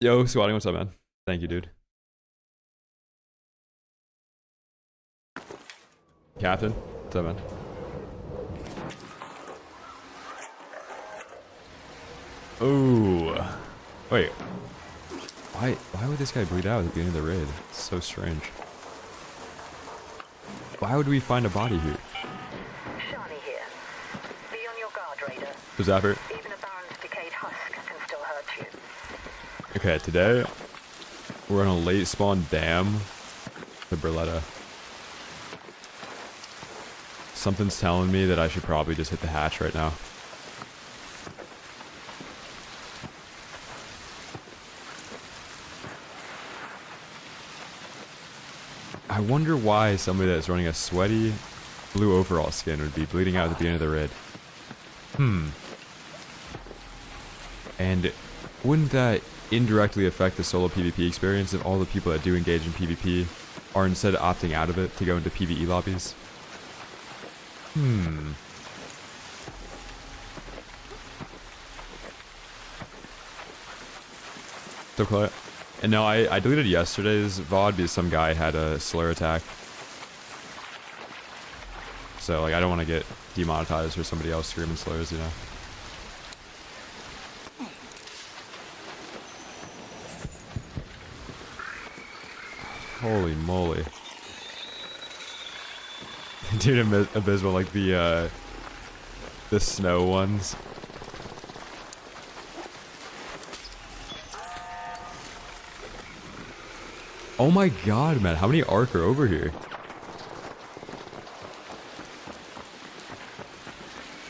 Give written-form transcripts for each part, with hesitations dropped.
Yo, squatting, what's up, man? Thank you, dude. Captain, what's up, man? Ooh. Wait. Why would this guy bleed out at the beginning of the raid? It's so strange. Why would we find a body here? Shani here. Be on your guard, Raider. Who's that for? Even a Baron's decayed husk can still hurt you. Okay, today we're on a late spawn dam to Berletta. Something's telling me that I should probably just hit the hatch right now. I wonder why somebody that's running a sweaty blue overall skin would be bleeding out at the beginning of the raid. And wouldn't that indirectly affect the solo PvP experience if all the people that do engage in PvP are instead opting out of it to go into PvE lobbies? So close. And no, I deleted yesterday's VOD because some guy had a slur attack. So, like, I don't want to get demonetized for somebody else screaming slurs, you know? Holy moly. Dude, abysmal, like the snow ones. Oh my god, man, how many Ark are over here?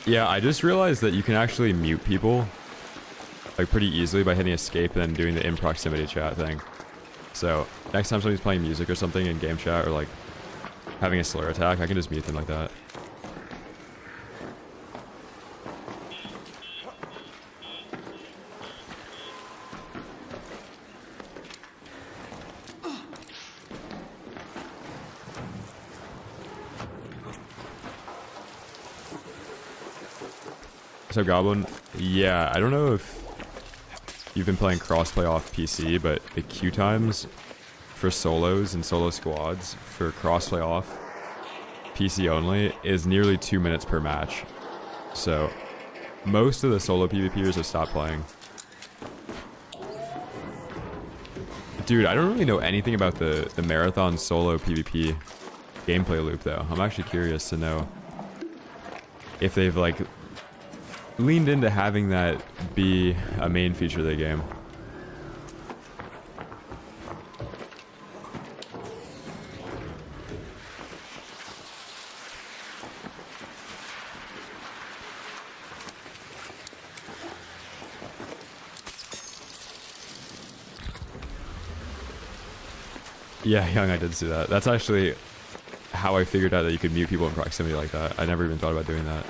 Yeah, I just realized that you can actually mute people, like, pretty easily by hitting escape and then doing the in-proximity chat thing. So, next time somebody's playing music or something in game chat or, like, having a slur attack, I can just mute them like that. So Goblin, yeah, I don't know if you've been playing crossplay off PC, but the queue times for solos and solo squads for crossplay off PC only is nearly 2 minutes per match. So most of the solo PvPers have stopped playing. Dude, I don't really know anything about the marathon solo PvP gameplay loop though. I'm actually curious to know if they've like leaned into having that be a main feature of the game. Yeah, Young, I did see that. That's actually how I figured out that you could mute people in proximity like that. I never even thought about doing that.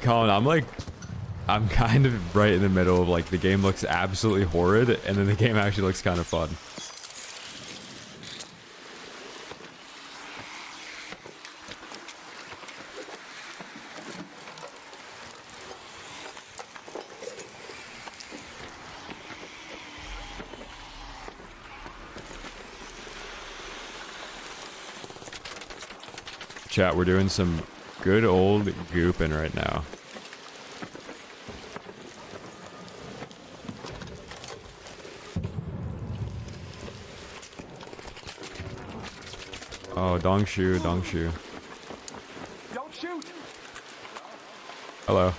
Colin, I'm kind of right in the middle of, like, the game looks absolutely horrid, and then the game actually looks kind of fun. Chat, we're doing some good old gooping right now. Oh, Dongshu, Dongshu. Don't shoot. Hello.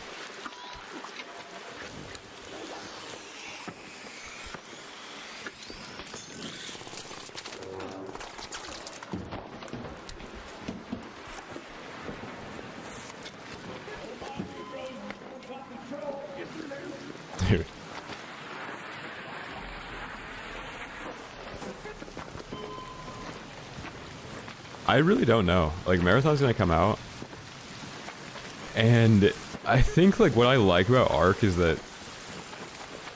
Dude. I really don't know. Like, Marathon's gonna come out. And I think, like, what I like about Ark is that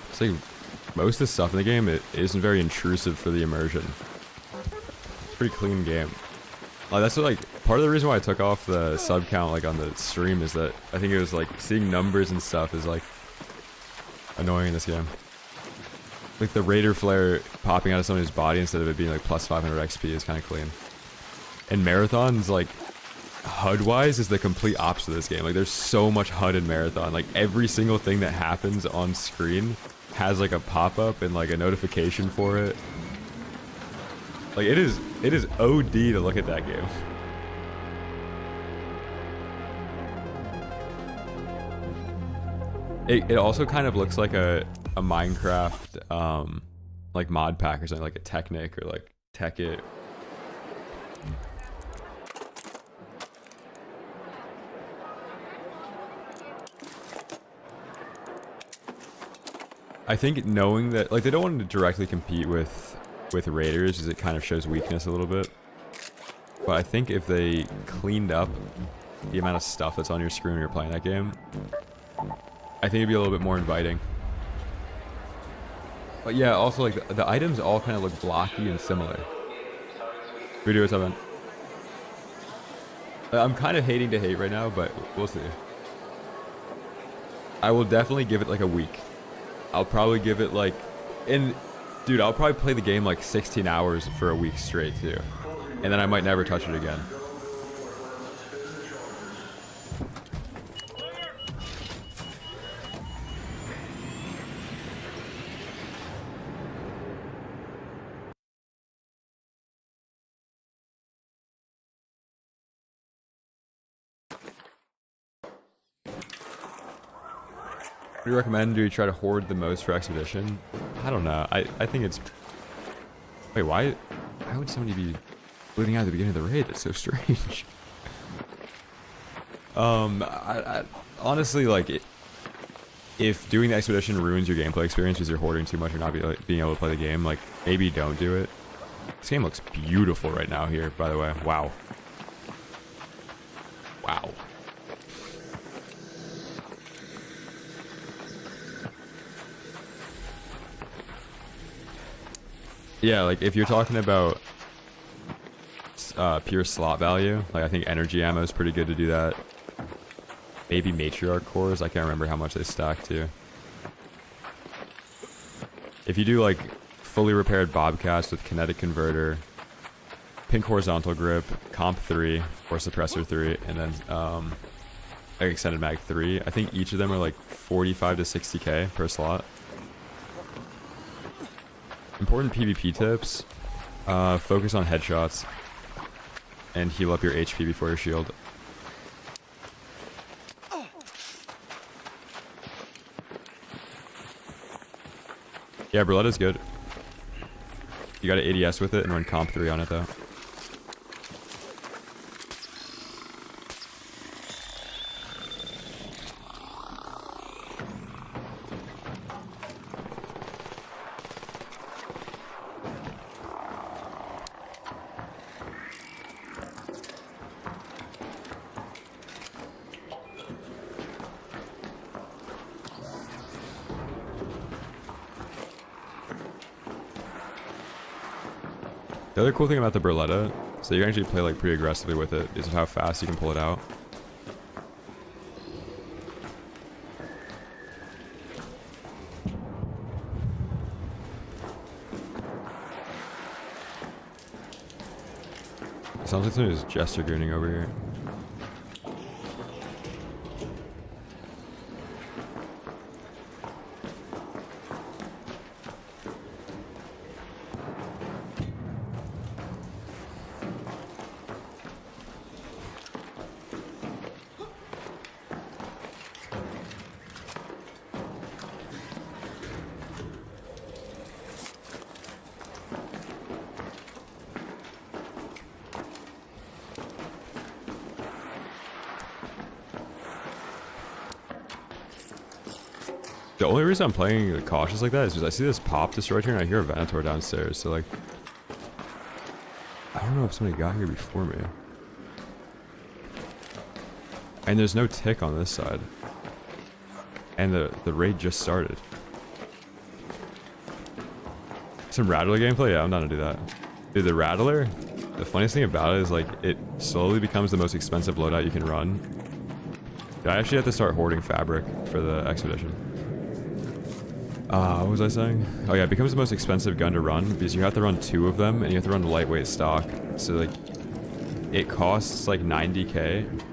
it's like most of the stuff in the game, it isn't very intrusive for the immersion. It's a pretty clean game. Like that's what, like, part of the reason why I took off the sub count like on the stream is that I think it was like seeing numbers and stuff is like annoying in this game. Like the Raider flare popping out of somebody's body instead of it being like plus 500 XP is kind of clean. And marathons, like HUD wise, is the complete opposite of this game. Like there's so much HUD in Marathon. Like every single thing that happens on screen has like a pop-up and like a notification for it. Like it is OD to look at that game. It also kind of looks like a Minecraft like mod pack or something, like a Technic or like Tekkit. I think knowing that, like, they don't want to directly compete with Raiders, as it kind of shows weakness a little bit. But I think if they cleaned up the amount of stuff that's on your screen when you're playing that game, I think it'd be a little bit more inviting. But yeah, also like the items all kind of look blocky and similar. Video, what's up, man? I'm kind of hating to hate right now, but we'll see. I will definitely give it like a week. I'll probably give it like, dude, I'll probably play the game like 16 hours for a week straight too. And then I might never touch it again. What do you recommend? Do you try to hoard the most for Expedition? I don't know. I think it's... Wait, why would somebody be looting out at the beginning of the raid? That's so strange. Honestly, like, if doing the Expedition ruins your gameplay experience because you're hoarding too much or not being able to play the game, like, maybe don't do it. This game looks beautiful right now here, by the way. Wow. Wow. Yeah, like if you're talking about pure slot value, like I think energy ammo is pretty good to do that. Maybe matriarch cores, I can't remember how much they stack to. If you do like fully repaired bobcats with kinetic converter, pink horizontal grip, comp 3 or suppressor 3, and then like extended mag 3, I think each of them are like 45 to 60k per slot. Important PvP tips, focus on headshots and heal up your HP before your shield. Yeah, Berletta's good. You got an ADS with it and run comp 3 on it though. The other cool thing about the Berletta, so you can actually play like pretty aggressively with it, is how fast you can pull it out. It sounds like somebody's gesture gooning over here. The only reason I'm playing cautious like that is because I see this pop destroy turn and I hear a Venator downstairs, so like... I don't know if somebody got here before me. And there's no tick on this side. And the raid just started. Some Rattler gameplay? Yeah, I'm down to do that. Dude, the Rattler the funniest thing about it is like it slowly becomes the most expensive loadout you can run. I actually have to start hoarding fabric for the expedition. What was I saying? Oh yeah, it becomes the most expensive gun to run because you have to run 2 of them and you have to run lightweight stock. So like, it costs like 90k,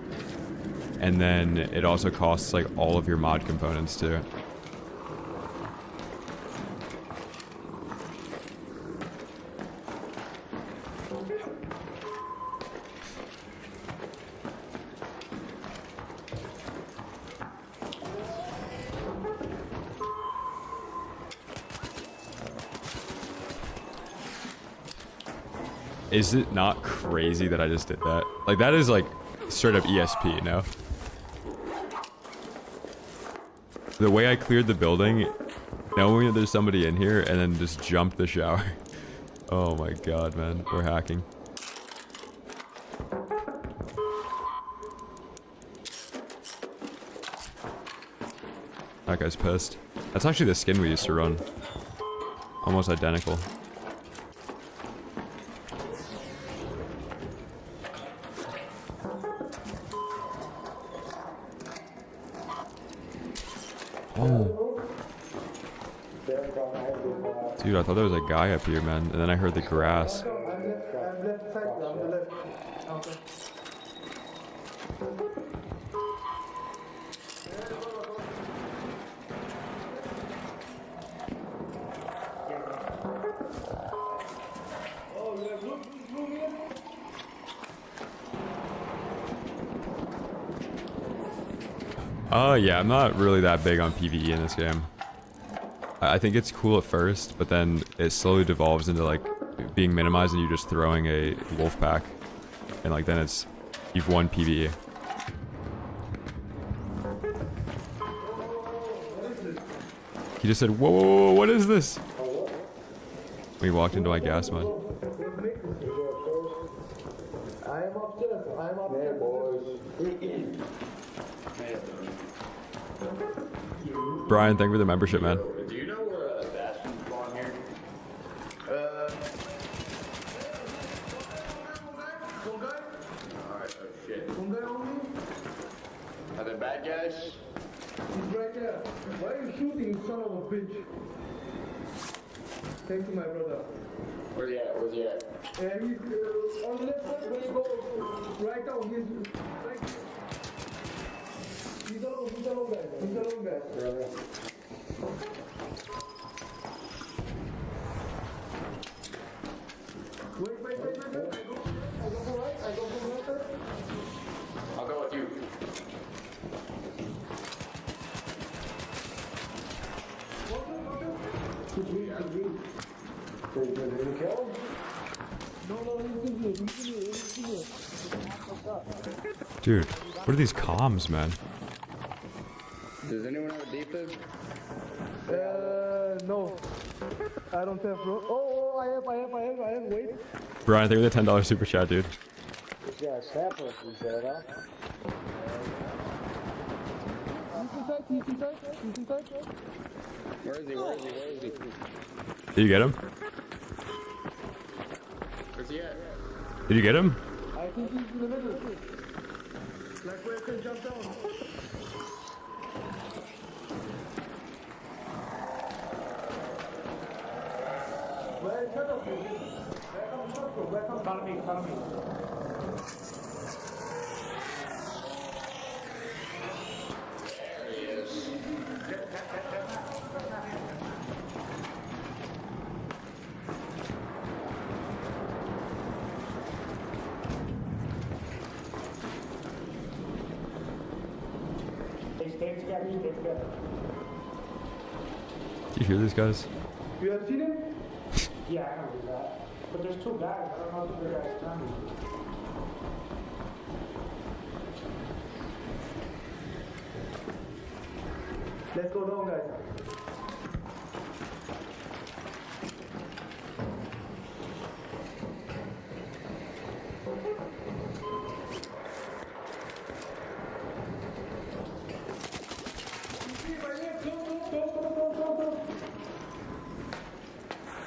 and then it also costs like all of your mod components too. Is it not crazy that I just did that? Like, that is like straight up ESP, you know? The way I cleared the building, knowing that there's somebody in here, and then just jumped the shower. Oh my god, man. We're hacking. That guy's pissed. That's actually the skin we used to run. Almost identical. Oh. Dude, I thought there was a guy up here, man. And then I heard the grass. Yeah, I'm not really that big on PvE in this game. I think it's cool at first, but then it slowly devolves into like being minimized and you just throwing a wolf pack. And like then it's, you've won PvE. He just said, whoa, whoa, whoa, what is this? When he walked into my gas mine. I am upstairs. I am upstairs, boys. Brian, thank you for the membership, man. Do you know where Bastion's spawn here? Alright, oh shit. Are there bad guys? He's right there. Why are you shooting, you son of a bitch? Thank you, my brother. Where's he at? Where's he at? Yeah, he's on the left side where you go. Right down. He's right. He's alone. He's alone, guys. He's alone, guys. Wait. I go for right. I go for left side. I'll go with you. Dude, what are these comms, man? Does anyone have a defib? No. I don't have, bro. Oh, I have. Wait. Brian, thank you for the $10 super chat, dude. Yeah, separate, he said, huh? He's inside. Where is he? Did you get him? Where's he at? Did you get him? I think he's in the middle. Like where I can jump down. Where is shut up, you? Where comes follow me. There he is. Stay together. Do you hear these guys? You have seen him? Yeah, I know that. But there's 2 guys. I don't know if the guys coming. Let's go down, guys.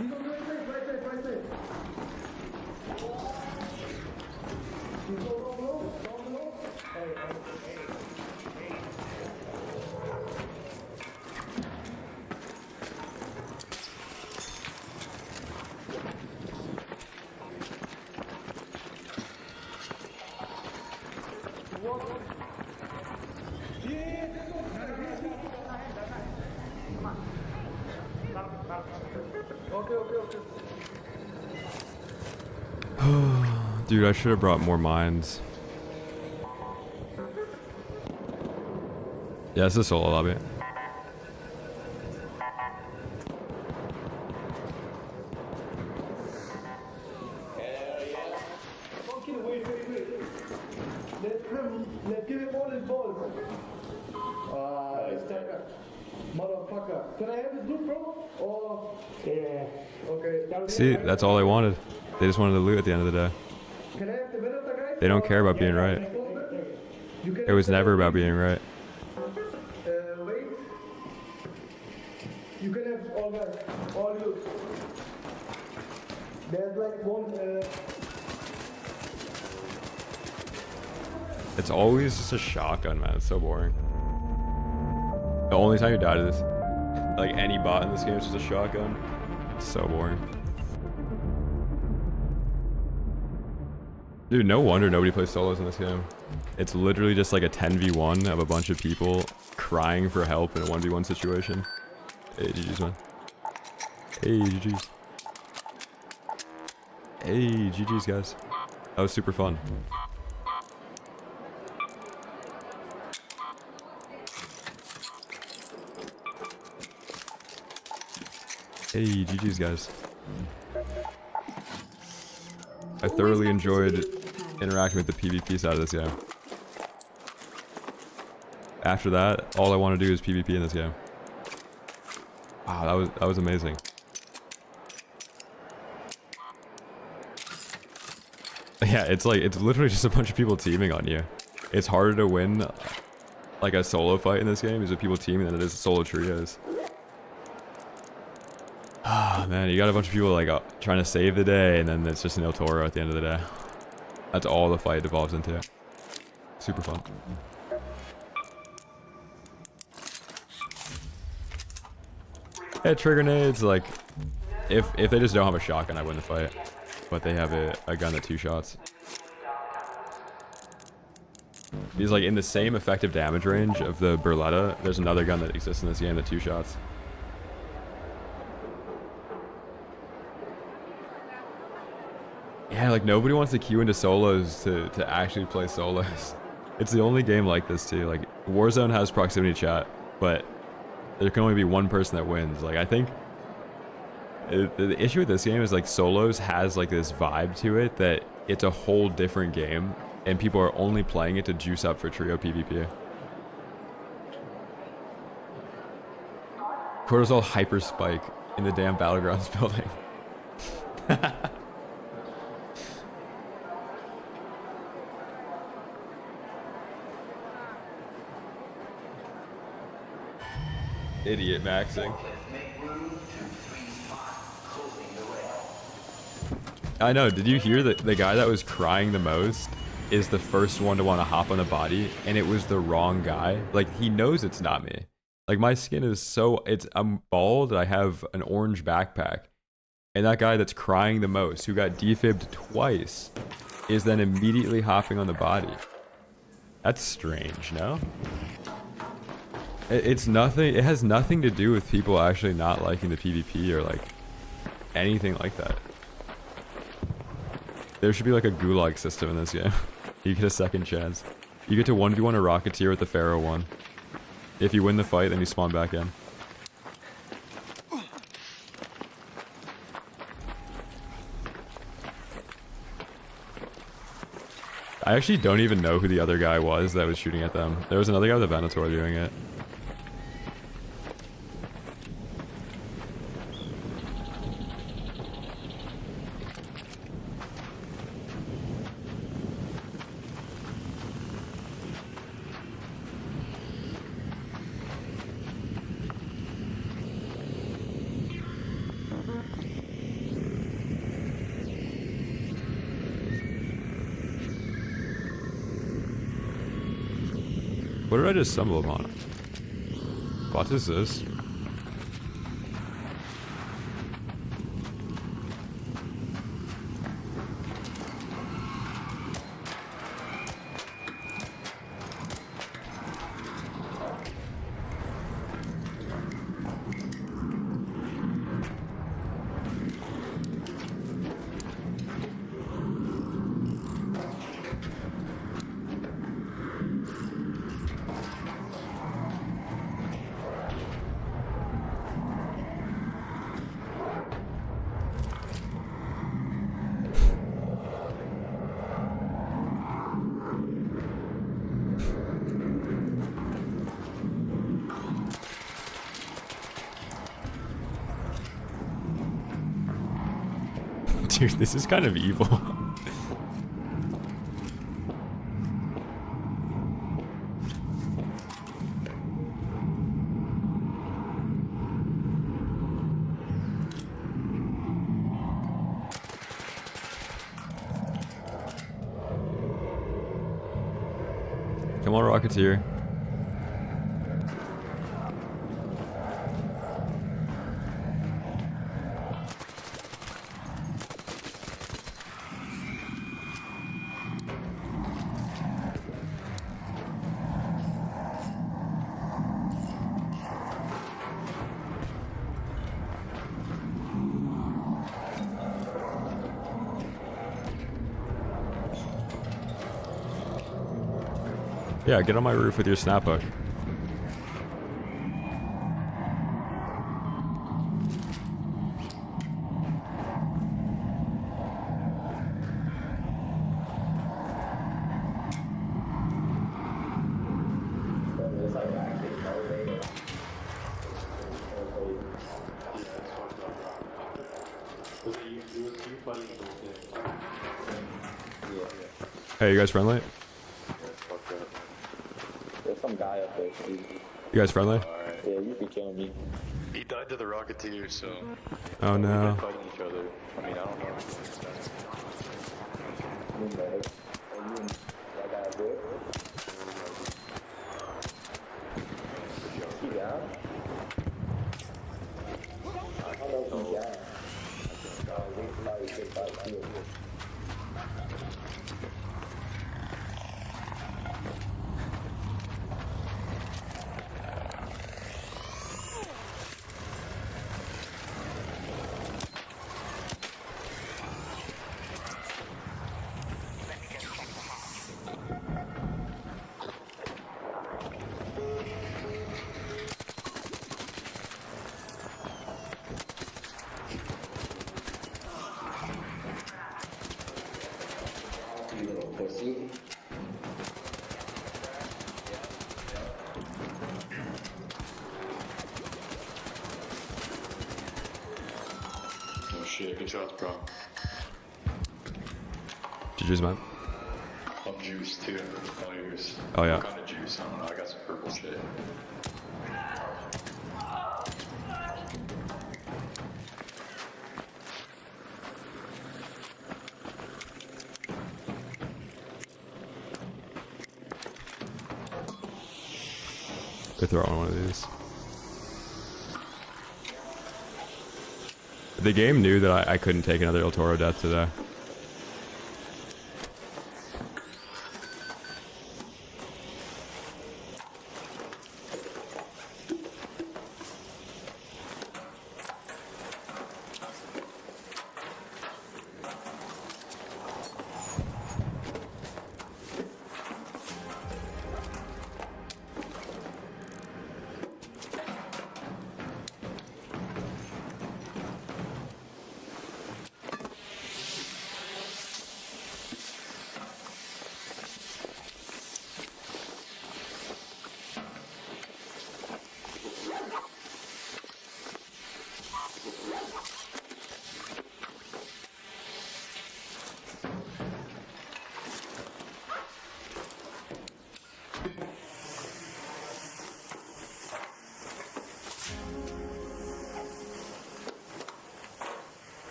He's on the right side. Dude, I should have brought more mines. Yeah, it's a solo lobby. Okay, wait. Let's give it all his balls. Motherfucker. Can I have his loot, bro? Or yeah. Okay. See, that's all they wanted. They just wanted the loot at the end of the day. Can I have the Venator, guys? They don't care about being right. It was never about being right. Wait. You can have all guys. All loot. There's like one. It's always just a shotgun, man. It's so boring. The only time you die to this, like any bot in this game, is just a shotgun. It's so boring. Dude, no wonder nobody plays solos in this game. It's literally just like a 10v1 of a bunch of people crying for help in a 1v1 situation. Hey, GG's, man. Hey, GG's. Hey, GG's, guys. That was super fun. Hey, GG's, guys. I thoroughly enjoyed interacting with the PvP side of this game. After that, all I want to do is PvP in this game. Wow, that was amazing. Yeah, it's literally just a bunch of people teaming on you. It's harder to win like a solo fight in this game is with people teaming than it is solo trios. Ah, man, you got a bunch of people like trying to save the day, and then it's just an El Toro at the end of the day. That's all the fight devolves into. Super fun. Yeah, trigger nades, like, if they just don't have a shotgun, I win the fight. But they have a gun that 2 shots. Because like in the same effective damage range of the Berletta, there's another gun that exists in this game that 2 shots. Yeah, like nobody wants to queue into solos to actually play solos. It's the only game like this too. Like Warzone has proximity chat, but there can only be one person that wins. Like I think the issue with this game is like solos has like this vibe to it that it's a whole different game and people are only playing it to juice up for trio PvP. Cortisol hyper spike in the damn Battlegrounds building. Idiot maxing. I know, did you hear that the guy that was crying the most is the first one to want to hop on the body, and it was the wrong guy? Like, he knows it's not me. Like, my skin is so, I'm bald, I have an orange backpack, and that guy that's crying the most, who got defibbed twice, is then immediately hopping on the body. That's strange, no? It's nothing, it has nothing to do with people actually not liking the PvP or like anything like that. There should be like a gulag system in this game. You get a second chance. You get to 1v1 a Rocketeer with the Pharaoh one. If you win the fight, then you spawn back in. I actually don't even know who the other guy was that was shooting at them. There was another guy with a Venator doing it. What did I just stumble upon? What is this? Dude, this is kind of evil. Come on, Rocketeer. Yeah, get on my roof with your snap hook. Hey, you guys friendly? There's some guy up there. You guys friendly? Yeah, you can kill me. He died to the Rocketeer, so Oh no. fighting each other. I mean, I don't know if it's That guy good? He down? I don't know if he's down. I think somebody should fight you. You little pussy. oh shit. Good shots, bro. GG's, man. I'm juiced too. Oh, yours. Oh, yeah. What kind of juice? I don't know. I got some purple shit. They throw on one of these. The game knew that I couldn't take another El Toro death today.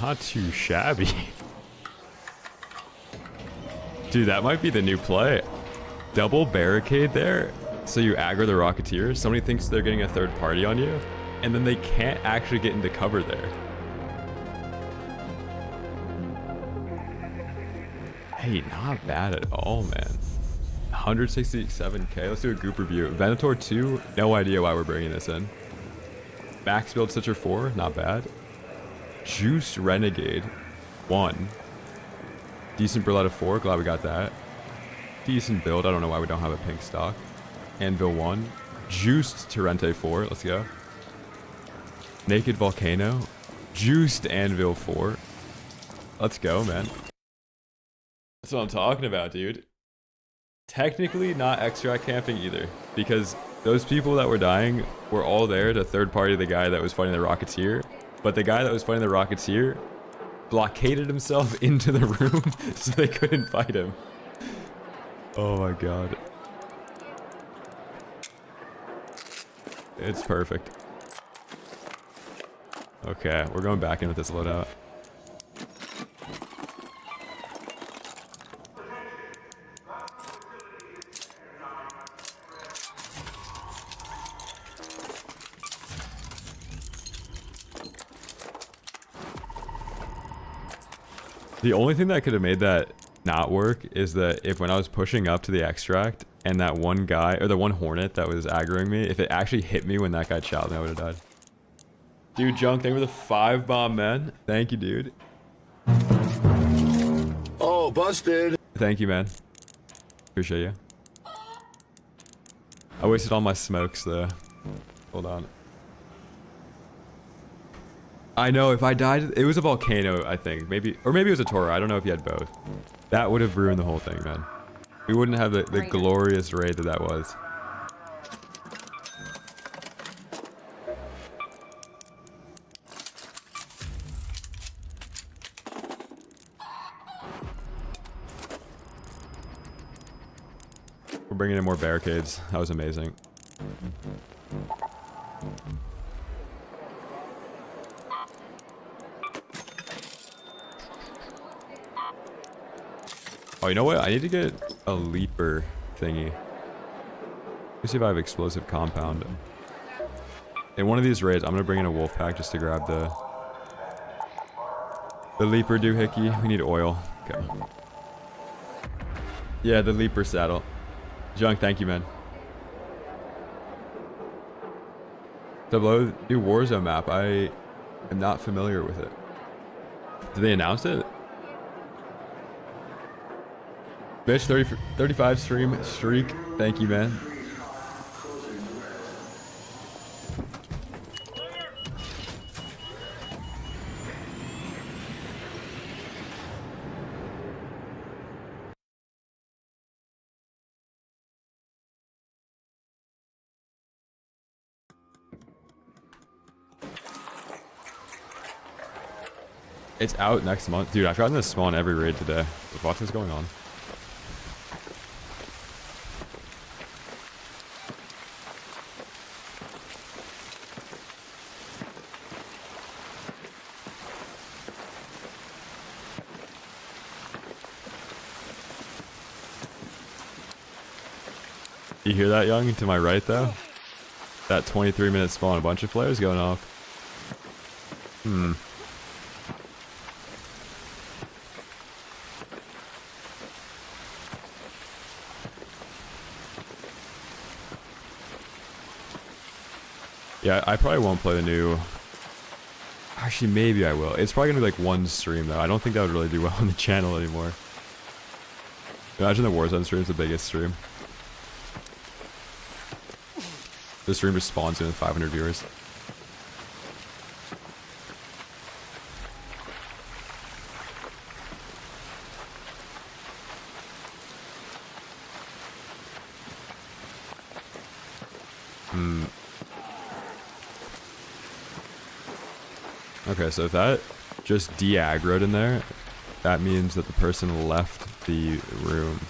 Not too shabby. Dude, that might be the new play. Double barricade there, so you aggro the Rocketeers. Somebody thinks they're getting a third party on you, and then they can't actually get into cover there. Hey, not bad at all, man. 167k. Let's do a group review. Venator 2, no idea why we're bringing this in. Max build Stitcher 4, not bad. Juice Renegade 1. Decent Berletta 4, glad we got that. Decent build, I don't know why we don't have a pink stock. Anvil 1. Juiced Torrente 4, let's go. Naked Volcano. Juiced Anvil 4. Let's go, man. That's what I'm talking about, dude. Technically not extract camping either, because those people that were dying were all there to third party the guy that was fighting the Rocketeer. But the guy that was fighting the Rocketeer blockaded himself into the room so they couldn't fight him. Oh my god. It's perfect. Okay, we're going back in with this loadout. The only thing that could have made that not work is that if when I was pushing up to the extract and that one guy, or the one hornet that was aggroing me, if it actually hit me when that guy shot me, I would have died. Dude, Junk, thank you for the 5 bomb, man. Thank you, dude. Oh, busted. Thank you, man. Appreciate you. I wasted all my smokes, though. Hold on. I know, if I died, it was a volcano, I think. Maybe, or maybe it was a Toro. I don't know if you had both. That would have ruined the whole thing, man. We wouldn't have the glorious raid that was. We're bringing in more barricades. That was amazing. Oh, you know what? I need to get a leaper thingy. Let's see if I have explosive compound. In one of these raids, I'm gonna bring in a wolf pack just to grab the leaper doohickey. We need oil. Okay. Yeah, the leaper saddle. Junk, thank you, man. The low new Warzone map. I am not familiar with it. Did they announce it? Bitch, 35 streak. Thank you, man. It's out next month. Dude, I've gotten this spawn every raid today. What is going on? You hear that, Young? To my right, though? That 23-minute spawn, a bunch of flares going off. Yeah, I probably won't play the new... Actually, maybe I will. It's probably gonna be like one stream, though. I don't think that would really do well on the channel anymore. Imagine the Warzone stream's the biggest stream. The stream just spawns in with 500 viewers. Okay, so if that just de-aggroed in there, that means that the person left the room.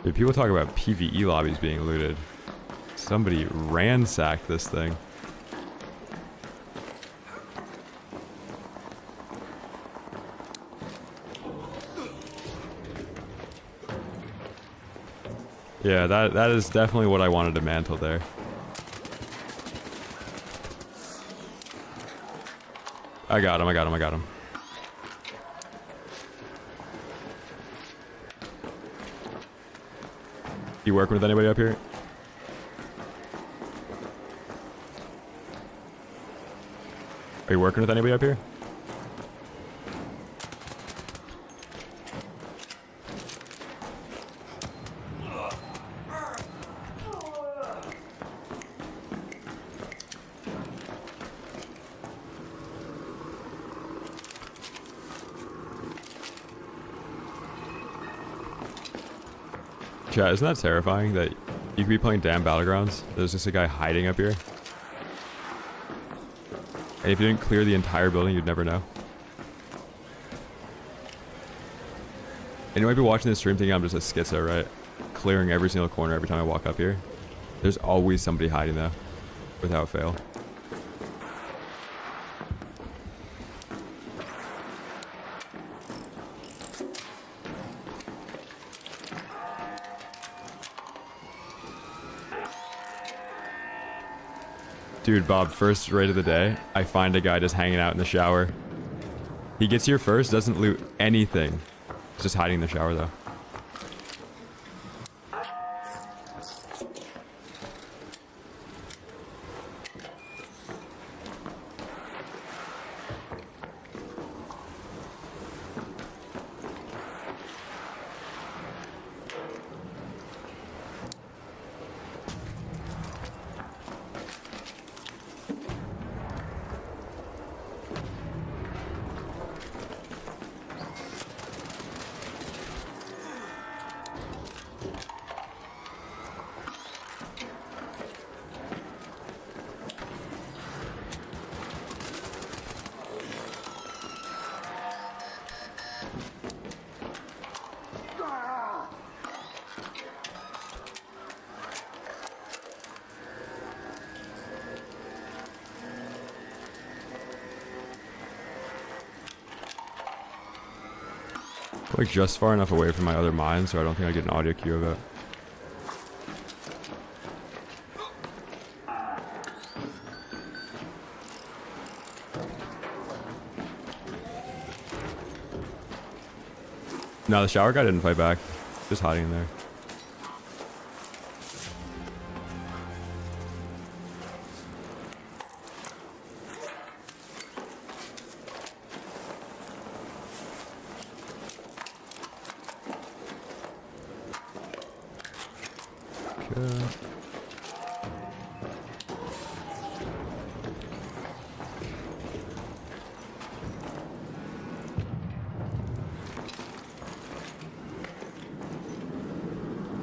Dude, people talk about PvE lobbies being looted. Somebody ransacked this thing. Yeah, that is definitely what I wanted to mantle there. I got him. You working with anybody up here? you working with anybody up here? Chat, isn't that terrifying that you could be playing damn Battlegrounds? There's just a guy hiding up here. And if you didn't clear the entire building, you'd never know. And you might be watching this stream thinking I'm just a schizo, right? Clearing every single corner every time I walk up here. There's always somebody hiding though, without fail. Dude, Bob, first raid of the day, I find a guy just hanging out in the shower. He gets here first, doesn't loot anything. He's just hiding in the shower, though. Like just far enough away from my other mine so I don't think I get an audio cue of it. No, the shower guy didn't fight back. Just hiding in there.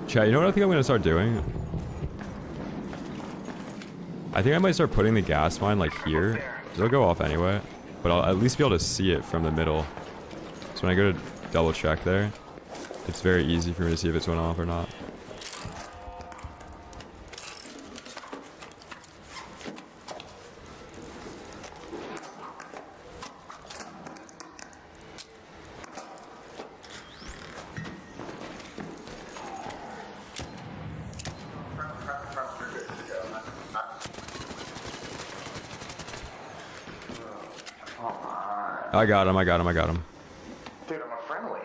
Chat, you know what I think I'm gonna start doing? I think I might start putting the gas mine like here. It'll go off anyway, but I'll at least be able to see it from the middle. So when I go to double check there, it's very easy for me to see if it's went off or not. I got him, I got him, I got him. Dude, I'm a friendly.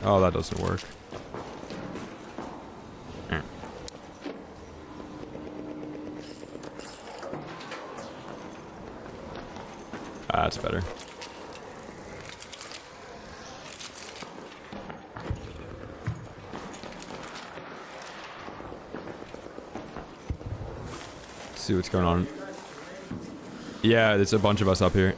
Oh, that doesn't work. That's better. Let's see what's going on. Yeah, there's a bunch of us up here.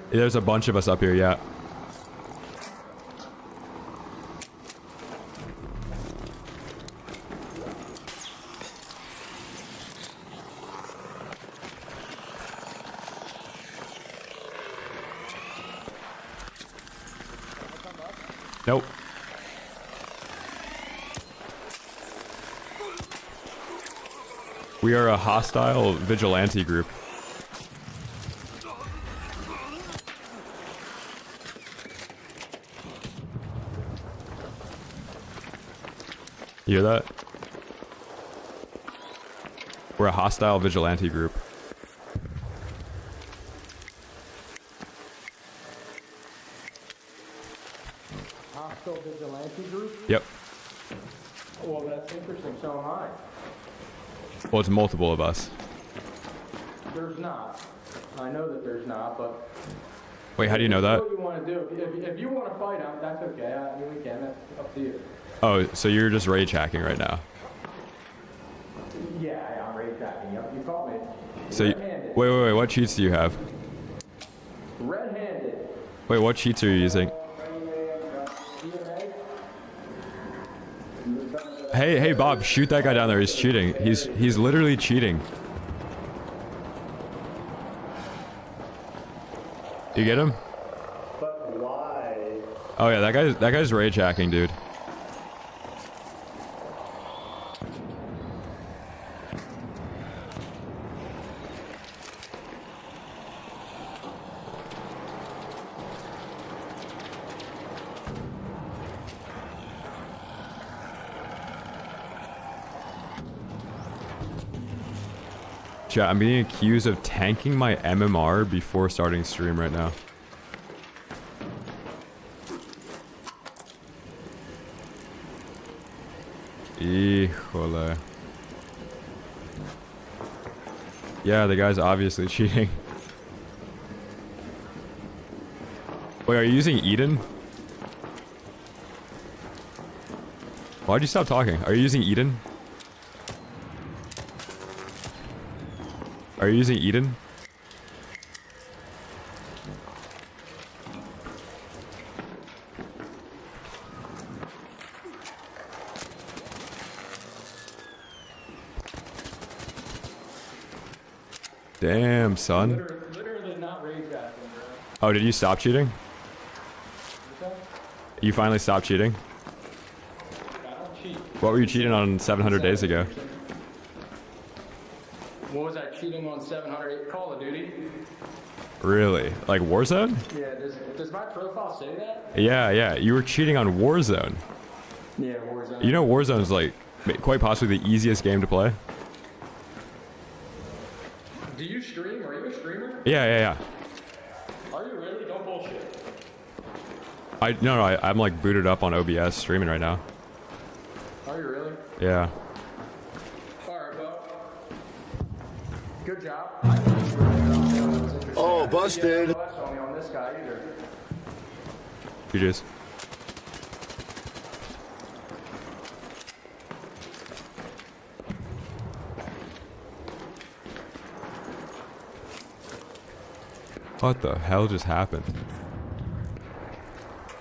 There's a bunch of us up here, yeah. Nope. We are a hostile vigilante group. You hear that? We're a hostile vigilante group. Hostile vigilante group? Yep. Well, that's interesting. So am I. Well, it's multiple of us. There's not. I know that there's not, but... Wait, how do you know that? What you want to do. If you want to fight, that's okay. I mean, we can. That's up to you. Oh, so you're just rage hacking right now. Yeah, I'm rage hacking. Yep, you caught me. So you, Red-handed. wait, what cheats do you have? Red-handed. Wait, what cheats are you using? Hey, Bob, shoot that guy down there. He's cheating. He's literally cheating. You get him? But why? Oh yeah, that guy's rage hacking, dude. Chat, I'm being accused of tanking my MMR before starting stream right now. Híjole. Yeah, the guy's obviously cheating. Wait, are you using Eden? Why'd you stop talking? Are you using Eden? Are you using Eden? Damn, son. Literally not rage hacking, bro. Oh, did you stop cheating? You finally stopped cheating? I don't cheat. What were you cheating on 700 days ago? What was I cheating on 700? Call of Duty? Really? Like Warzone? Yeah, does my profile say that? Yeah. You were cheating on Warzone. Yeah, Warzone. You know Warzone's like quite possibly the easiest game to play? Do you stream? Are you a streamer? Yeah. Are you really? Don't bullshit. No, I'm like booted up on OBS streaming right now. Are you really? Yeah. Alright, well. Good job. Oh, busted. On this guy either. You just. What the hell just happened?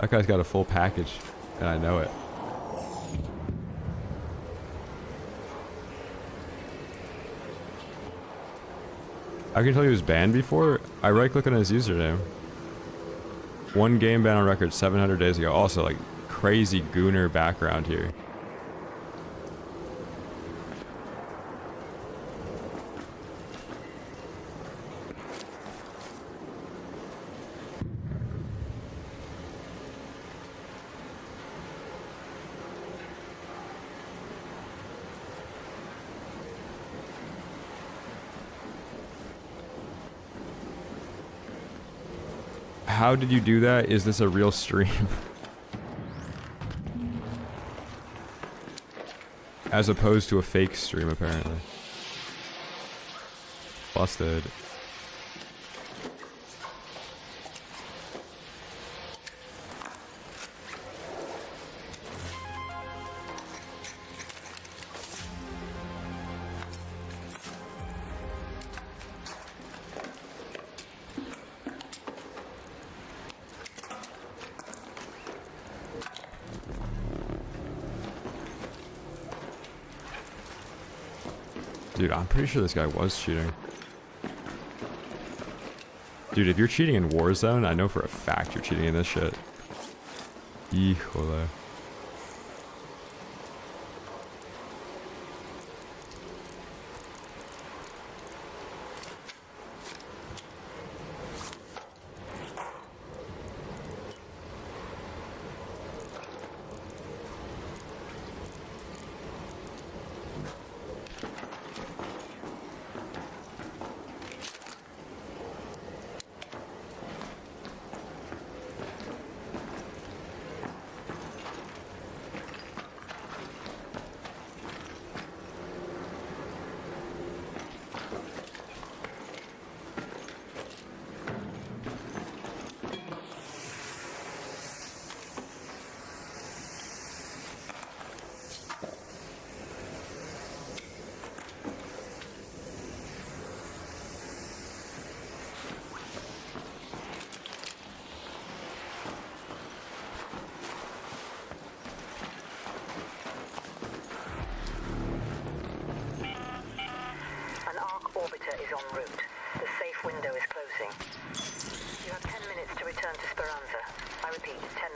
That guy's got a full package, and I know it. I can tell he was banned before. I right-click on his username. One game ban on record 700 days ago. Also, like, crazy gooner background here. How did you do that? Is this a real stream? As opposed to a fake stream, apparently. Busted. Dude, I'm pretty sure this guy was cheating. Dude, if you're cheating in Warzone, I know for a fact you're cheating in this shit. Híjole.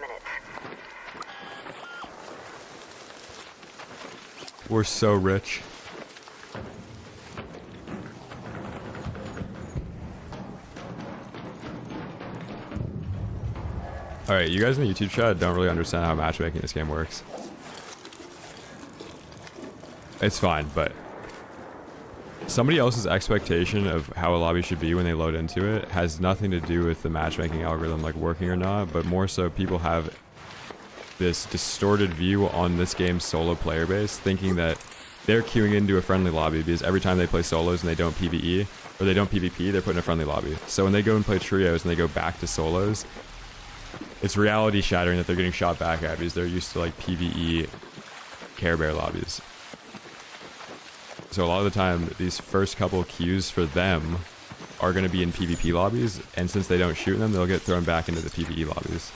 minutes. We're so rich. Alright, you guys in the YouTube chat don't really understand how matchmaking this game works. It's fine, but somebody else's expectation of how a lobby should be when they load into it has nothing to do with the matchmaking algorithm like working or not, but more so people have this distorted view on this game's solo player base, thinking that they're queuing into a friendly lobby because every time they play solos and they don't PvE, or they don't PvP, they're put in a friendly lobby. So when they go and play trios and they go back to solos, it's reality shattering that they're getting shot back at because they're used to like PvE Care Bear lobbies. So a lot of the time, these first couple of queues for them are going to be in PvP lobbies, and since they don't shoot them, they'll get thrown back into the PvE lobbies.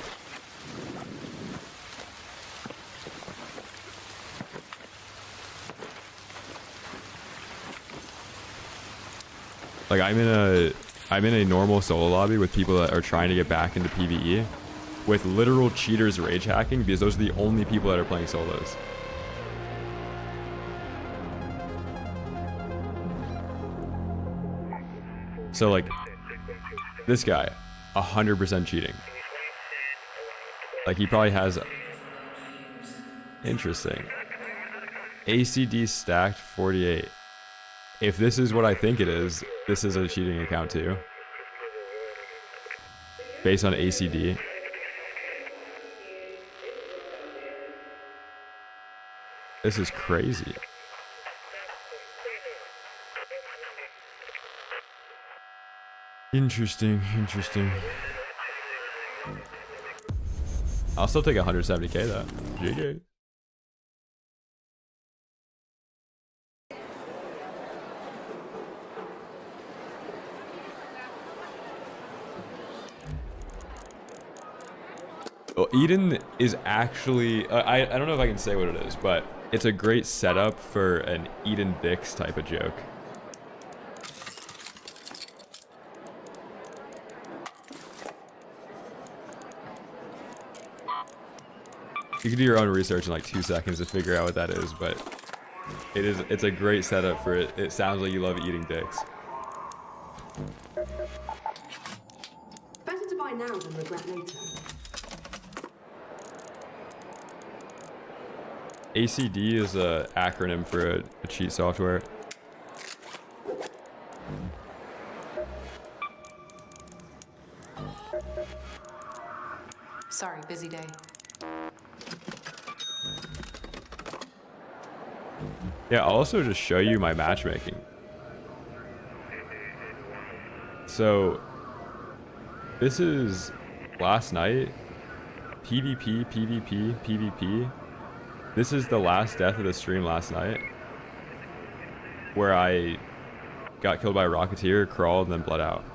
Like I'm in a normal solo lobby with people that are trying to get back into PvE with literal cheaters rage hacking because those are the only people that are playing solos. So like this guy, 100% cheating. Like he probably has interesting. ACD stacked 48. If this is what I think it is, this is a cheating account too. Based on ACD. This is crazy. Interesting, interesting. I'll still take 170k though. GG. Well, Eden is actually, I don't know if I can say what it is, but it's a great setup for an Eden Bix type of joke. You can do your own research in like 2 seconds to figure out what that is, but it's a great setup for it. It sounds like you love eating dicks. Better to buy now than regret later. ACD is an acronym for a cheat software. Sorry, busy day. Yeah, I'll also just show you my matchmaking. So, this is last night. PvP, PvP, PvP. This is the last death of the stream last night, where I got killed by a Rocketeer, crawled, and then bled out.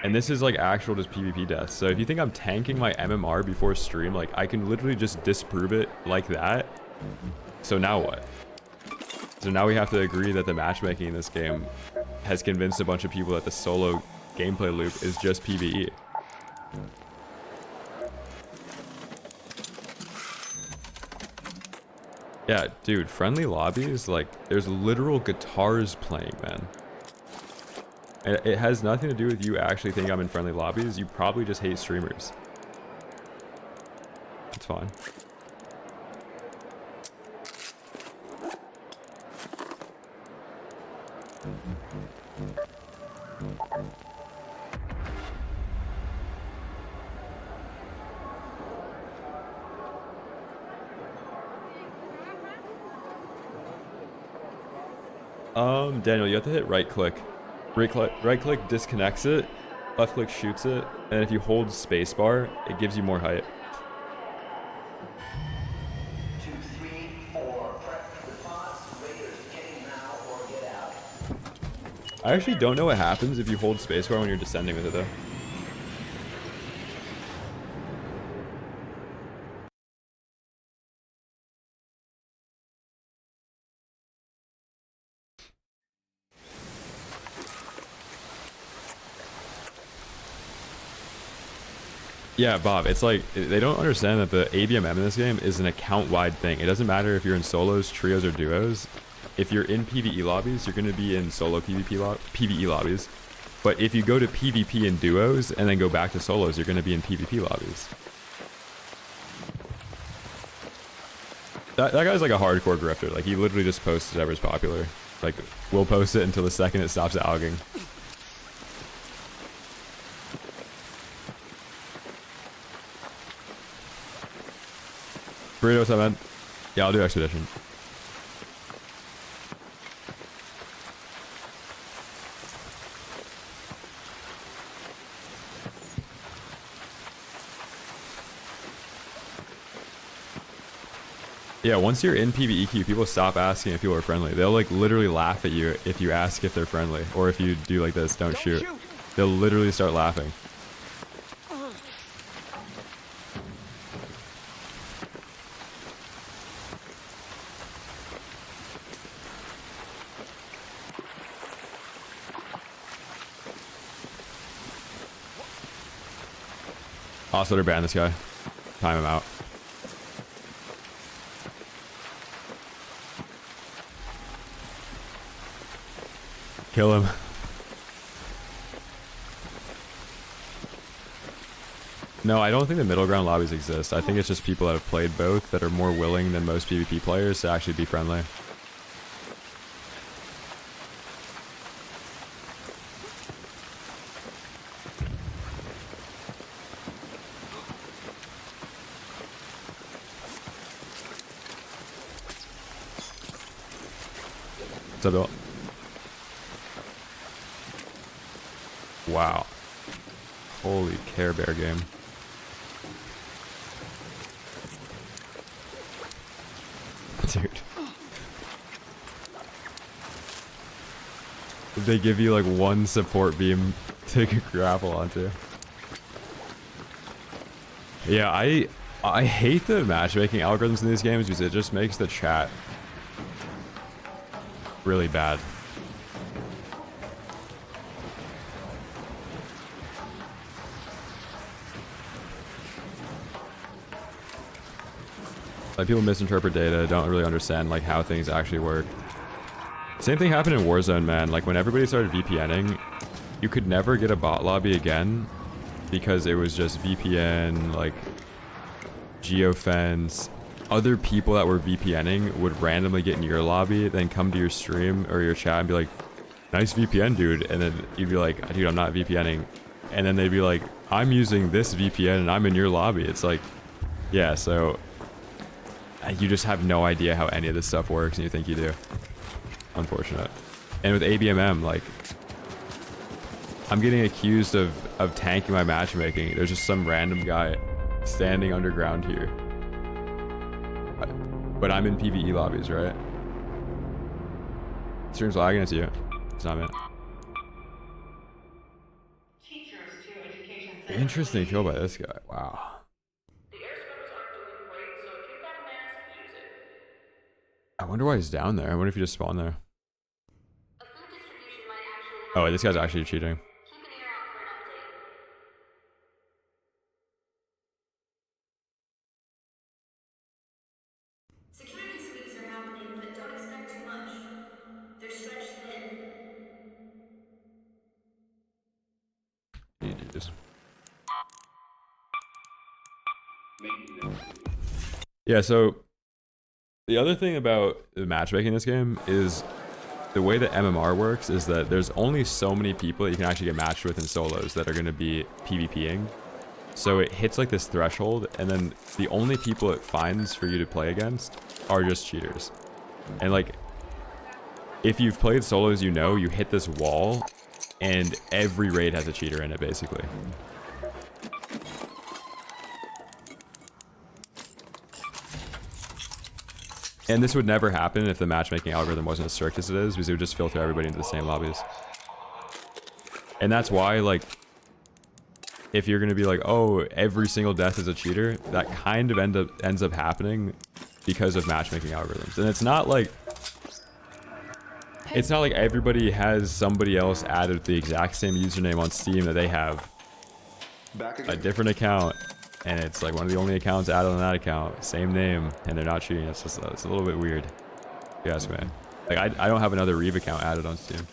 And this is like actual just PvP deaths. So if you think I'm tanking my MMR before stream, like I can literally just disprove it like that. So now what? So now we have to agree that the matchmaking in this game has convinced a bunch of people that the solo gameplay loop is just PvE. Yeah, dude, friendly lobbies, like, there's literal guitars playing, man. And it has nothing to do with you actually thinking I'm in friendly lobbies. You probably just hate streamers. It's fine. Daniel, you have to hit right click. Right click disconnects it, left click shoots it, and if you hold spacebar, it gives you more height. 2, 3, 4. Prep response. Raiders getting now or get out. I actually don't know what happens if you hold spacebar when you're descending with it though. Yeah, Bob, it's like they don't understand that the ABMM in this game is an account-wide thing. It doesn't matter if you're in solos, trios, or duos. If you're in PvE lobbies, you're going to be in solo PvE lobbies. But if you go to PvP in duos and then go back to solos, you're going to be in PvP lobbies. That guy's like a hardcore grifter. Like, he literally just posts whatever's popular. Like, we'll post it until the second it stops alging. Burrito, what's up, man? Yeah, I'll do Expedition. Yeah, once you're in PvEQ, people stop asking if people are friendly. They'll like literally laugh at you if you ask if they're friendly. Or if you do like this, don't shoot. They'll literally start laughing. Also, to ban this guy. Time him out. Kill him. No, I don't think the middle ground lobbies exist. I think it's just people that have played both that are more willing than most PvP players to actually be friendly. What's up, Bill? Wow. Holy Care Bear game. Dude. They give you like one support beam to grapple onto. Yeah, I hate the matchmaking algorithms in these games because it just makes the chat really bad. Like, people misinterpret data, don't really understand like how things actually work. Same thing happened in Warzone, man. Like, when everybody started VPNing, you could never get a bot lobby again because it was just VPN, like geofence. Other people that were VPNing would randomly get in your lobby, then come to your stream or your chat and be like, nice VPN, dude. And then you'd be like, dude, I'm not VPNing. And then they'd be like, I'm using this VPN and I'm in your lobby. It's like, yeah, so you just have no idea how any of this stuff works and you think you do. Unfortunate. And with ABMM, like, I'm getting accused of tanking my matchmaking. There's just some random guy standing underground here. But I'm in PvE lobbies, right? Stream's lagging, it's you. It's not me. Interesting kill by this guy. Wow. I wonder why he's down there. I wonder if he just spawned there. Oh, this guy's actually cheating. Security sweeps are happening, but don't expect too much. They're stretched thin. GG's. Yeah, so the other thing about the matchmaking in this game is the way that MMR works is that there's only so many people that you can actually get matched with in solos that are going to be PvPing. So it hits like this threshold, and then the only people it finds for you to play against are just cheaters. And like, if you've played solos, you know you hit this wall, and every raid has a cheater in it, basically. And this would never happen if the matchmaking algorithm wasn't as strict as it is, because it would just filter everybody into the same lobbies. And that's why, like, if you're going to be like, oh, every single death is a cheater, that kind of ends up happening because of matchmaking algorithms. And it's not like everybody has somebody else added with the exact same username on Steam that they have. Back a again. different account, and it's like one of the only accounts added on that account, same name, and they're not cheating. It's just it's a little bit weird. If you ask me. Like I don't have another Reave account added on Steam.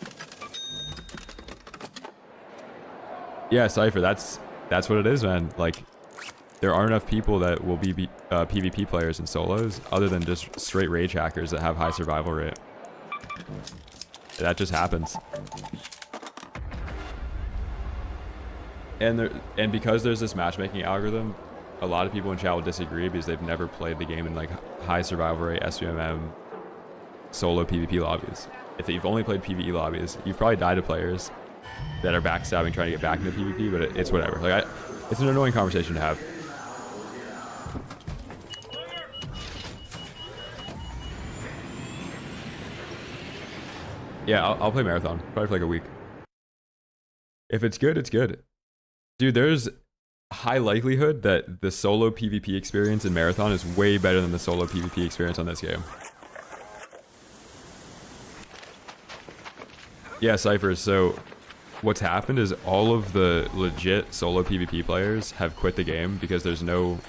Yeah, Cypher, that's what it is, man. Like there aren't enough people that will be PvP players in solos other than just straight rage hackers that have high survival rate. That just happens. And because there's this matchmaking algorithm, a lot of people in chat will disagree because they've never played the game in like high survival rate SUMM solo PvP lobbies. If you've only played PvE lobbies, you've probably died to players that are backstabbing trying to get back into PvP, but it's whatever. Like it's an annoying conversation to have. Yeah, I'll play Marathon probably for like a week. If it's good, it's good. Dude, there's high likelihood that the solo PvP experience in Marathon is way better than the solo PvP experience on this game. Yeah, Cypher, so what's happened is all of the legit solo PvP players have quit the game because there's no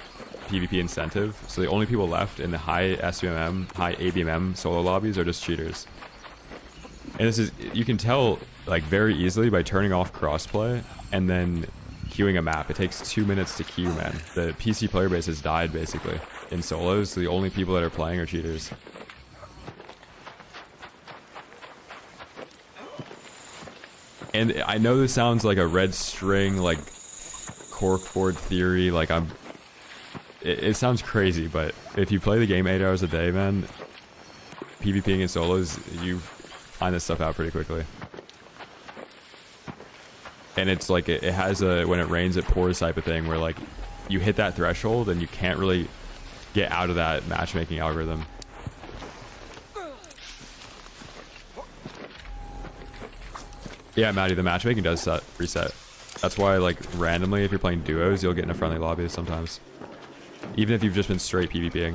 PvP incentive. So the only people left in the high SUMM, high ABMM solo lobbies are just cheaters. And this is, you can tell like very easily by turning off crossplay and then queuing a map. It takes 2 minutes to queue, man. The PC player base has died basically in solos, so the only people that are playing are cheaters. And I know this sounds like a red string, like corkboard theory, like it sounds crazy, but if you play the game 8 hours a day, man, PvPing in solos, you find this stuff out pretty quickly. And it's like it has a when it rains it pours type of thing where like you hit that threshold and you can't really get out of that matchmaking algorithm. Yeah, Maddie, the matchmaking does reset. That's why like randomly if you're playing duos you'll get in a friendly lobby sometimes. Even if you've just been straight PvPing.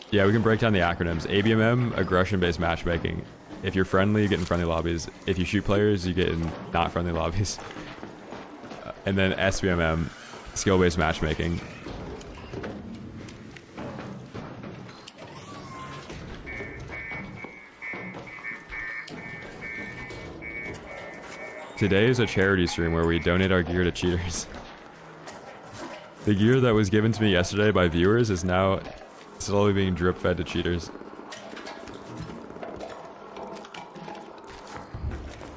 Yeah, we can break down the acronyms. ABMM, aggression-based matchmaking. If you're friendly, you get in friendly lobbies. If you shoot players, you get in not friendly lobbies. And then SBMM, skill-based matchmaking. Today is a charity stream where we donate our gear to cheaters. The gear that was given to me yesterday by viewers is now slowly being drip-fed to cheaters.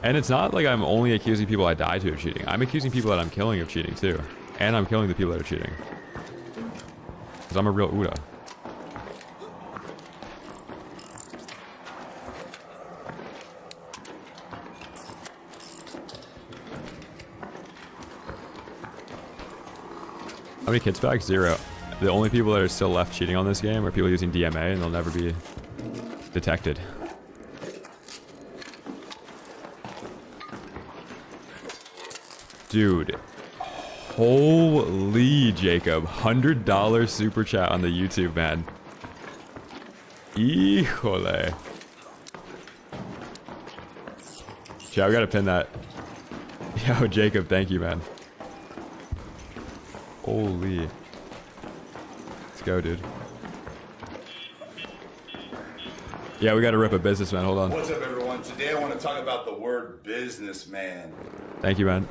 And it's not like I'm only accusing people I die to of cheating. I'm accusing people that I'm killing of cheating too. And I'm killing the people that are cheating. Because I'm a real Uda. How many kits back? 0. The only people that are still left cheating on this game are people using DMA and they'll never be detected. Dude, holy Jacob, $100 super chat on the YouTube, man. Híjole. Chat, we gotta pin that. Yo, Jacob, thank you, man. Holy. Let's go, dude. Yeah, we gotta rip a businessman, hold on. What's up, everyone? Today I want to talk about the word businessman. Thank you, man.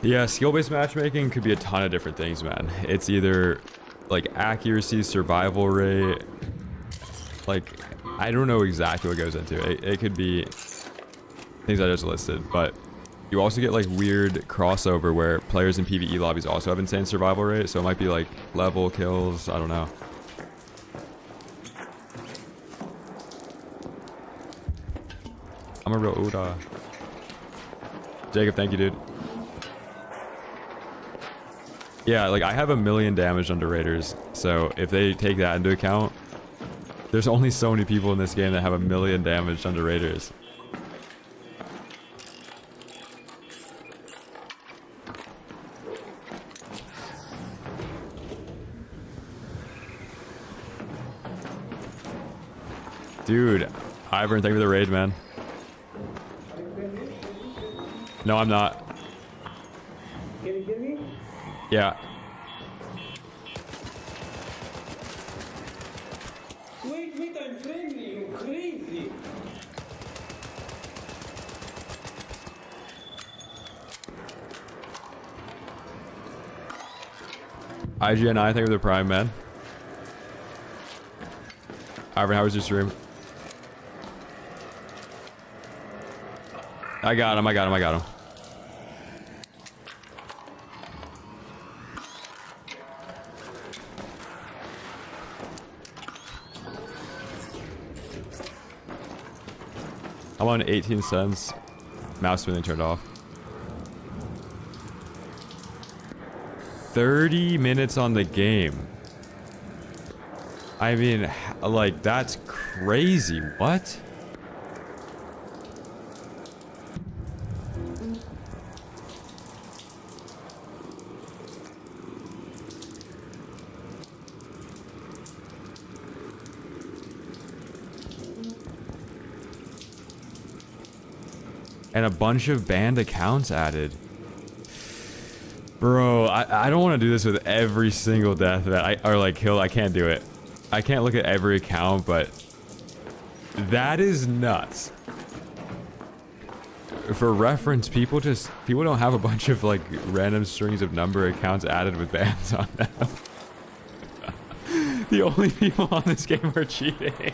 Yeah, skill-based matchmaking could be a ton of different things, man. It's either like accuracy, survival rate, like I don't know exactly what goes into it. It could be things I just listed, but you also get like weird crossover where players in PvE lobbies also have insane survival rate, so it might be like level kills, I don't know. I'm a real Uda. Jacob, thank you, dude. Yeah, like I have 1 million damage under raiders, so if they take that into account, there's only so many people in this game that have 1 million damage under raiders. Dude, Ivern, thank you for the raid, man. No, I'm not. Can you get me? Yeah. Wait, I'm friendly, you crazy. IGN9, thank you for the prime, man. Ivern, how was your stream? I got him. I'm on 18 cents. Mouse smoothing turned off. 30 minutes on the game. I mean, like, that's crazy. What? And a bunch of banned accounts added. Bro, I don't want to do this with every single death that or like kill. I can't do it. I can't look at every account, but that is nuts. For reference, people don't have a bunch of like random strings of number accounts added with bans on them. The only people on this game are cheating.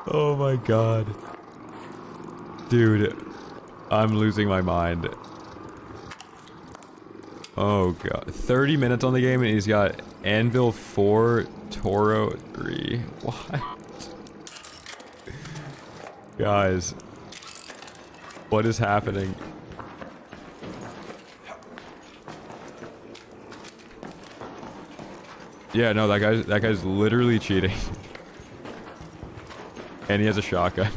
Oh my god. Dude, I'm losing my mind. Oh god. 30 minutes on the game and he's got Anvil 4, Toro 3. What? Guys. What is happening? Yeah, no, that guy's literally cheating. And he has a shotgun.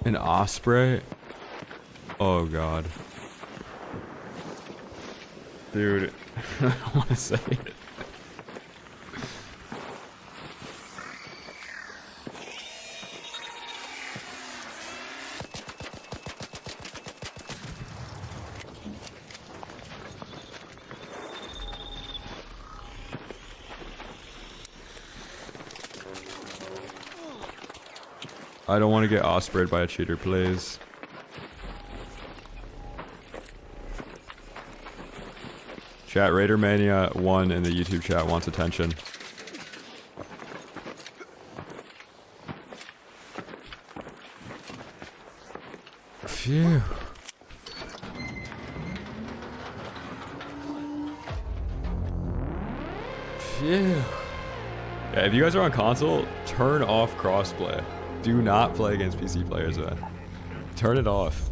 An osprey? Oh god. Dude, I don't want to say it. I don't want to get ospreyed by a cheater, please. Chat, Raider Mania 1 in the YouTube chat wants attention. Phew. Phew. Yeah, if you guys are on console, turn off crossplay. Do not play against PC players, man. Turn it off.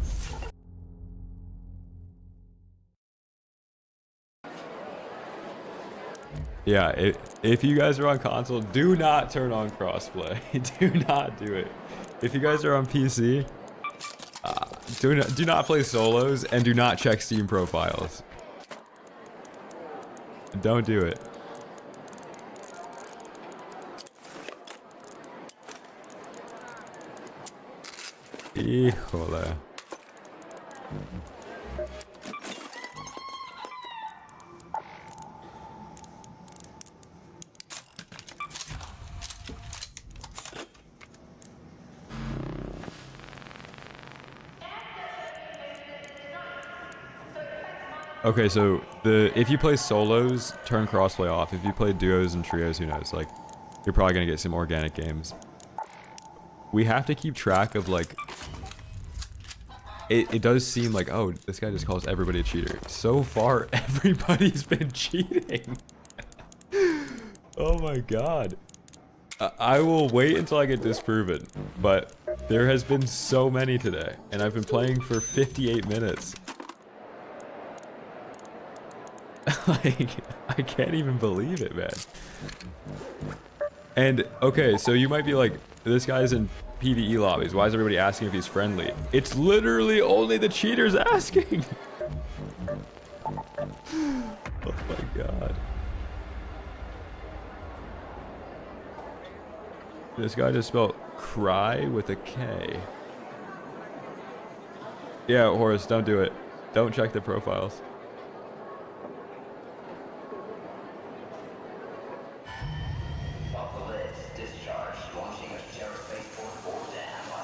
Yeah, if you guys are on console, do not turn on crossplay. Do not do it. If you guys are on PC, do not play solos and do not check Steam profiles. Don't do it. Híjole. Okay, so if you play solos, turn crossplay off. If you play duos and trios, who knows? Like, you're probably gonna get some organic games. We have to keep track of like. It does seem like, oh, this guy just calls everybody a cheater. So far, everybody's been cheating. Oh my god. I will wait until I get disproven, but there has been so many today, and I've been playing for 58 minutes. Like, I can't even believe it, man. And, okay, so you might be like, this guy's in PvE lobbies. Why is everybody asking if he's friendly? It's literally only the cheaters asking. Oh my god. This guy just spelled cry with a K. Yeah, Horace, don't do it. Don't check the profiles. Off the list, discharge, launching a terror spaceport or damn, I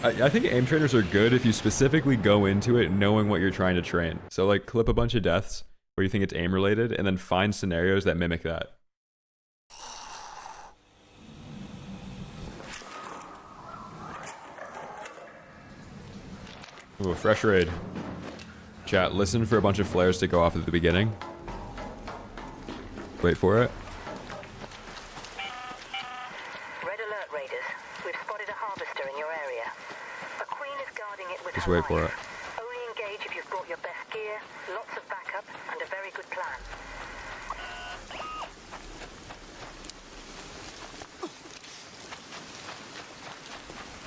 don't care. I think aim trainers are good if you specifically go into it knowing what you're trying to train. So like clip a bunch of deaths where you think it's aim related and then find scenarios that mimic that. Ooh, fresh raid. Chat, listen for a bunch of flares to go off at the beginning. Wait for it. Red alert, Raiders. We've spotted a harvester in your area. A queen is guarding it with Just her wait for life. it. Only engage if you've brought your best gear, lots of backup, and a very good plan.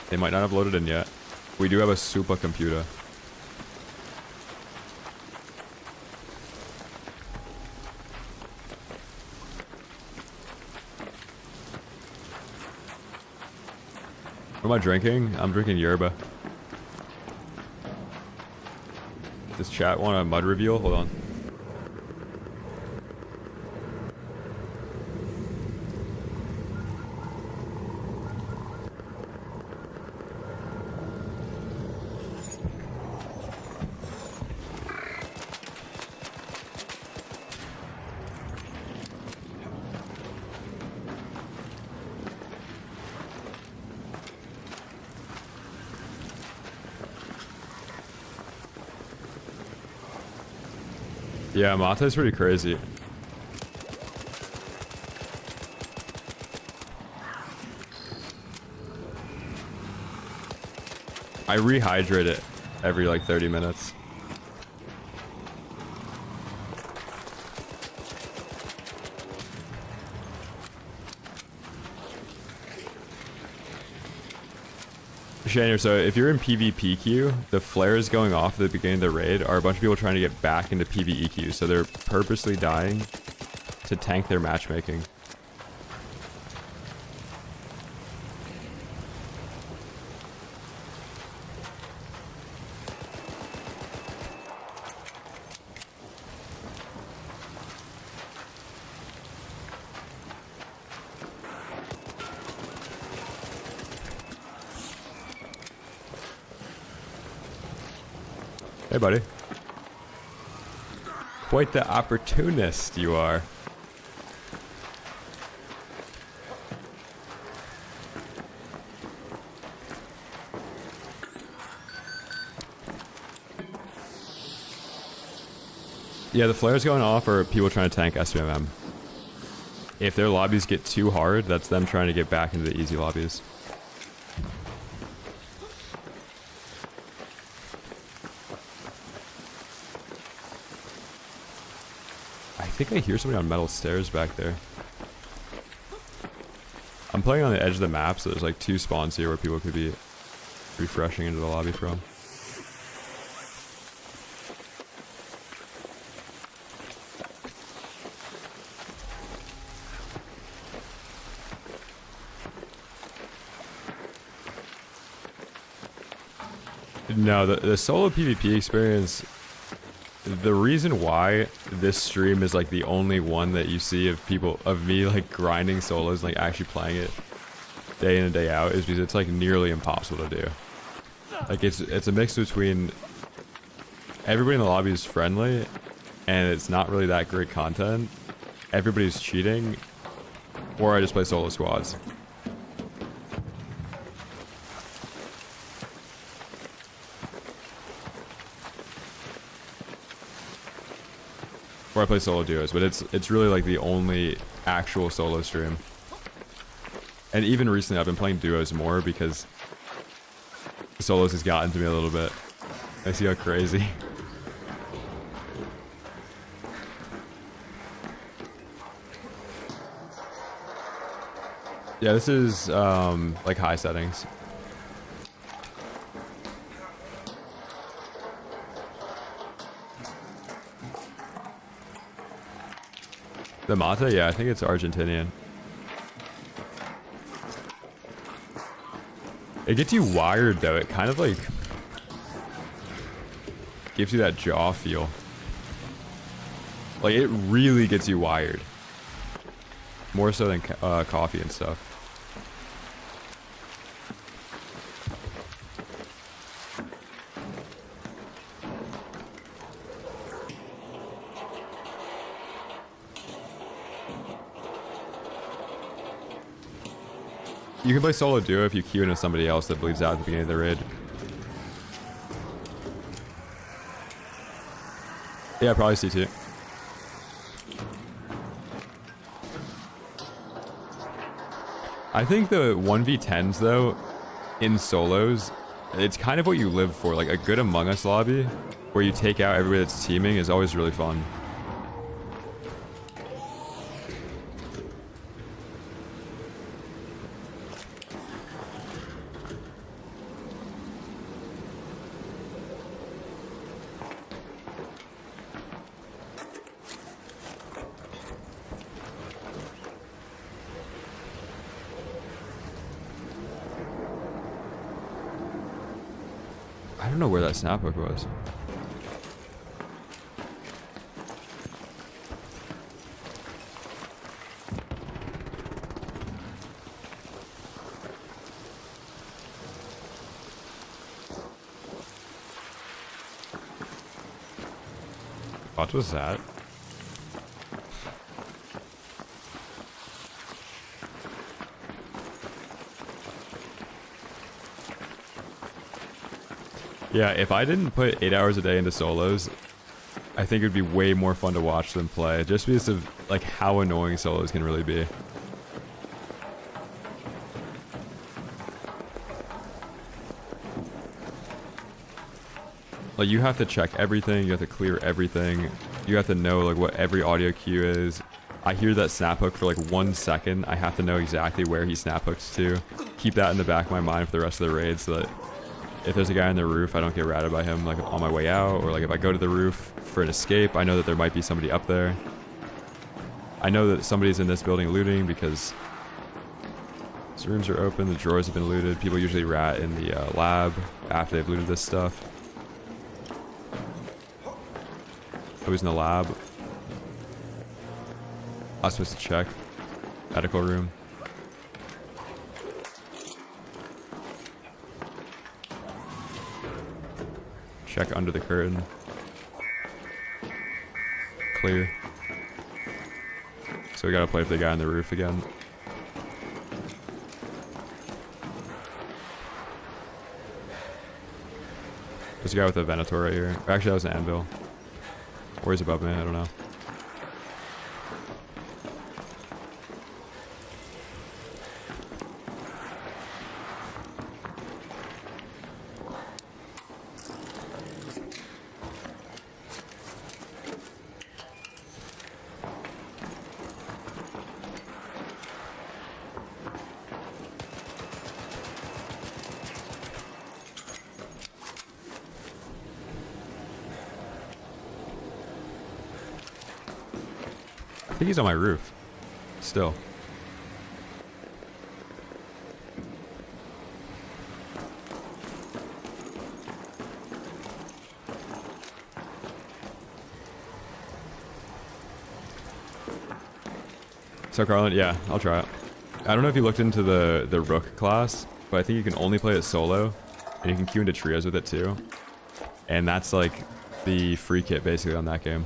They might not have loaded in yet. We do have a supercomputer. What am I drinking? I'm drinking yerba. Does chat want a mud reveal? Hold on. Yeah, Mata's pretty crazy. I rehydrate it every like 30 minutes. Shanier, so if you're in PvP queue, the flares going off at the beginning of the raid are a bunch of people trying to get back into PvE queue, so they're purposely dying to tank their matchmaking. Hey, buddy. Quite the opportunist you are. Yeah, the flares going off are people trying to tank SBMM. If their lobbies get too hard, that's them trying to get back into the easy lobbies. I think I hear somebody on metal stairs back there. I'm playing on the edge of the map, so there's like 2 spawns here where people could be refreshing into the lobby from. No, the solo PvP experience, the reason why this stream is like the only one that you see of people, of me like grinding solos, like actually playing it day in and day out, is because it's like nearly impossible to do. Like it's a mix between everybody in the lobby is friendly and it's not really that great content, everybody's cheating, or I just play solo squads. Or I play solo duos, but it's really like the only actual solo stream. And even recently I've been playing duos more because solos has gotten to me a little bit. I see how crazy. Yeah, this is like high settings. The mate, yeah, I think it's Argentinian. It gets you wired though. It kind of like gives you that jaw feel. Like it really gets you wired. More so than coffee and stuff. You can play solo duo if you queue into somebody else that bleeds out at the beginning of the raid. Yeah, probably C2. I think the 1v10s though, in solos, it's kind of what you live for. Like a good Among Us lobby, where you take out everybody that's teaming is always really fun. I don't know where that snap hook was. What was that? Yeah, if I didn't put 8 hours a day into solos, I think it would be way more fun to watch than play, just because of like how annoying solos can really be. Like you have to check everything, you have to clear everything, you have to know like what every audio cue is. I hear that snap hook for like 1 second, I have to know exactly where he snap hooks to. Keep that in the back of my mind for the rest of the raid so that if there's a guy on the roof, I don't get ratted by him like on my way out, or like if I go to the roof for an escape, I know that there might be somebody up there. I know that somebody's in this building looting because these rooms are open, the drawers have been looted. People usually rat in the lab after they've looted this stuff. Who's in the lab? I was supposed to check. Medical room. Check under the curtain. Clear. So we gotta play for the guy on the roof again. There's a guy with a Venator right here. Actually, that was an anvil. Or he's above me, I don't know. I think he's on my roof. Still. So Carlin, yeah, I'll try it. I don't know if you looked into the Rook class, but I think you can only play it solo, and you can queue into trios with it too. And that's like the free kit basically on that game.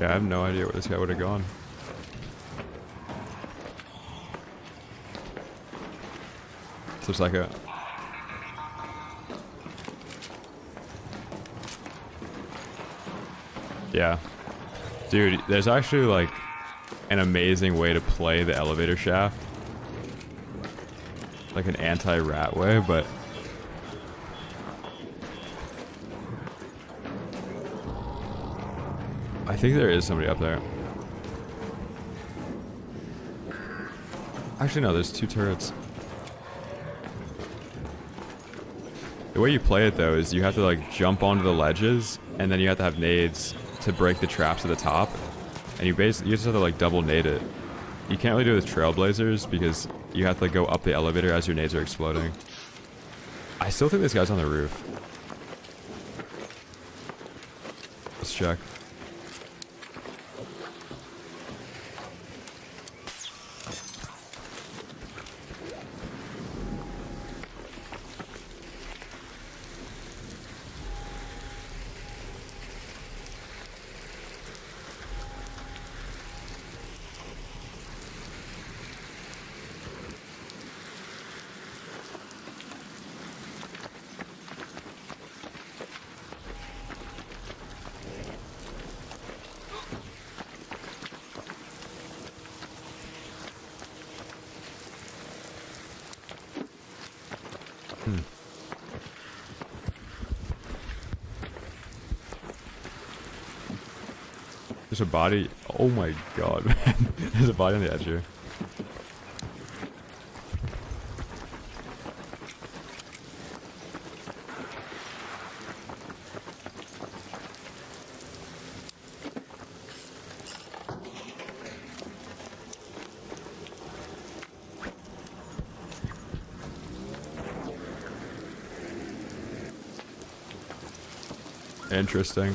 Yeah, I have no idea where this guy would have gone. So it's like a... Yeah. Dude, there's actually like an amazing way to play the elevator shaft. Like an anti-rat way, but... I think there is somebody up there. Actually, no, there's 2 turrets. The way you play it, though, is you have to, like, jump onto the ledges, and then you have to have nades to break the traps at the top. And you just have to, like, double nade it. You can't really do it with trailblazers, because you have to, like, go up the elevator as your nades are exploding. I still think this guy's on the roof. Let's check. There's a body. Oh my god, man. There's a body on the edge here. Interesting.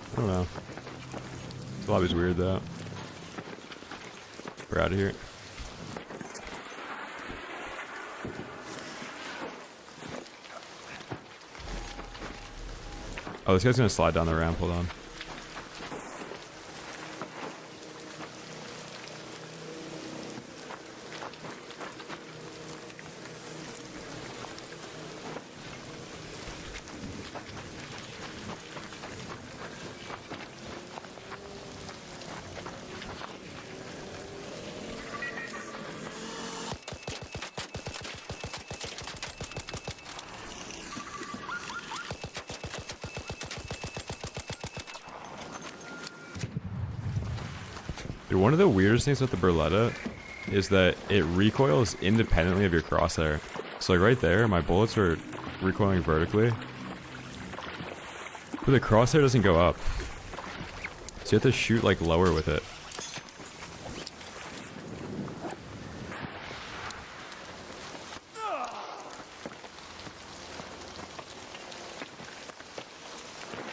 I don't know. This lobby's weird though. We're out of here. Oh, this guy's gonna slide down the ramp. Hold on. Dude, one of the weirdest things with the Beretta is that it recoils independently of your crosshair. So like right there, my bullets are recoiling vertically. But the crosshair doesn't go up. So you have to shoot like lower with it.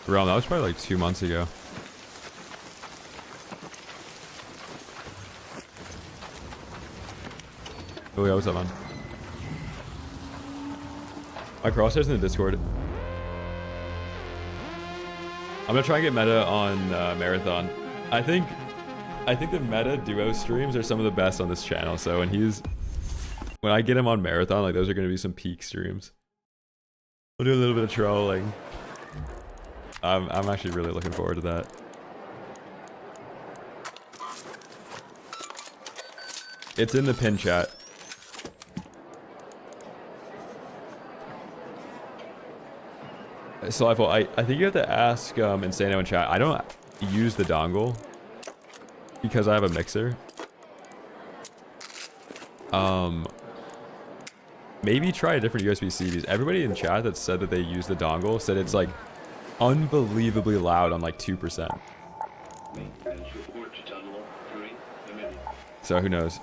Realm, that was probably like 2 months ago. Oh yeah, what's up, man? My crosshair's in the Discord. I'm gonna try and get meta on Marathon. I think the meta duo streams are some of the best on this channel. So when I get him on Marathon, like those are gonna be some peak streams. We'll do a little bit of trolling. I'm actually really looking forward to that. It's in the pin chat. So I think you have to ask Insano in chat. I don't use the dongle because I have a mixer. Maybe try a different USB-C because everybody in chat that said that they use the dongle said it's like unbelievably loud on like 2%. So who knows?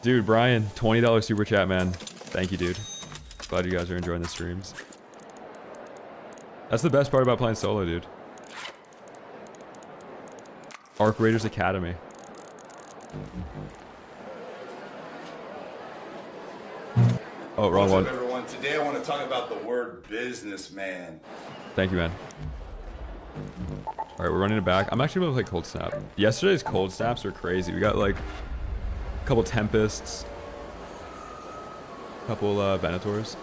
Dude, Brian, $20 super chat, man. Thank you, dude. Glad you guys are enjoying the streams. That's the best part about playing solo, dude. Arc Raiders Academy. Oh, wrong What's one. up, everyone? Today I want to talk about the word businessman. Thank you, man. Alright, we're running it back. I'm actually going to play Cold Snap. Yesterday's Cold Snaps were crazy. We got like a couple Tempests. A couple Venators.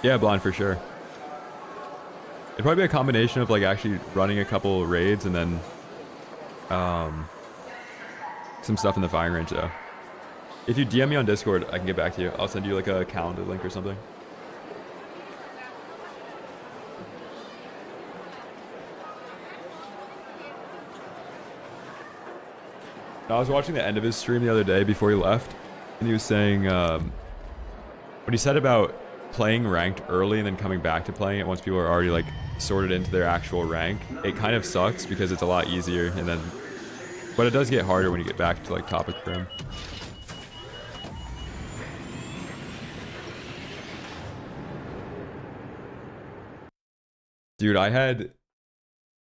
Yeah, blind for sure. It'd probably be a combination of like actually running a couple raids and then some stuff in the firing range though. If you DM me on Discord, I can get back to you. I'll send you like a calendar link or something. I was watching the end of his stream the other day before he left, and he was saying, what he said about playing ranked early and then coming back to playing it once people are already like sorted into their actual rank, it kind of sucks because it's a lot easier and then, but it does get harder when you get back to like top of Crim. Dude, I had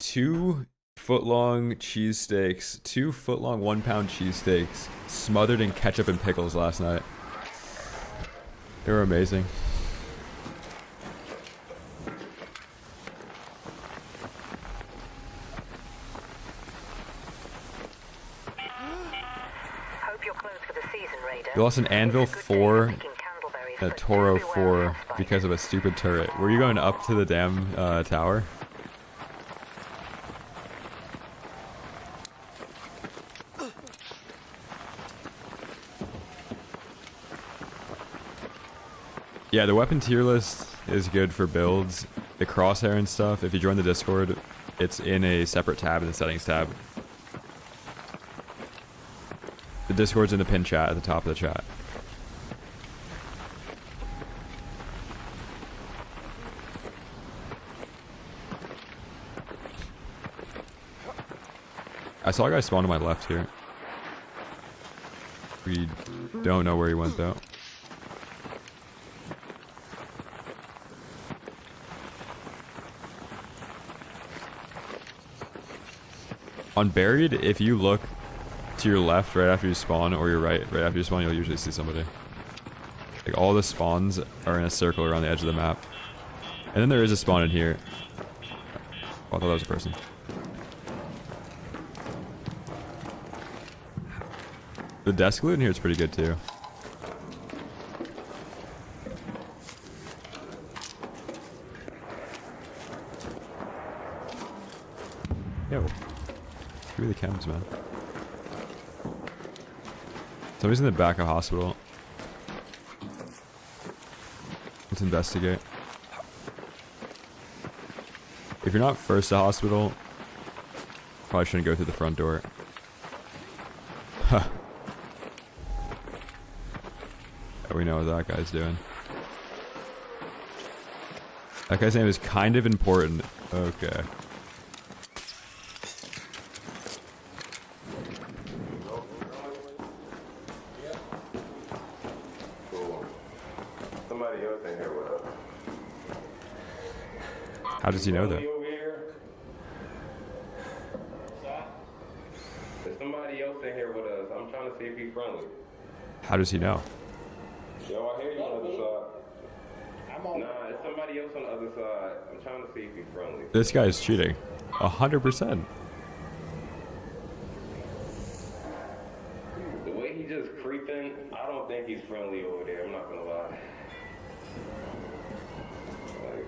2 foot-long cheesesteaks, 2 foot-long 1-pound cheesesteaks smothered in ketchup and pickles last night. They were amazing. Hope you're closed for the season, Raider. We lost an Anvil It's a good day 4 for picking candleberries and a for Toro everywhere 4 else, buddy. because of a stupid turret. Were you going up to the damn tower? Yeah, the weapon tier list is good for builds. The crosshair and stuff, if you join the Discord, it's in a separate tab in the settings tab. The Discord's in the pin chat at the top of the chat. I saw a guy spawn to my left here. We don't know where he went though. On buried, if you look to your left right after you spawn, or your right after you spawn, you'll usually see somebody. Like all the spawns are in a circle around the edge of the map. And then there is a spawn in here. Oh, I thought that was a person. The desk loot in here is pretty good too. Yo. Give me the chems, man. Somebody's in the back of hospital. Let's investigate. If you're not first to hospital, probably shouldn't go through the front door. Huh. Yeah, we know what that guy's doing. That guy's name is kind of important. Okay. Somebody else in here with us. How does he know that? Over here? There's somebody else in here with us. I'm trying to see if he's friendly. How does he know? Yo, I hear you on the other side. Nah, it's somebody else on the other side. I'm trying to see if he's friendly. This guy is cheating. 100%. The way he just creeping, I don't think he's friendly over there. I'm not gonna lie. Like,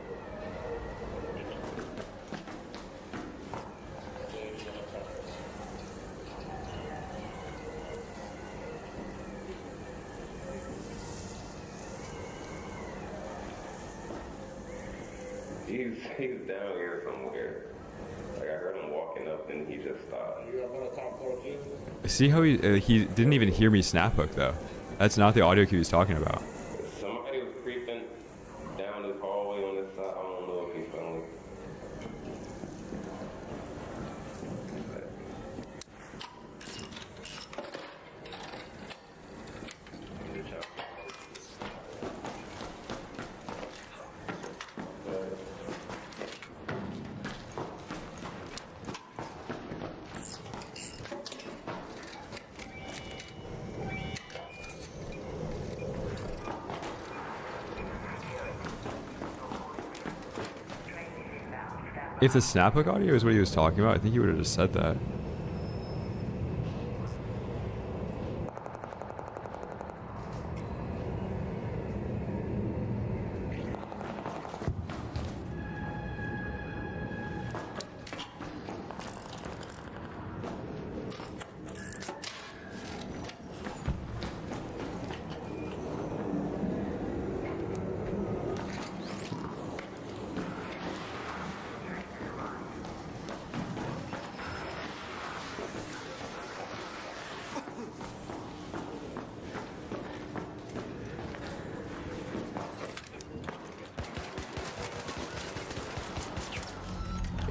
he's down here somewhere. Like I heard him walking up and he just stopped. See how he didn't even hear me snap hook though. That's not the audio cue he's talking about. Somebody was creeping down this hallway on this side. I don't know if he's friendly. If the snaphook audio is what he was talking about, I think he would have just said that.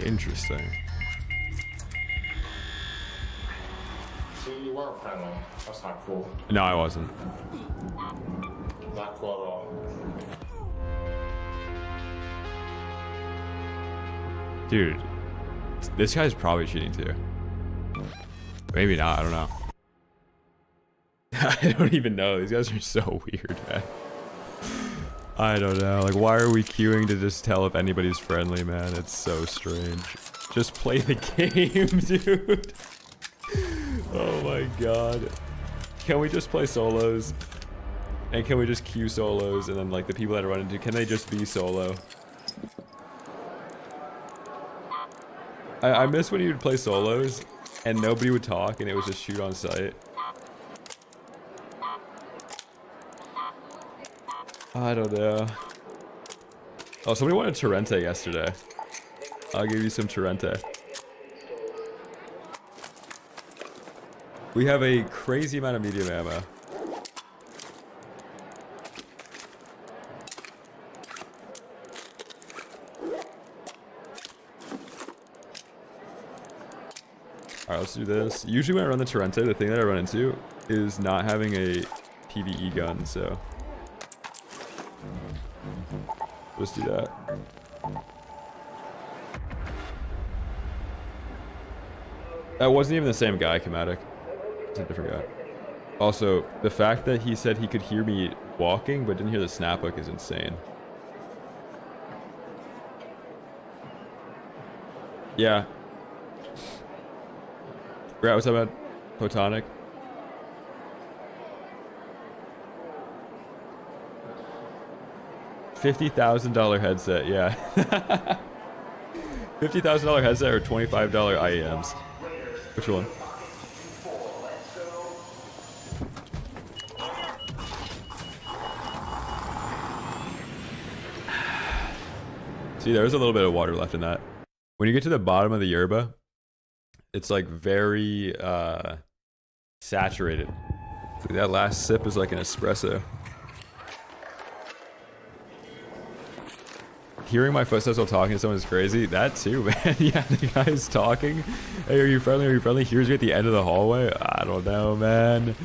Interesting. So you weren't friendly. That's not cool. No, I wasn't. Not cool at all. Dude, this guy's probably cheating too. Maybe not, I don't know. I don't even know. These guys are so weird, man. I don't know. Like, why are we queuing to just tell if anybody's friendly, man? It's so strange. Just play the game, dude. Oh my god. Can we just play solos? And can we just queue solos? And then, like, the people that I run into, can they just be solo? I miss when you would play solos and nobody would talk and it was just shoot on sight. I don't know. Oh, somebody wanted Torrente yesterday. I'll give you some Torrente. We have a crazy amount of medium ammo. Alright, let's do this. Usually when I run the Torrente, the thing that I run into is not having a PvE gun, so... let's do that. That wasn't even the same guy, Chematic. It's a different guy. Also, the fact that he said he could hear me walking but didn't hear the snaphook is insane. Yeah. Right, what's up, man? Photonic? $50,000 headset, yeah. $50,000 headset or $25 IEMs? Which one? See, there's a little bit of water left in that. When you get to the bottom of the yerba, it's like very saturated. That last sip is like an espresso. Hearing my footsteps while talking to someone is crazy. That too, man. Yeah, the guy's talking. Hey, are you friendly? Are you friendly? Hears me at the end of the hallway. I don't know, man.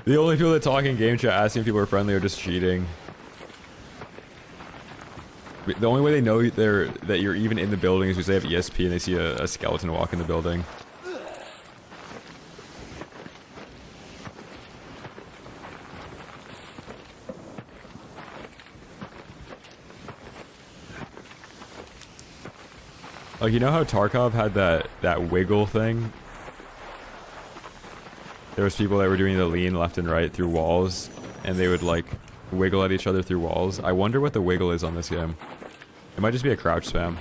The only people that talk in game chat asking if people are friendly are just cheating. The only way they know that you're even in the building is because they have ESP and they see a skeleton walk in the building. Like, you know how Tarkov had that wiggle thing? There was people that were doing the lean left and right through walls, and they would, like, wiggle at each other through walls. I wonder what the wiggle is on this game. It might just be a crouch spam.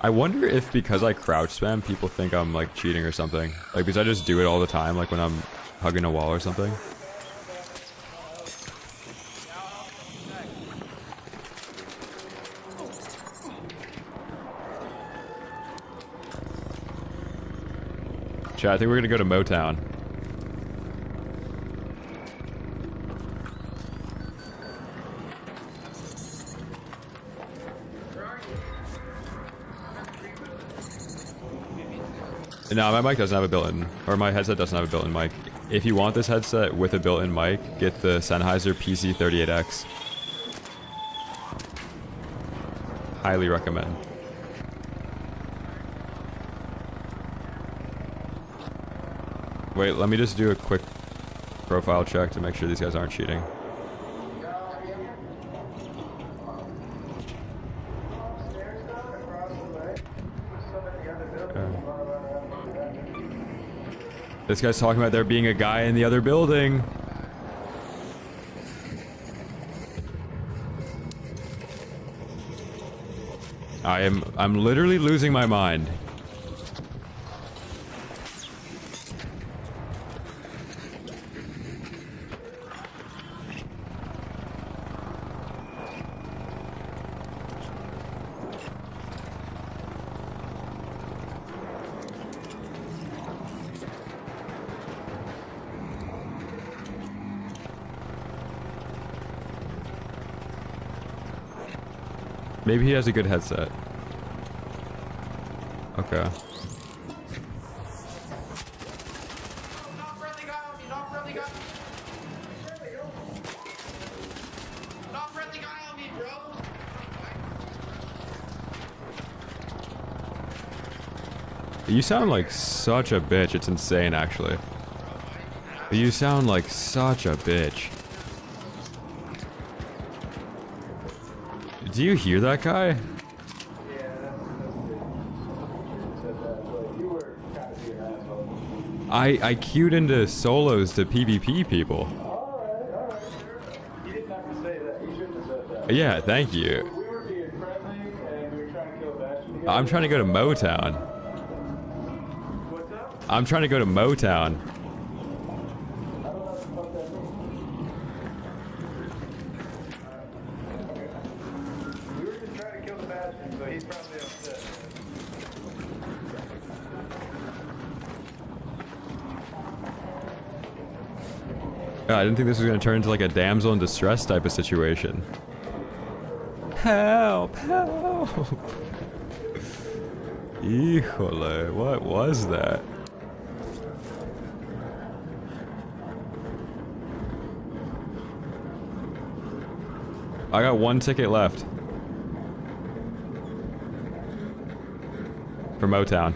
I wonder if because I crouch spam, people think I'm, like, cheating or something. Like, because I just do it all the time, like when I'm hugging a wall or something. Chat, I think we're gonna go to Motown. No, my mic doesn't have a built-in, or my headset doesn't have a built-in mic. If you want this headset with a built-in mic, get the Sennheiser PC38X. Highly recommend. Wait, let me just do a quick profile check to make sure these guys aren't cheating. This guy's talking about there being a guy in the other building. I'm literally losing my mind. Maybe he has a good headset. Okay. You sound like such a bitch. It's insane, actually. You sound like such a bitch. Do you hear that guy? I queued into solos to PvP people. Alright. You didn't have to say that. You shouldn't have said that. Yeah, thank you. We were being friendly and we were trying to kill Bastion together. I'm trying to go to Motown. What's up? I'm trying to go to Motown. I don't know what the fuck that means. We were just trying to kill the Bastion, so he's probably upset. I didn't think this was going to turn into like a damsel in distress type of situation. Help! Help! Híjole, what was that? I got one ticket left. For Motown.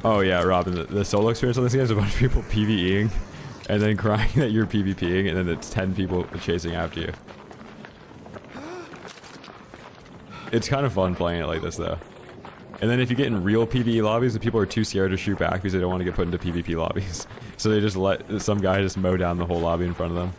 Oh yeah, Robin, the solo experience on this game is a bunch of people PvEing and then crying that you're PvPing and then it's 10 people chasing after you. It's kind of fun playing it like this though. And then if you get in real PvE lobbies, the people are too scared to shoot back because they don't want to get put into PvP lobbies. So they just let some guy just mow down the whole lobby in front of them.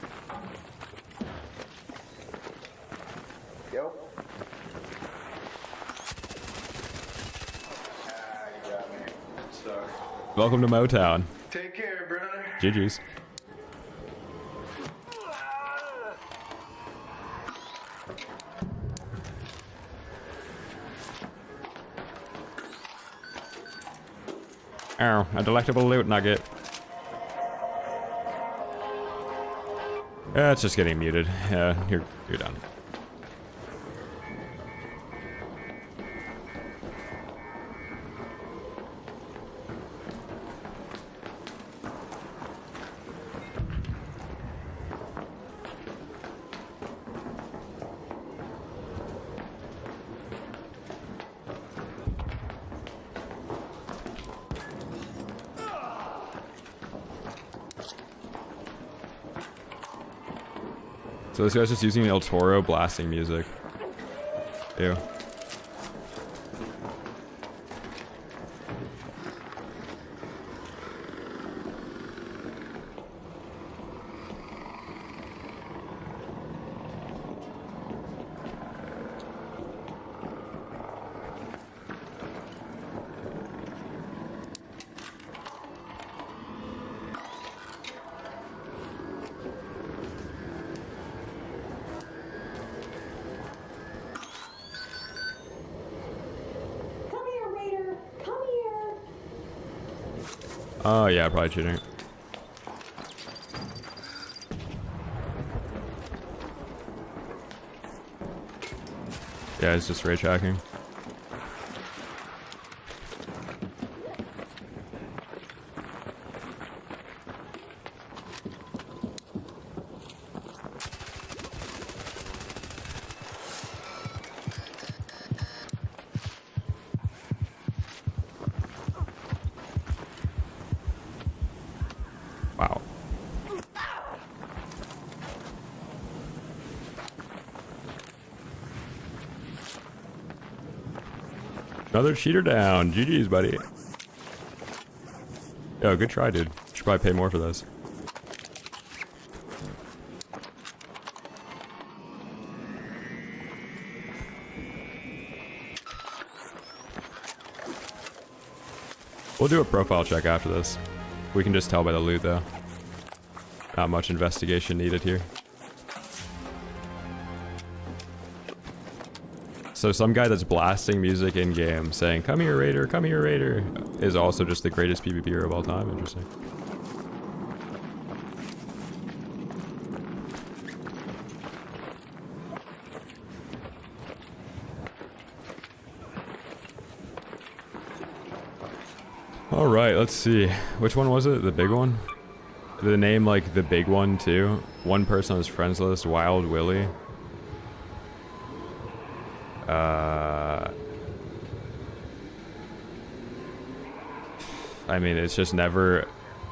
Welcome to Motown. Take care, brother. GG's. Oh, a delectable loot nugget. It's just getting muted. Yeah, you're done. So this guy's just using El Toro blasting music. Ew. Oh yeah, probably cheating. Yeah, it's just rage hacking. Wow. Another cheater down. GG's, buddy. Yo, good try, dude. Should probably pay more for this. We'll do a profile check after this. We can just tell by the loot, though. Not much investigation needed here. So some guy that's blasting music in-game saying, come here, Raider, is also just the greatest PvPer of all time. Interesting. Alright, let's see. Which one was it? The big one? The name, like, the big one, too. One person on his friends list, Wild Willie. I mean, it's never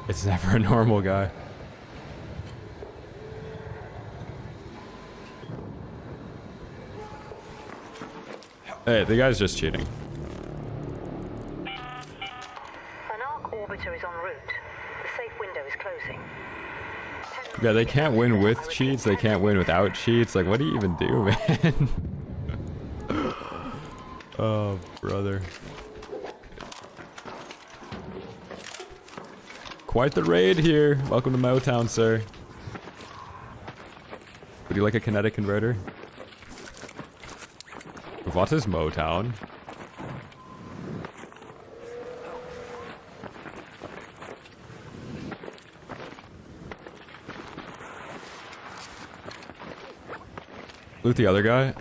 a normal guy. Hey, the guy's just cheating. An arc orbiter is en route. The safe window is closing. Yeah, they can't win with cheats, they can't win without cheats. Like, what do you even do, man? Oh, brother. Quite the raid here. Welcome to Motown, sir. Would you like a kinetic converter? What is Motown? Loot the other guy.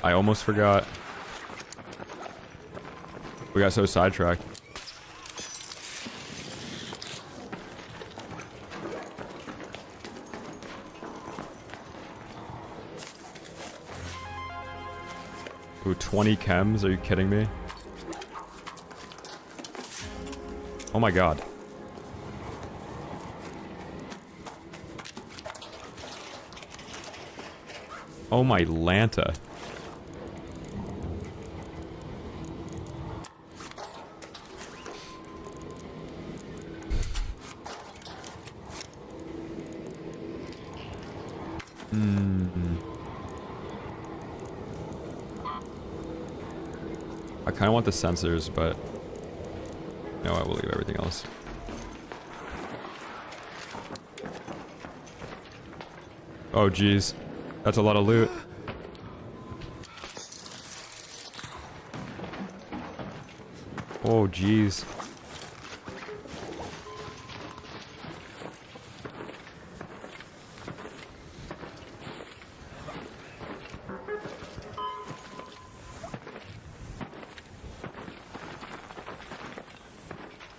I almost forgot. We got so sidetracked. Ooh, 20 chems? Are you kidding me? Oh my god. Oh my Lanta. I kind of want the sensors, but no, I will leave everything else. Oh, geez. That's a lot of loot. Oh, geez.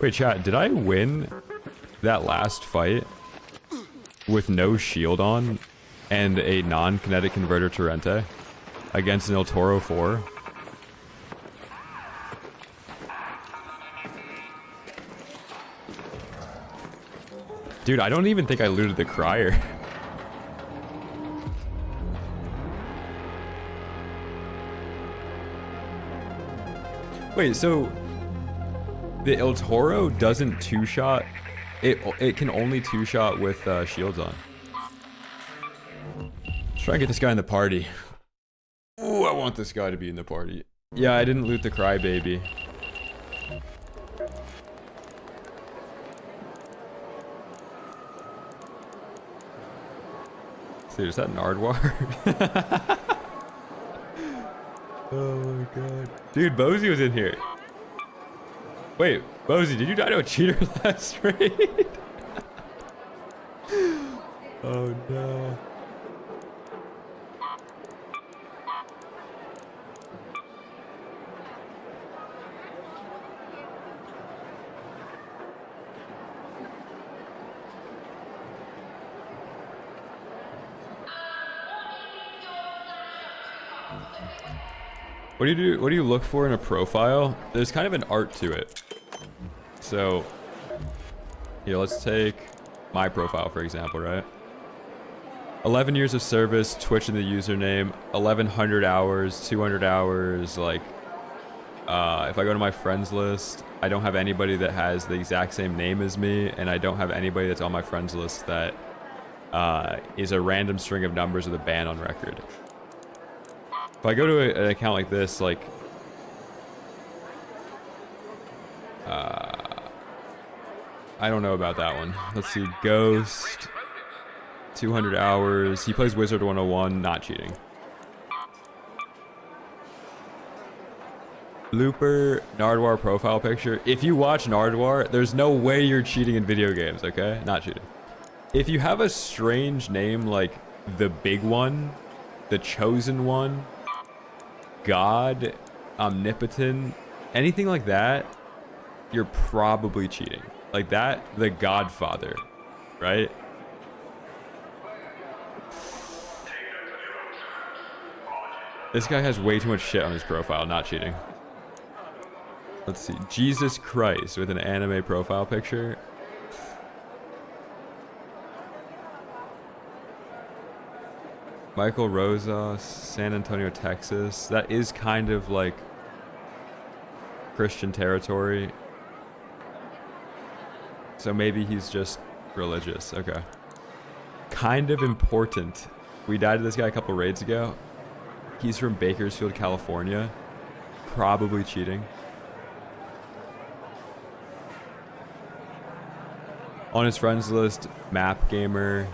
Wait, chat, did I win that last fight with no shield on and a non-kinetic converter Torrente against an El Toro 4? Dude, I don't even think I looted the crier. Wait, so the El Toro doesn't two-shot? It can only two-shot with shields on. Let's try and get this guy in the party. Ooh, I want this guy to be in the party. Yeah, I didn't loot the crybaby. Dude, is that Nardwar? Oh my god. Dude, Bozy was in here. Wait, Bozy, did you die to a cheater last raid? Oh no. What do you do? What do you look for in a profile? There's kind of an art to it. So, here, let's take my profile, for example, right? 11 years of service, Twitch in the username, 1100 hours, 200 hours, like, if I go to my friends list, I don't have anybody that has the exact same name as me, and I don't have anybody that's on my friends list that is a random string of numbers with a ban on record. If I go to an account like this, like, I don't know about that one. Let's see, Ghost, 200 hours. He plays Wizard 101, not cheating. Blooper, Nardwar profile picture. If you watch Nardwar, there's no way you're cheating in video games, okay? Not cheating. If you have a strange name like the Big One, the Chosen One, God, Omnipotent, anything like that, you're probably cheating. Like that, the Godfather, right? This guy has way too much shit on his profile, not cheating. Let's see, Jesus Christ with an anime profile picture. Michael Rosas, San Antonio, Texas. That is kind of like Christian territory. So maybe he's just religious. Okay. Kind of important. We died to this guy a couple raids ago. He's from Bakersfield, California. Probably cheating. On his friends list, Map Gamer,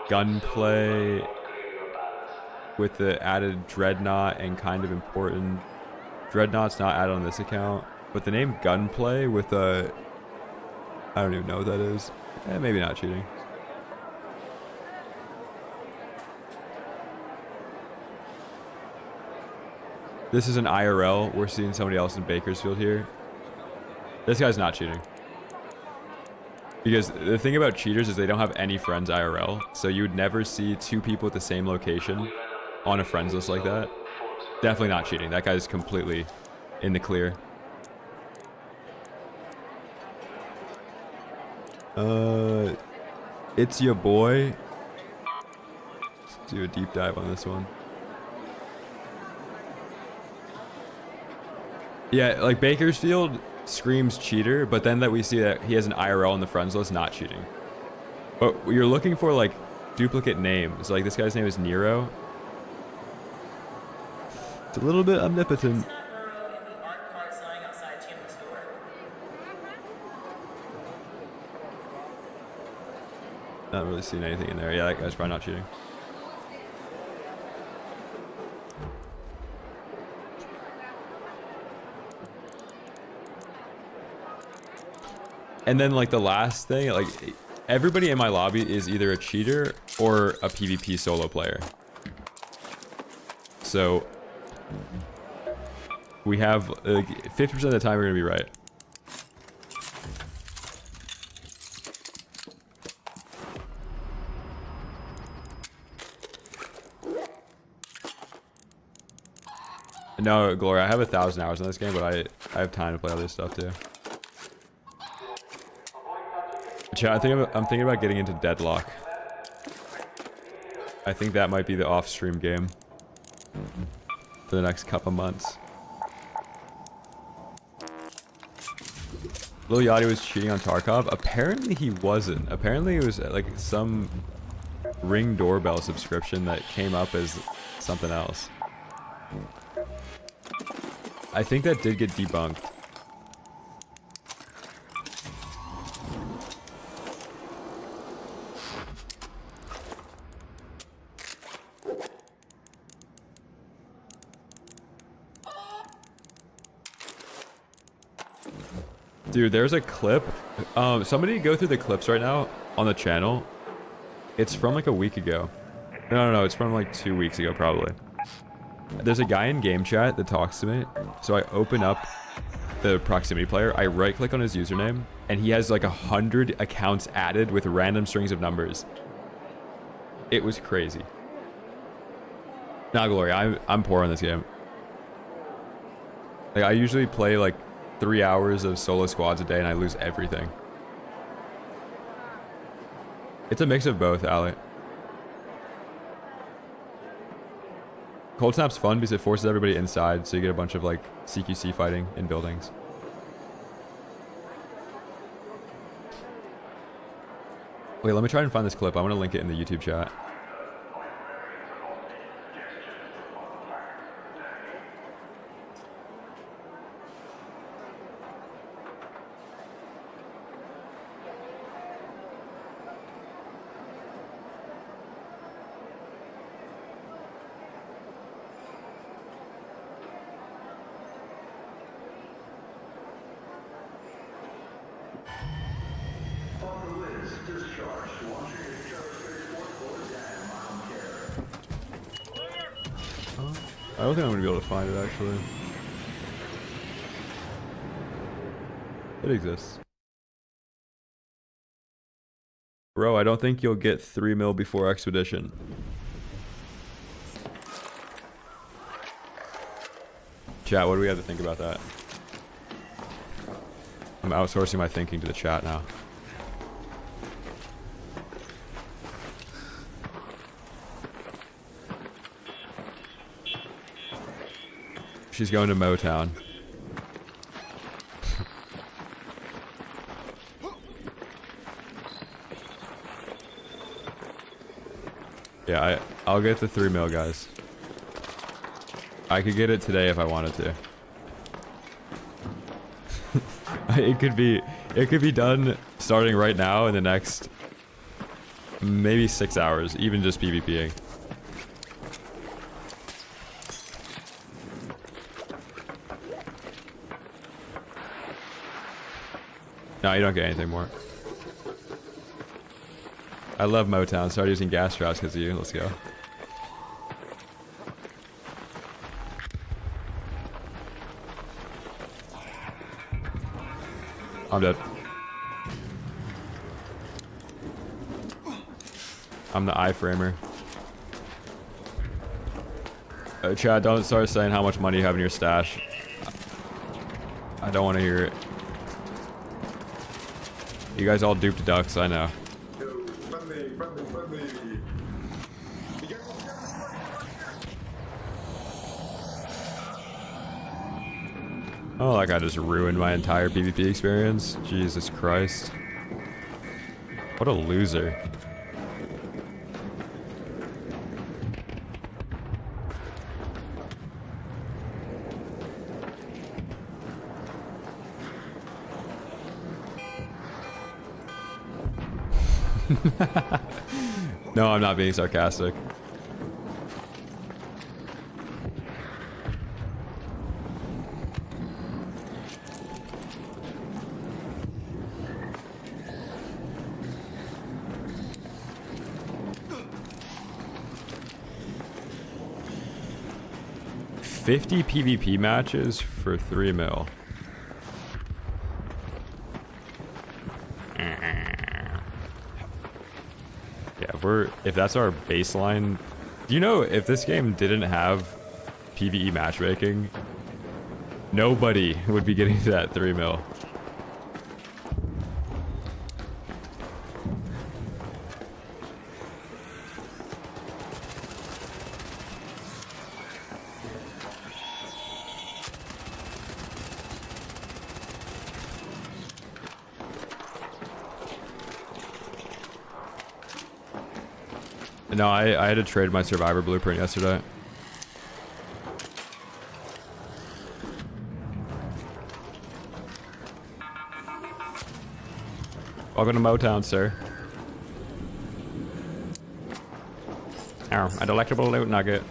Gunplay with the added Dreadnought and kind of important. Dreadnought's not added on this account, but the name Gunplay with a, I don't even know what that is. Maybe not cheating. This is an IRL. We're seeing somebody else in Bakersfield here. This guy's not cheating. Because the thing about cheaters is they don't have any friends IRL. So you would never see two people at the same location on a friends list like that. Definitely not cheating. That guy's completely in the clear. It's your boy. Let's do a deep dive on this one. Yeah, like Bakersfield screams cheater, but then that we see that he has an IRL in the friends list, not cheating. But you're looking for like duplicate names. Like this guy's name is Nero. It's a little bit omnipotent. Not really seeing anything in there. Yeah, that guy's probably not cheating. And then like the last thing, like everybody in my lobby is either a cheater or a PvP solo player. So we have 50% of the time we're gonna be right. No, Gloria, I have 1,000 hours on this game, but I have time to play other stuff too. Chat, I'm thinking about getting into Deadlock. I think that might be the off-stream game for the next couple months. Lil Yachty was cheating on Tarkov. Apparently he wasn't. Apparently it was like some Ring doorbell subscription that came up as something else. I think that did get debunked. Dude, there's a clip. Somebody go through the clips right now on the channel. It's from like a week ago. No, it's from like 2 weeks ago probably. There's a guy in game chat that talks to me. So I open up the proximity player. I right click on his username and he has like 100 accounts added with random strings of numbers. It was crazy. Nah, Glory, I'm poor on this game. Like, I usually play like 3 hours of solo squads a day and I lose everything. It's a mix of both, Ali. Cold Snap's fun because it forces everybody inside, so you get a bunch of like CQC fighting in buildings. Wait, let me try and find this clip. I want to link it in the YouTube chat. I don't think I'm gonna be able to find it actually. It exists. Bro, I don't think you'll get 3 mil before Expedition. Chat, what do we have to think about that? I'm outsourcing my thinking to the chat now. She's going to Motown. Yeah, I'll get the 3 mil, guys. I could get it today if I wanted to. it could be done starting right now in the next maybe 6 hours, even just PvPing. No, you don't get anything more. I love Motown. Started using gas traps because of you. Let's go. I'm dead. I'm the iframer. Chad, don't start saying how much money you have in your stash. I don't want to hear it. You guys all duped ducks, I know. Oh, that guy just ruined my entire PvP experience. Jesus Christ. What a loser. No, I'm not being sarcastic. $50 PvP matches for 3 mil. If that's our baseline, do you know if this game didn't have PvE matchmaking, nobody would be getting to that 3 mil. No, I had to trade my Survivor blueprint yesterday. Welcome to Motown, sir. Oh, a delectable loot nugget.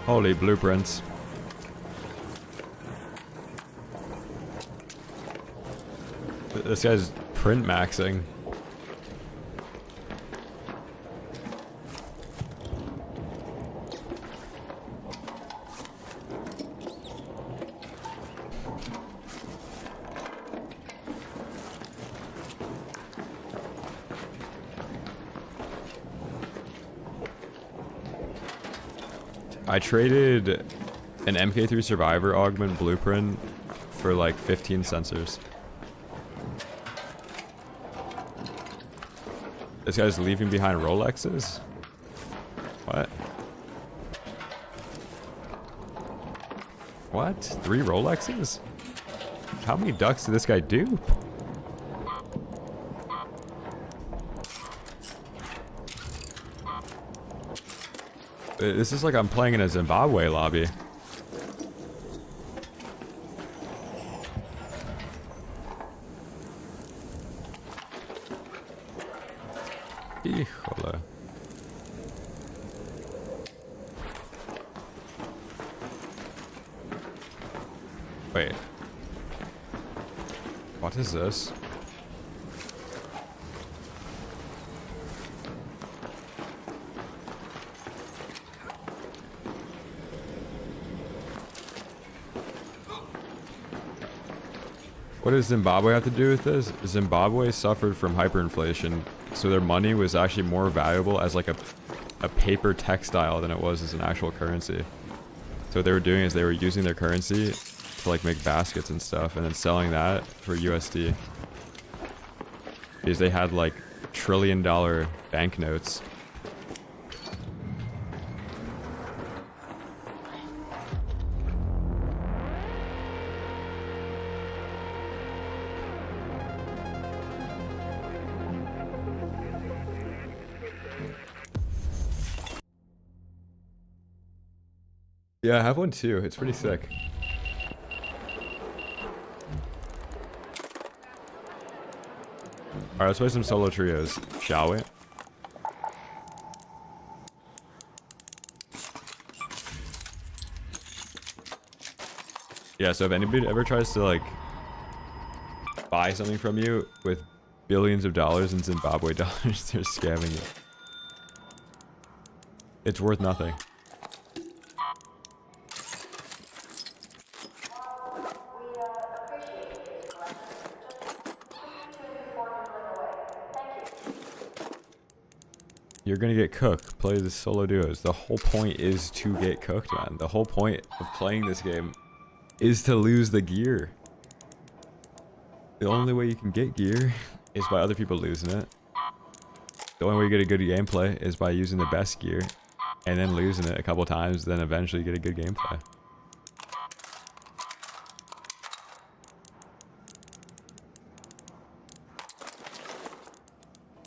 Holy blueprints. This guy's print maxing. I traded an MK3 Survivor Augment blueprint for like 15 sensors. This guy's leaving behind Rolexes? What? What? 3 Rolexes? How many ducks did this guy do? This is like I'm playing in a Zimbabwe lobby. Híjole. Wait. What is this? What does Zimbabwe have to do with this? Zimbabwe suffered from hyperinflation, so their money was actually more valuable as like a paper textile than it was as an actual currency. So what they were doing is they were using their currency to like make baskets and stuff, and then selling that for USD. Because they had like $1 trillion banknotes. Yeah, I have one too. It's pretty sick. Alright, let's play some solo trios, shall we? Yeah, so if anybody ever tries to like buy something from you with billions of dollars in Zimbabwe dollars, they're scamming you. It's worth nothing. You're gonna get cooked. Play the solo duos. The whole point is to get cooked, man. The whole point of playing this game is to lose the gear. The only way you can get gear is by other people losing it. The only way you get a good gameplay is by using the best gear and then losing it a couple times, then eventually get a good gameplay.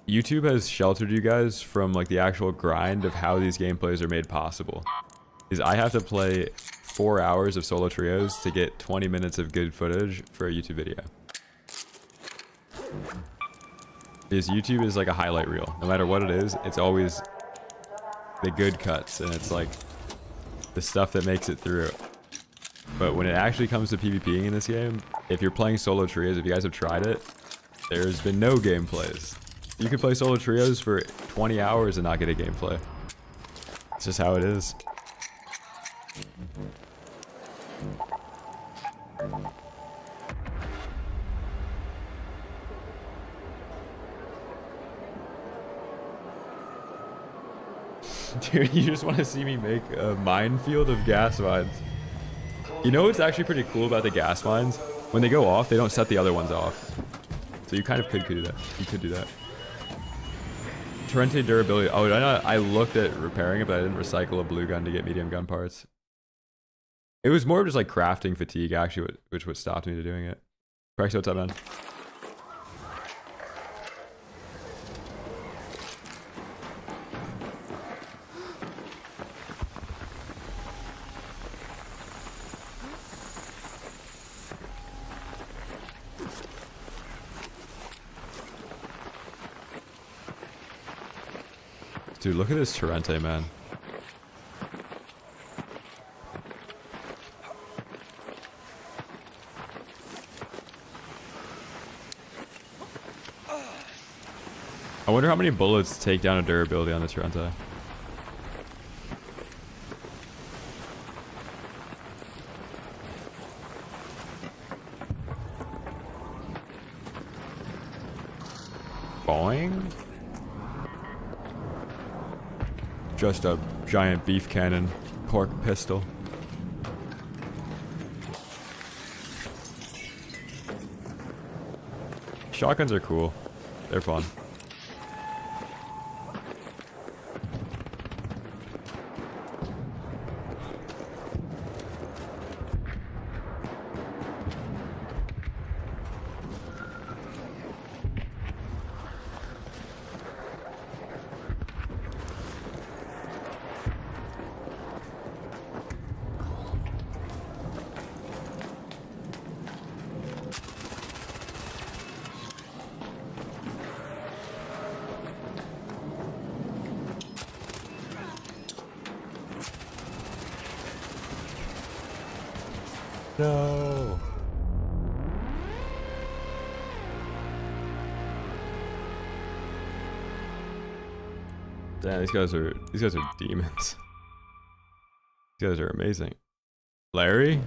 YouTube has sheltered you guys from like the actual grind of how these gameplays are made possible. Because I have to play 4 hours of solo trios to get 20 minutes of good footage for a YouTube video. Because YouTube is like a highlight reel. No matter what it is, it's always the good cuts, and it's like the stuff that makes it through. But when it actually comes to PvPing in this game, if you're playing solo trios, if you guys have tried it, there's been no gameplays. You can play solo trios for 20 hours and not get a gameplay. It's just how it is. Dude, you just want to see me make a minefield of gas mines. You know what's actually pretty cool about the gas mines? When they go off, they don't set the other ones off. So you kind of could do that. You could do that. Torrente durability. Oh, I looked at repairing it, but I didn't recycle a blue gun to get medium gun parts. It was more of just like crafting fatigue, actually, which what stopped me to doing it. Prex, what's up, man? Dude, look at this Torrente, man. I wonder how many bullets take down a durability on this Rente. Boing? Just a giant beef cannon, pork pistol. Shotguns are cool. They're fun. No. Damn, these guys are demons. These guys are amazing. Larry?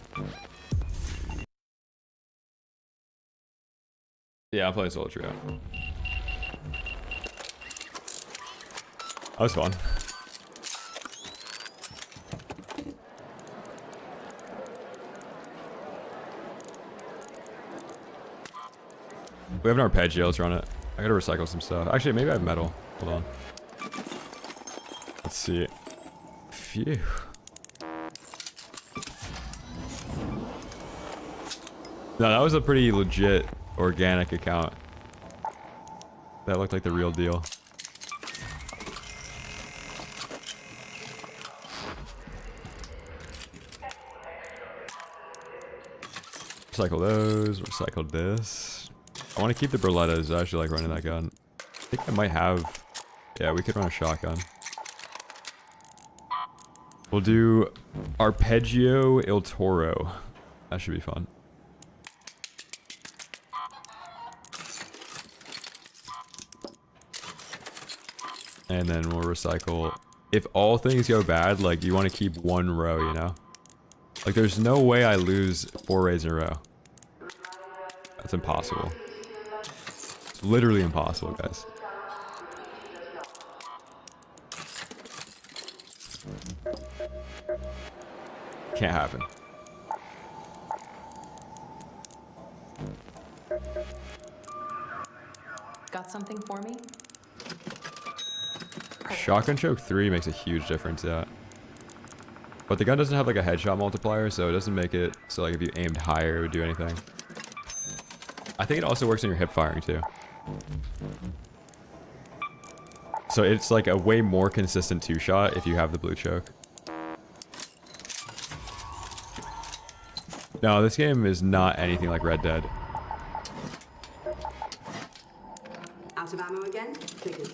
Yeah, I'm playing solo trio. That was fun. We have an arpeggio, let's run it. I gotta recycle some stuff. Actually, maybe I have metal. Hold on. Let's see. Phew. No, that was a pretty legit organic account. That looked like the real deal. Recycle those, recycle this. I want to keep the Berlettas. I actually like running that gun. I think I might have... Yeah, we could run a shotgun. We'll do Arpeggio Il Toro. That should be fun. And then we'll recycle... If all things go bad, like, you want to keep one row, you know? Like, there's no way I lose 4 raids in a row. That's impossible. It's literally impossible, guys. Can't happen. Got something for me? Shotgun choke 3 makes a huge difference, yeah. But the gun doesn't have like a headshot multiplier, so it doesn't make it so like if you aimed higher it would do anything. I think it also works on your hip firing too. So it's like a way more consistent 2-shot if you have the blue choke. No, this game is not anything like Red Dead. Out of ammo again? Figured.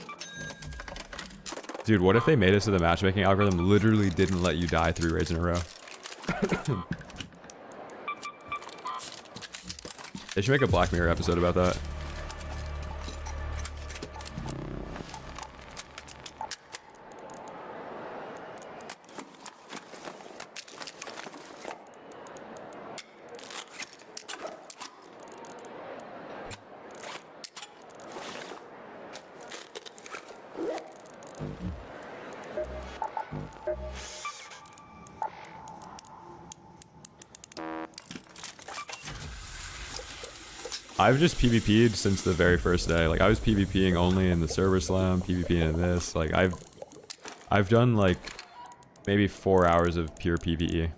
Dude, what if they made it so the matchmaking algorithm literally didn't let you die 3 raids in a row? They should make a Black Mirror episode about that. I've just PvP'd since the very first day. Like I was PvPing only in the server slam, PvPing in this. Like I've done like maybe 4 hours of pure PvE.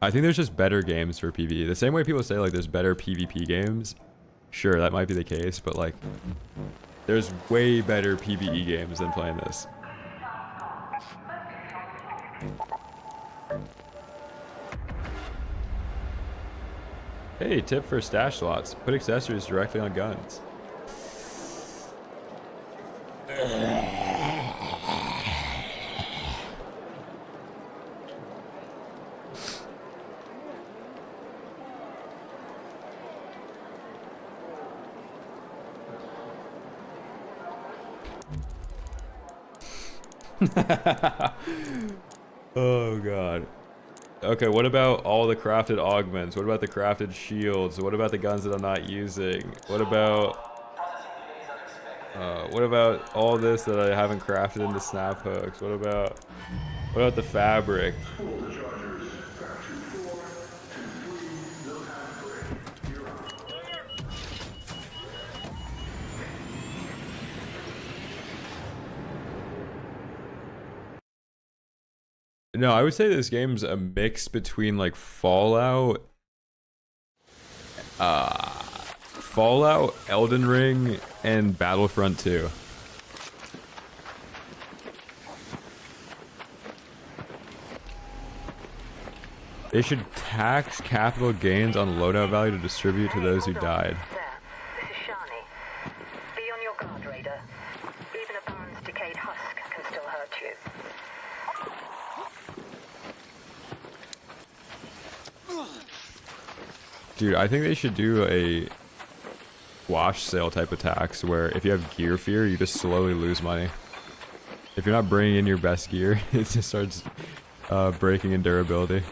I think there's just better games for PvE. The same way people say like there's better PvP games. Sure, that might be the case, but like there's way better PvE games than playing this. Hey, tip for stash slots. Put accessories directly on guns. Oh god. Okay, what about all the crafted augments? What about the crafted shields? What about the guns that I'm not using? What about all this that I haven't crafted into snap hooks? What about the fabric? No, I would say this game's a mix between like Fallout, Elden Ring, and Battlefront 2. They should tax capital gains on loadout value to distribute to those who died. This is Shani. Be on your guard, Raider. Even a Baron's decayed husk can still hurt you. Dude, I think they should do a wash sale type of tax where if you have gear fear, you just slowly lose money. If you're not bringing in your best gear, it just starts breaking in durability.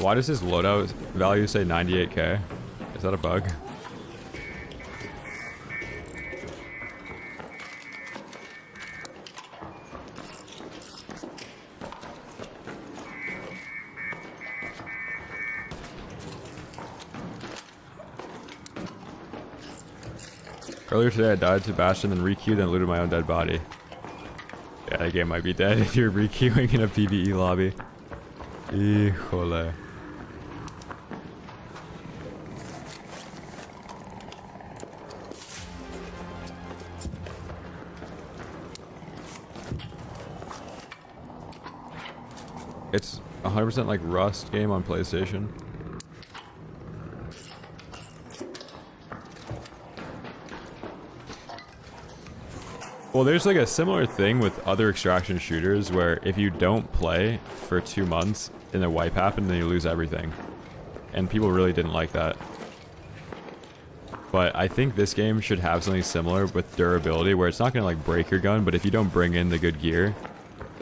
Why does his loadout value say 98k? Is that a bug? Earlier today I died to Bastion and re-queued and looted my own dead body. Yeah, that game might be dead if you're re-queuing in a PvE lobby. Híjole. It's 100% like Rust game on PlayStation. Well, there's like a similar thing with other extraction shooters where if you don't play for 2 months and a wipe happens, then you lose everything. And people really didn't like that. But I think this game should have something similar with durability where it's not going to like break your gun, but if you don't bring in the good gear,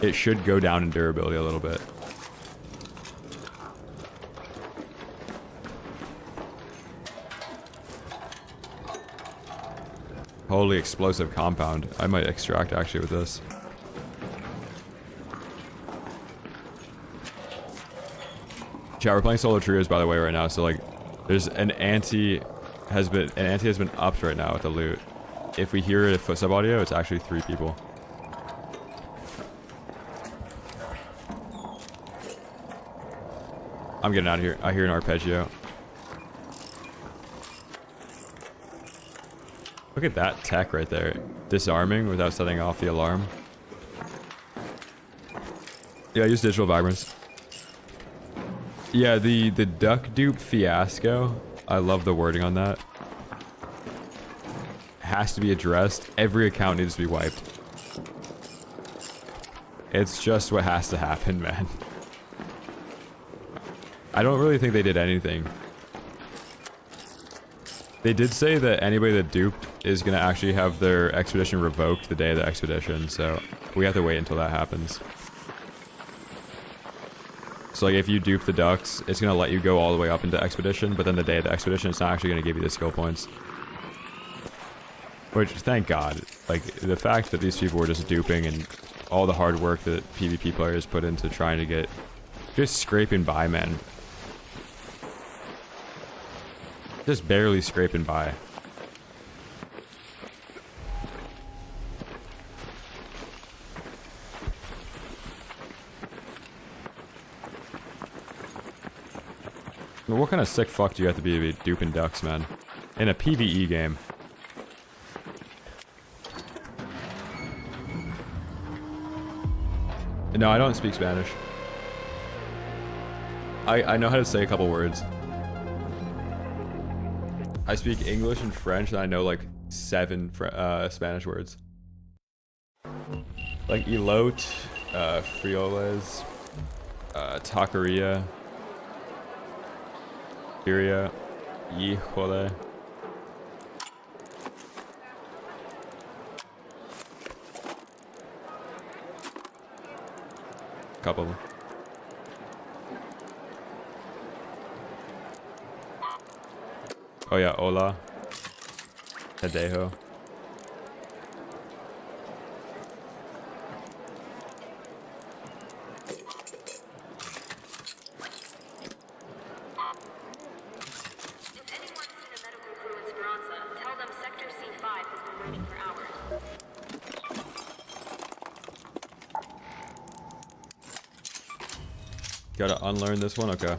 it should go down in durability a little bit. Holy explosive compound. I might extract actually with this. Chat, we're playing solo trios by the way right now, so like there's an ante has been upped right now with the loot. If we hear a foot sub audio, it's actually 3 people. I'm getting out of here. I hear an arpeggio. Look at that tech right there. Disarming without setting off the alarm. Yeah, I use digital vibrance. Yeah, the duck dupe fiasco. I love the wording on that. Has to be addressed. Every account needs to be wiped. It's just what has to happen, man. I don't really think they did anything. They did say that anybody that duped is going to actually have their expedition revoked the day of the expedition, so we have to wait until that happens. So like if you dupe the ducks, it's going to let you go all the way up into expedition, but then the day of the expedition, it's not actually going to give you the skill points. Which, thank God. Like, the fact that these people were just duping and all the hard work that PvP players put into trying to get... Just scraping by, man. Just barely scraping by. What kind of sick fuck do you have to be duping ducks, man? In a PvE game. No, I don't speak Spanish. I know how to say a couple words. I speak English and French, and I know like 7 Spanish words. Like elote, frioles, taqueria, iria, híjole. Couple of them. Oh yeah, hola. Hedejo. Gotta unlearn this one? Okay.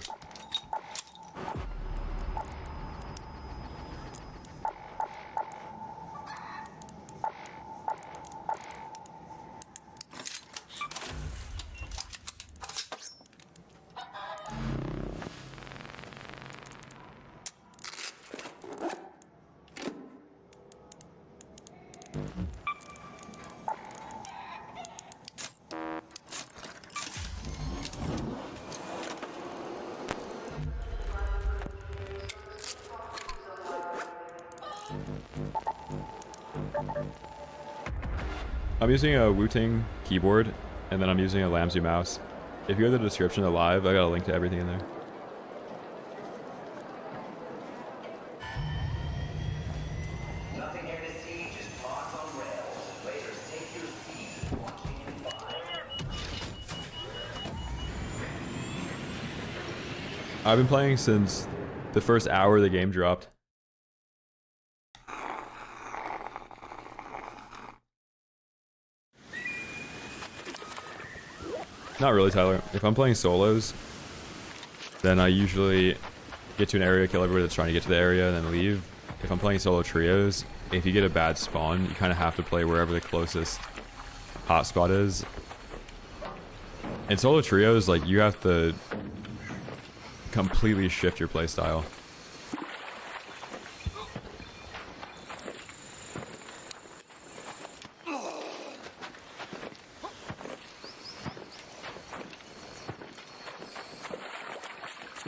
I'm using a Wooting keyboard, and then I'm using a Lamsey mouse. If you go to the description of the live, I got a link to everything in there. Nothing here to see, just parts on rails. Raiders, take your seat. Watching in 5. I've been playing since the first hour the game dropped. Not really, Tyler. If I'm playing solos, then I usually get to an area, kill everybody that's trying to get to the area, and then leave. If I'm playing solo trios, if you get a bad spawn, you kind of have to play wherever the closest hotspot is. In solo trios, like, you have to completely shift your playstyle.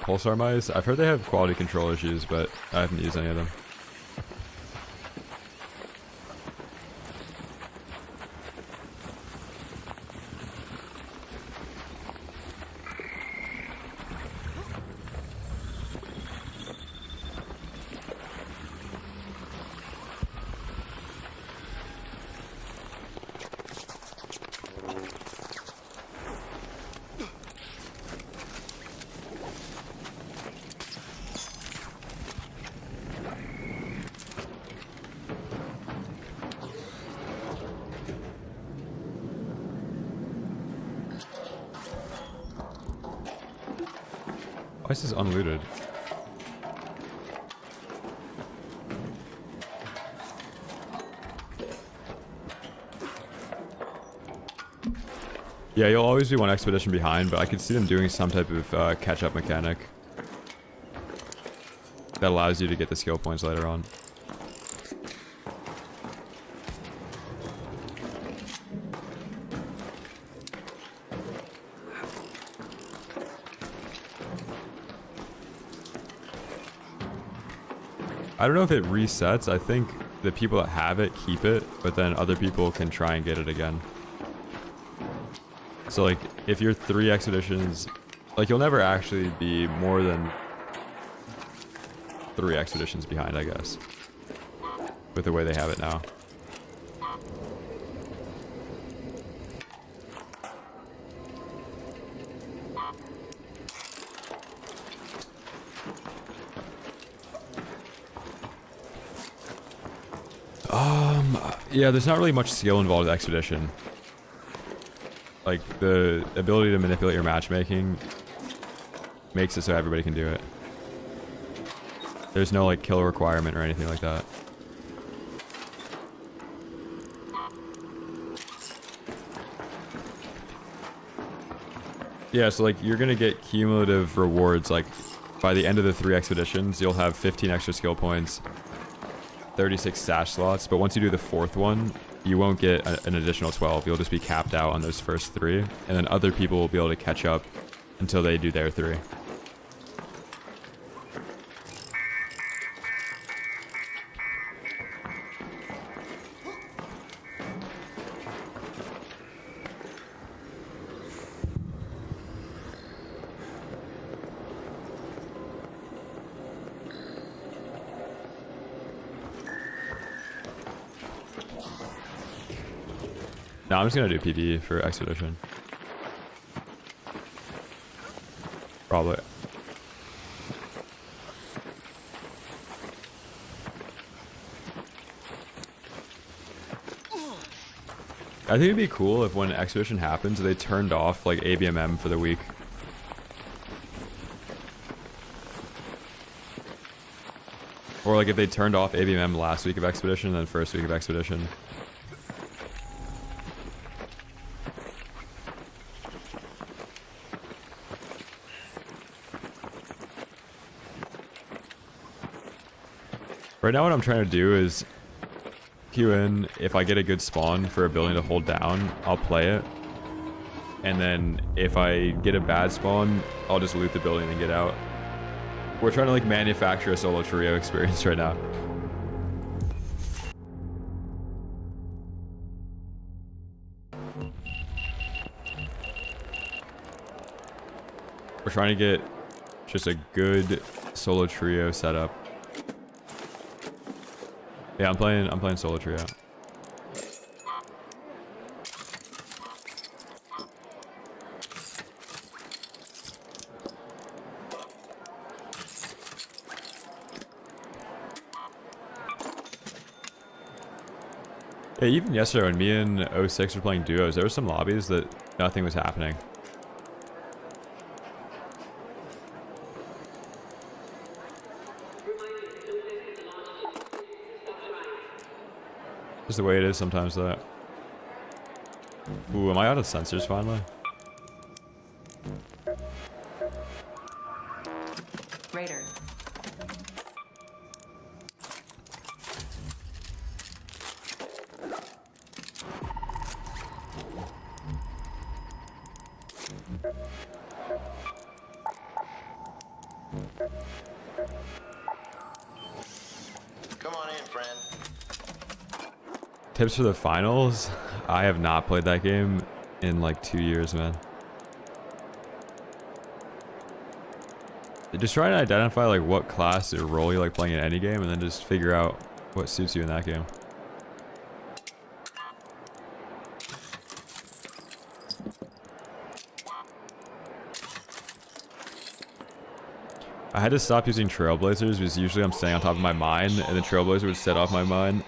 Pulsar mice? I've heard they have quality control issues, but I haven't used any of them. Why is this unlooted? Yeah, you'll always be one expedition behind, but I could see them doing some type of catch-up mechanic that allows you to get the skill points later on. I don't know if it resets. I think the people that have it keep it, but then other people can try and get it again. So like, if you're 3 expeditions, like, you'll never actually be more than 3 expeditions behind, I guess, with the way they have it now. Yeah, there's not really much skill involved with Expedition. Like, the ability to manipulate your matchmaking makes it so everybody can do it. There's no, like, kill requirement or anything like that. Yeah, so like you're gonna get cumulative rewards. Like by the end of the 3 expeditions, you'll have 15 extra skill points, 36 stash slots. But once you do the 4th one, you won't get an additional 12. You'll just be capped out on those first 3, and then other people will be able to catch up until they do their 3. No, I'm just gonna do PvE for Expedition. Probably. I think it'd be cool if when Expedition happens, they turned off like ABMM for the week. Or like if they turned off ABMM last week of Expedition and then first week of Expedition. Right now what I'm trying to do is queue in. If I get a good spawn for a building to hold down, I'll play it. And then if I get a bad spawn, I'll just loot the building and get out. We're trying to like manufacture a solo trio experience right now. We're trying to get just a good solo trio setup. Yeah, I'm playing solo trio. Yeah, even yesterday when me and 06 were playing duos, there were some lobbies that nothing was happening. Just the way it is sometimes, though. Ooh, am I out of sensors finally? Raider. Come on in, friend. Tips for the finals? I have not played that game in like 2 years, man. Just try to identify like what class or role you like playing in any game, and then just figure out what suits you in that game. I had to stop using Trailblazers because usually I'm staying on top of my mine, and the Trailblazer would set off my mine.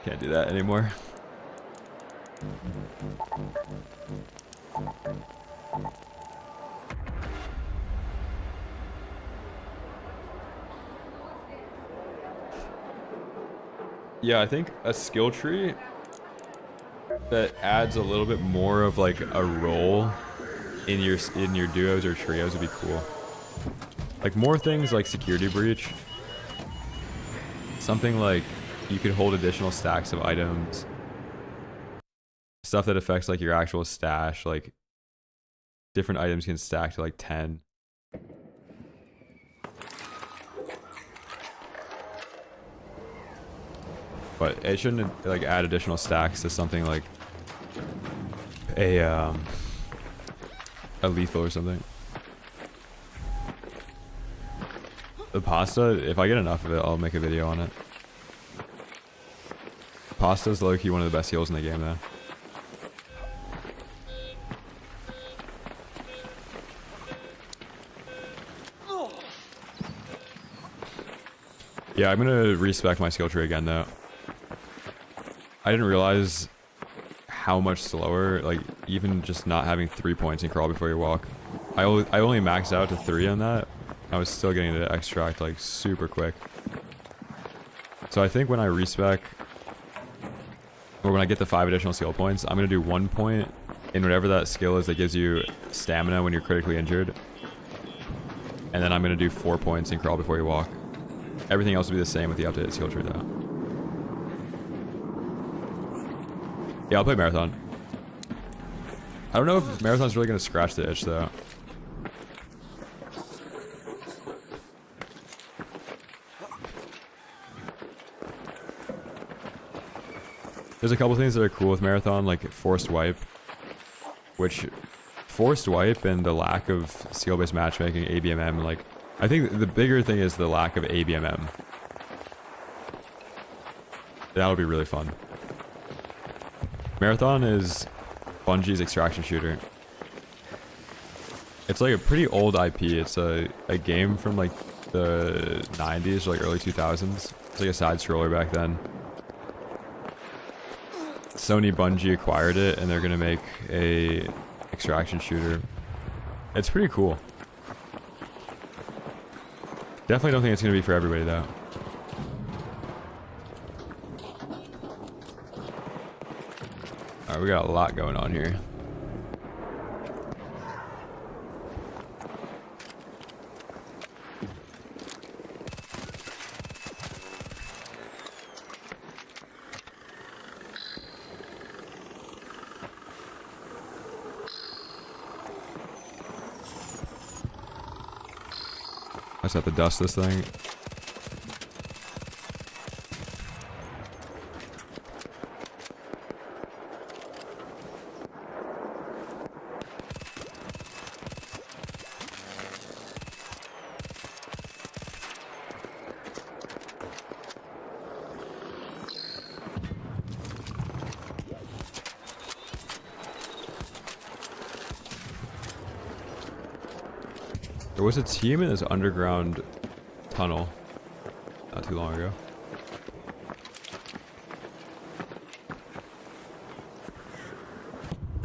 Can't do that anymore. Yeah, I think a skill tree that adds a little bit more of like a role in your duos or trios would be cool. Like more things like security breach. Something like you could hold additional stacks of items. Stuff that affects like your actual stash, like different items can stack to like 10. But it shouldn't like add additional stacks to something like a lethal or something. The pasta, if I get enough of it, I'll make a video on it. Pasta's low-key one of the best heals in the game, though. Yeah, I'm gonna respec my skill tree again, though. I didn't realize how much slower, like, even just not having 3 points in crawl before you walk. I only maxed out to 3 on that. I was still getting to extract, like, super quick. So I think when I respec, or when I get the 5 additional skill points, I'm gonna do 1 point in whatever that skill is that gives you stamina when you're critically injured. And then I'm going to do 4 points in crawl before you walk. Everything else will be the same with the updated skill tree though. Yeah, I'll play Marathon. I don't know if Marathon's really going to scratch the itch though. There's a couple things that are cool with Marathon, like forced wipe. Which, forced wipe and the lack of skill-based matchmaking, ABMM, like, I think the bigger thing is the lack of ABMM. That'll be really fun. Marathon is Bungie's extraction shooter. It's like a pretty old IP. It's a game from like the 90s or like early 2000s. It's like a side scroller back then. Sony Bungie acquired it and they're gonna make a extraction shooter. It's pretty cool. Definitely don't think it's gonna be for everybody though. Alright, we got a lot going on here. I just have to dust this thing. There was a team in this underground tunnel not too long ago.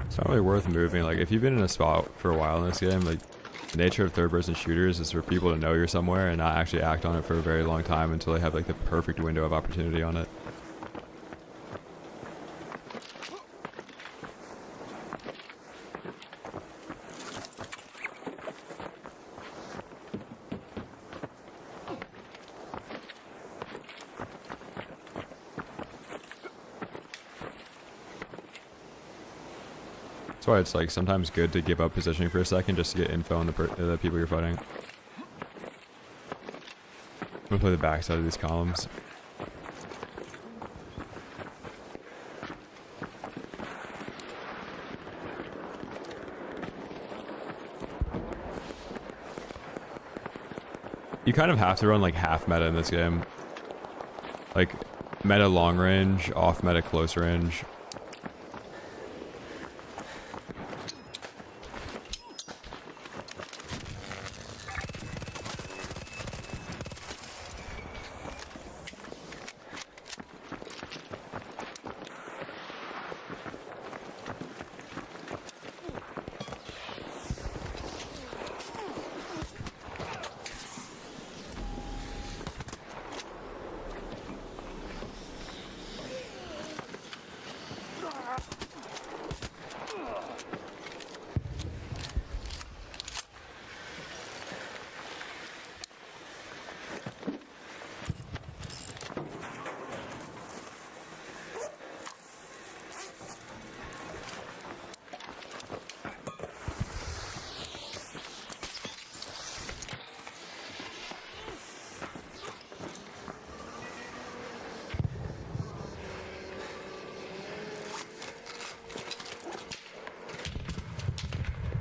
It's not really worth moving. Like, if you've been in a spot for a while in this game, like, the nature of third-person shooters is for people to know you're somewhere and not actually act on it for a very long time until they have, like, the perfect window of opportunity on it. That's why it's like sometimes good to give up positioning for a second just to get info on the people you're fighting. I'm gonna play the backside of these columns. You kind of have to run like half meta in this game. Like meta long range, off meta close range.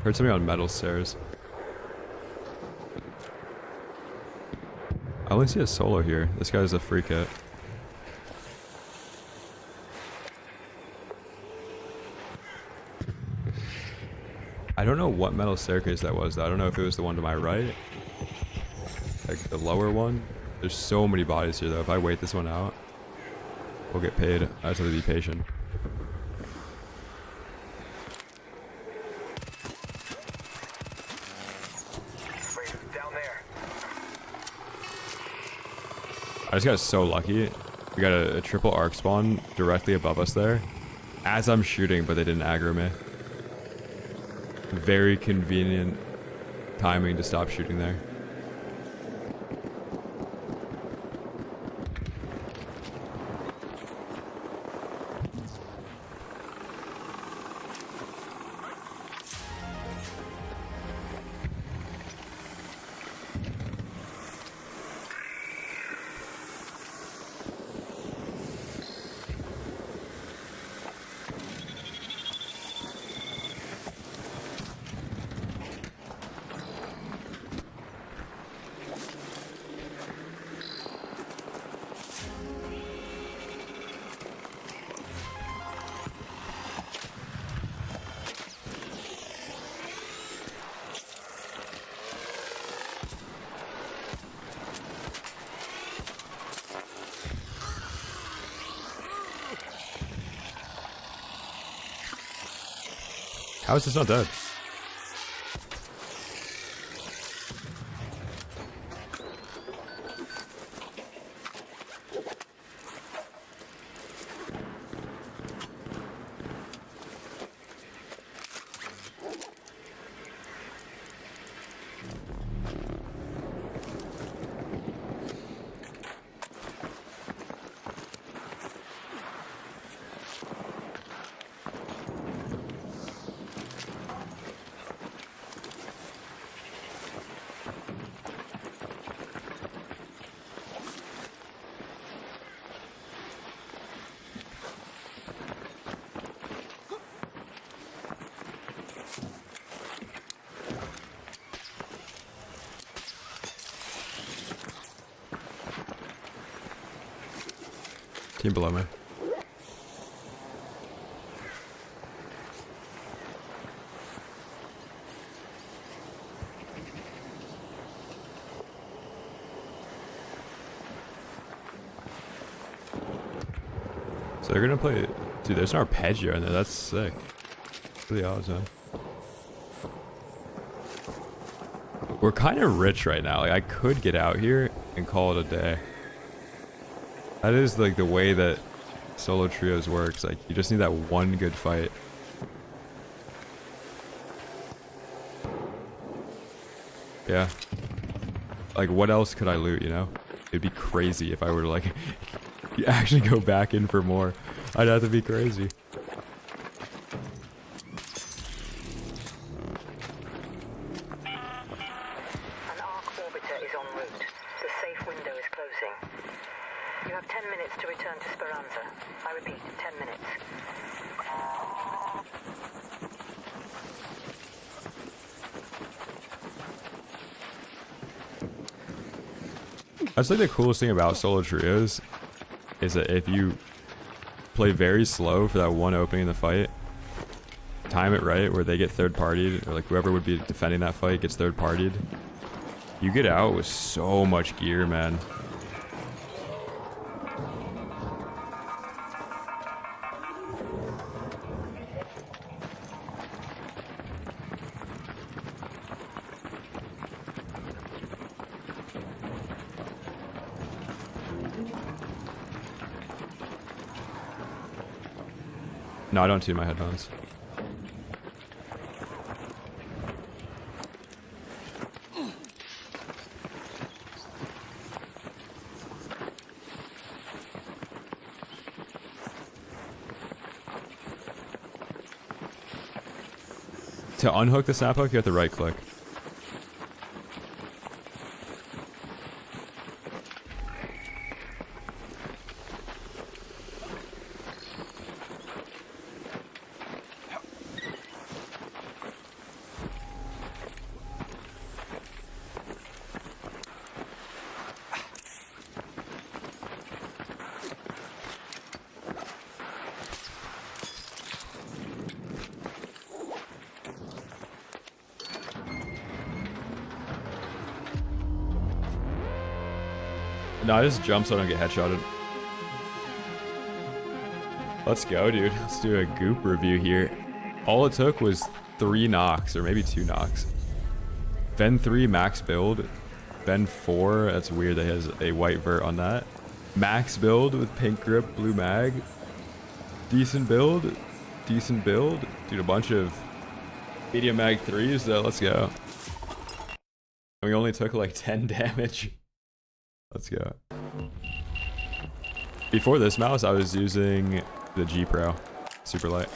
Heard somebody on metal stairs. I only see a solo here. This guy's a free kit. I don't know what metal staircase that was though. I don't know if it was the one to my right. Like the lower one. There's so many bodies here though. If I wait this one out, we'll get paid. I just have to be patient. I just got so lucky. We got a triple arc spawn directly above us there as I'm shooting, but they didn't aggro me. Very convenient timing to stop shooting there. How is this not dead? Team below me. So they're gonna play. Dude, there's an arpeggio in there. That's sick. What are the odds, man? We're kind of rich right now. Like, I could get out here and call it a day. That is like the way that solo trios works. Like, you just need that one good fight. Yeah. Like, what else could I loot, you know? It'd be crazy if I were to, like, actually go back in for more. I'd have to be crazy. An arc orbiter is en route. The safe window is closing. You have 10 minutes to return to Speranza. I repeat, 10 minutes. That's like the coolest thing about solo trios is that if you play very slow for that one opening in the fight, time it right where they get third partied, or like whoever would be defending that fight gets third partied, you get out with so much gear, man. No, I don't tune my headphones. To unhook the snap hook, you have to right click. No, I just jump so I don't get headshotted. Let's go, dude. Let's do a goop review here. All it took was 3 knocks, or maybe 2 knocks. Ven 3 max build. Ven 4, that's weird that he has a white vert on that. Max build with pink grip, blue mag. Decent build. Decent build. Dude, a bunch of Medium mag 3s though, let's go. And we only took like 10 damage. Let's go. Before this mouse, I was using the G Pro, super light.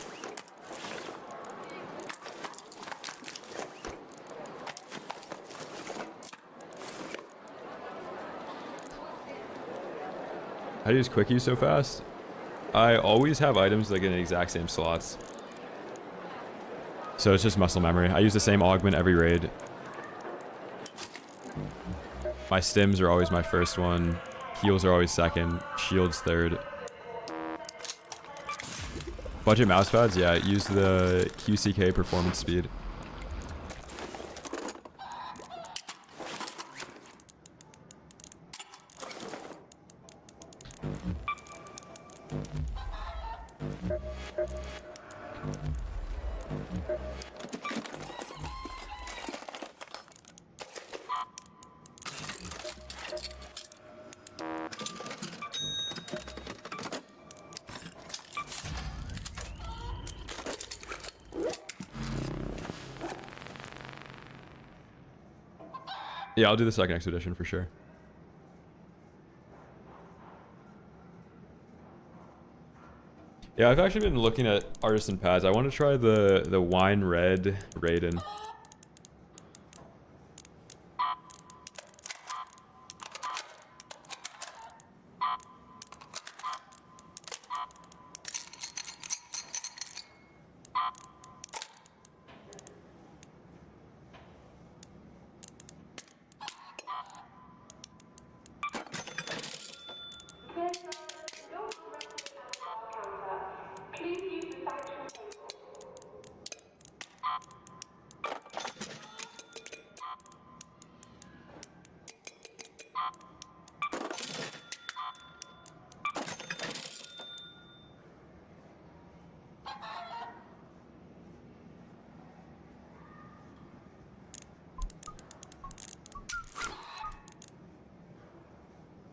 How do you use quick use so fast? I always have items like in the exact same slots. So it's just muscle memory. I use the same augment every raid. My stims are always my first one. Heals are always second. Shields third. Budget mousepads, yeah, use the QCK performance speed. Yeah, I'll do the second expedition for sure. Yeah, I've actually been looking at artisan pads. I want to try the wine red Raiden.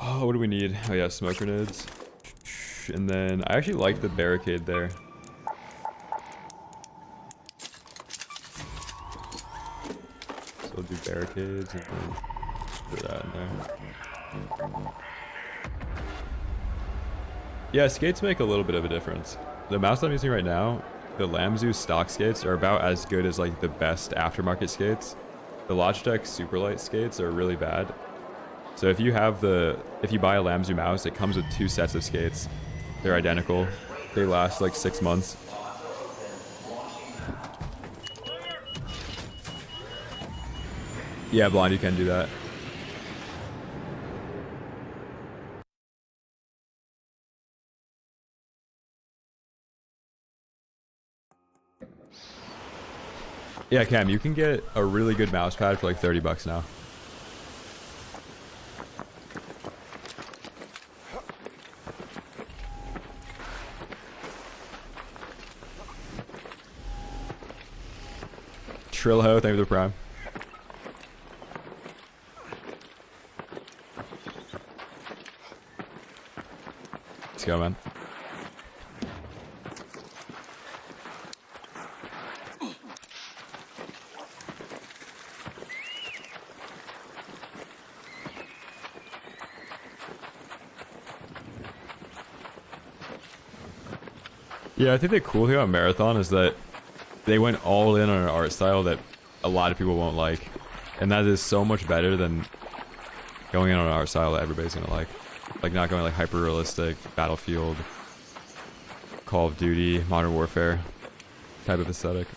Oh, what do we need? Oh yeah, smoke grenades. And then I actually like the barricade there. So we'll do barricades and then put that in there. Yeah, skates make a little bit of a difference. The mouse I'm using right now, the Lamzu stock skates are about as good as like the best aftermarket skates. The Logitech Superlight skates are really bad. So if you buy a Lamzu mouse, it comes with 2 sets of skates. They're identical. They last like 6 months. Yeah, blind, you can do that. Yeah, Cam, you can get a really good mouse pad for like 30 bucks now. Trillho, thank you for the prime. Let's go, man. Yeah, I think the cool thing about Marathon is that they went all in on an art style that a lot of people won't like. And that is so much better than going in on an art style that everybody's gonna like. Like not going like hyper-realistic, Battlefield, Call of Duty, Modern Warfare type of aesthetic.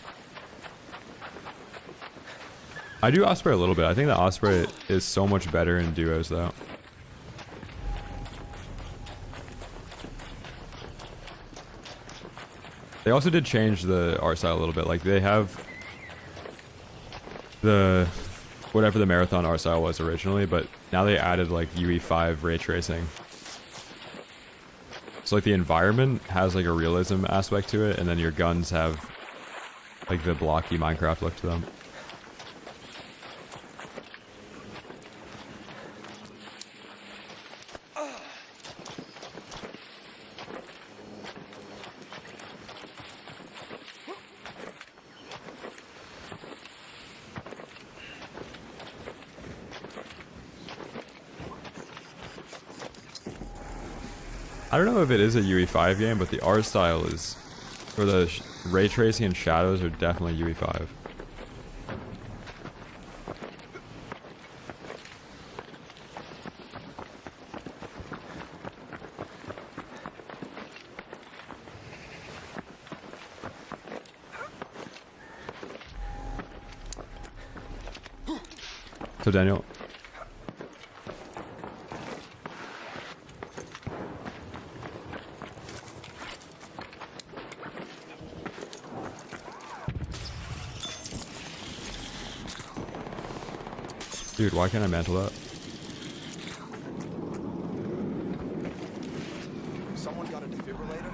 I do Osprey a little bit. I think the Osprey is so much better in duos though. They also did change the art style a little bit. Like they have the whatever the Marathon art style was originally, but now they added like UE5 ray tracing. So like the environment has like a realism aspect to it, and then your guns have like the blocky Minecraft look to them. I don't know if it is a UE5 game, but the art style is, or the ray tracing and shadows are definitely UE5. So Daniel, dude, why can't I mantle that? Someone got a defibrillator?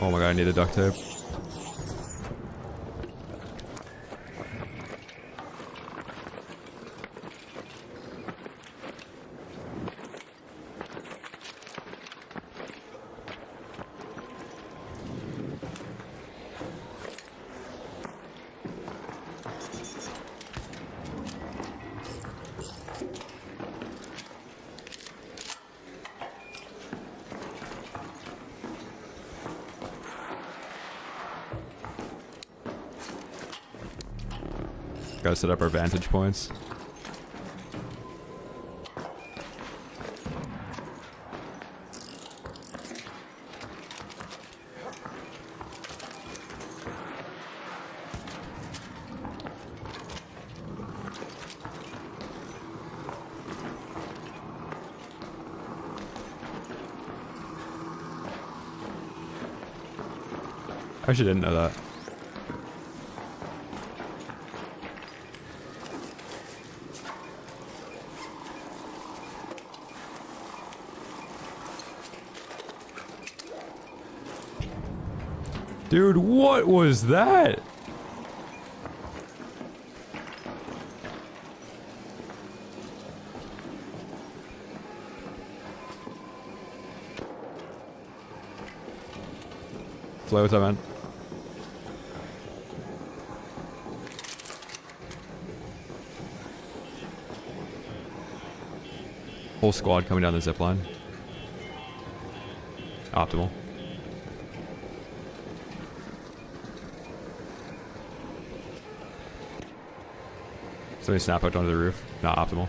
Oh my god, I need the duct tape. Gotta set up our vantage points. I actually didn't know that. Dude, what was that? Flo, what's up, man? Whole squad coming down the zip line. Optimal. Somebody snap out onto the roof. Not optimal.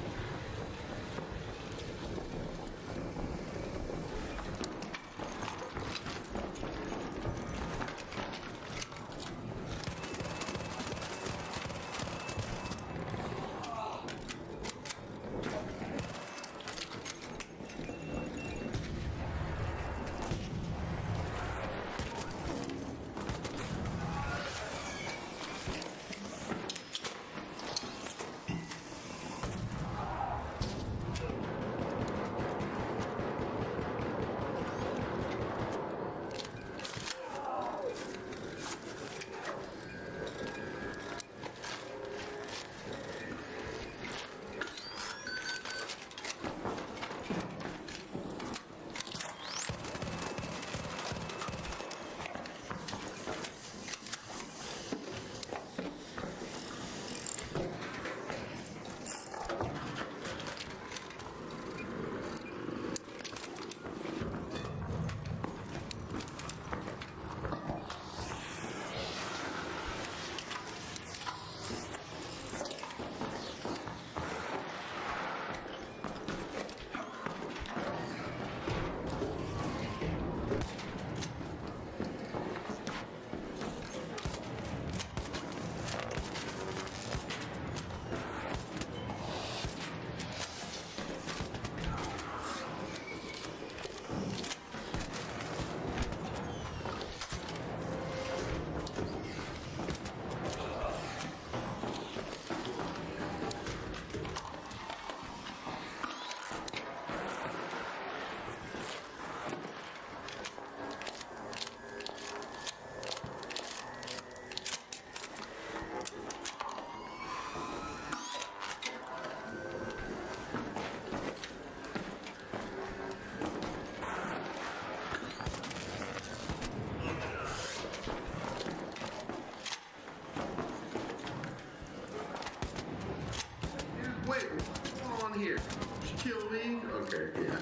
kill me? Okay, yeah.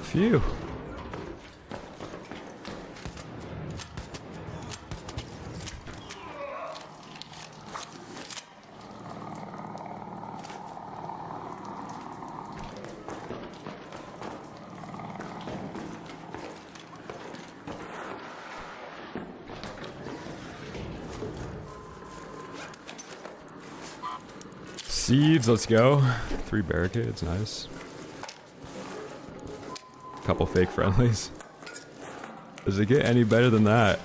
Phew. Sieves, let's go. 3 barricades, nice. Couple fake friendlies. Does it get any better than that?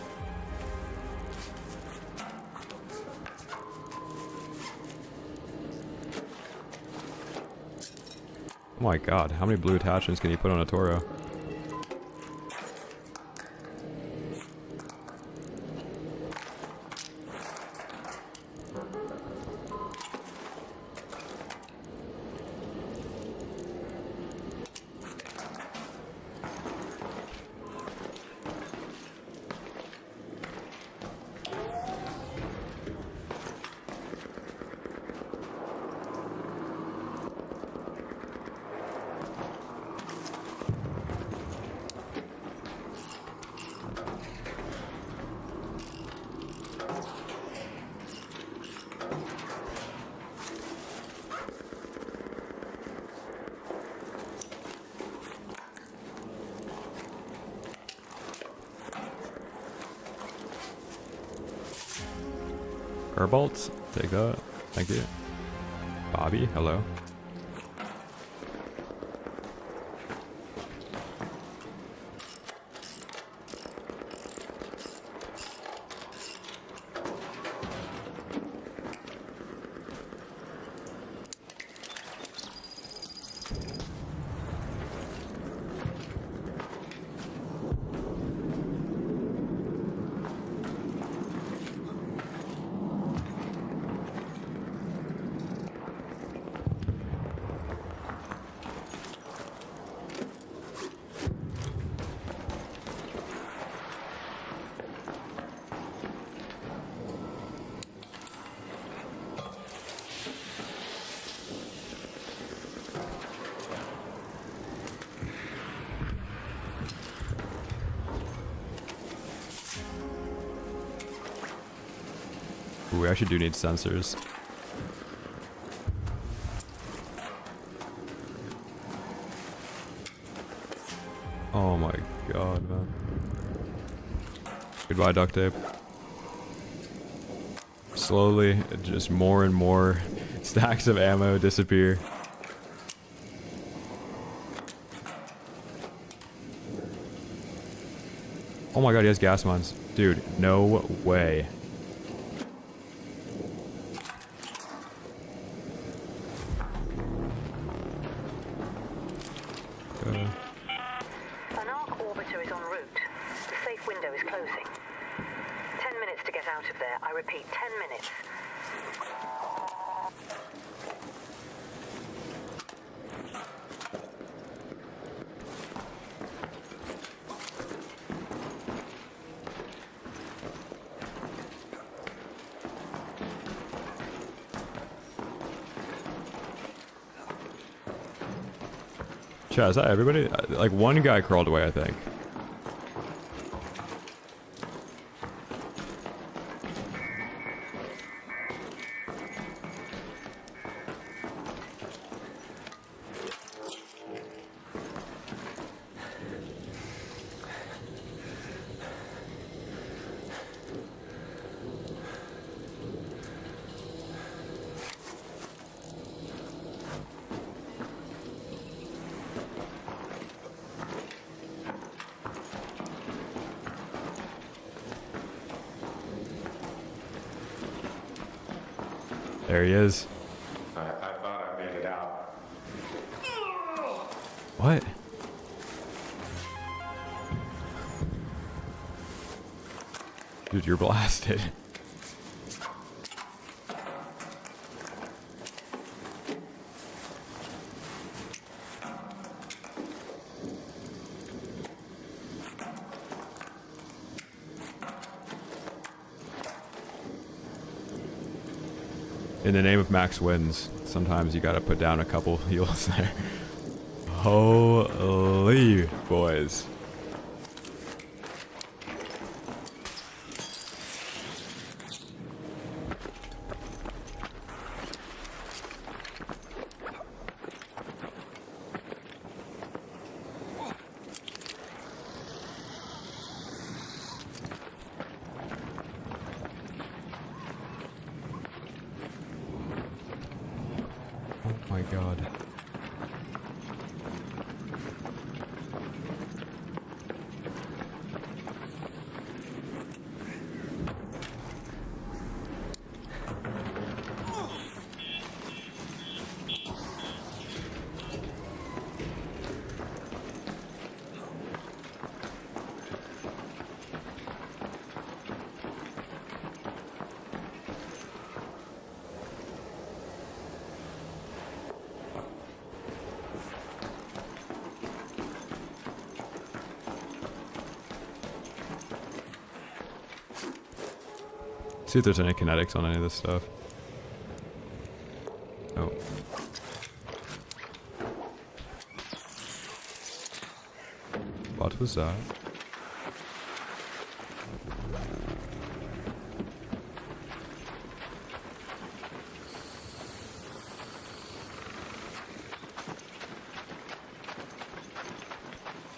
Oh my god, how many blue attachments can you put on a Toro? Airbolts, take that. Thank you. Bobby, hello. Ooh, we actually do need sensors. Oh my god, man. Goodbye, duct tape. Slowly, just more and more stacks of ammo disappear. Oh my god, he has gas mines. Dude, no way. An arc orbiter is en route. The safe window is closing. 10 minutes to get out of there. I repeat, 10 minutes. Chat, is that everybody? Like, one guy crawled away, I think. There he is. I thought I made it out. What? Dude, you're blasted. in the name of max wins, sometimes you gotta put down a couple heals there. Holy boys. Oh my god. See if there's any kinetics on any of this stuff. Oh. What was that?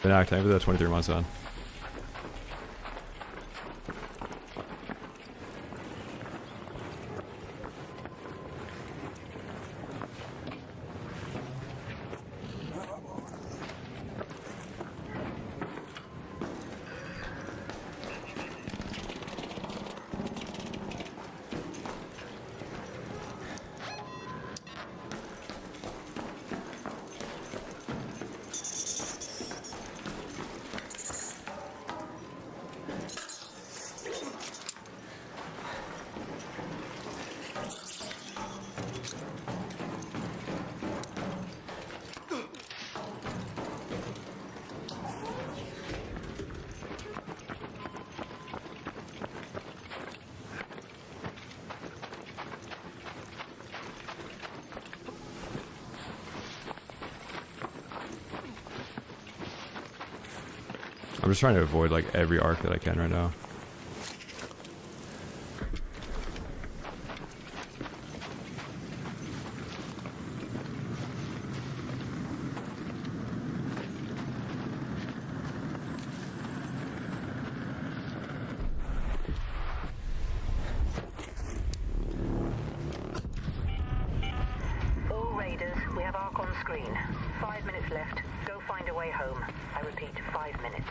Been active with that 23 months on. I'm just trying to avoid like every arc that I can right now. All raiders, we have arc on screen. 5 minutes left. Go find a way home. I repeat, 5 minutes.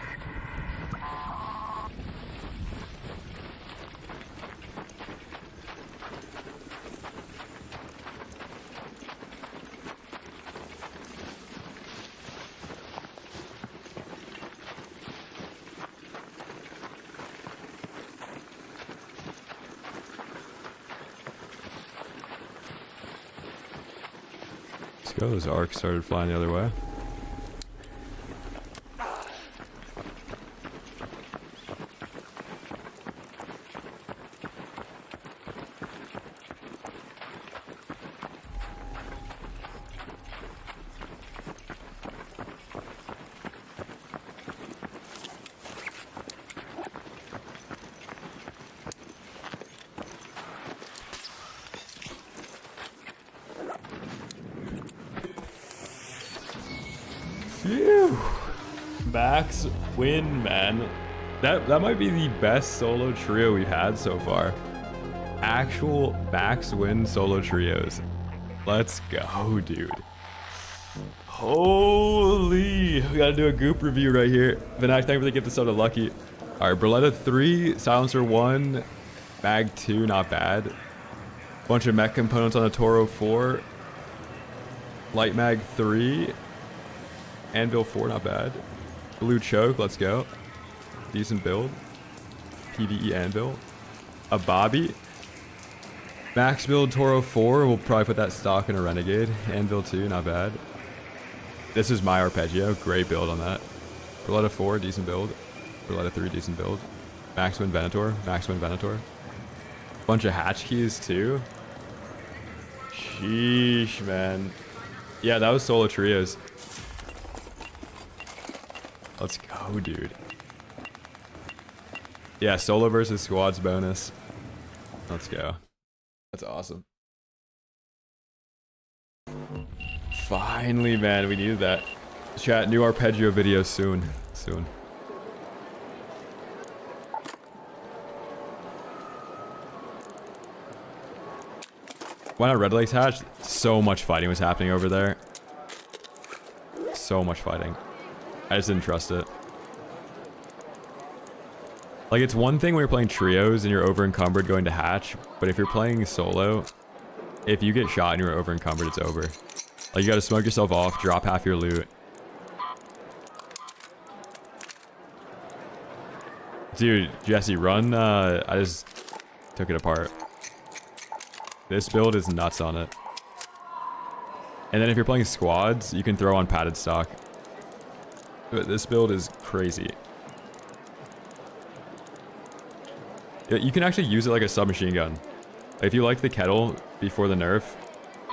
Let's go. Those arcs started flying the other way. Phew. Max win, man. That might be the best solo trio we've had so far. Actual max win solo trios. Let's go, dude. Holy. We gotta do a goop review right here. Vinac, thank you for the gift of soda, Lucky. Alright, Berletta 3, Silencer 1, Mag 2, not bad. Bunch of mech components on a Toro 4. Light Mag 3. Anvil 4, not bad. Blue Choke, let's go. Decent build. PvE Anvil. A Bobby. Max build Toro 4, we'll probably put that stock in a Renegade. Anvil 2, not bad. This is my Arpeggio, great build on that. Berletta 4, decent build. Berletta 3, decent build. Max Win Venator, Max Win Venator. Bunch of hatch keys too. Sheesh, man. Yeah, that was solo trios. Let's go, dude. Yeah, solo versus squads bonus. Let's go. That's awesome. Finally, man, we needed that. Chat, new arpeggio video soon. Soon. When I Red Lakes hatched, so much fighting was happening over there. So much fighting. I just didn't trust it. Like, it's one thing when you're playing trios and you're over encumbered going to hatch, but if you're playing solo, if you get shot and you're over encumbered, it's over. Like, you gotta smoke yourself off, drop half your loot. Dude, Jesse, run, I just took it apart. This build is nuts on it. And then if you're playing squads, you can throw on padded stock. But this build is crazy. You can actually use it like a submachine gun. If you like the kettle before the nerf,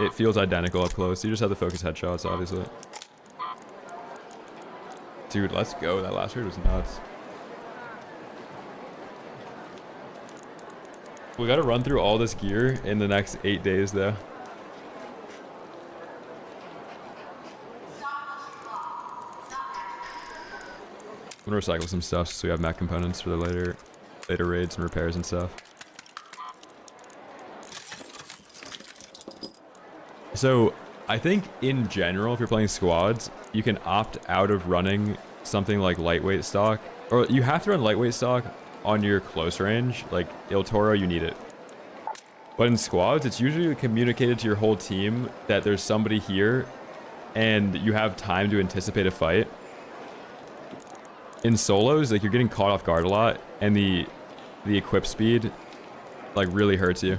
it feels identical up close. You just have the focus headshots, obviously. Dude, let's go. That last raid was nuts. We gotta run through all this gear in the next 8 days, though. I'm gonna recycle some stuff so we have mech components for the later raids and repairs and stuff. So I think in general, if you're playing squads, you can opt out of running something like lightweight stock, or you have to run lightweight stock on your close range. Like Il Toro, you need it. But in squads, it's usually communicated to your whole team that there's somebody here and you have time to anticipate a fight. In solos, like, you're getting caught off guard a lot, and the equip speed like really hurts you.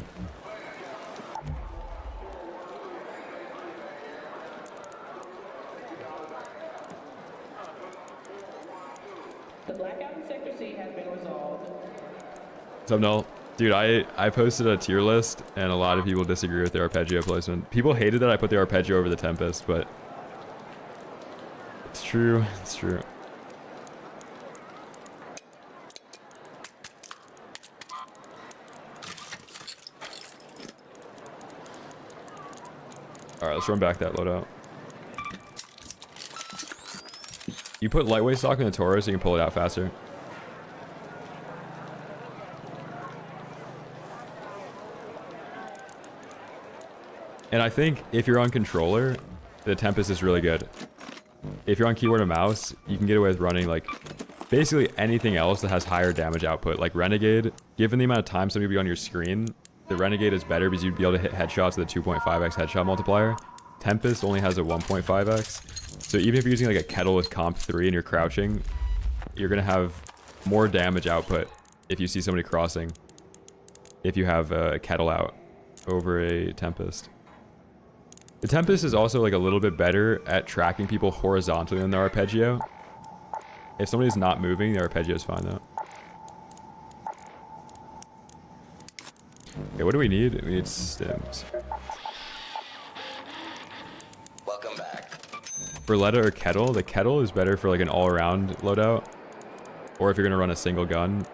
The blackout in Sector C has been resolved. What's up, Null? Dude, I posted a tier list, and a lot of people disagree with the arpeggio placement. People hated that I put the arpeggio over the Tempest, but it's true. It's true. Alright, let's run back that loadout. You put lightweight stock in the Toro so you can pull it out faster. And I think if you're on controller, the Tempest is really good. If you're on keyboard and mouse, you can get away with running like basically anything else that has higher damage output. Like Renegade, given the amount of time somebody will be on your screen, the Renegade is better because you'd be able to hit headshots with a 2.5x headshot multiplier. Tempest only has a 1.5x. So even if you're using like a kettle with comp 3 and you're crouching, you're going to have more damage output if you see somebody crossing. If you have a kettle out over a Tempest. The Tempest is also like a little bit better at tracking people horizontally than the arpeggio. If somebody's not moving, the arpeggio is fine though. Okay, what do we need? We need stems. Welcome back. Berletta or kettle? The kettle is better for like an all-around loadout. Or if you're gonna run a single gun.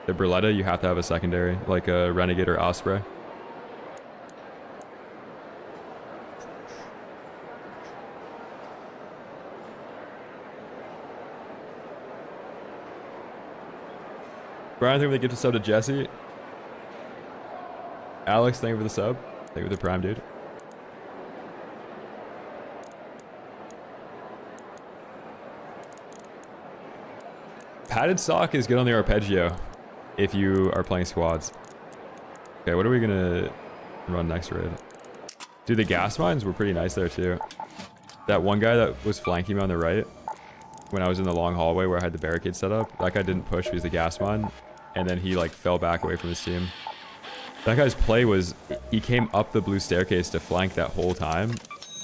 The Berletta, you have to have a secondary, like a Renegade or Osprey. Brian, thank you for the gift of sub to Jesse. Alex, thank you for the sub. Thank you for the prime, dude. Padded stock is good on the arpeggio if you are playing squads. Okay, what are we gonna run next raid? Dude, the gas mines were pretty nice there too. That one guy that was flanking me on the right when I was in the long hallway where I had the barricade set up, that guy didn't push because the gas mine, and then he like fell back away from his team. That guy's play was, he came up the blue staircase to flank that whole time,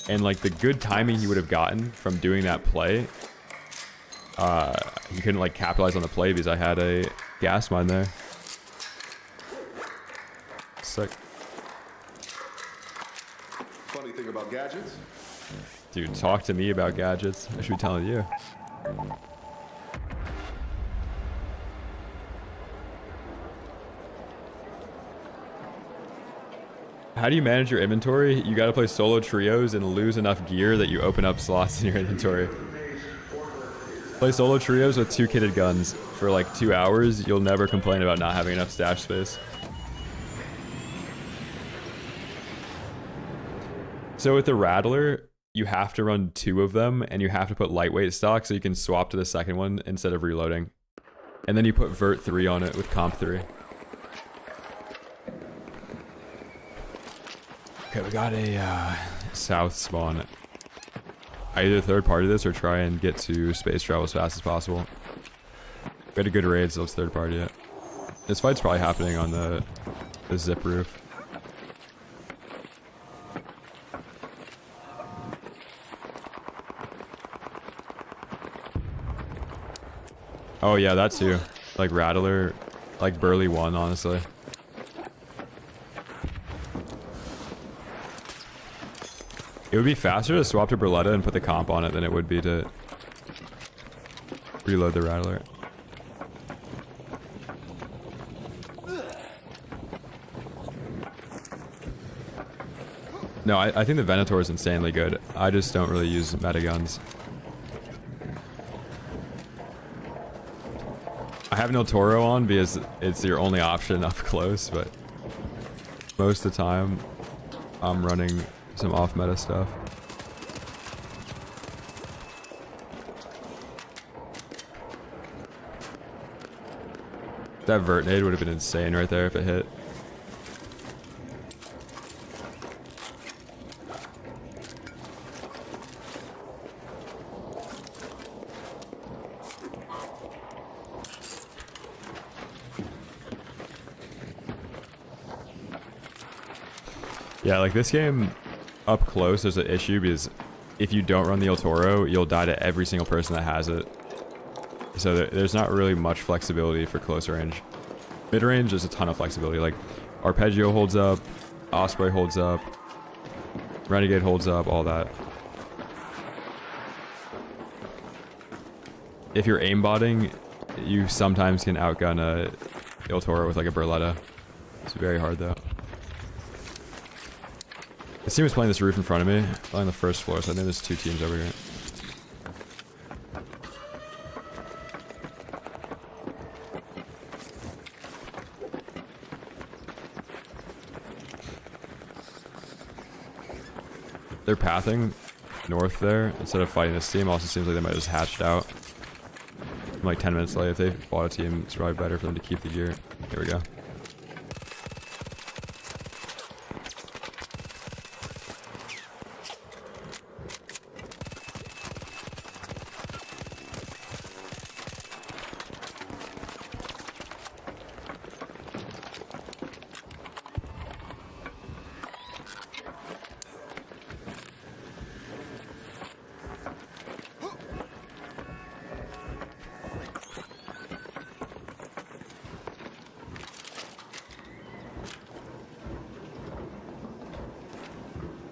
and like the good timing he would have gotten from doing that play, he couldn't like capitalize on the play because I had a gas mine there. Sick. anything about gadgets? Dude, talk to me about gadgets. I should be telling you. How do you manage your inventory? You gotta play solo trios and lose enough gear that you open up slots in your inventory. Play solo trios with 2 kitted guns for like 2 hours. You'll never complain about not having enough stash space. So with the Rattler, you have to run 2 of them, and you have to put lightweight stock so you can swap to the second one instead of reloading. And then you put Vert 3 on it with Comp 3. Okay, we got a south spawn. I either third party this or try and get to space travel as fast as possible. We had a good raid, so let's third party it. This fight's probably happening on the zip roof. Oh yeah, that too. Like Rattler, like Burly 1, honestly. It would be faster to swap to Berletta and put the comp on it than it would be to reload the Rattler. No, I think the Venator is insanely good. I just don't really use meta guns. I have no Toro on because it's your only option up close, but most of the time I'm running some off-meta stuff. That Vert nade would have been insane right there if it hit. Yeah, like this game up close, there's an issue because if you don't run the El Toro, you'll die to every single person that has it. So there's not really much flexibility for close range. Mid range, there's a ton of flexibility. Like Arpeggio holds up, Osprey holds up, Renegade holds up, all that. If you're aimbotting, you sometimes can outgun a El Toro with like a Berletta. It's very hard though. This team is playing this roof in front of me, on the first floor, so I think there's 2 teams over here. They're pathing north there instead of fighting this team. Also seems like they might have just hatched out. I'm like 10 minutes late. If they bought a team, it's probably better for them to keep the gear. Here we go.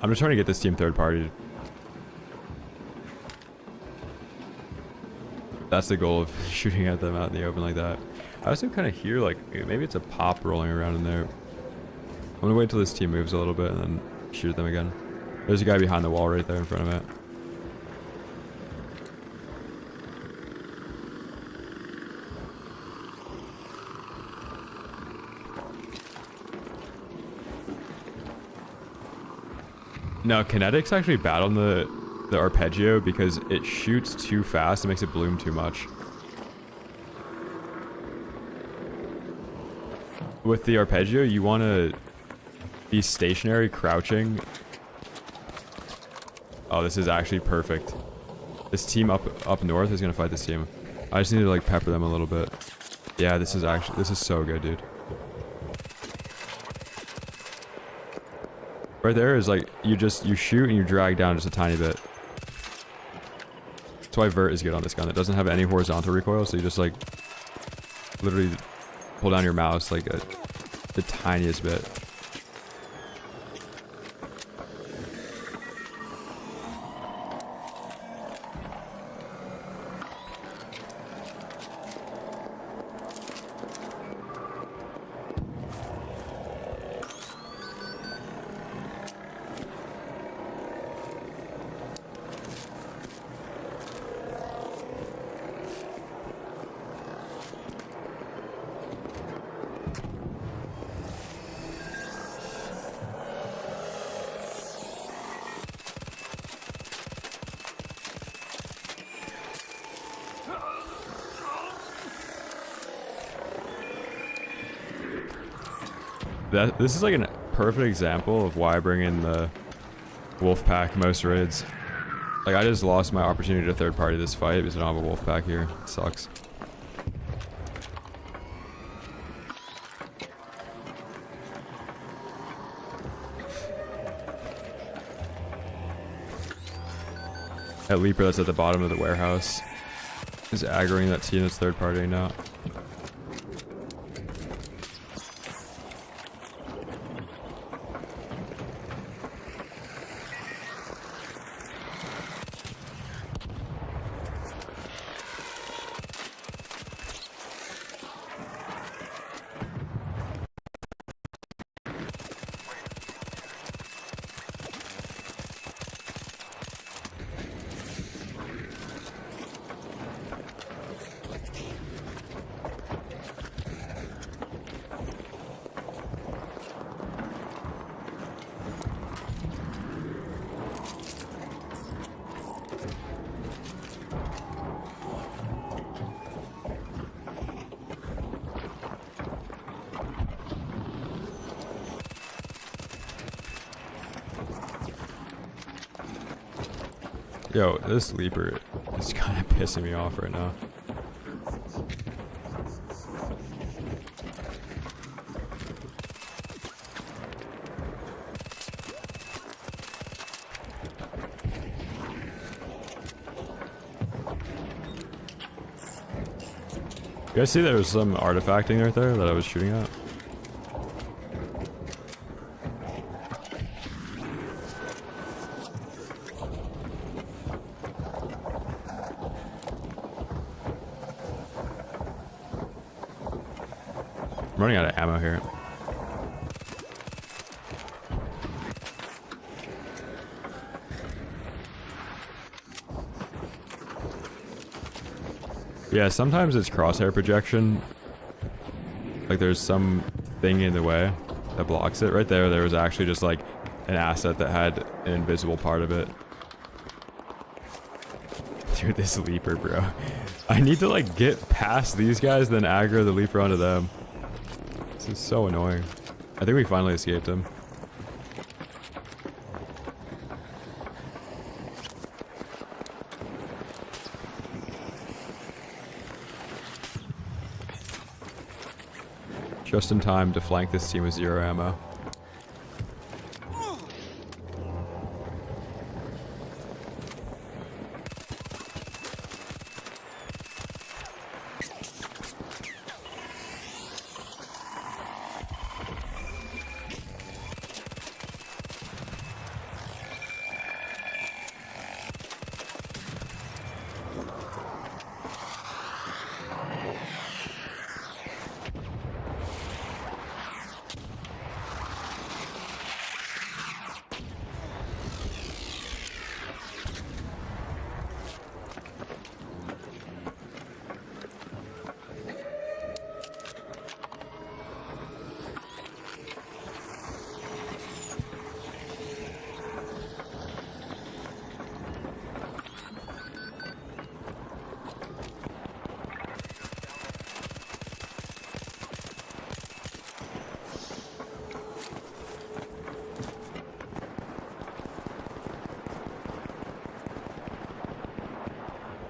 I'm just trying to get this team third party. That's the goal of shooting at them out in the open like that. I also kind of hear like maybe it's a pop rolling around in there. I'm gonna wait till this team moves a little bit and then shoot them again. There's a guy behind the wall right there in front of it. No, kinetics actually bad on the Arpeggio because it shoots too fast. It makes it bloom too much. With the Arpeggio, you want to be stationary, crouching. Oh, this is actually perfect. This team up north is gonna fight this team. I just need to like pepper them a little bit. Yeah, this is so good, dude. Right there is like, you shoot and you drag down just a tiny bit. That's why Vert is good on this gun. It doesn't have any horizontal recoil, so you just like, literally pull down your mouse like the tiniest bit. This is like a perfect example of why I bring in the wolf pack most raids. Like, I just lost my opportunity to third party this fight because I don't have a wolf pack here. It sucks. That Leaper that's at the bottom of the warehouse is aggroing that team that's third party now. Yo, this Leaper is kind of pissing me off right now. You guys see there was some artifacting right there that I was shooting at? I'm running out of ammo here. Yeah, sometimes it's crosshair projection. Like there's some thing in the way that blocks it. Right there, there was actually just like an asset that had an invisible part of it. Dude, this Leaper, bro. I need to like get past these guys, then aggro the Leaper onto them. This is so annoying. I think we finally escaped him. Just in time to flank this team with 0 ammo.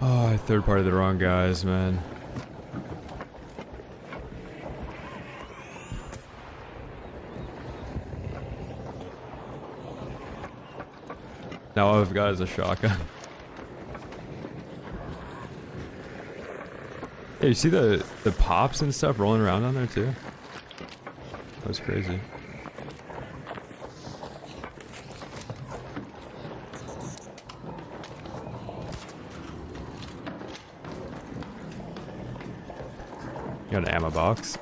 Oh, I third party the wrong guys, man. Now all I've got is a shotgun. Hey, you see the pops and stuff rolling around on there too? That was crazy. Got an ammo box.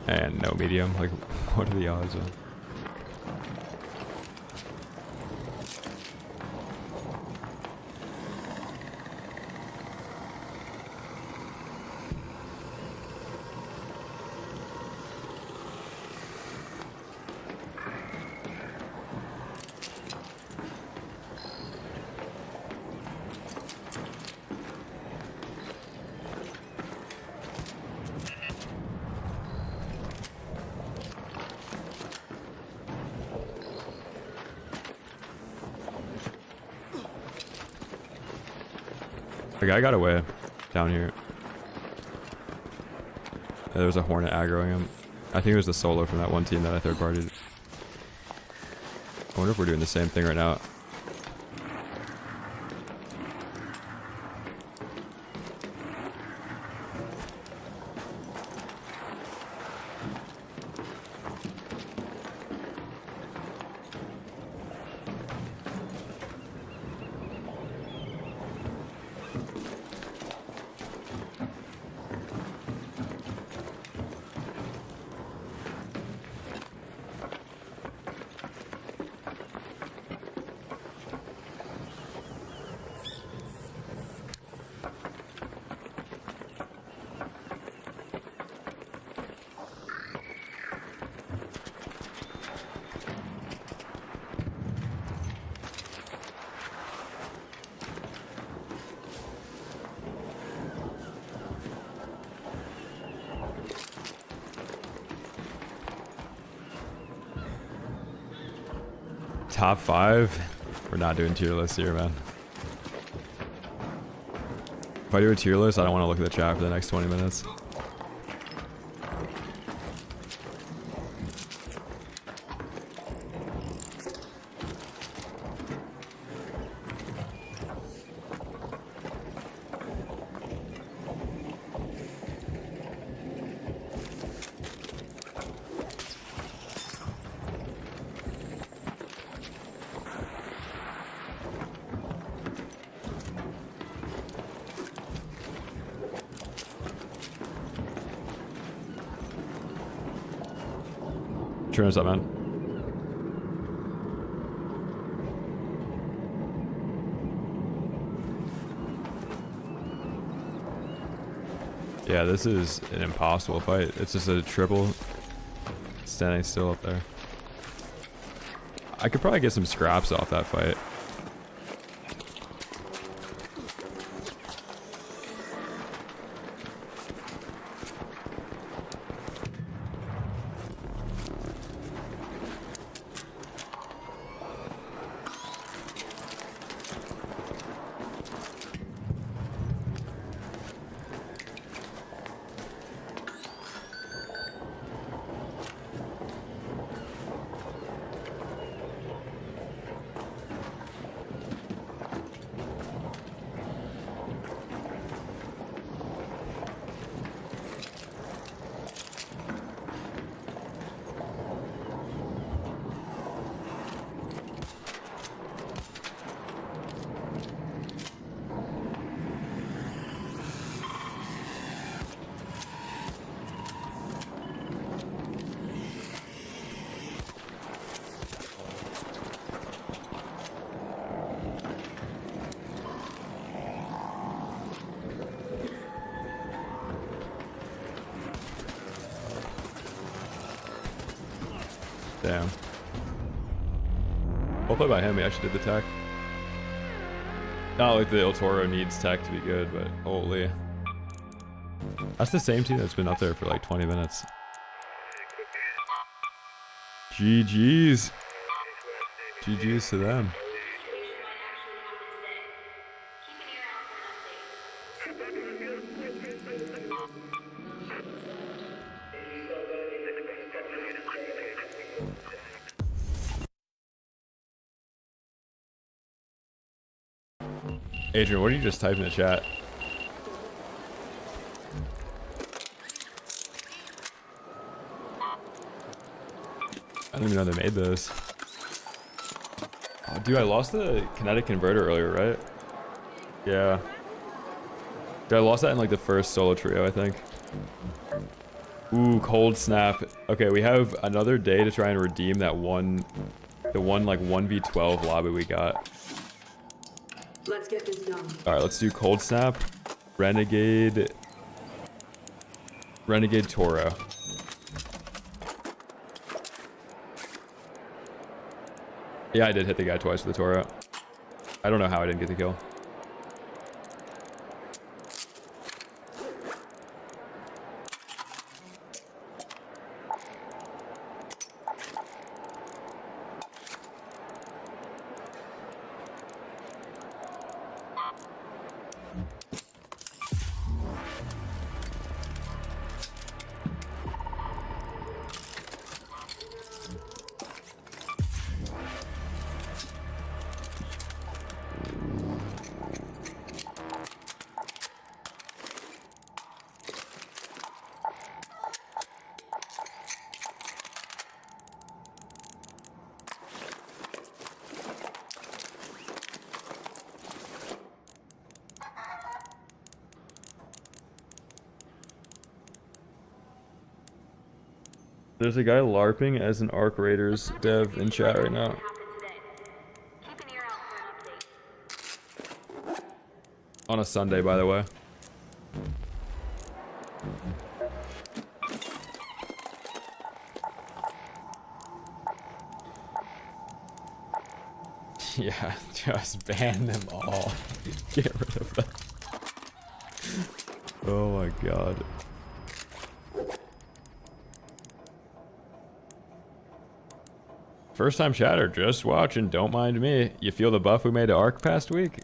And no medium. Like, what are the odds of? The guy got away down here. There was a Hornet aggroing him. I think it was the solo from that one team that I third partied. I wonder if we're doing the same thing right now. Top 5? We're not doing tier lists here, man. If I do a tier list, I don't want to look at the chat for the next 20 minutes. Turn us up, man. Yeah, this is an impossible fight. It's just a triple standing still up there. I could probably get some scraps off that fight. Damn. Well played by him, he actually did the tech. Not like the El Toro needs tech to be good, but holy. That's the same team that's been up there for like 20 minutes. GG's. GG's to them. Adrian, what did you just type in the chat? I don't even know they made those. Oh, dude, I lost the kinetic converter earlier, right? Yeah. Dude, I lost that in like the first solo trio, I think. Ooh, cold snap. Okay, we have another day to try and redeem that the one like 1v12 lobby we got. Let's get this done. All right, let's do cold snap, renegade Toro. Yeah, I did hit the guy twice with the Toro. I don't know how I didn't get the kill. There's a guy LARPing as an Arc Raiders dev in chat right now. On a Sunday, by the way. Yeah, just ban them all. Get rid of them. Oh my god. First time chatter, just watching, don't mind me. You feel the buff we made to Arc past week?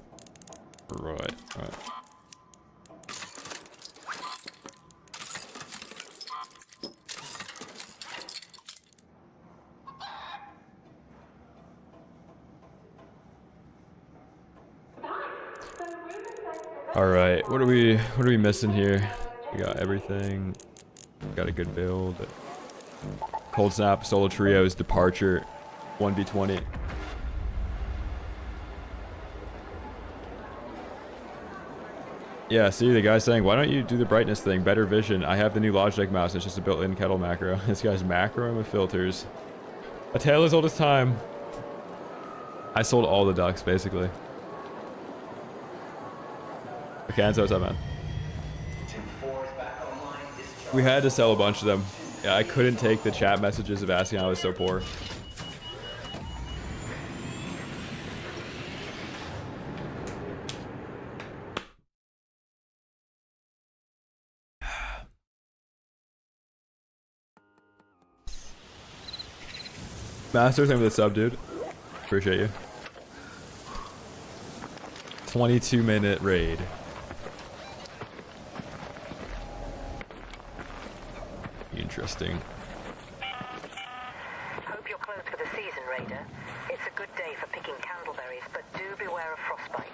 Right. Alright, what are we missing here? We got everything. Got a good build. Cold Snap, Solo Trios, Departure, 1v20. Yeah, see the guy saying, why don't you do the brightness thing? Better vision. I have the new Logitech mouse. It's just a built-in kettle macro. This guy's macroing with filters. A tale as old as time. I sold all the ducks, basically. Okay, so what's up, man? We had to sell a bunch of them. Yeah, I couldn't take the chat messages of asking how I was so poor. Master, thank you for the sub, dude. Appreciate you. 22-minute raid. Interesting. Hope you're closed for the season, Raider. It's a good day for picking candleberries, but do beware of frostbite.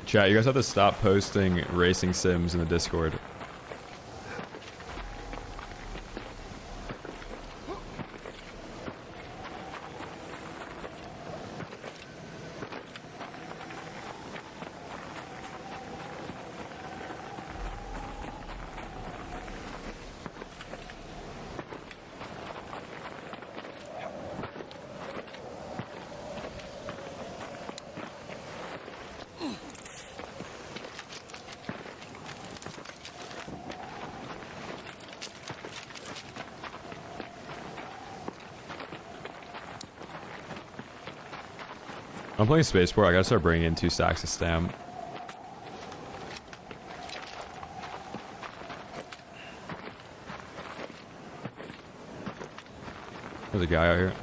Chat, you guys have to stop posting racing sims in the Discord. I'm playing Spaceport. I gotta start bringing in 2 stacks of stam. There's a guy out here.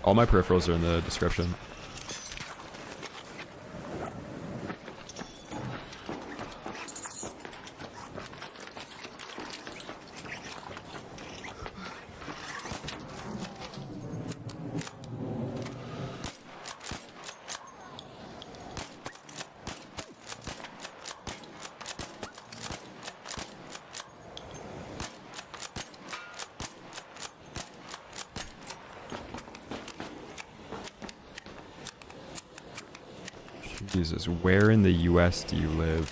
All my peripherals are in the description. Jesus, where in the US do you live?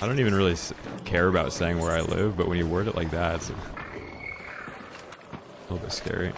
I don't even really care about saying where I live, but when you word it like that, it's a little bit scary.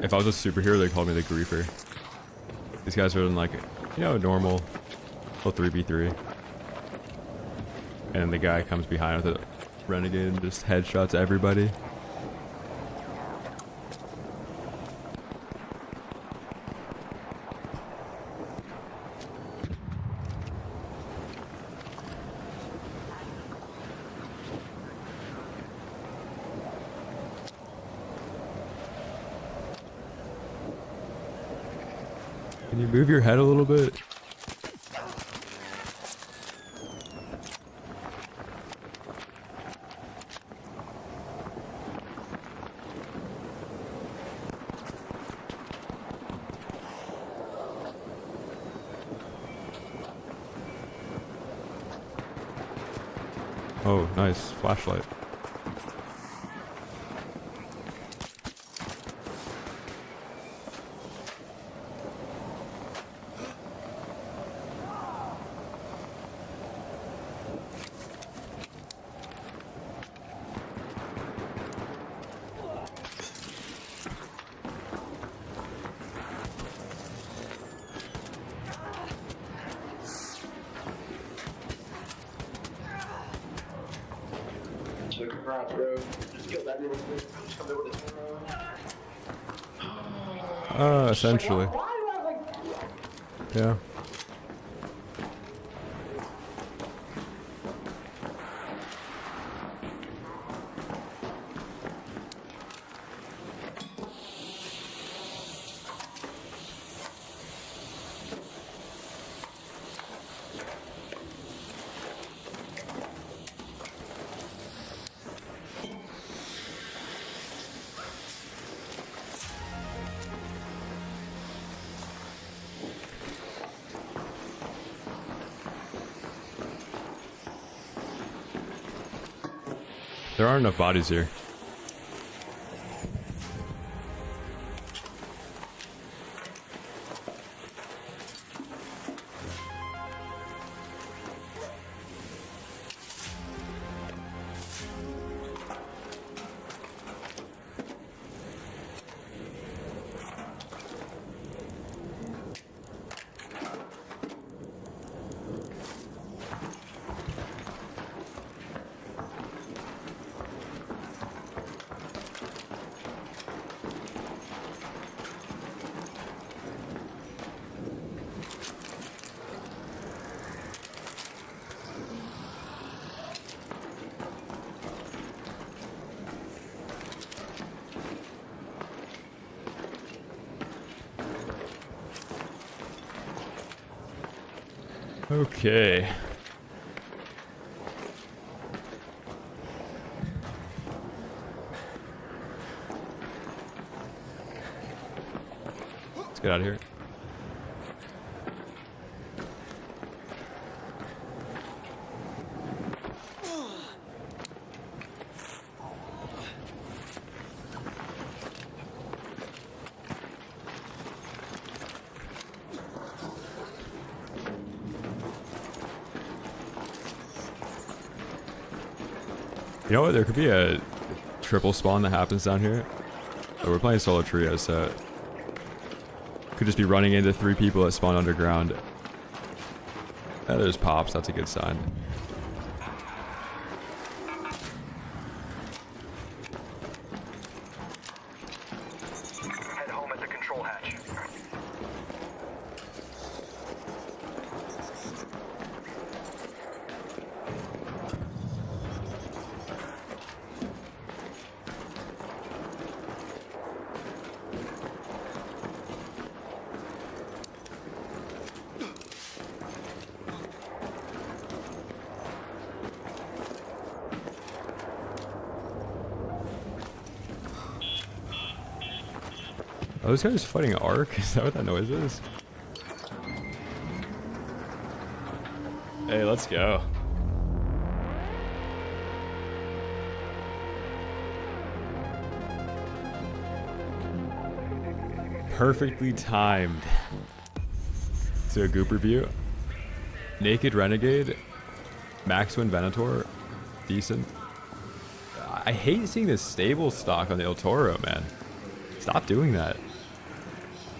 If I was a superhero, they'd call me the griefer. These guys are in like, you know, normal little 3v3. And the guy comes behind with a renegade and just headshots everybody. Can you move your head a little bit? Oh, nice. Flashlight. Essentially. Yeah. There aren't enough bodies here. Okay. Let's get out of here. You know what? There could be a triple spawn that happens down here. Oh, we're playing solo trio, so could just be running into 3 people that spawn underground. There's pops. That's a good sign. Head home at the control hatch. Oh, this guy's fighting Ark? Is that what that noise is? Hey, let's go. Perfectly timed. So a goop review. Naked Renegade. Max Win Venator. Decent. I hate seeing this stable stock on the El Toro, man. Stop doing that.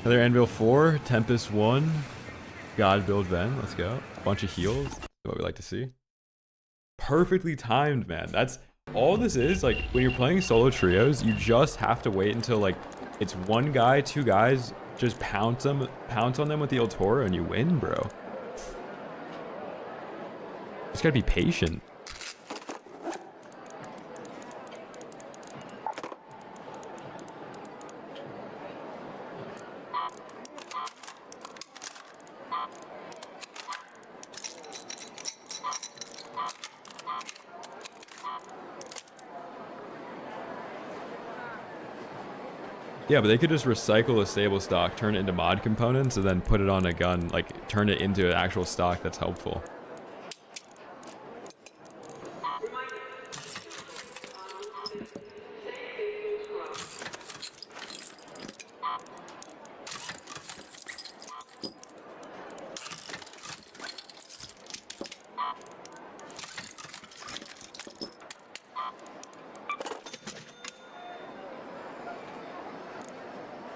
Another Anvil 4, Tempest 1, God Build Ven, let's go. Bunch of heals, what we like to see. Perfectly timed, man. That's all this is. Like, when you're playing solo trios, you just have to wait until, like, it's one guy, two guys, just pounce on them with the El Toro and you win, bro. Just gotta be patient. Yeah, but they could just recycle a stable stock, turn it into mod components, and then put it on a gun, like turn it into an actual stock that's helpful.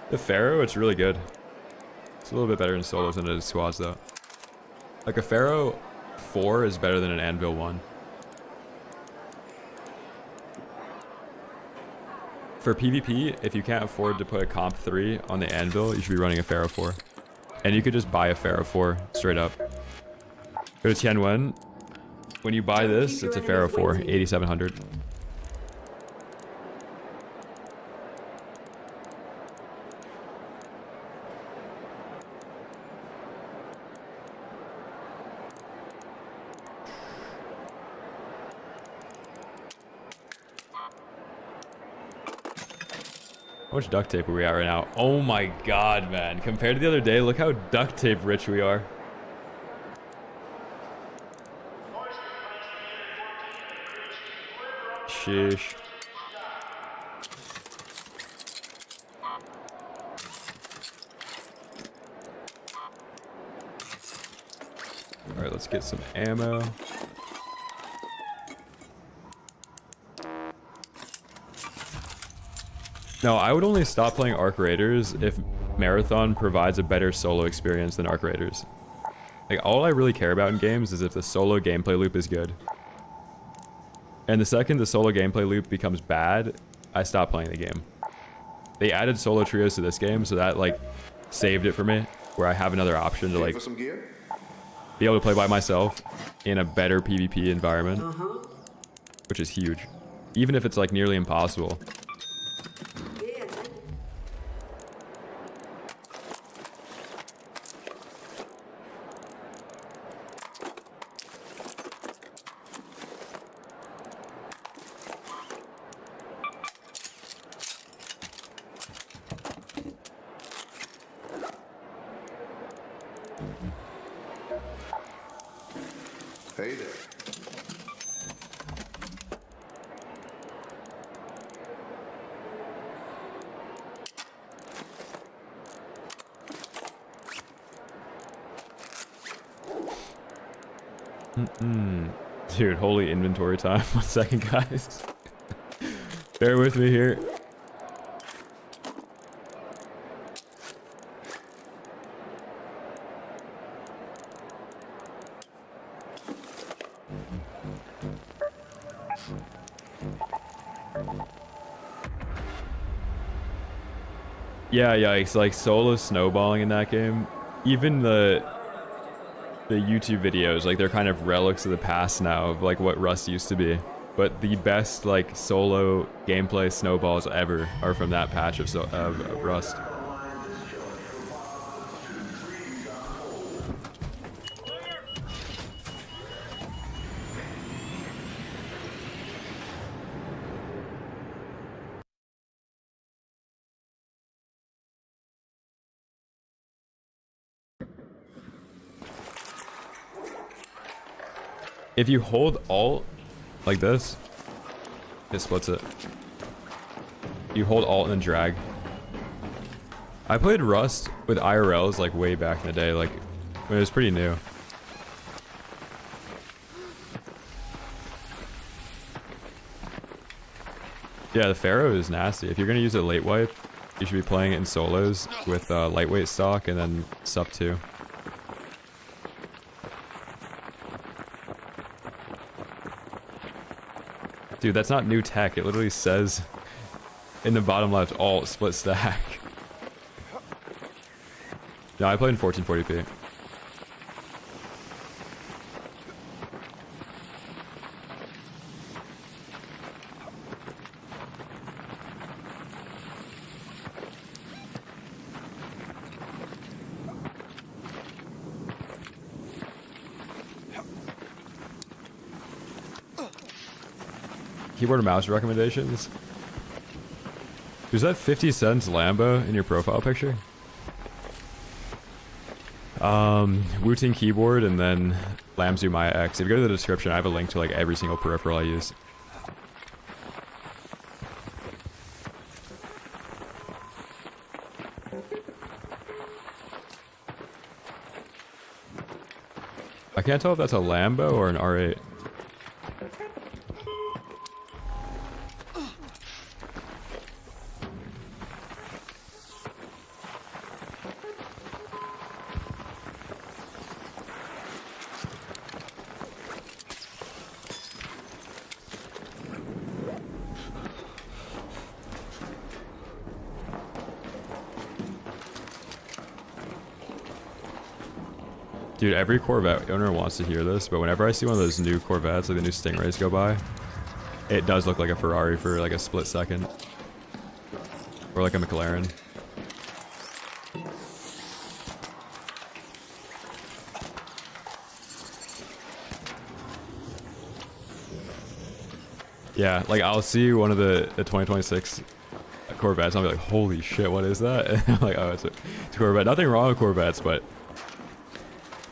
The Pharaoh, it's really good. It's a little bit better in solos than it is squads, though. Like a Pharaoh 4 is better than an Anvil 1. For PvP, if you can't afford to put a comp 3 on the Anvil, you should be running a Pharaoh 4. And you could just buy a Pharaoh 4 straight up. Go to Tianwen. When you buy this, it's a Pharaoh 4, 8700. How much duct tape are we at right now? Oh my god, man. Compared to the other day, look how duct tape rich we are. Sheesh. Alright, let's get some ammo. No, I would only stop playing Arc Raiders if Marathon provides a better solo experience than Arc Raiders. Like, all I really care about in games is if the solo gameplay loop is good. And the second the solo gameplay loop becomes bad, I stop playing the game. They added solo trios to this game, so that, like, saved it for me, where I have another option to, like, be able to play by myself in a better PvP environment, which is huge. Even if it's, like, nearly impossible. Hey there. Dude, holy inventory time. 1 second, guys. Bear with me here. Yeah, yikes, like solo snowballing in that game. Even the YouTube videos, like they're kind of relics of the past now of like what Rust used to be. But the best like solo gameplay snowballs ever are from that patch of Rust. If you hold Alt like this, it splits it. You hold Alt and then drag. I played Rust with IRLs like way back in the day, like when it was pretty new. Yeah, the Pharaoh is nasty. If you're gonna use a late wipe, you should be playing it in solos with lightweight stock and then sup 2. Dude, that's not new tech. It literally says in the bottom left, alt split stack. No, I played in 1440p. Keyboard and mouse recommendations. Is that 50 cents Lambo in your profile picture? Wooting keyboard and then Lamzu Maya X. If you go to the description, I have a link to like every single peripheral I use. I can't tell if that's a Lambo or an R8. Dude, every Corvette owner wants to hear this, but whenever I see one of those new Corvettes, like the new Stingrays go by, it does look like a Ferrari for like a split second. Or like a McLaren. Yeah, like I'll see one of the 2026 Corvettes and I'll be like, holy shit, what is that? And I'm like, oh, it's a Corvette. Nothing wrong with Corvettes, but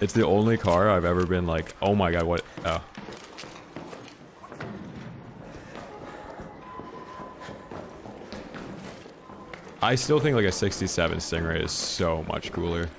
it's the only car I've ever been like, oh my god, what? Oh. I still think like a 67 Stingray is so much cooler.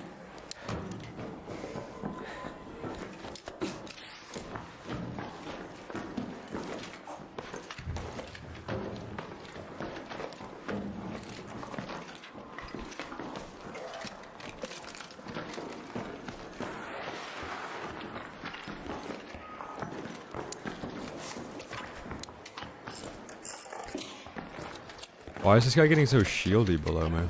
Why is this guy getting so shieldy below me?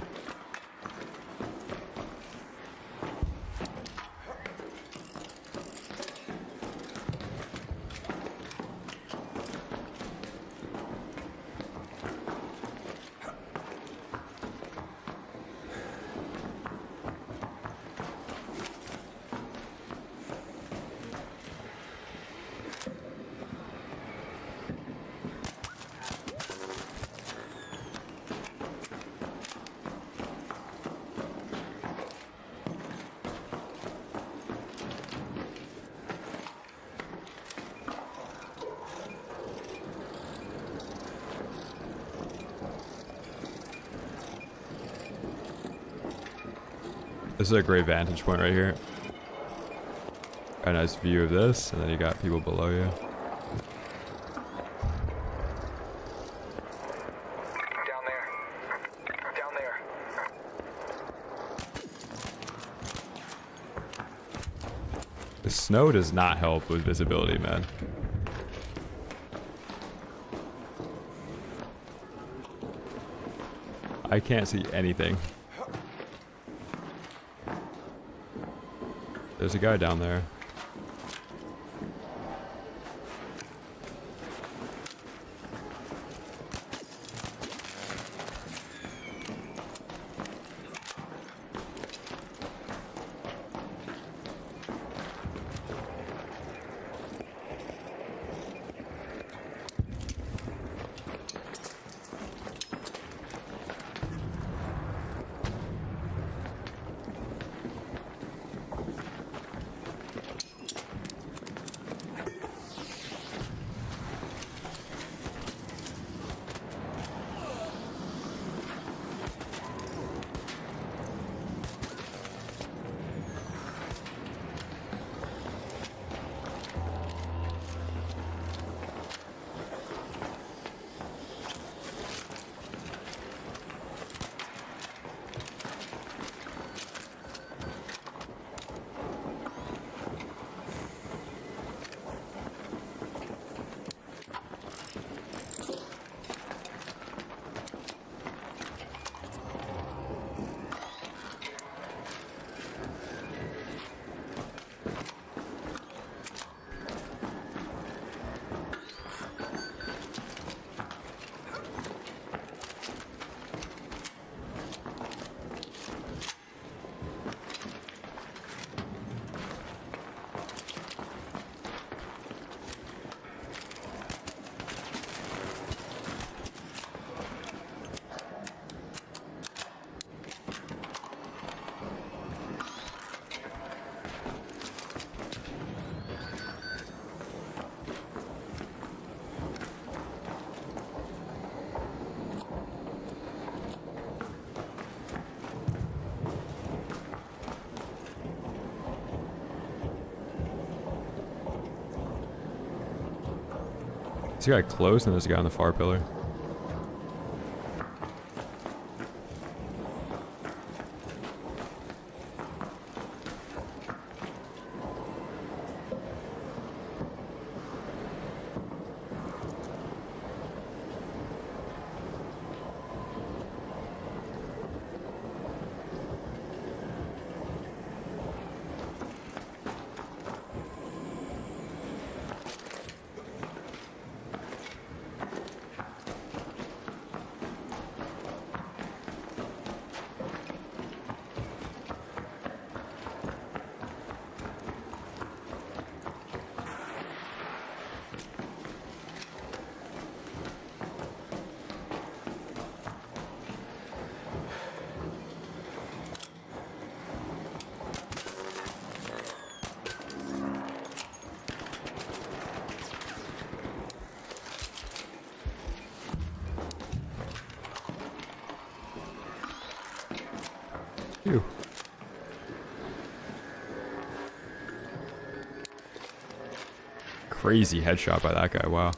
This is a great vantage point right here. A nice view of this, and then you got people below you. Down there. Down there. The snow does not help with visibility, man. I can't see anything. There's a guy down there. There's a guy close and there's a guy on the far pillar. Phew. Crazy headshot by that guy, wow.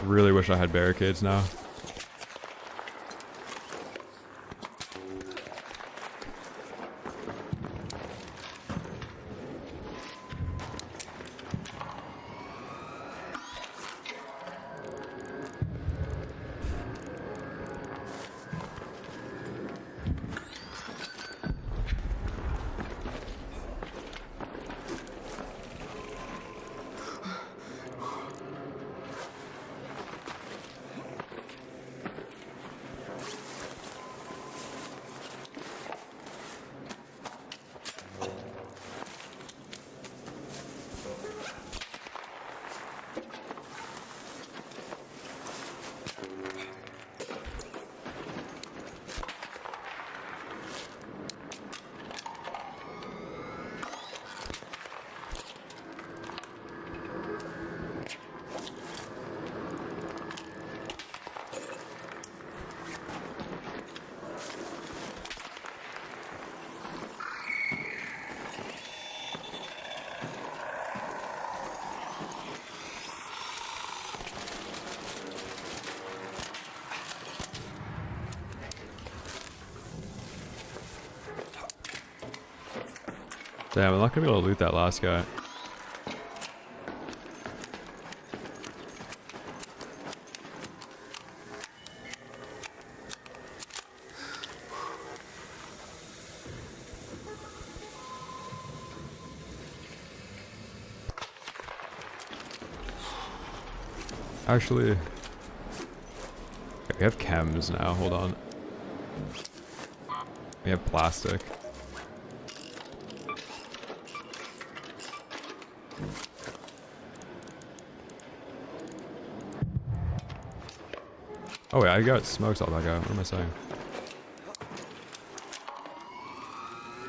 Really wish I had barricades now. Damn, I'm not gonna be able to loot that last guy. Actually, okay, we have chems now, hold on. We have plastic. Oh wait, I got smokes off that guy. What am I saying?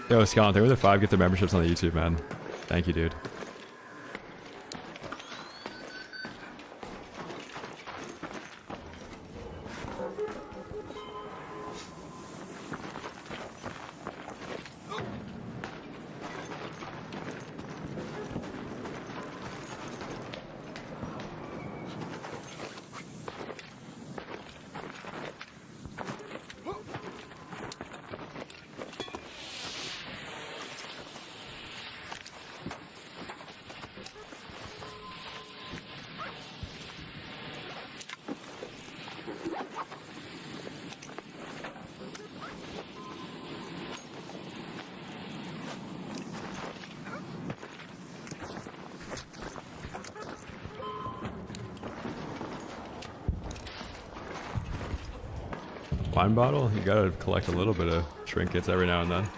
Yo, Scott, they were the 5 get their memberships on the YouTube, man. Thank you, dude. Wine bottle? You gotta collect a little bit of trinkets every now and then.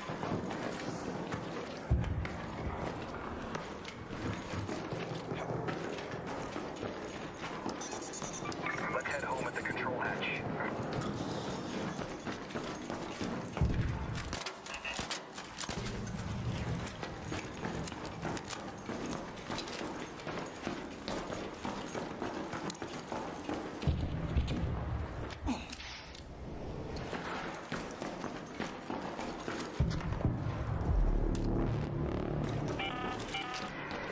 Let's head home at the control hatch.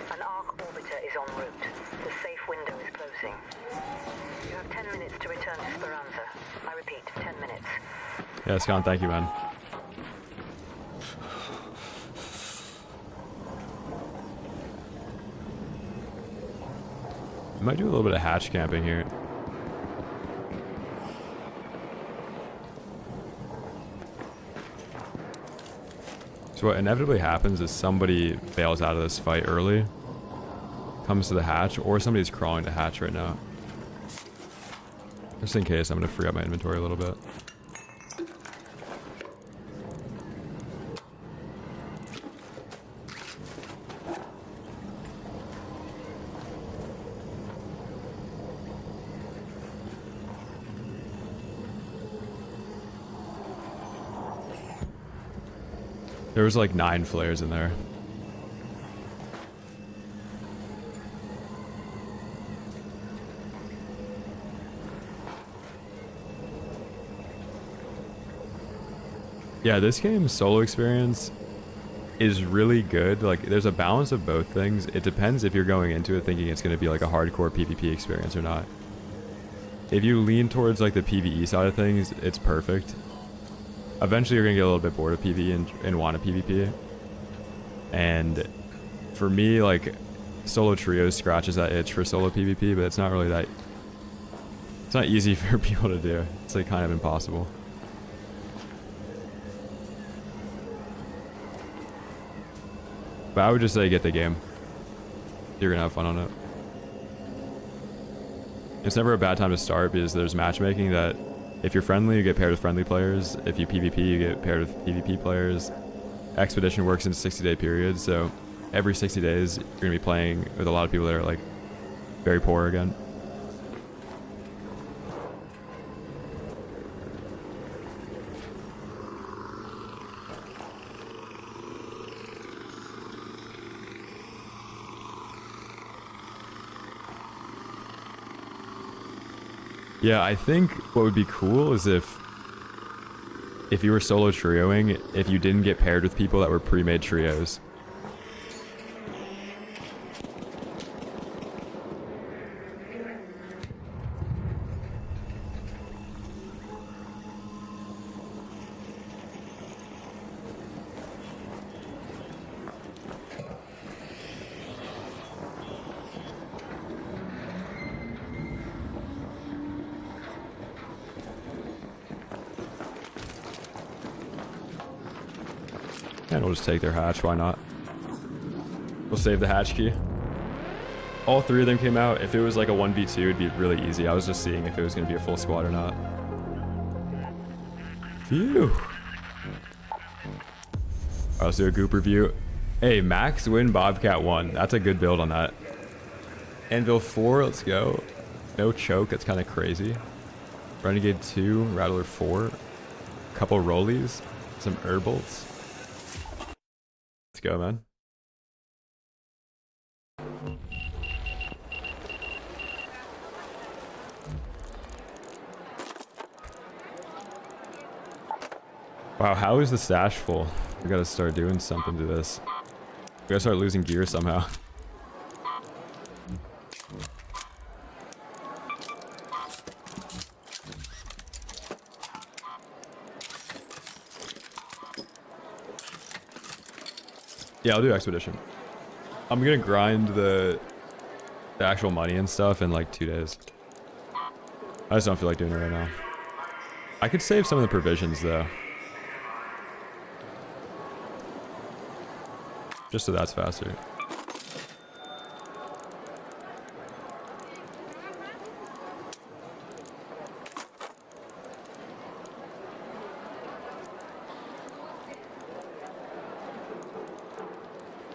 An arc orbiter is en route. The safe window is closing. You have 10 minutes to return to Speranza. I repeat, 10 minutes. Yeah, Scott, thank you, man. I might do a little bit of hatch camping here. So what inevitably happens is somebody bails out of this fight early, comes to the hatch, or somebody's crawling to hatch right now. Just in case, I'm going to free up my inventory a little bit. There was like 9 flares in there. Yeah, this game's solo experience is really good. Like, there's a balance of both things. It depends if you're going into it thinking it's going to be like a hardcore PvP experience or not. If you lean towards like the PvE side of things, it's perfect. Eventually you're going to get a little bit bored of PvE and want a PvP. And for me, like, solo trios scratches that itch for solo PvP, but it's not really that... It's not easy for people to do. It's like kind of impossible. But I would just say get the game. You're going to have fun on it. It's never a bad time to start because there's matchmaking that if you're friendly, you get paired with friendly players. If you PvP, you get paired with PvP players. Expedition works in 60-day periods, so every 60 days, you're going to be playing with a lot of people that are, like, very poor again. Yeah, I think what would be cool is if you were solo trioing, if you didn't get paired with people that were pre-made trios. And we'll just take their hatch, why not? We'll save the hatch key. All 3 of them came out. If it was like a 1v2, it'd be really easy. I was just seeing if it was going to be a full squad or not. Phew. Alright, let's do a goop review. Hey, Max Win Bobcat 1. That's a good build on that. Anvil 4, let's go. No choke, that's kind of crazy. Renegade 2, Rattler 4. Couple rollies. Some herbalts. Let's go, man. Wow, how is the stash full? We gotta start doing something to this. We gotta start losing gear somehow. Yeah, I'll do expedition. I'm gonna grind the actual money and stuff in like 2 days. I just don't feel like doing it right now. I could save some of the provisions though. Just so that's faster.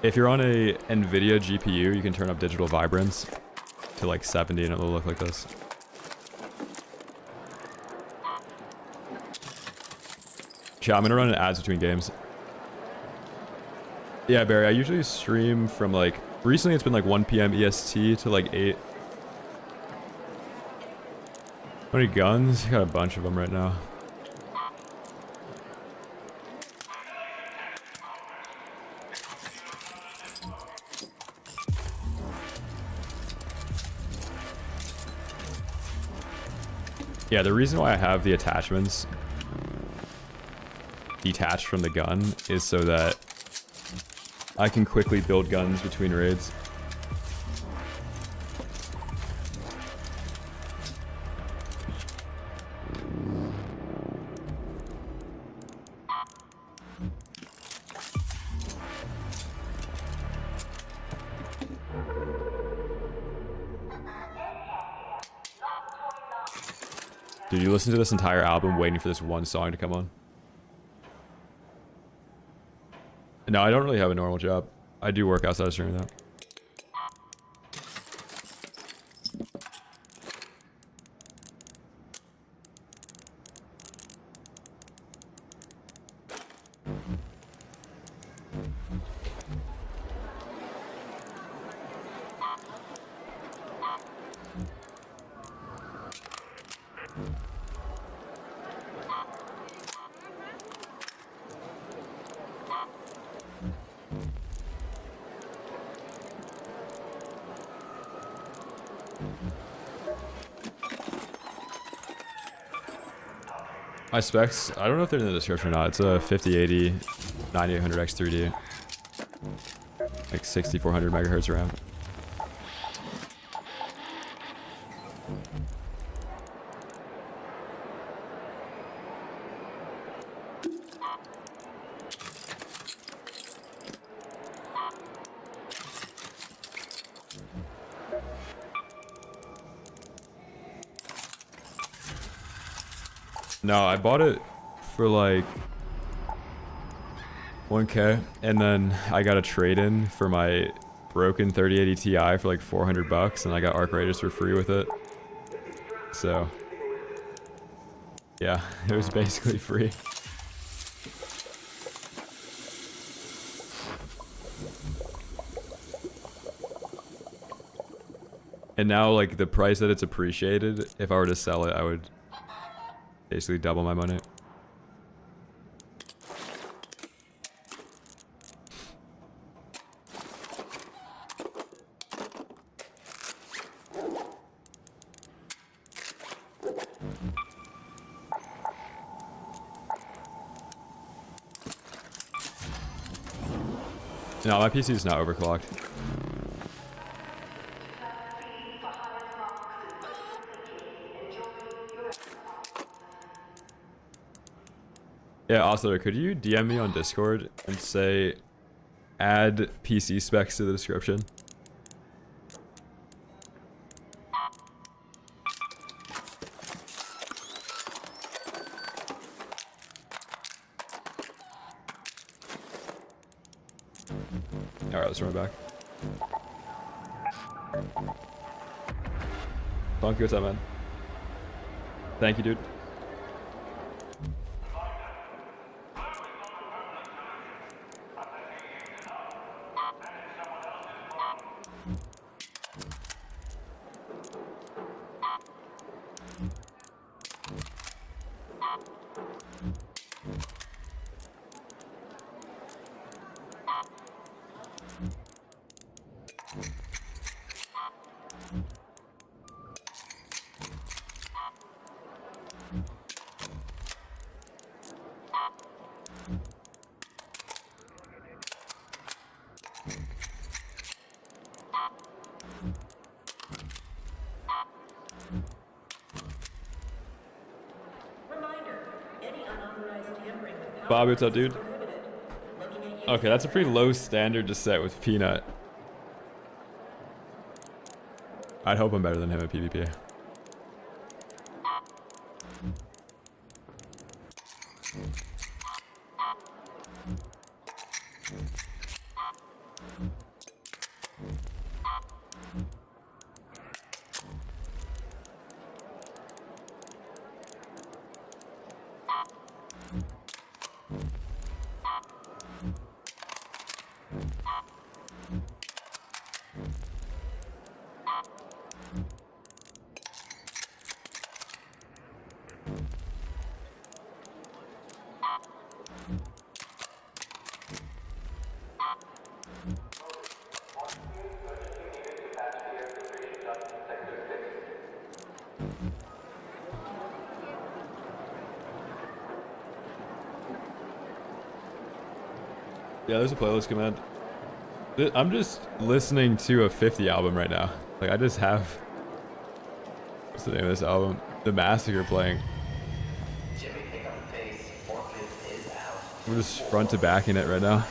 If you're on a NVIDIA GPU, you can turn up digital vibrance to like 70 and it will look like this. Yeah, I'm gonna run an ads between games. Yeah, Barry, I usually stream from like, recently it's been like 1 p.m. EST to like 8. How many guns? Got a bunch of them right now. Yeah, the reason why I have the attachments detached from the gun is so that I can quickly build guns between raids. Dude, you listen to this entire album waiting for this one song to come on? No, I don't really have a normal job. I do work outside of streaming though. My specs, I don't know if they're in the description or not. It's a 5080 9800X 3D. Like 6400 megahertz RAM. No, I bought it for like 1K, and then I got a trade-in for my broken 3080 Ti for like 400 bucks, and I got Arc Raiders for free with it. So, yeah, it was basically free. And now, like, the price that it's appreciated, if I were to sell it, I would basically double my money. No, my PC is not overclocked. Yeah, Oscillator, could you DM me on Discord and say, add PC specs to the description? Alright, let's run it back. Funky, what's up, man? Thank you, dude. Bobby, what's up, dude? Okay, that's a pretty low standard to set with Peanut. I'd hope I'm better than him at PvP. Yeah, there's a playlist command. I'm just listening to a 50 album right now. Like, I just have... What's the name of this album? The Massacre playing. I'm just front to back in it right now.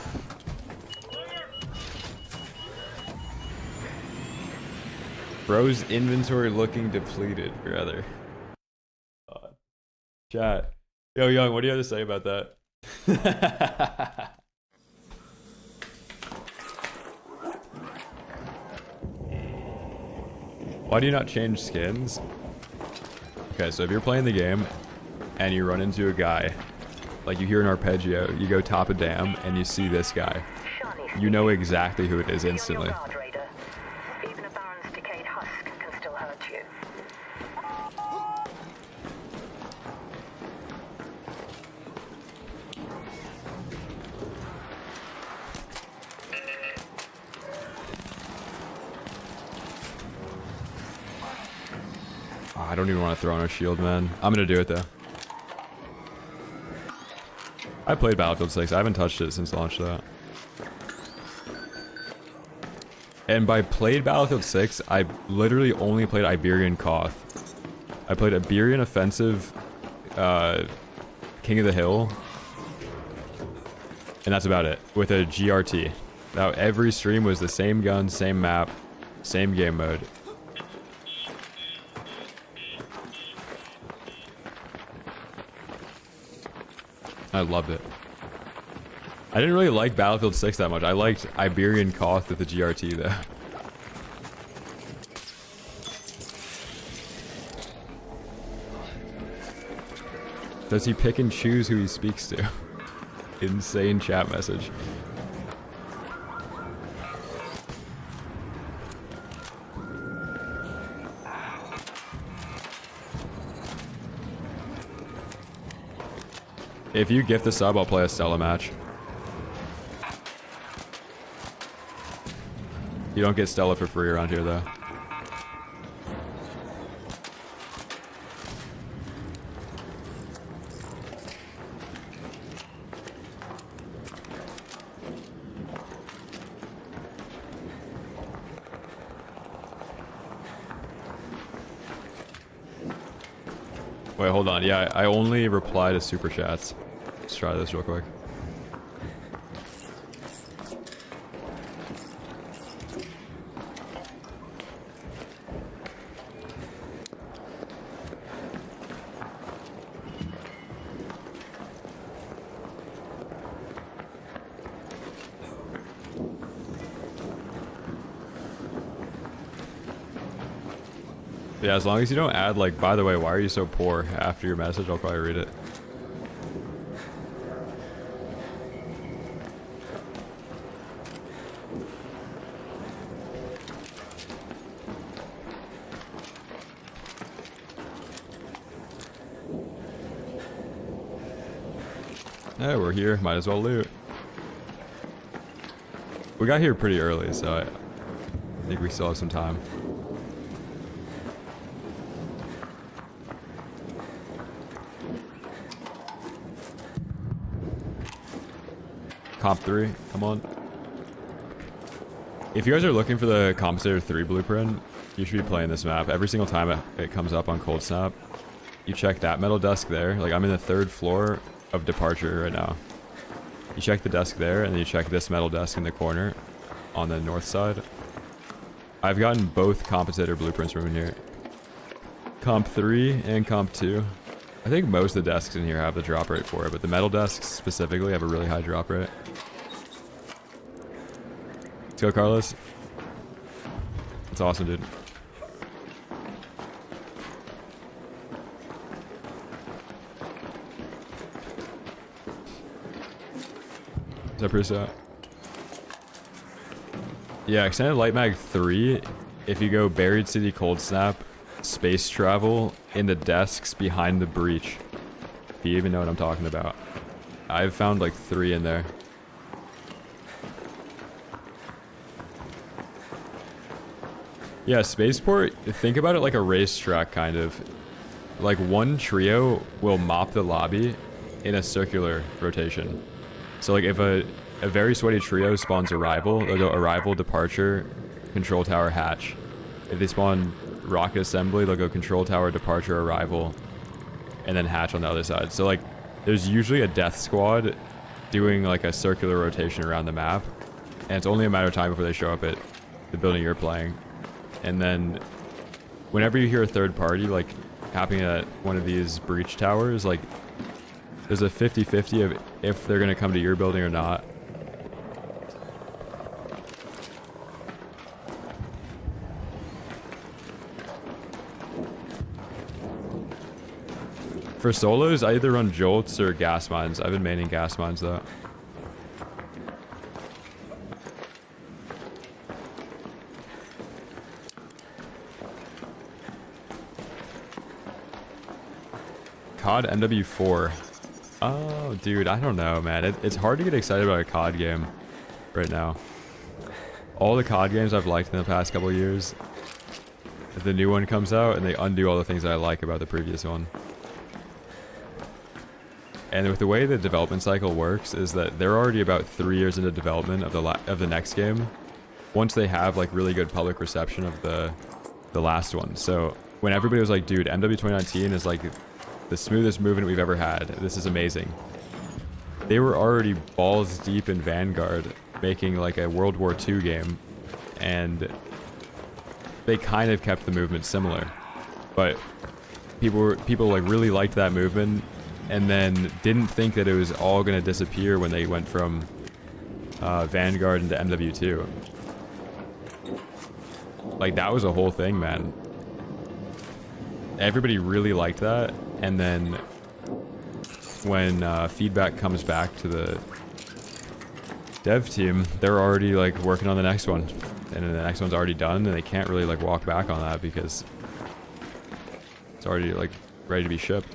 Bro's inventory looking depleted, rather. Chat. Yo, Young, what do you have to say about that? Why do you not change skins? Okay, so if you're playing the game and you run into a guy, like you hear an arpeggio, you go top a dam and you see this guy, you know exactly who it is instantly. Even a Baron's decayed husk can still hurt you. Oh, I don't even want to throw on a shield, man. I'm gonna do it though. I played Battlefield 6. I haven't touched it since launch though. And by played Battlefield 6, I literally only played Iberian Koth. I played Iberian Offensive, King of the Hill, and that's about it, with a GRT. Now every stream was the same gun, same map, same game mode. I loved it. I didn't really like Battlefield 6 that much. I liked Iberian Koth with the GRT though. Does he pick and choose who he speaks to? Insane chat message. If you gift a sub, I'll play a Stella match. You don't get Stella for free around here, though. Wait, hold on. Yeah, I only reply to super chats. Let's try this real quick. Yeah, as long as you don't add, like, by the way, why are you so poor after your message, I'll probably read it. Yeah, we're here. Might as well loot. We got here pretty early, so I think we still have some time. Comp 3, come on. If you guys are looking for the Compensator 3 blueprint, you should be playing this map. Every single time it comes up on Cold Snap, you check that metal desk there. Like, I'm in the 3rd floor of Departure right now. You check the desk there, and then you check this metal desk in the corner on the north side. I've gotten both Compensator blueprints from in here. Comp 3 and Comp 2. I think most of the desks in here have the drop rate for it, but the metal desks specifically have a really high drop rate. Let's go, Carlos. That's awesome, dude. Is that pretty set? Yeah, Extended Light Mag 3, if you go Buried City Cold Snap, space travel in the desks behind the breach. If you even know what I'm talking about. I've found like 3 in there. Yeah, Spaceport, think about it like a racetrack kind of. like one trio will mop the lobby in a circular rotation. So like if a very sweaty trio spawns arrival, they'll go arrival, departure, control tower, hatch. If they spawn rocket assembly, they'll go control tower, departure, arrival, and then hatch on the other side. So like there's usually a death squad doing like a circular rotation around the map, and it's only a matter of time before they show up at the building you're playing. And then whenever you hear a third party like happening at one of these breach towers, like there's a 50-50 of if they're gonna come to your building or not. For solos, I either run jolts or gas mines. I've been maining gas mines though. COD MW4. Oh, dude, I don't know, man. It's hard to get excited about a COD game right now. All the COD games I've liked in the past couple of years, the new one comes out and they undo all the things that I like about the previous one. And with the way the development cycle works is that they're already about 3 years into development of the next game, once they have like really good public reception of the last one. So when everybody was like, dude, MW 2019 is like the smoothest movement we've ever had, this is amazing, they were already balls deep in Vanguard making like a World War II game, and they kind of kept the movement similar, but people like really liked that movement and then didn't think that it was all going to disappear when they went from Vanguard into MW2. Like that was a whole thing, man. Everybody really liked that, and then when feedback comes back to the dev team, they're already like working on the next one, and then the next one's already done, and they can't really like walk back on that because it's already like ready to be shipped.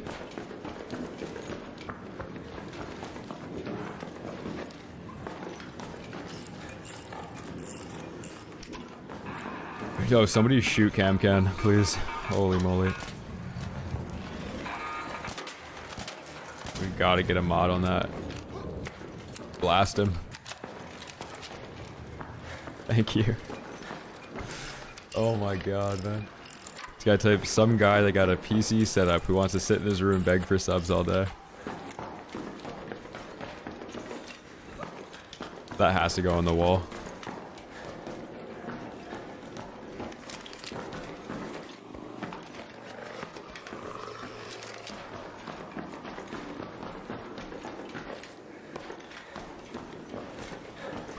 Yo, somebody shoot Camcan, please. Holy moly. We gotta get a mod on that. Blast him. Thank you. Oh my god, man. This guy typed, some guy that got a PC setup who wants to sit in his room and beg for subs all day. That has to go on the wall.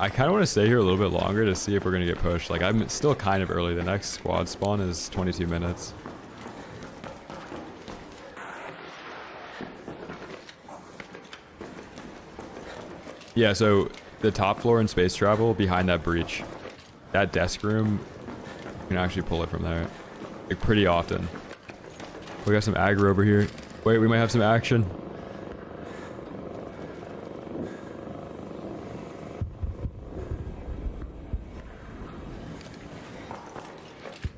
I kind of want to stay here a little bit longer to see if we're going to get pushed. Like, I'm still kind of early. The next squad spawn is 22 minutes. Yeah, so the top floor in space travel behind that breach, that desk room, you can actually pull it from there. Like, pretty often. We got some aggro over here. Wait, we might have some action.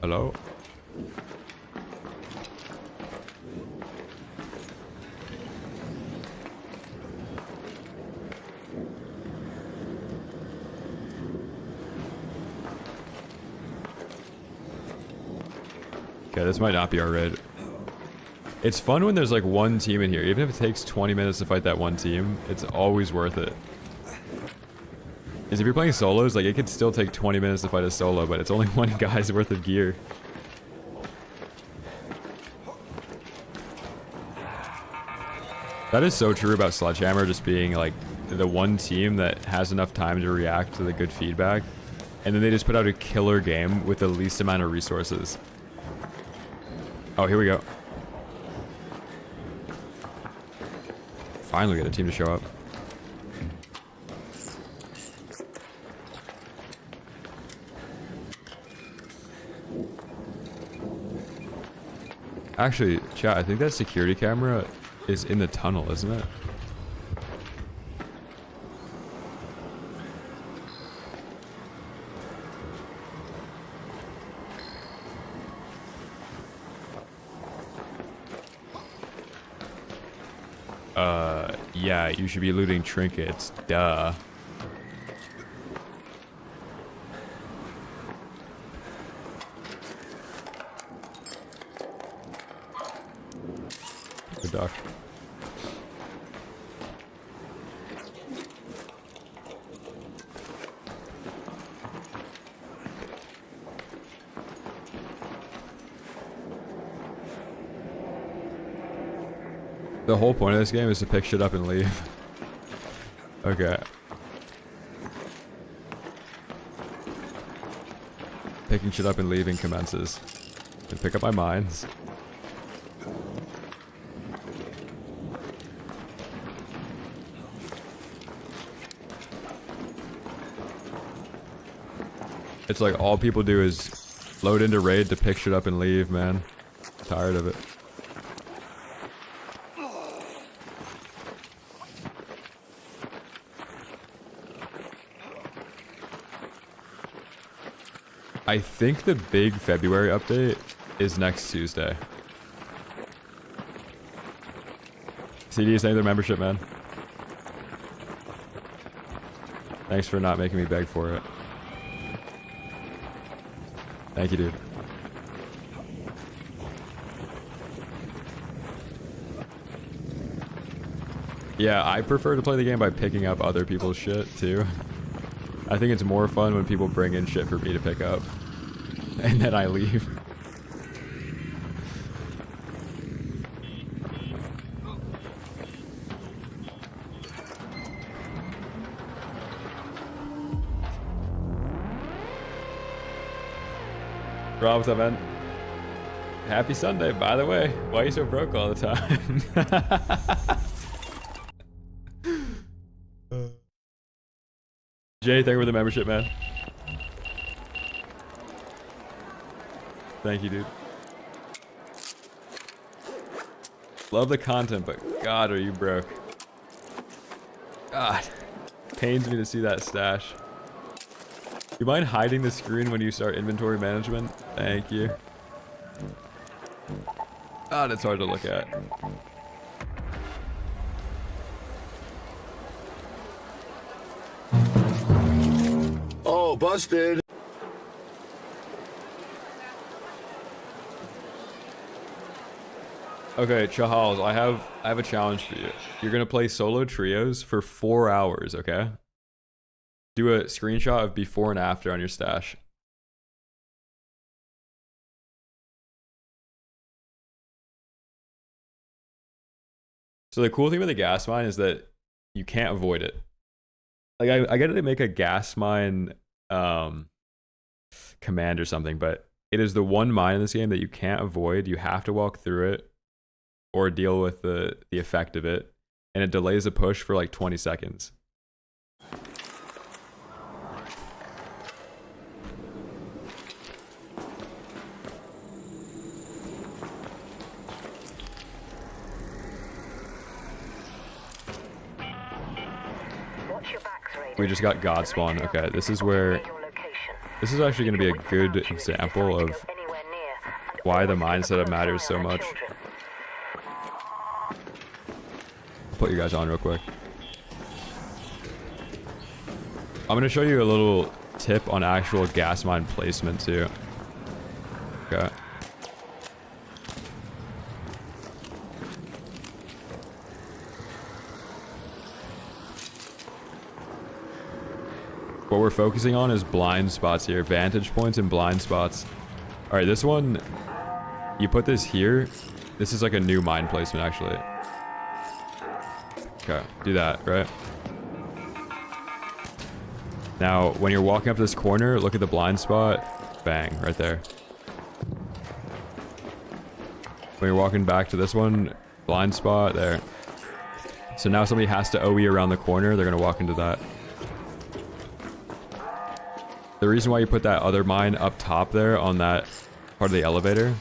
Hello? Okay, this might not be our raid. It's fun when there's like one team in here. Even if it takes 20 minutes to fight that one team, it's always worth it. Because if you're playing solos, like it could still take 20 minutes to fight a solo, but it's only one guy's worth of gear. That is so true about Sledgehammer just being like the one team that has enough time to react to the good feedback, and then they just put out a killer game with the least amount of resources. Oh, here we go. Finally get a team to show up. Actually, chat, I think that security camera is in the tunnel, isn't it? Yeah, you should be looting trinkets. Duh. Good duck. The whole point of this game is to pick shit up and leave. Okay. Picking shit up and leaving commences. And pick up my mines. It's like all people do is load into raid to pick shit up and leave, man. Tired of it. I think the big February update is next Tuesday. CD, thank you for the membership, man. Thanks for not making me beg for it. Thank you, dude. Yeah, I prefer to play the game by picking up other people's shit, too. I think it's more fun when people bring in shit for me to pick up. And then I leave. Rob, what's up, man? Happy Sunday, by the way. Why are you so broke all the time? Jay, thank you for the membership, man. Thank you, dude. Love the content, but God, are you broke? God, pains me to see that stash. You mind hiding the screen when you start inventory management? Thank you. God, it's hard to look at. Oh, busted. Okay, Chahals, I have a challenge for you. You're gonna play solo trios for 4 hours, okay? Do a screenshot of before and after on your stash. So the cool thing with the gas mine is that you can't avoid it. Like I get it to make a gas mine command or something, but it is the one mine in this game that you can't avoid. You have to walk through it or deal with the effect of it, and it delays a push for like 20 seconds. We just got God spawn. Okay, this is where... This is actually going to be a good example of why the mine setup matters so much. Put you guys on real quick. I'm going to show you a little tip on actual gas mine placement too. Okay. What we're focusing on is blind spots here. Vantage points and blind spots. Alright, this one, you put this here. This is like a new mine placement, actually. Okay, do that, right? Now, when you're walking up this corner, look at the blind spot. Bang, right there. When you're walking back to this one, blind spot, there. So now somebody has to OE around the corner. They're going to walk into that. The reason why you put that other mine up top there on that part of the elevator.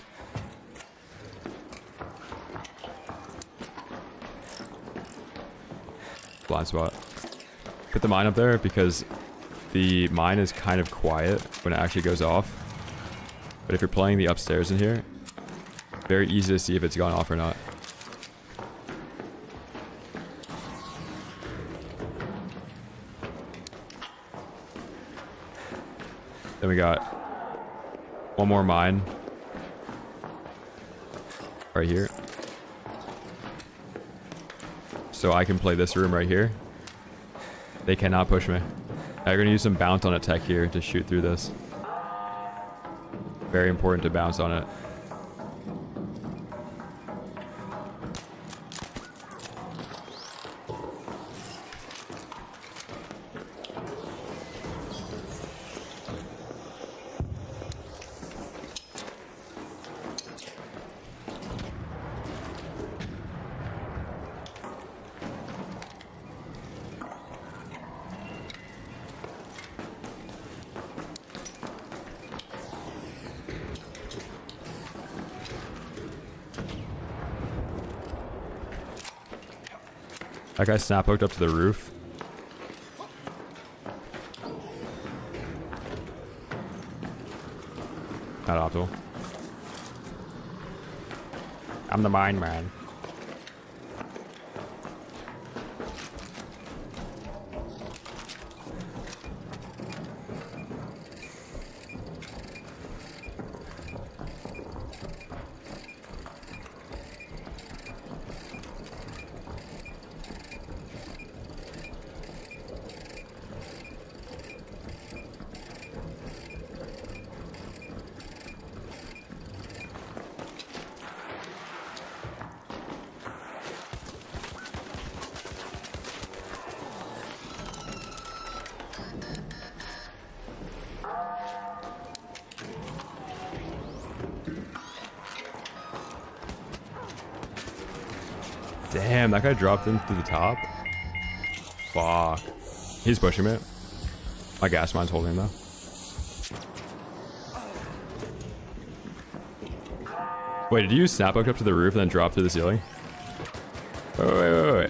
Blind spot. Put the mine up there because the mine is kind of quiet when it actually goes off. But if you're playing the upstairs in here, very easy to see if it's gone off or not. Then we got one more mine right here. So I can play this room right here. They cannot push me. I'm gonna use some bounce on a tech here to shoot through this. Very important to bounce on it. That guy snap hooked up to the roof. Not optimal. I'm the mine man. Damn, that guy dropped in through the top. Fuck. He's pushing me. My gas mine's holding him though. Wait, did you snap hook up to the roof and then drop through the ceiling? Wait.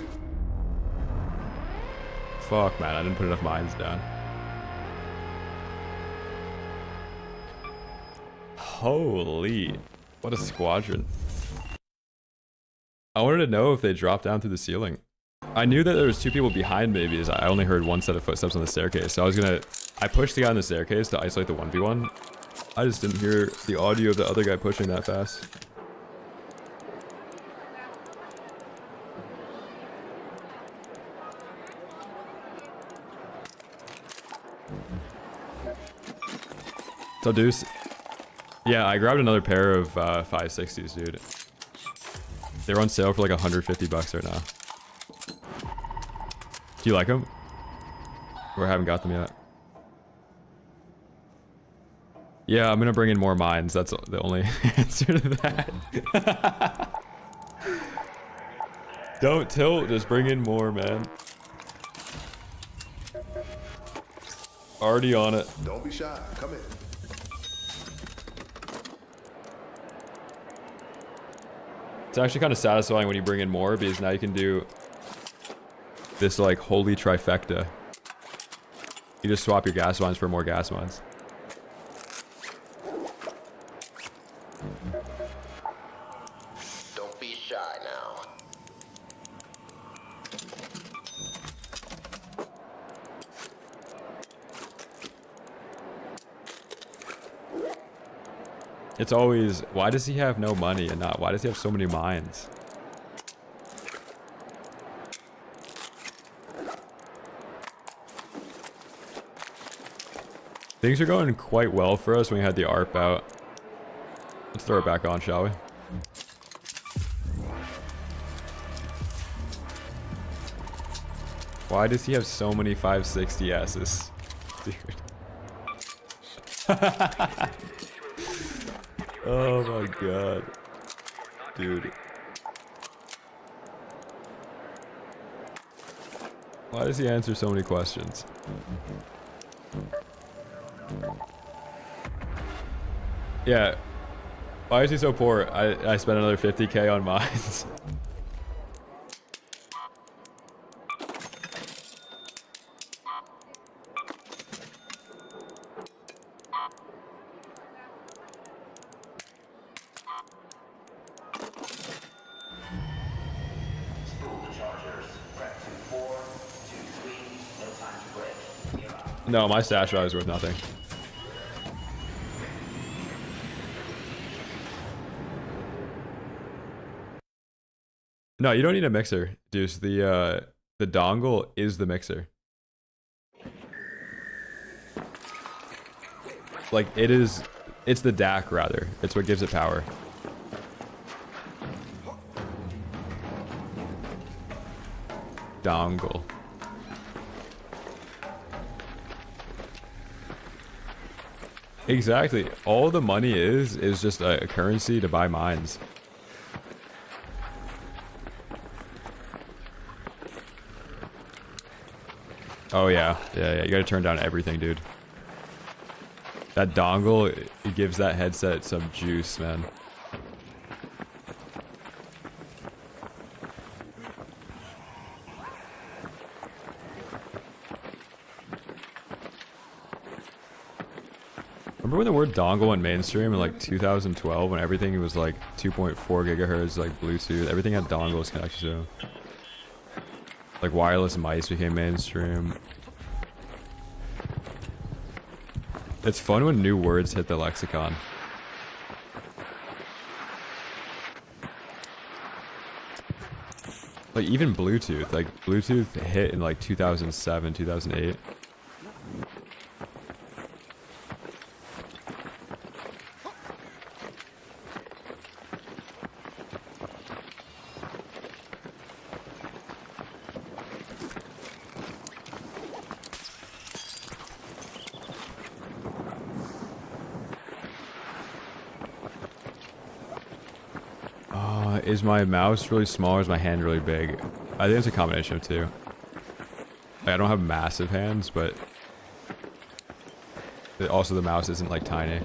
Fuck, man, I didn't put enough mines down. Holy. What a squadron. I wanted to know if they dropped down through the ceiling. I knew that there was two people behind me because I only heard one set of footsteps on the staircase. So I pushed the guy on the staircase to isolate the 1v1. I just didn't hear the audio of the other guy pushing that fast. So Deuce, yeah, I grabbed another pair of 560s, dude. They're on sale for like 150 bucks right now. Do you like them? Or I haven't got them yet. Yeah, I'm gonna bring in more mines. That's the only answer to that. Don't tilt, just bring in more, man. Already on it. Don't be shy. Come in. It's actually kind of satisfying when you bring in more because now you can do this like holy trifecta. You just swap your gas mines for more gas mines. Don't be shy now. It's always, why does he have no money and not, why does he have so many mines? Things are going quite well for us when we had the ARP out. Let's throw it back on, shall we? Why does he have so many 560Ss? Dude. Oh my god. Dude. Why does he answer so many questions? Yeah. Why is he so poor? I spent another 50k on mines. No, my stash value is worth nothing. No, you don't need a mixer, Deuce. The dongle is the mixer. Like it's the DAC rather. It's what gives it power. Dongle. Exactly. All the money is just a currency to buy mines. Oh yeah. Yeah, you gotta turn down everything, dude. That dongle, it gives that headset some juice, man. Remember when the word dongle went mainstream in like 2012 when everything was like 2.4 gigahertz, like Bluetooth, everything had dongles connected to them. Like wireless mice became mainstream. It's fun when new words hit the lexicon. Like even Bluetooth, like Bluetooth hit in like 2007, 2008. Is my mouse really small or is my hand really big? I think it's a combination of two. Like, I don't have massive hands, but also the mouse isn't like tiny.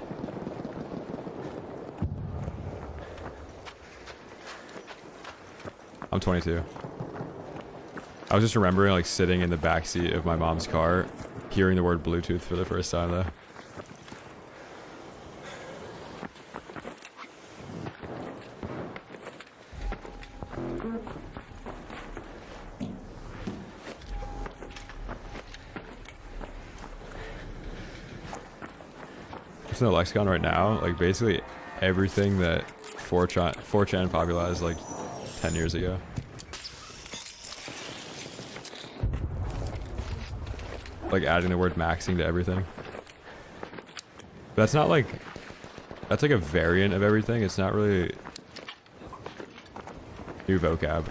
I'm 22. I was just remembering like sitting in the backseat of my mom's car, hearing the word Bluetooth for the first time though. In the lexicon right now, like basically everything that 4chan popularized like 10 years ago. Like adding the word maxing to everything. But that's not like, that's like a variant of everything. It's not really new vocab.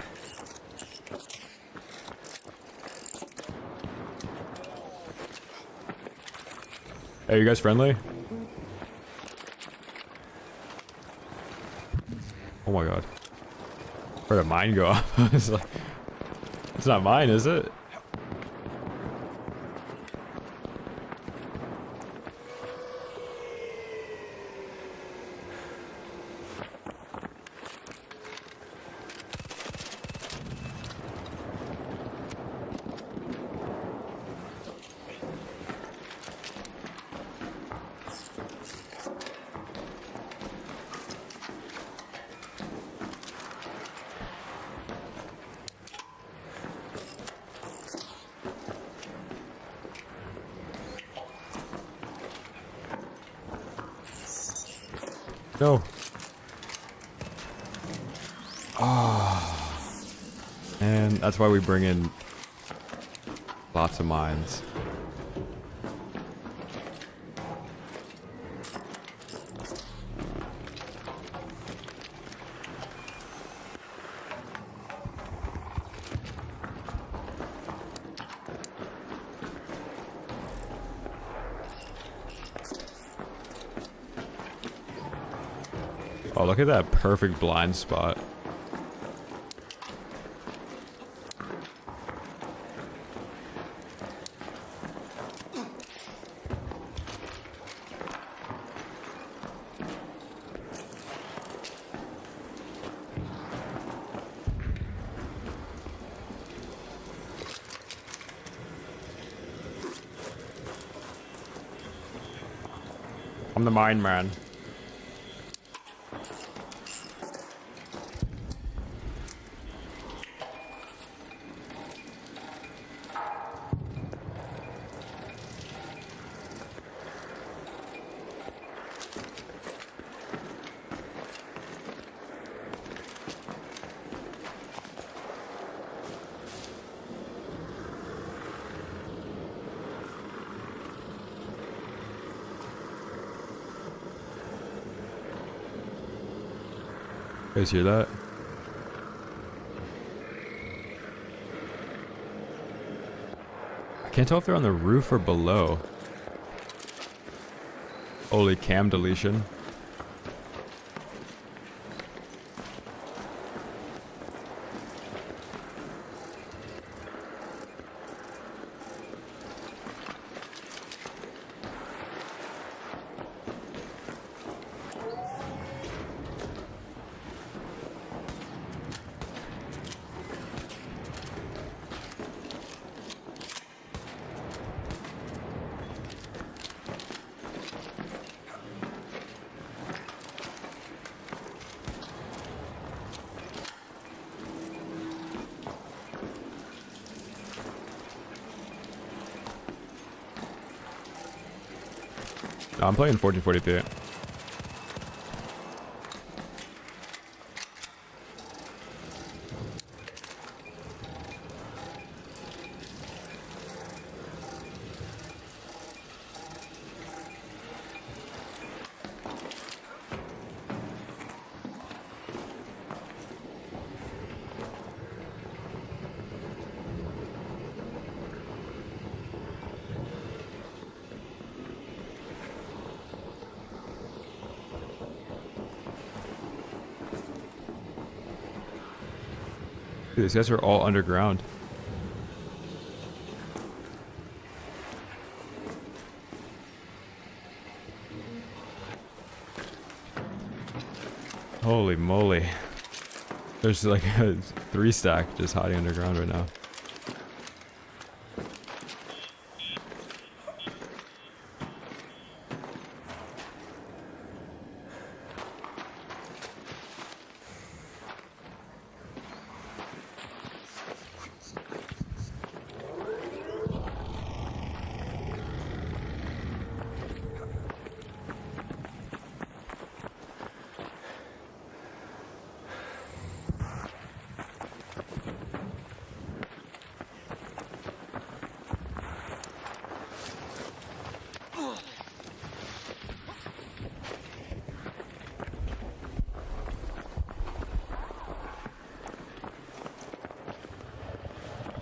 Hey, you guys friendly? Oh my god. Where did mine go off? It's like, it's not mine, is it? No. Ah. And that's why we bring in lots of mines. Oh, look at that perfect blind spot. I'm the mine man. You guys hear that? I can't tell if they're on the roof or below. Holy cam deletion. No, I'm playing 1440p. Dude, these guys are all underground. Holy moly. There's like a 3-stack just hiding underground right now.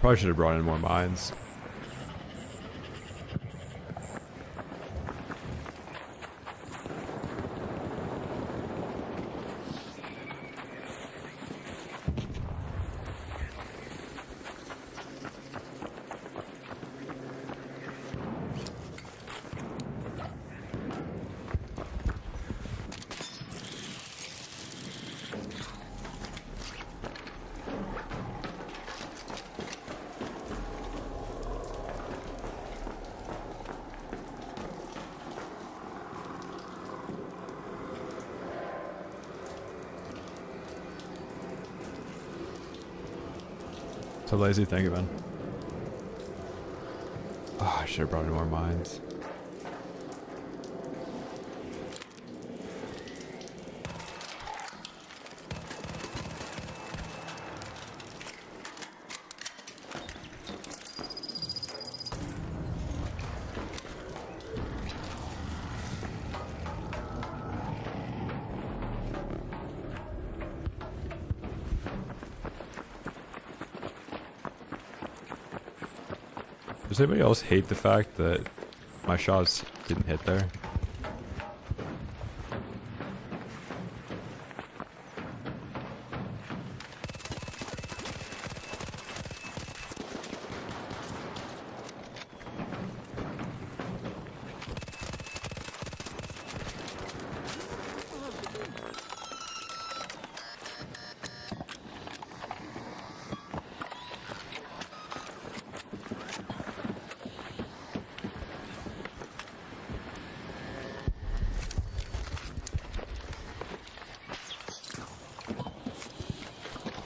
Probably should have brought in more mines. So lazy, thank you, man. Oh, I should have brought in more mines. Does anybody else hate the fact that my shots didn't hit there?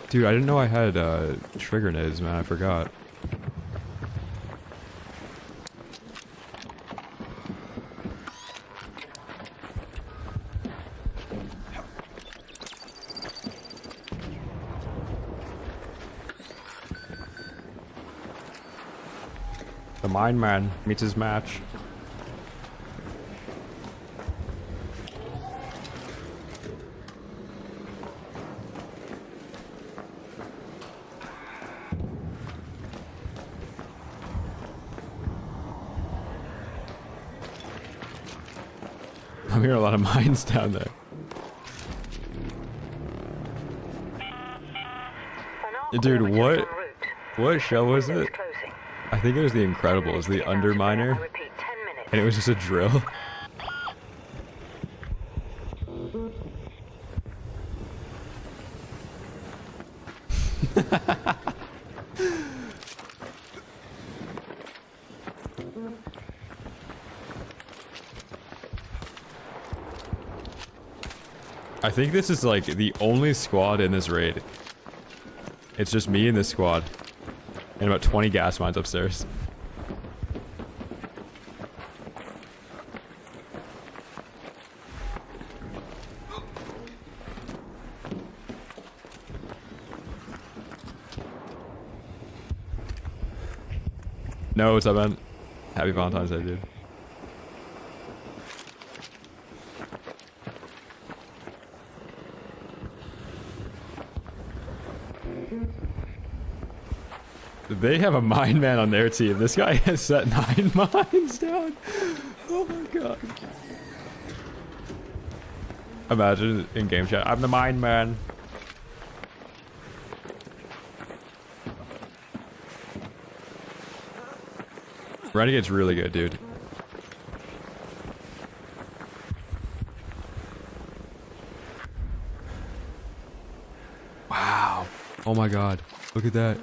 Dude, I didn't know I had trigger nades, man. I forgot. The mine man meets his match. I'm hearing a lot of mines down there. Dude, what show was it? I think it was The Incredibles, the Underminer, and it was just a drill. I think this is like the only squad in this raid. It's just me and this squad. And about 20 gas mines upstairs. No, what's up, man? Happy Valentine's Day, dude. They have a mine man on their team. This guy has set 9 mines down. Oh my god. Imagine in game chat, I'm the mine man. Renegade's really good, dude. Wow. Oh my god. Look at that.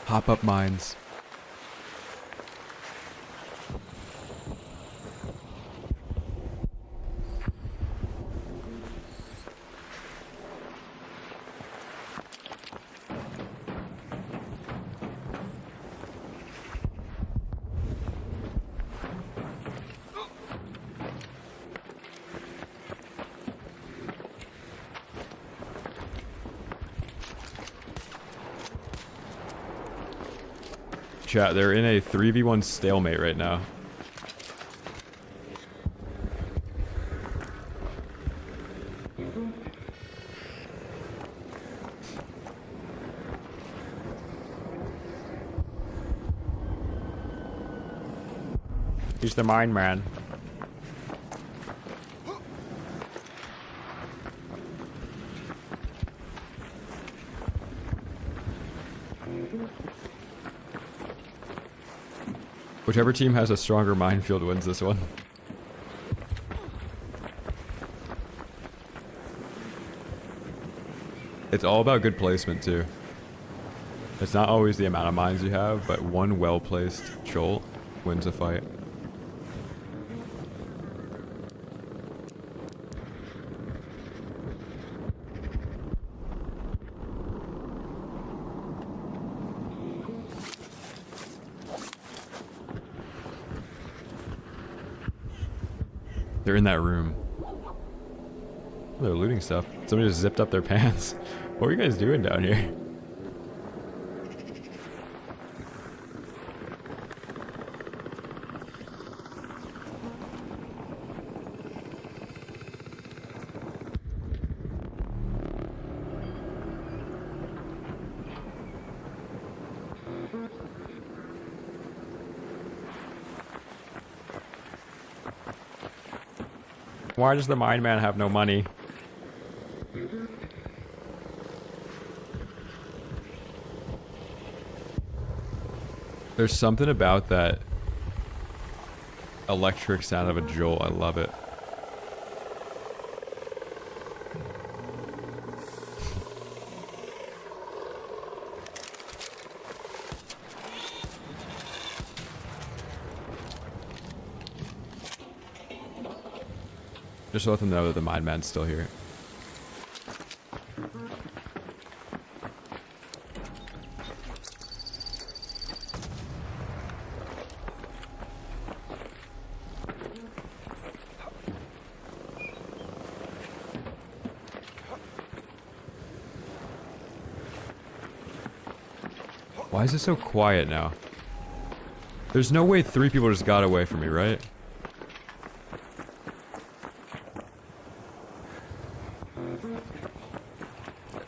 Pop-up mines. Chat, they're in a 3v1 stalemate right now. He's the mine man. Whichever team has a stronger minefield wins this one. It's all about good placement too. It's not always the amount of mines you have, but one well-placed jolt wins a fight. They're in that room. They're looting stuff. Somebody just zipped up their pants. What are you guys doing down here? Why does the mine man have no money? There's something about that electric sound of a jolt. I love it. Just let them know that the mine man's still here. Why is it so quiet now? There's no way 3 people just got away from me, right?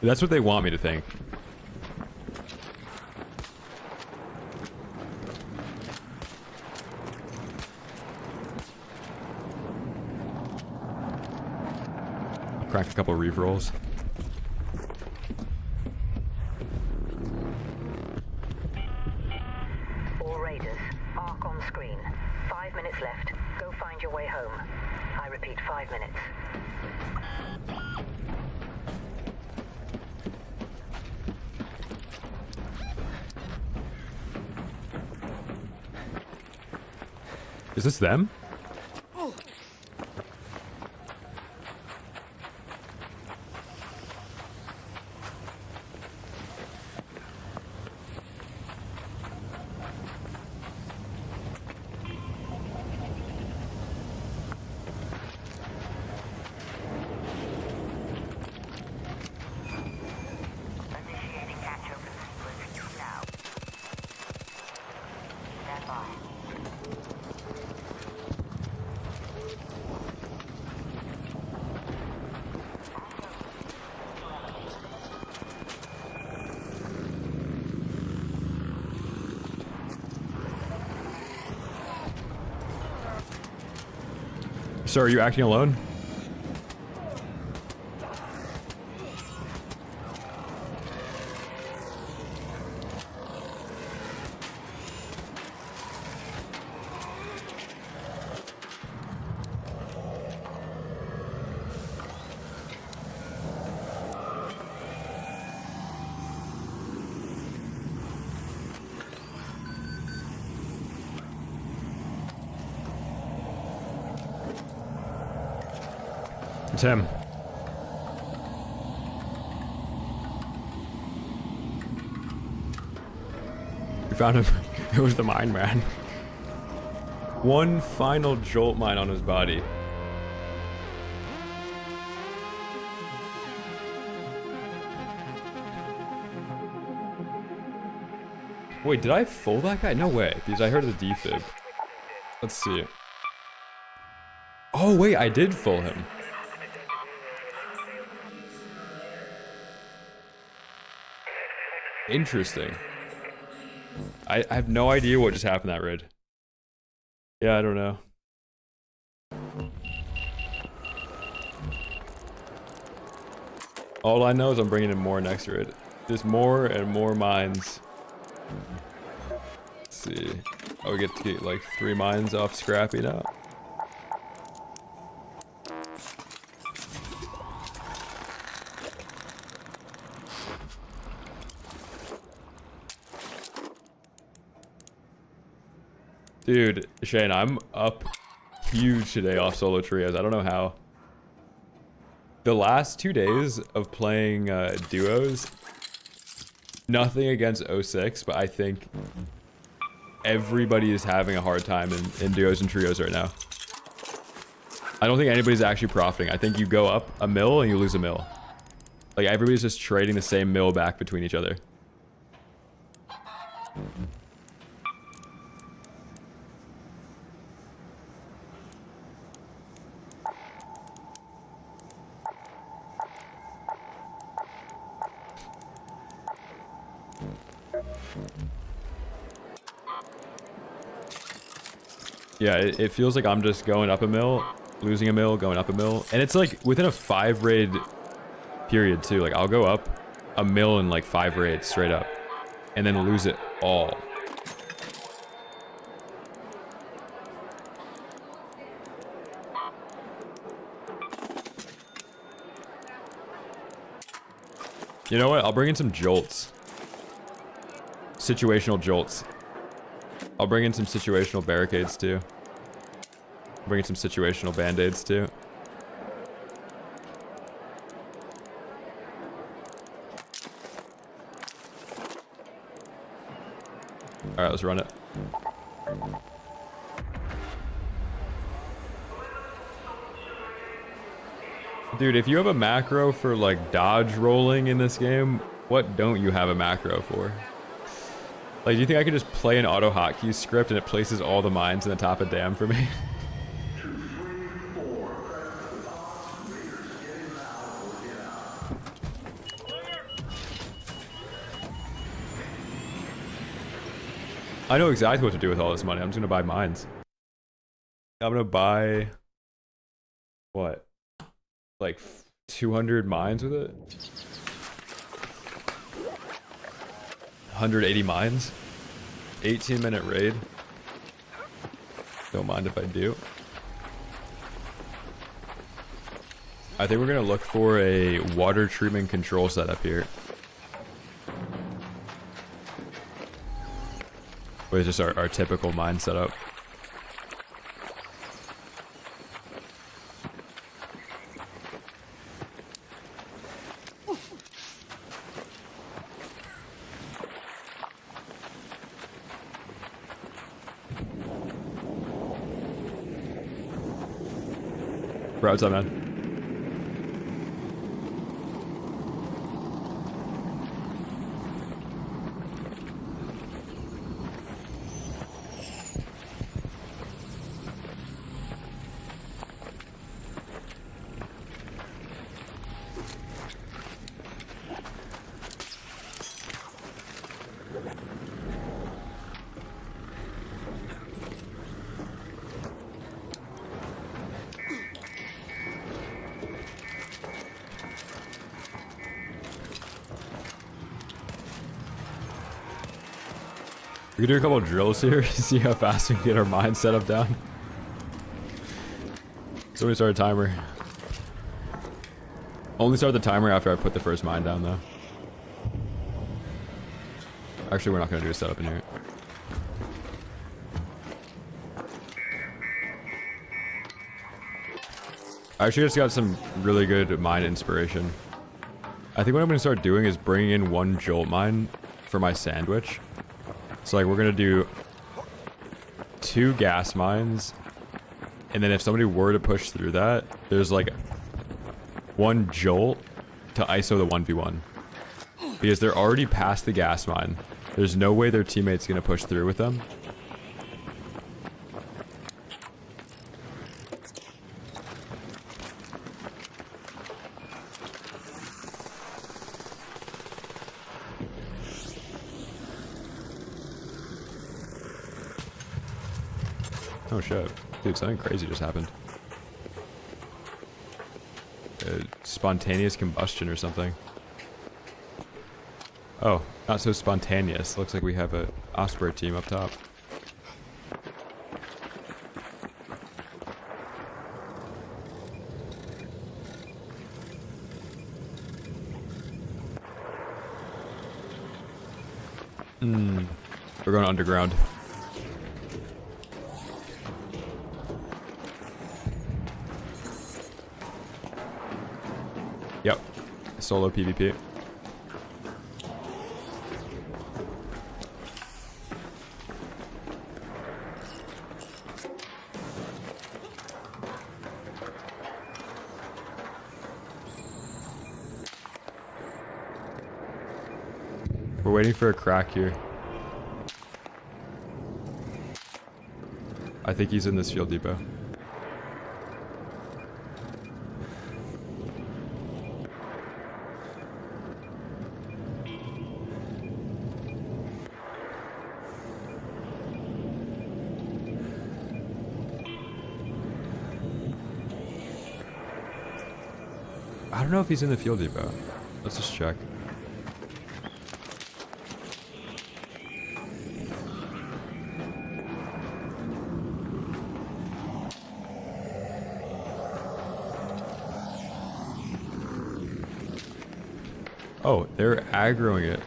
That's what they want me to think. crack a couple Reave rolls. All Raiders, arc on screen. 5 minutes left. Go find your way home. I repeat, 5 minutes. Is this them? Initiating catch open sequence now. Stand by. Sir, are you acting alone? It's him. We found him. It was the mine man. One final jolt mine on his body. Wait, did I fool that guy? No way, because I heard the defib. Let's see. Oh wait, I did fool him. Interesting. I have no idea what just happened that raid. Yeah, I don't know. All I know is I'm bringing in more next raid. Just more and more mines. Let's see. Oh, we get to get like 3 mines off Scrappy now. Dude, Shane, I'm up huge today off solo trios. I don't know how. The last 2 days of playing duos, nothing against 06, but I think everybody is having a hard time in duos and trios right now. I don't think anybody's actually profiting. I think you go up a mil and you lose a mil. Like, everybody's just trading the same mil back between each other. Yeah, it feels like I'm just going up a mil, losing a mil, going up a mil. And it's like within a 5 raid period too. Like I'll go up a mil in like 5 raids straight up and then lose it all. You know what? I'll bring in some jolts. Situational jolts. I'll bring in some situational barricades too. Bring in some situational band-aids too. Alright, let's run it. Dude, if you have a macro for like dodge rolling in this game, what don't you have a macro for? Like, do you think I could just play an auto hotkey script and it places all the mines in the top of dam for me? I know exactly what to do with all this money. I'm just gonna buy mines. I'm gonna buy... what? Like 200 mines with it. 180 mines. 18-minute raid. Don't mind if I do. I think we're gonna look for a water treatment control setup here. But it's just our typical mine setup. Bro, what's up, man? We could do a couple of drills here, see how fast we can get our mine set up down. So we start a timer. Only start the timer after I put the first mine down, though. Actually, we're not going to do a setup in here. I actually just got some really good mine inspiration. I think what I'm going to start doing is bringing in one jolt mine for my sandwich. So like we're gonna do 2 gas mines, and then if somebody were to push through that, there's like 1 jolt to ISO the 1v1. Because they're already past the gas mine. There's no way their teammate's gonna push through with them. Oh shit. Dude, something crazy just happened. Spontaneous combustion or something. Oh, not so spontaneous. Looks like we have a Osprey team up top. We're going underground. Yep. Solo PvP. We're waiting for a crack here. I think he's in this fuel depot. I don't know if he's in the fuel depot. Let's just check. Oh, they're aggroing it.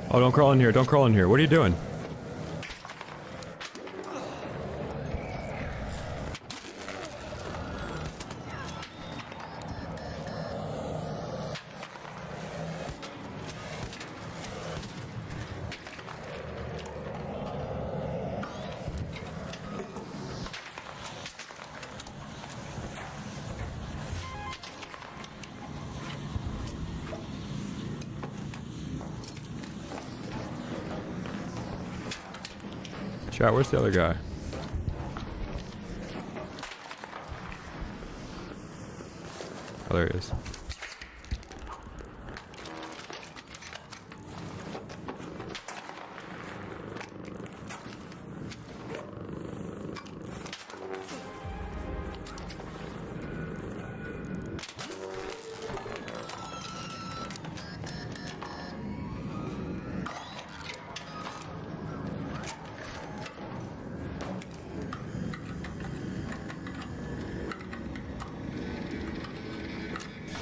Oh, don't crawl in here. Don't crawl in here. What are you doing? Chat, where's the other guy? Oh, there he is.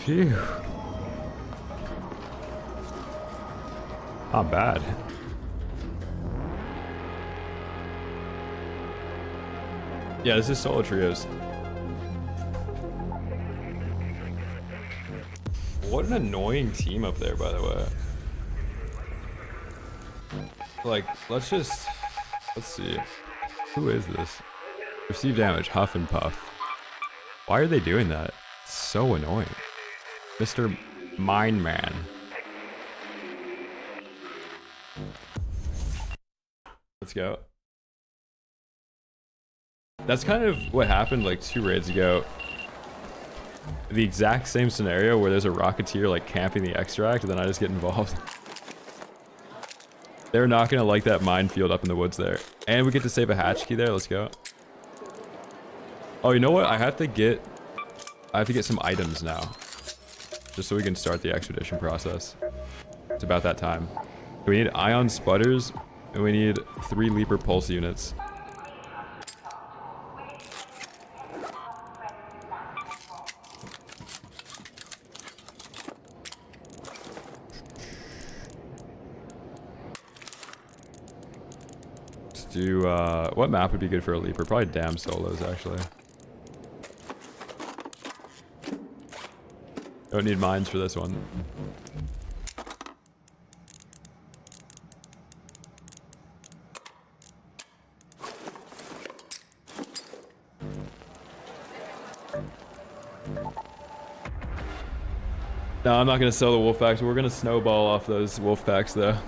Phew. Not bad. Yeah, this is solo trios. What an annoying team up there, by the way. Like, let's see. Who is this? Receive damage, huff and puff. Why are they doing that? It's so annoying. Mr. Mine Man. Let's go. That's kind of what happened like 2 raids ago. The exact same scenario where there's a Rocketeer like camping the extract and then I just get involved. They're not gonna like that minefield up in the woods there. And we get to save a hatch key there, let's go. Oh, you know what? I have to get some items now. Just so we can start the expedition process. It's about that time. We need ion sputters, and we need 3 Leaper pulse units. Let's do, what map would be good for a Leaper? Probably Damn Solos, actually. Don't need mines for this one. No, I'm not gonna sell the wolf packs. We're gonna snowball off those wolf packs though.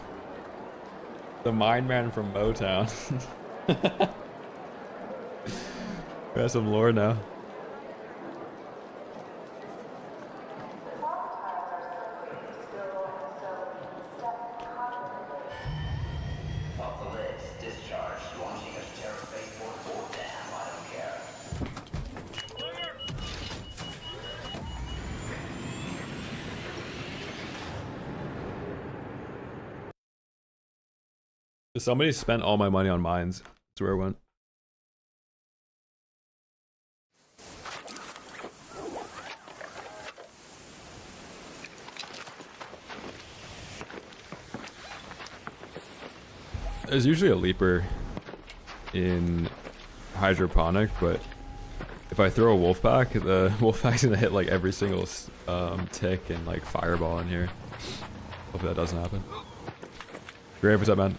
The mine man from Motown. We have some lore now. Somebody spent all my money on mines. That's where it went. There's usually a Leaper in hydroponic, but if I throw a wolf pack, the wolf pack's gonna hit like every single tick and like fireball in here. Hopefully that doesn't happen. Reave, what's up, man?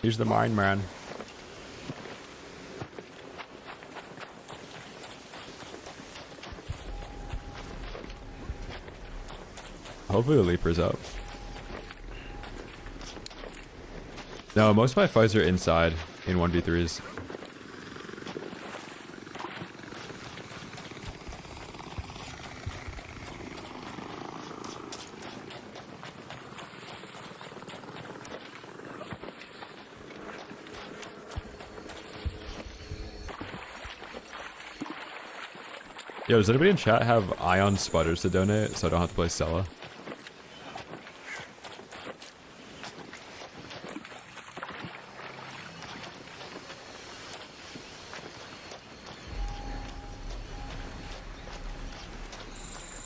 Here's the mine man. Hopefully the Leaper's up. No, most of my fights are inside in 1v3s. Yo, does anybody in chat have ion sputters to donate so I don't have to play Sella?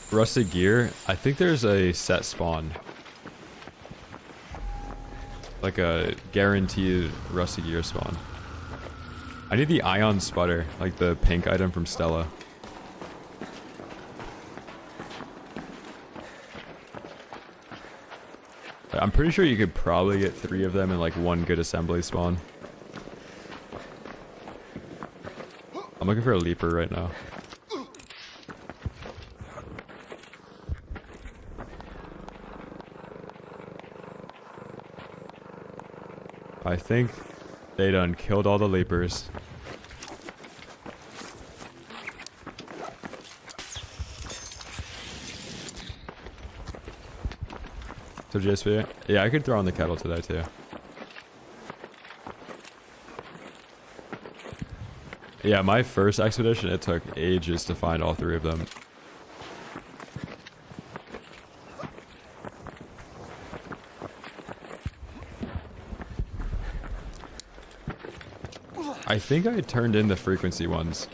Rusted gear. I think there's a set spawn. Like a guaranteed rusted gear spawn. I need the ion sputter, like the pink item from Stella. I'm pretty sure you could probably get 3 of them in like one good assembly spawn. I'm looking for a leaper right now. I think they done killed all the leapers. So GSP? Yeah, I could throw on the kettle today too. Yeah, my first expedition, it took ages to find all 3 of them. I think I turned in the frequency ones.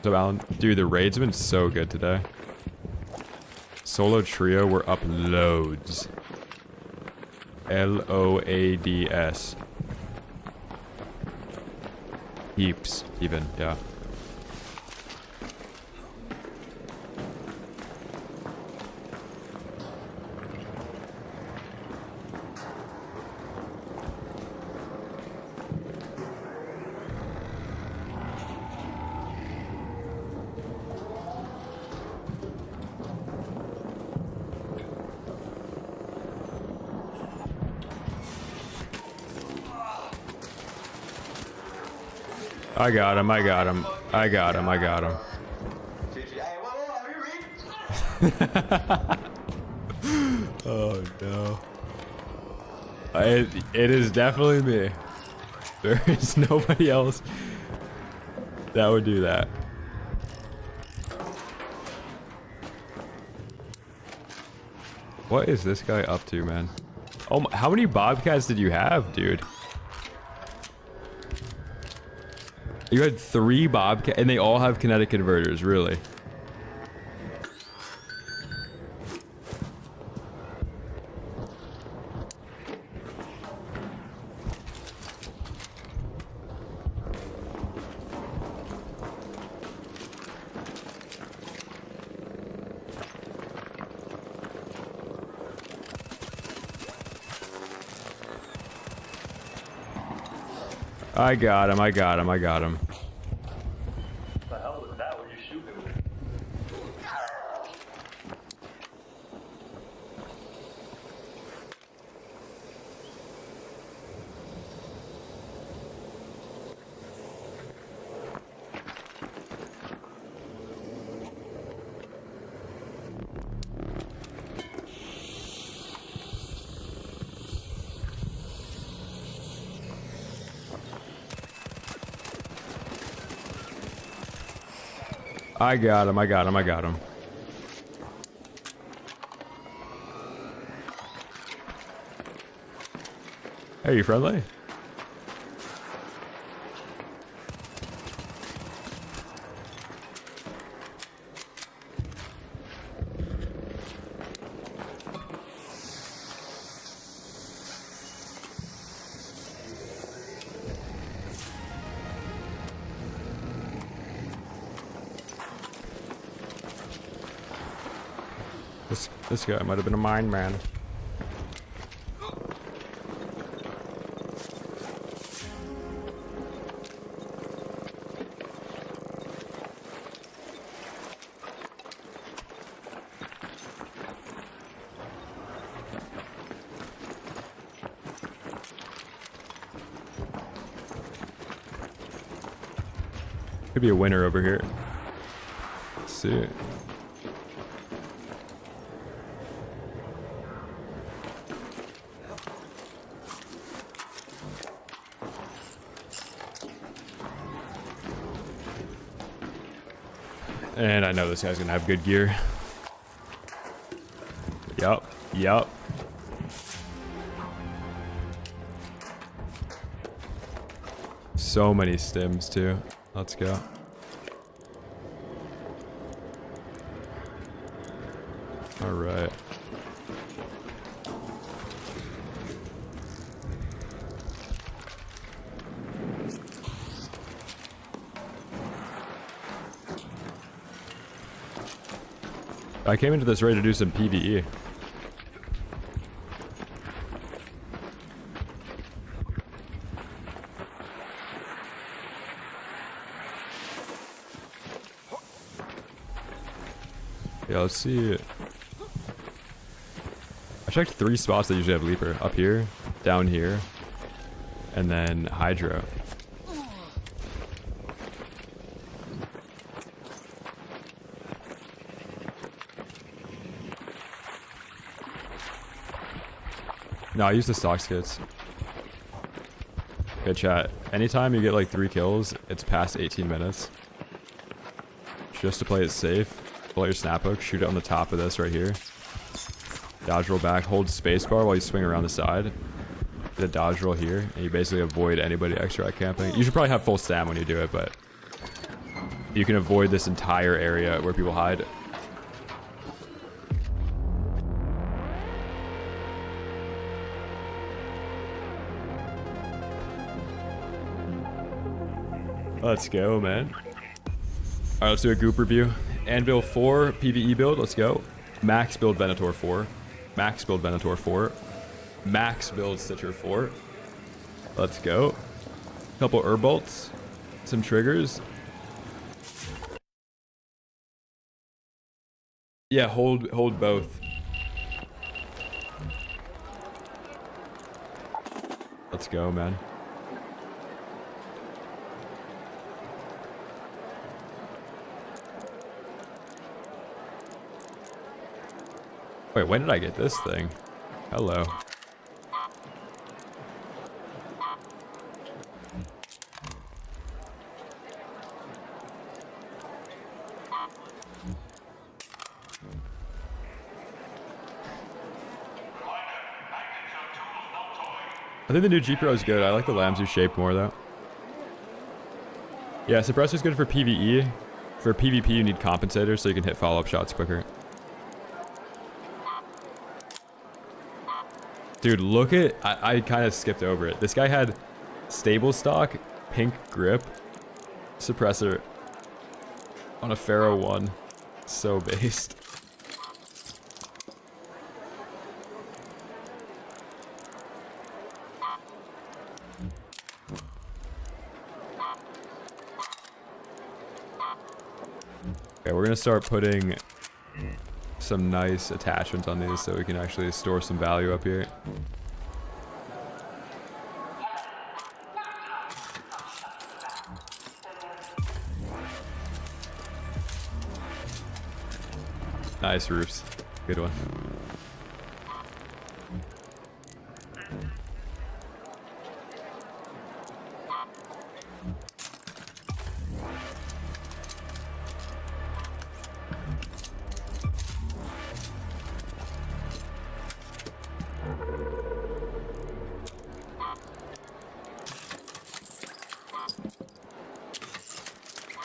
So Alan, dude, the raid's been so good today. Solo trio, we're up loads. Loads. Heaps, even, yeah. I got him, I got him. I got him, I got him. Oh no. It is definitely me. There is nobody else that would do that. What is this guy up to, man? Oh my, how many bobcats did you have, dude? You had 3 bobcats, and they all have kinetic converters, really? I got him, I got him, I got him. What the hell was that? What you shooting? I got him, I got him, I got him. Hey, you friendly? This guy might have been a mine man. Could be a winner over here. Let's see. And I know this guy's gonna have good gear. Yup, yup. So many stims too. Let's go. Alright. I came into this ready to do some PvE. Yeah, let's see. I checked 3 spots that usually have Leaper. Up here, down here, and then Hydro. No, I use the stock skits. Okay, chat. Anytime you get like 3 kills, it's past 18 minutes. Just to play it safe. Pull out your snap hook, shoot it on the top of this right here. Dodge roll back, hold spacebar while you swing around the side. Get a dodge roll here, and you basically avoid anybody extra camping. You should probably have full stam when you do it, but you can avoid this entire area where people hide. Let's go, man. Alright, let's do a goop review. Anvil 4, PvE build, let's go. Max build Venator 4. Max build Venator 4. Max build Stitcher 4. Let's go. Couple Urbolts. Some triggers. Yeah, hold both. Let's go, man. Wait, when did I get this thing? Hello. I think the new G Pro is good. I like the Lamzu shape more though. Yeah, suppressor's good for PvE. For PvP you need compensators so you can hit follow-up shots quicker. Dude, look at... I kind of skipped over it. This guy had stable stock, pink grip, suppressor on a Pharaoh 1. So based. Okay, we're gonna start putting some nice attachments on these so we can actually store some value up here. Nice roofs. Good one.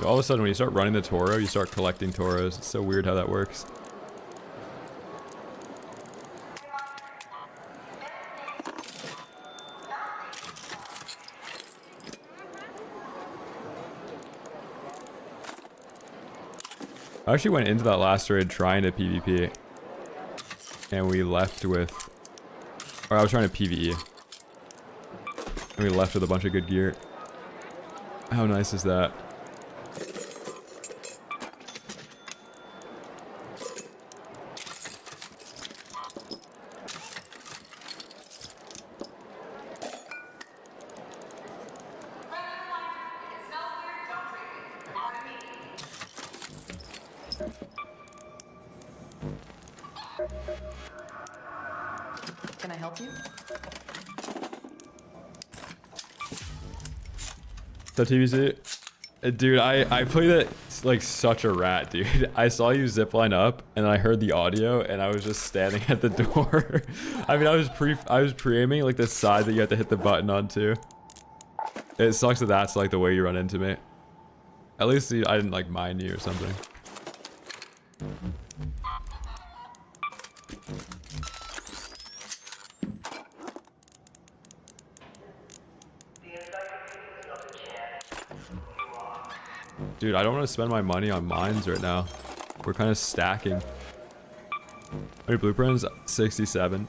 All of a sudden when you start running the Toro, you start collecting Toros. It's so weird how that works. I actually went into that last raid trying to PvP. And we left with... Or I was trying to PvE. And we left with a bunch of good gear. How nice is that? Can I help you? So TVC, dude, I played it like such a rat, dude. I saw you zipline up, and I heard the audio, and I was just standing at the door. I mean, I was pre-aiming like the side that you have to hit the button on too. It sucks that that's like the way you run into me. At least I didn't like mind you or something. Dude, I don't want to spend my money on mines right now. We're kind of stacking. How many blueprints? 67.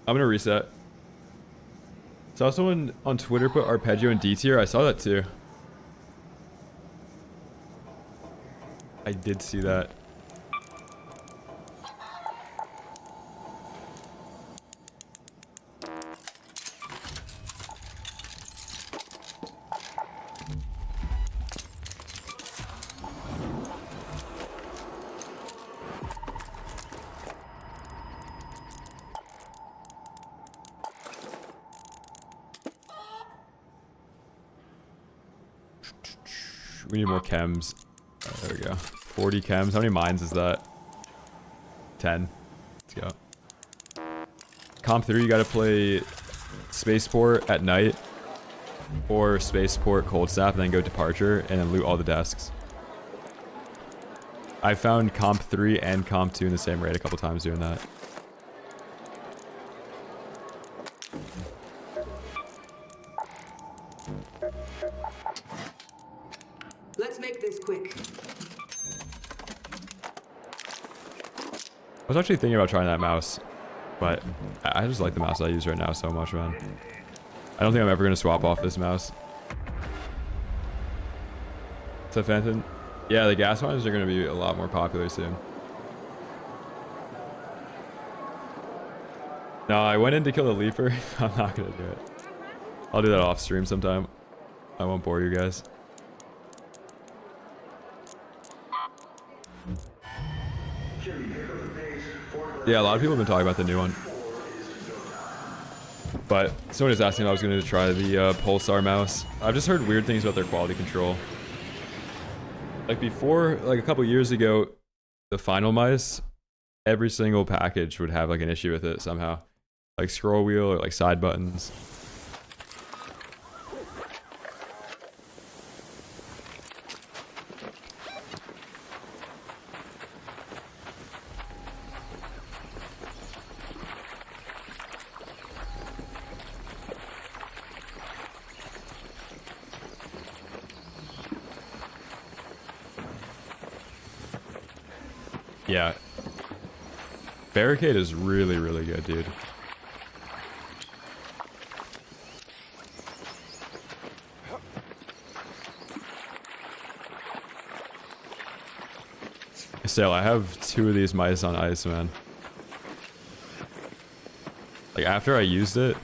I'm gonna reset. Saw someone on Twitter put Arpeggio in D tier. I saw that too. I did see that. We need more chems. There we go. 40 chems. How many mines is that? 10. Let's go. Comp 3, you gotta play Spaceport at night. Or Spaceport Cold Snap and then go Departure and then loot all the desks. I found Comp 3 and Comp 2 in the same raid a couple times doing that. Let's make this quick. I was actually thinking about trying that mouse, but I just like the mouse I use right now so much, man. I don't think I'm ever going to swap off this mouse. So Phantom, yeah, the gas mines are going to be a lot more popular soon. No, I went in to kill the Leaper. I'm not going to do it. I'll do that off stream sometime. I won't bore you guys. Yeah, a lot of people have been talking about the new one. But someone is asking if I was going to try the Pulsar mouse. I've just heard weird things about their quality control. Like before, like a couple years ago, the final mice, every single package would have like an issue with it somehow. Like scroll wheel or like side buttons. Yeah. Barricade is really, really good, dude. Still, I have 2 of these mice on ice, man. Like, after I used it,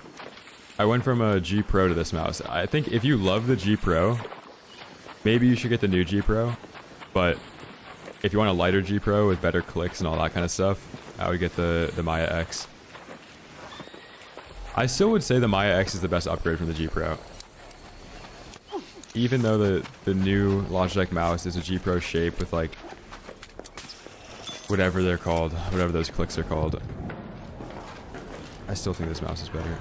I went from a G Pro to this mouse. I think if you love the G Pro, maybe you should get the new G Pro. But if you want a lighter G Pro with better clicks and all that kind of stuff, I would get the Maya X. I still would say the Maya X is the best upgrade from the G Pro. Even though the new Logitech mouse is a G Pro shape with like whatever they're called, whatever those clicks are called, I still think this mouse is better.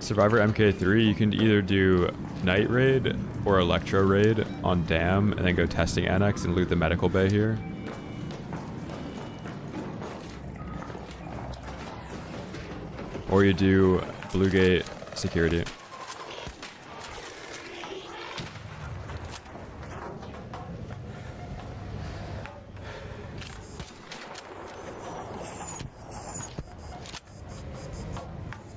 Survivor MK3, you can either do Night Raid or Electro Raid on Dam and then go Testing Annex and loot the medical bay here. Or you do Blue Gate Security.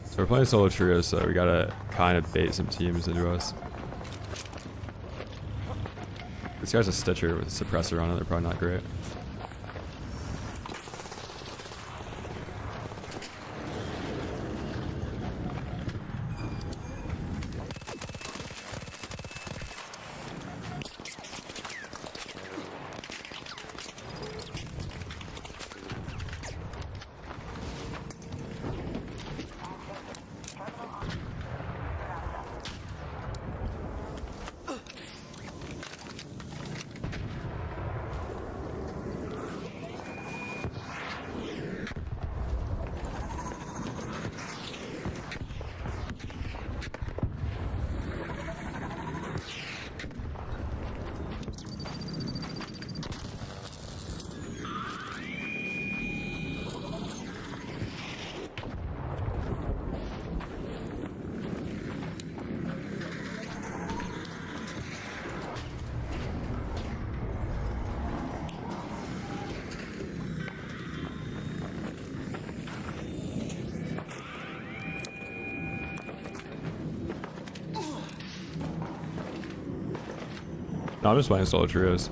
So we're playing solo trios, so we gotta kind of bait some teams into us. This guy's a Stitcher with a suppressor on it, they're probably not great. No, I'm just playing solo trios.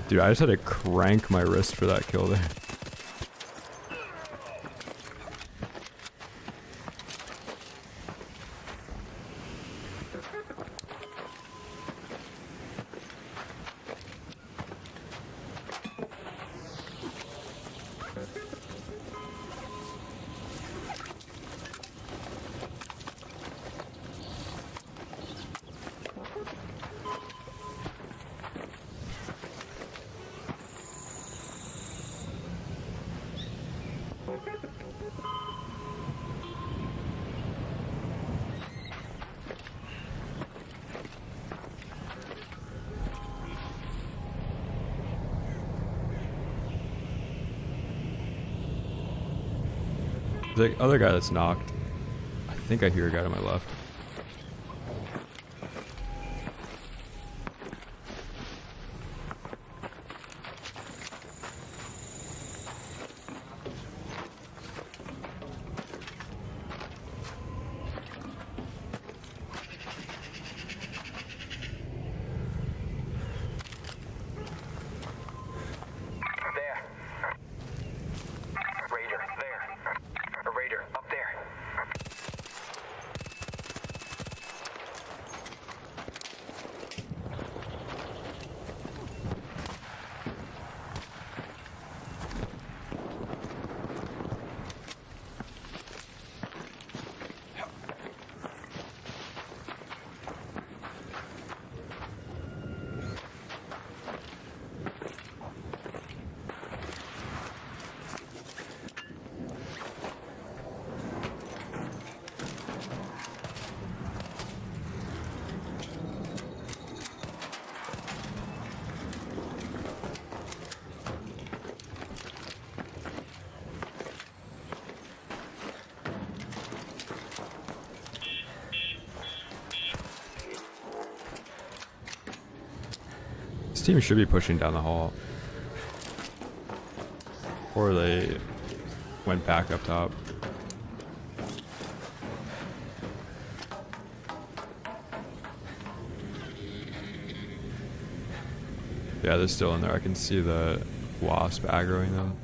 Dude, I just had to crank my wrist for that kill there. The other guy that's knocked. I think I hear a guy to my left. This team should be pushing down the hall. Or they went back up top. Yeah, they're still in there. I can see the wasp aggroing them.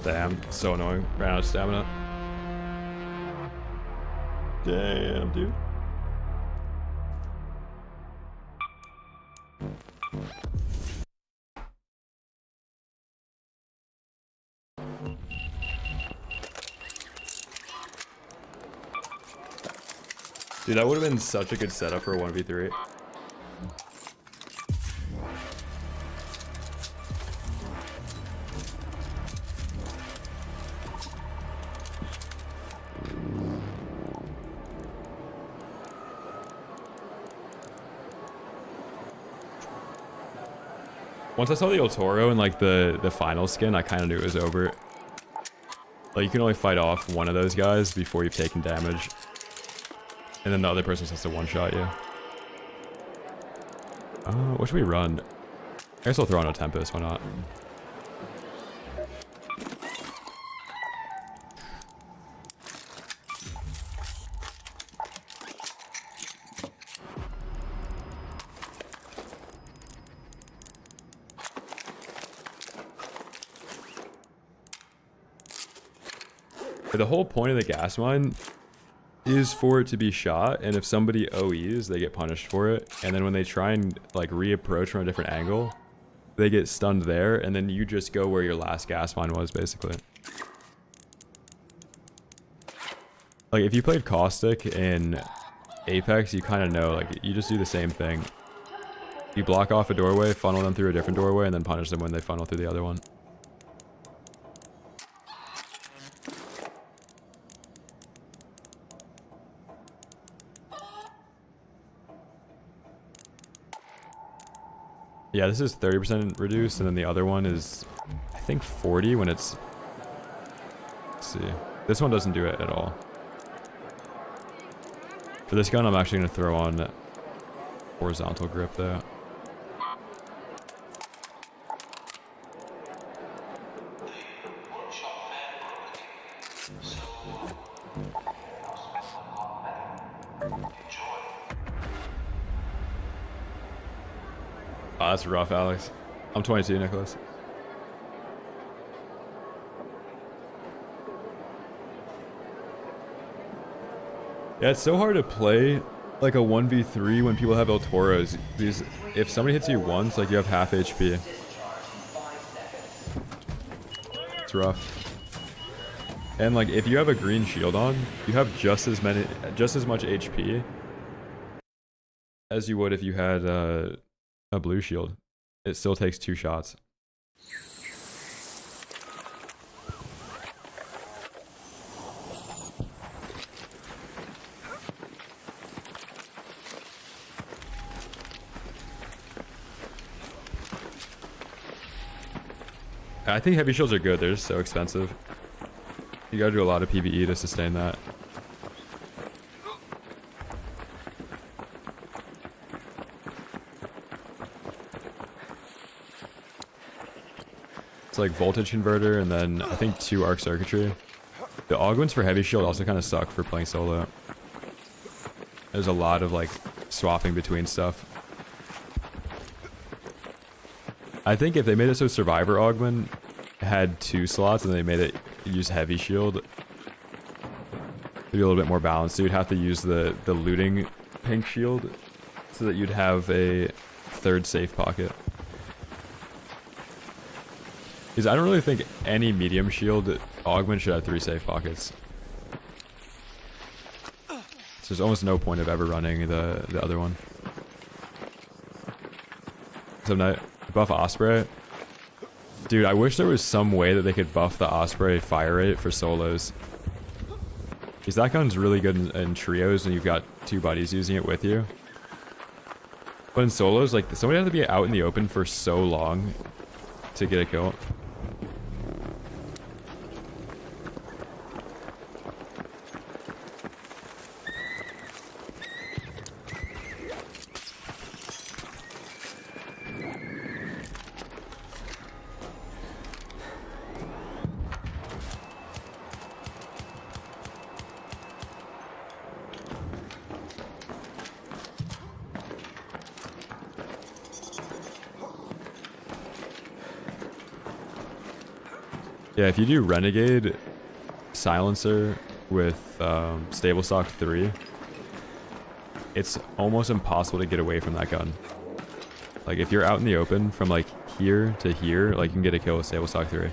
Damn, so annoying. Ran out of stamina. Damn, dude. Dude, that would have been such a good setup for a 1v3. Once I saw the El Toro and like the final skin, I kind of knew it was over. Like you can only fight off one of those guys before you've taken damage. And then the other person has to one-shot you. What should we run? I guess I'll throw on a Tempest, why not? But the whole point of the gas mine is for it to be shot, and if somebody OEs, they get punished for it, and then when they try and like reapproach from a different angle, they get stunned there, and then you just go where your last gas mine was, basically. Like if you played Caustic in Apex, you kind of know, like you just do the same thing. You block off a doorway, funnel them through a different doorway, and then punish them when they funnel through the other one. Yeah, this is 30% reduced, and then the other one is, I think, 40 when it's... Let's see. This one doesn't do it at all. For this gun, I'm actually going to throw on horizontal grip, though. Oh, that's rough, Alex. I'm 22, Nicholas. Yeah, it's so hard to play like a 1v3 when people have El Toros. Because if somebody hits you once, like you have half HP. It's rough. And like if you have a green shield on, you have just as much HP as you would if you had a blue shield. It still takes 2 shots. I think heavy shields are good. They're just so expensive. You gotta do a lot of PvE to sustain that. It's like voltage converter and then I think 2 arc circuitry. The augments for heavy shield also kind of suck for playing solo. There's a lot of like swapping between stuff. I think if they made it so Survivor Augment had 2 slots and they made it use heavy shield, it'd be a little bit more balanced. So you'd have to use the looting pink shield so that you'd have a 3rd safe pocket. Because I don't really think any medium shield augment should have 3 safe pockets. So there's almost no point of ever running the other one. So night. Buff Osprey. Dude, I wish there was some way that they could buff the Osprey fire rate for solos. Because that gun's really good in trios when you've got 2 buddies using it with you. But in solos, like, somebody has to be out in the open for so long to get a kill. Yeah, if you do Renegade Silencer with Stable Stock 3, it's almost impossible to get away from that gun. Like, if you're out in the open from, like, here to here, like, you can get a kill with Stable Stock 3.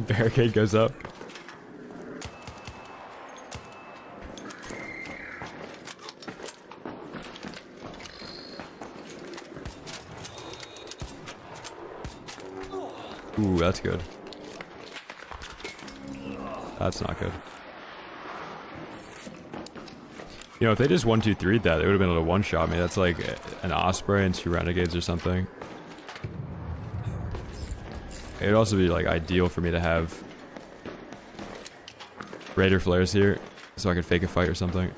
Barricade goes up. Ooh, that's good. That's not good. You know, if they just 1-2-3'd that, they would have been able to one-shot me. That's like an Osprey and 2 Renegades or something. It'd also be like ideal for me to have Raider flares here so I could fake a fight or something.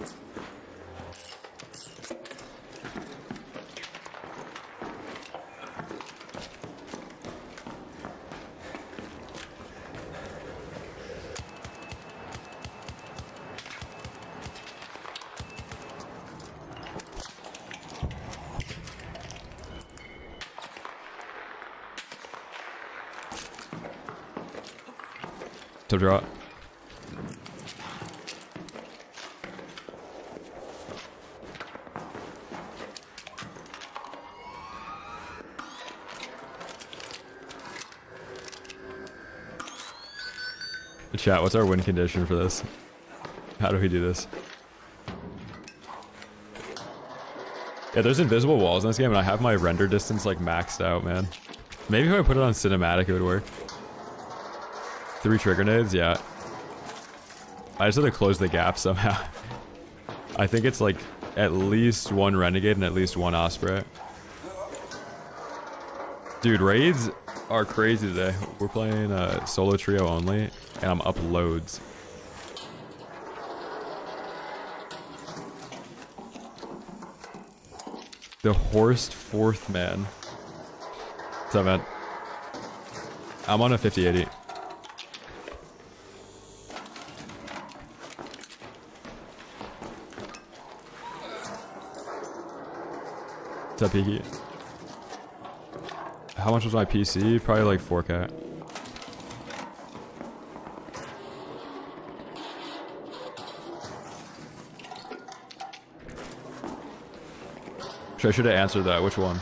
To draw. Chat, what's our win condition for this? How do we do this? Yeah, there's invisible walls in this game, and I have my render distance like maxed out, man. Maybe if I put it on cinematic, it would work. 3 trigger nades, yeah. I just had to close the gap somehow. I think it's like at least 1 Renegade and at least 1 Osprey. Dude, raids are crazy today. We're playing solo trio only, and I'm up loads. The Horsed 4th man. What's up, man? I'm on a 50-80. What's up, Peaky? How much was my PC? Probably like 4K. I should have answered that. Which one?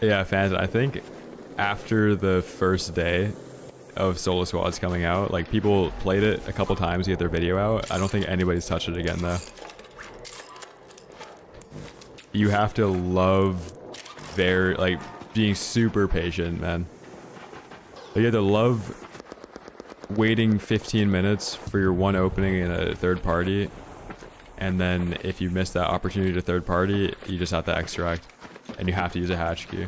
Yeah, fans, I think after the first day of Solo Squads coming out, like, people played it a couple times to get their video out. I don't think anybody's touched it again, though. You have to love being super patient, man. Like, you have to love waiting 15 minutes for your one opening in a third party, and then if you miss that opportunity to third party, you just have to extract. And you have to use a hatch key.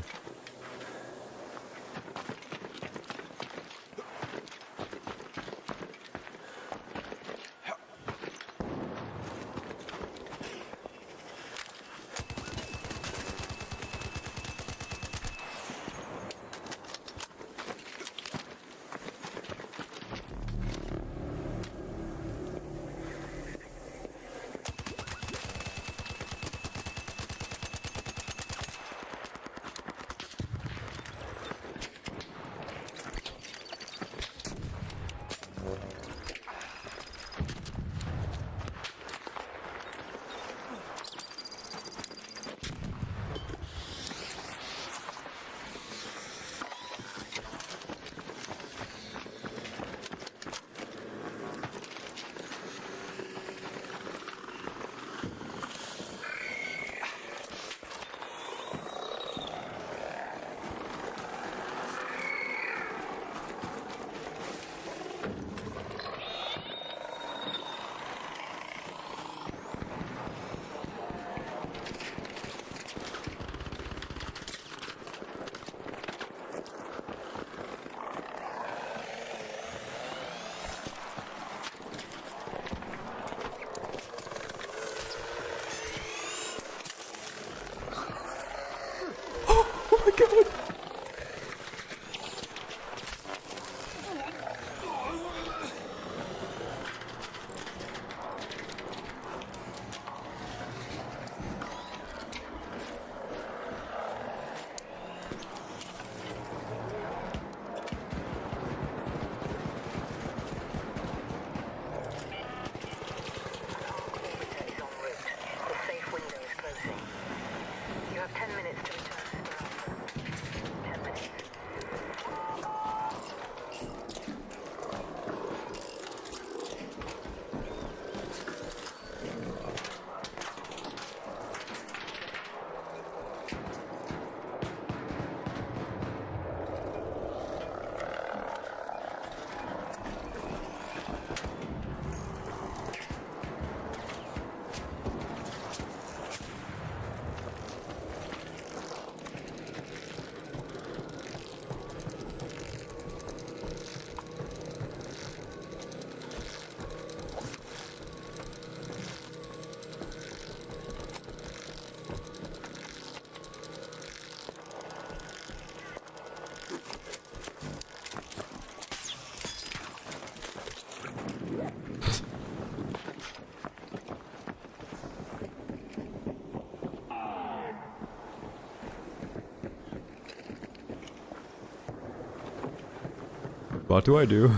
What do I do?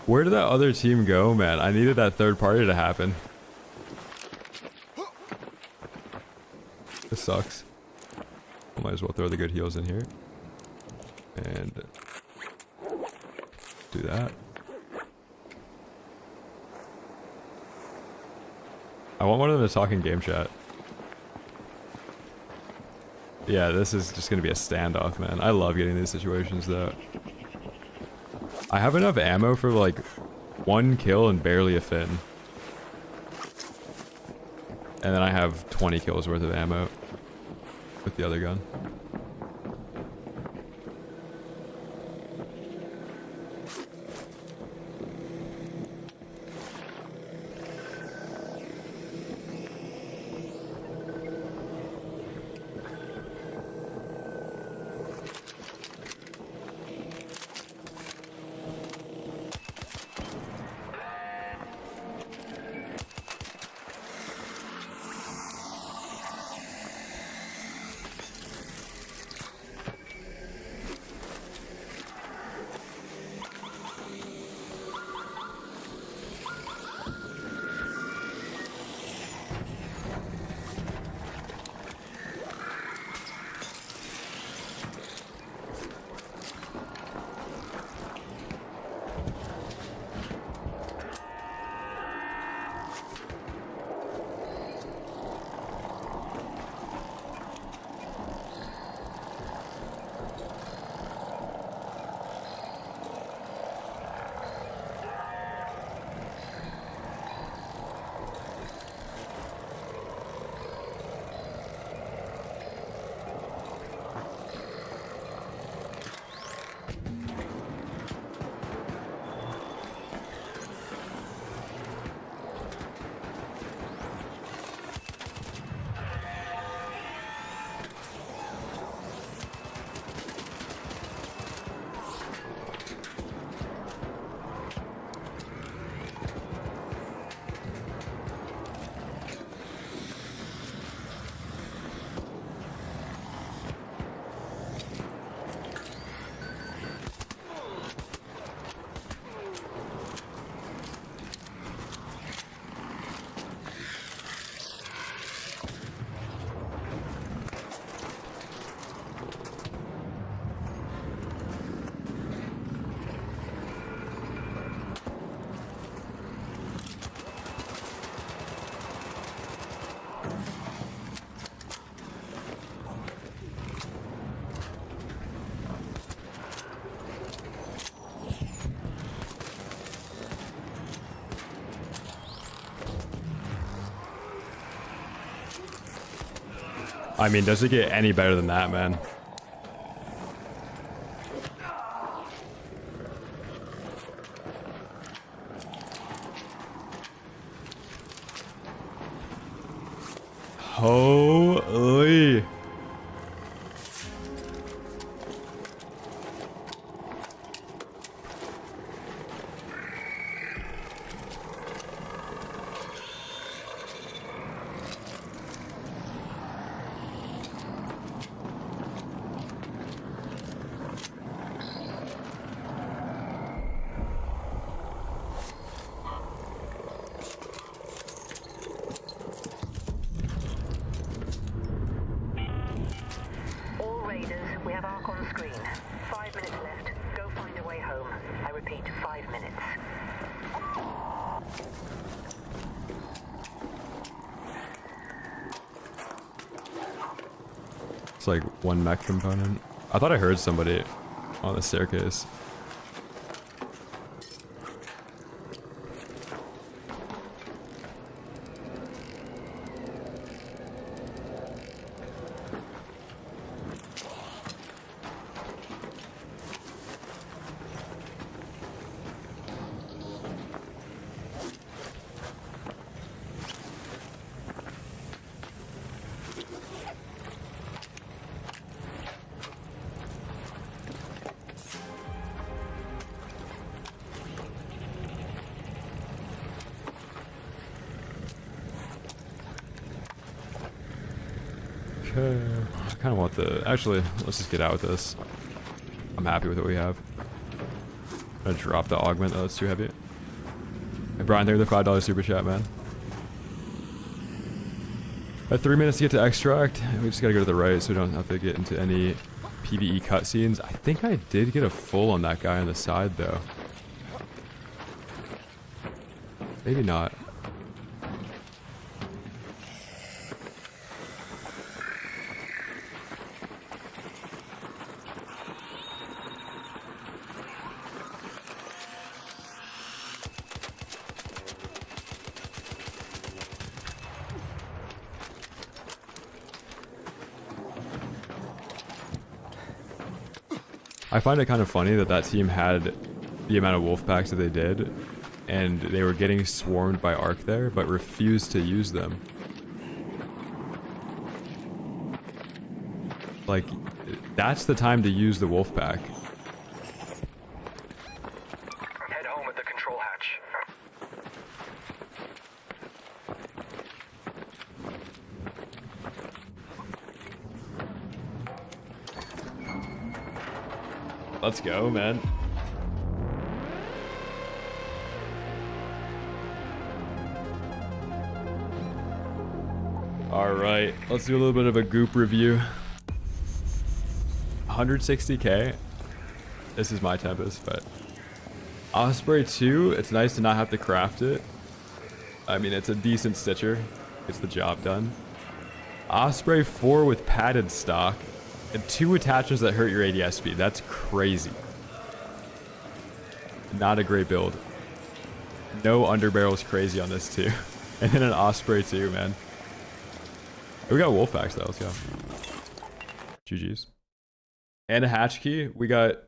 Where did that other team go, man? I needed that third party to happen. This sucks. I might as well throw the good heals in here. And do that. I want one of them to talk in game chat. Yeah, this is just gonna be a standoff, man. I love getting these situations though. I have enough ammo for like 1 kill and barely a fin. And then I have 20 kills worth of ammo with the other gun. I mean, does it get any better than that, man? Holy. We have Ark on screen. 5 minutes left. Go find a way home. I repeat, 5 minutes. It's like one mech component. I thought I heard somebody on the staircase. Okay. I kind of want the... Actually, let's just get out with this. I'm happy with what we have. I'm gonna drop the augment though, it's too heavy. Hey Brian, thank you for the $5 super chat, man. At 3 minutes to get to extract. We just gotta go to the right so we don't have to get into any PvE cutscenes. I think I did get a full on that guy on the side though. Maybe not. I find it kind of funny that that team had the amount of wolf packs that they did, and they were getting swarmed by Ark there, but refused to use them. Like, that's the time to use the wolf pack. Head home at the control hatch. Let's go, man. Alright, let's do a little bit of a goop review. 160k. This is my Tempest, but Osprey 2, it's nice to not have to craft it. I mean, it's a decent stitcher. Gets the job done. Osprey 4 with padded stock. And 2 attachments that hurt your ADS speed. That's crazy. Not a great build. No underbarrel's crazy on this too. And then an Osprey too, man. We got wolf packs though. Let's go. GG's. And a hatch key. We got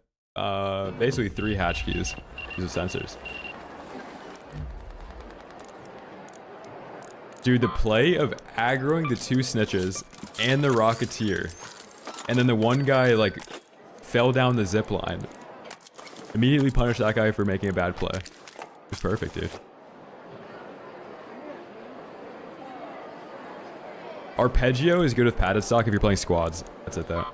basically 3 hatch keys. These are sensors. Dude, the play of aggroing the 2 snitches and the Rocketeer. And then the one guy, like, fell down the zip line. Immediately punished that guy for making a bad play. It's perfect, dude. Arpeggio is good with padded stock if you're playing squads. That's it, though.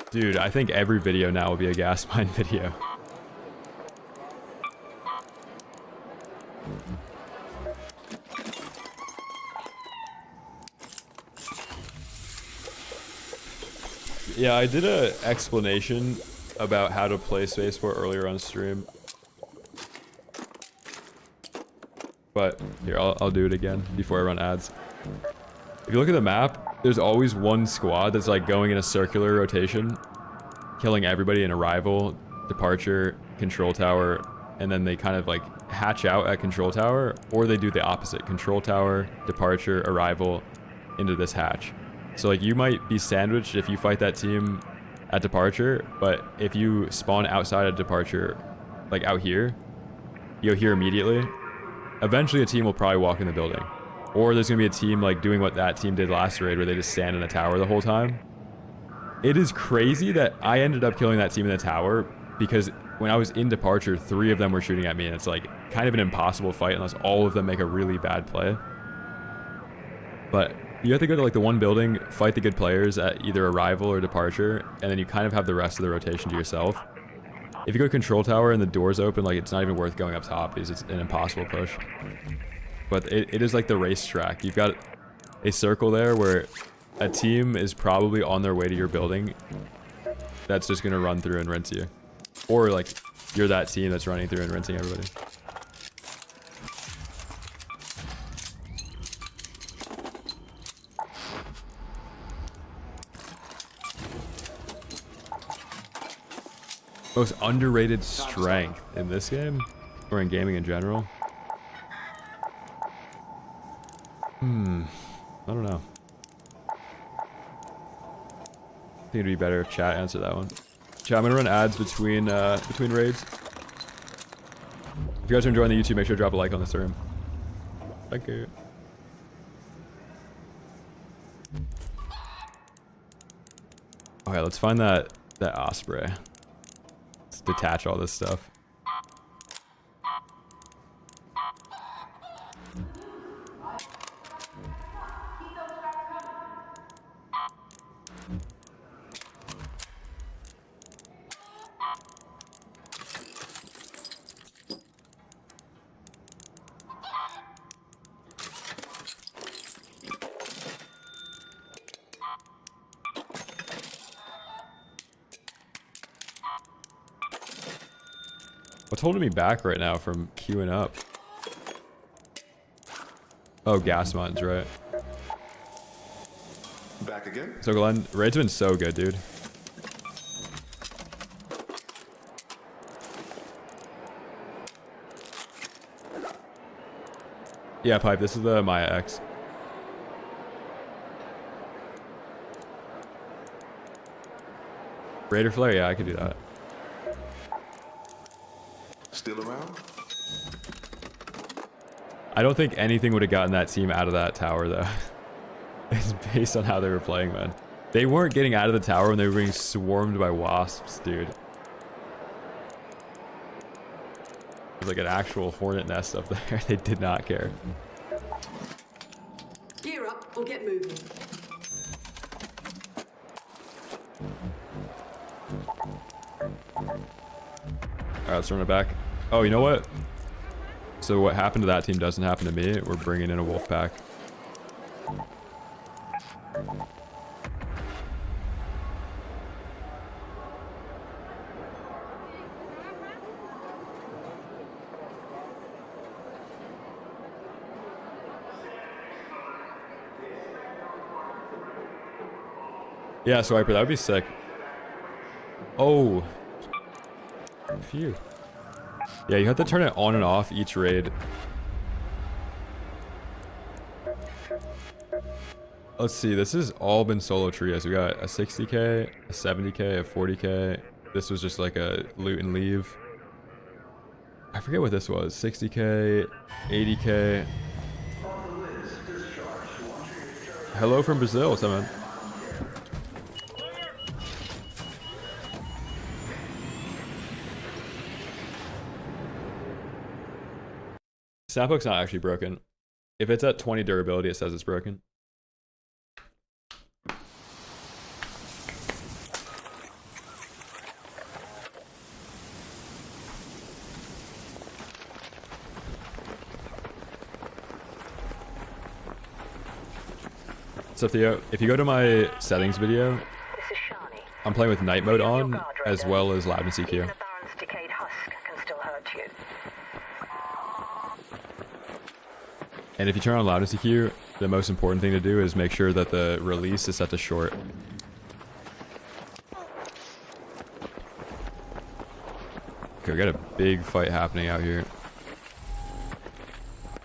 Dude, I think every video now will be a gas mine video. Yeah, I did an explanation about how to play Spaceport earlier on stream. But here, I'll do it again before I run ads. If you look at the map, there's always one squad that's like going in a circular rotation, killing everybody in arrival, departure, control tower, and then they kind of like hatch out at control tower, or they do the opposite, control tower, departure, arrival, into this hatch. So like you might be sandwiched if you fight that team at departure, but if you spawn outside of departure, like out here, you'll hear immediately. Eventually a team will probably walk in the building. Or there's gonna be a team like doing what that team did last raid where they just stand in a tower the whole time. It is crazy that I ended up killing that team in the tower because when I was in departure, 3 of them were shooting at me, and it's like kind of an impossible fight unless all of them make a really bad play. But you have to go to like the one building, fight the good players at either arrival or departure, and then you kind of have the rest of the rotation to yourself. If you go to control tower and the door's open, like it's not even worth going up top because it's an impossible push. But it is like the racetrack. You've got a circle there where a team is probably on their way to your building that's just gonna run through and rinse you. Or like you're that team that's running through and rinsing everybody. Most underrated strength in this game? Or in gaming in general? I don't know. I think it'd be better if chat answered that one. Chat, I'm gonna run ads between raids. If you guys are enjoying the YouTube, make sure to drop a like on the stream. Thank you. 1 minute Okay, let's find that Osprey. Let's detach all this stuff. What's holding me back right now from queuing up? Oh, gas mines, right? Back again? So Glenn, raid's been so good, dude. Yeah, Pipe, this is the Maya X. Raider Flare, yeah, I could do that. Still around? I don't think anything would have gotten that team out of that tower, though. It's based on how they were playing, man. They weren't getting out of the tower when they were being swarmed by wasps, dude. There's like an actual hornet nest up there. They did not care. Gear up, we'll get moving. Alright, let's run it back. Oh, you know what? So what happened to that team doesn't happen to me. We're bringing in a wolf pack. Yeah, Swiper, that would be sick. Oh. Phew. Yeah, you have to turn it on and off each raid. Let's see, this has all been solo trios. We got a 60k, a 70k, a 40k. This was just like a loot and leave. I forget what this was. 60k, 80k. Hello from Brazil, what's up, man? Snaphook's not actually broken. If it's at 20 durability, it says it's broken. So Theo, if you go to my settings video, I'm playing with night mode on, as well as loudness EQ. And if you turn on loudness EQ, the most important thing to do is make sure that the release is set to short. Okay, we got a big fight happening out here.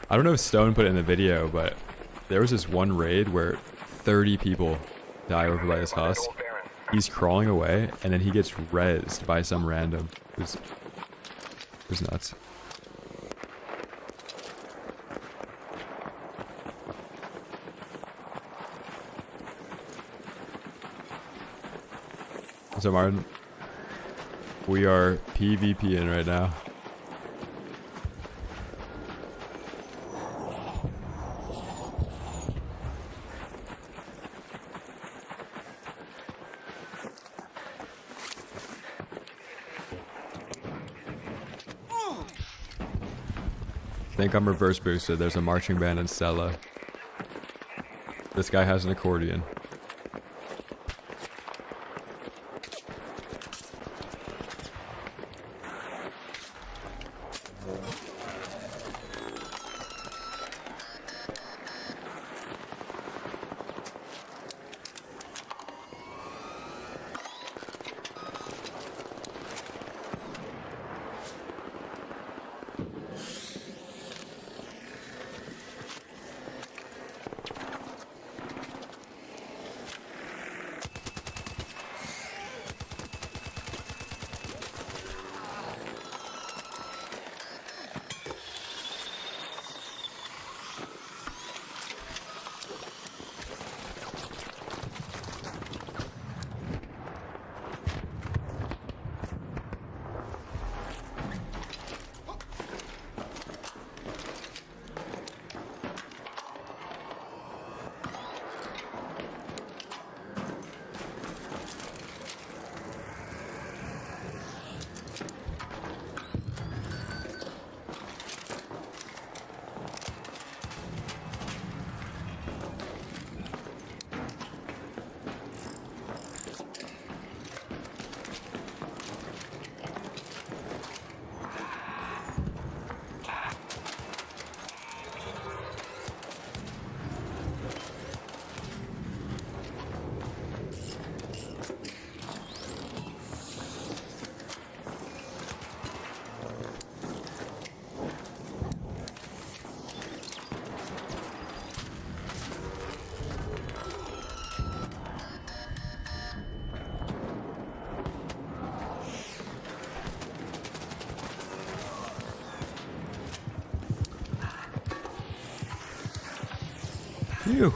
I don't know if Stone put it in the video, but there was this one raid where 30 people die over by this husk. He's crawling away, and then he gets rezzed by some random. It was nuts. So Martin, we are PvPing right now. I think I'm reverse boosted. There's a marching band in Stella. This guy has an accordion. Phew.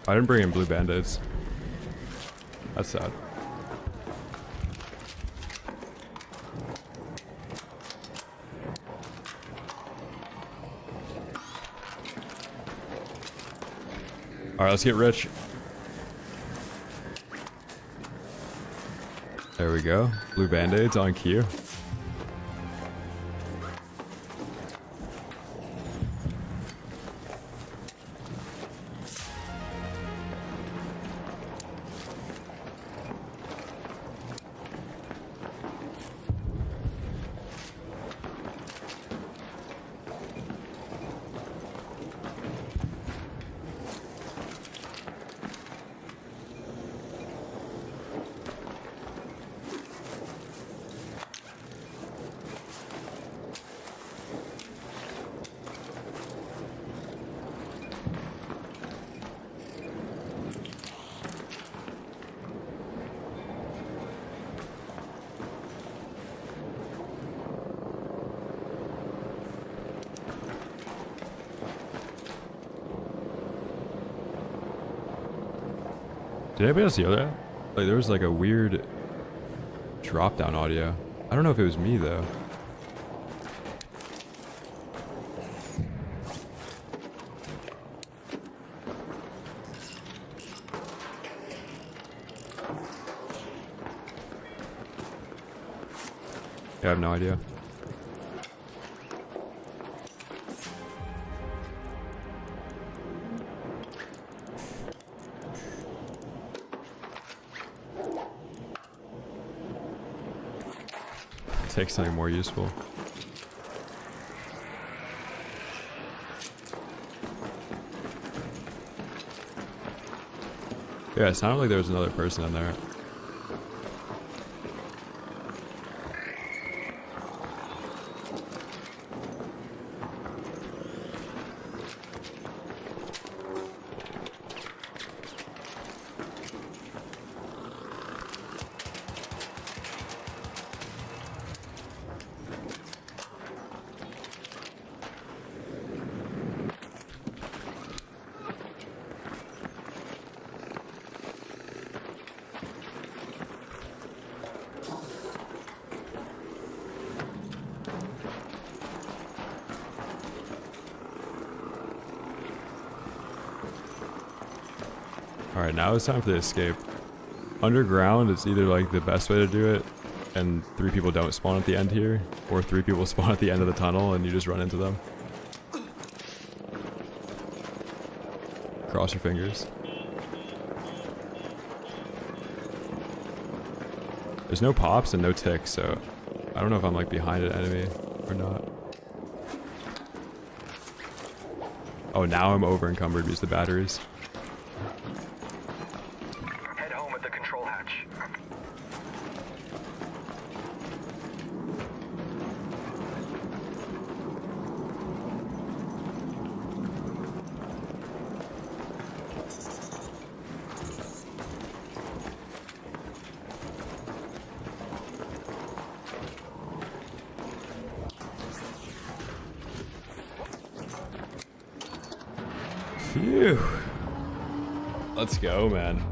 I didn't bring in blue band-aids. That's sad. Alright, let's get rich. There we go. Blue band-aids on cue. Did anybody else hear that? Like, there was like a weird drop down audio. I don't know if it was me though. Yeah, I have no idea. Take something more useful. Yeah, it sounded like there was another person in there. Alright, now it's time for the escape. Underground is either like the best way to do it, and 3 people don't spawn at the end here, or 3 people spawn at the end of the tunnel and you just run into them. Cross your fingers. There's no pops and no ticks, so I don't know if I'm like behind an enemy or not. Oh, now I'm over encumbered because the batteries. Head home at the control hatch. Phew. Let's go, man.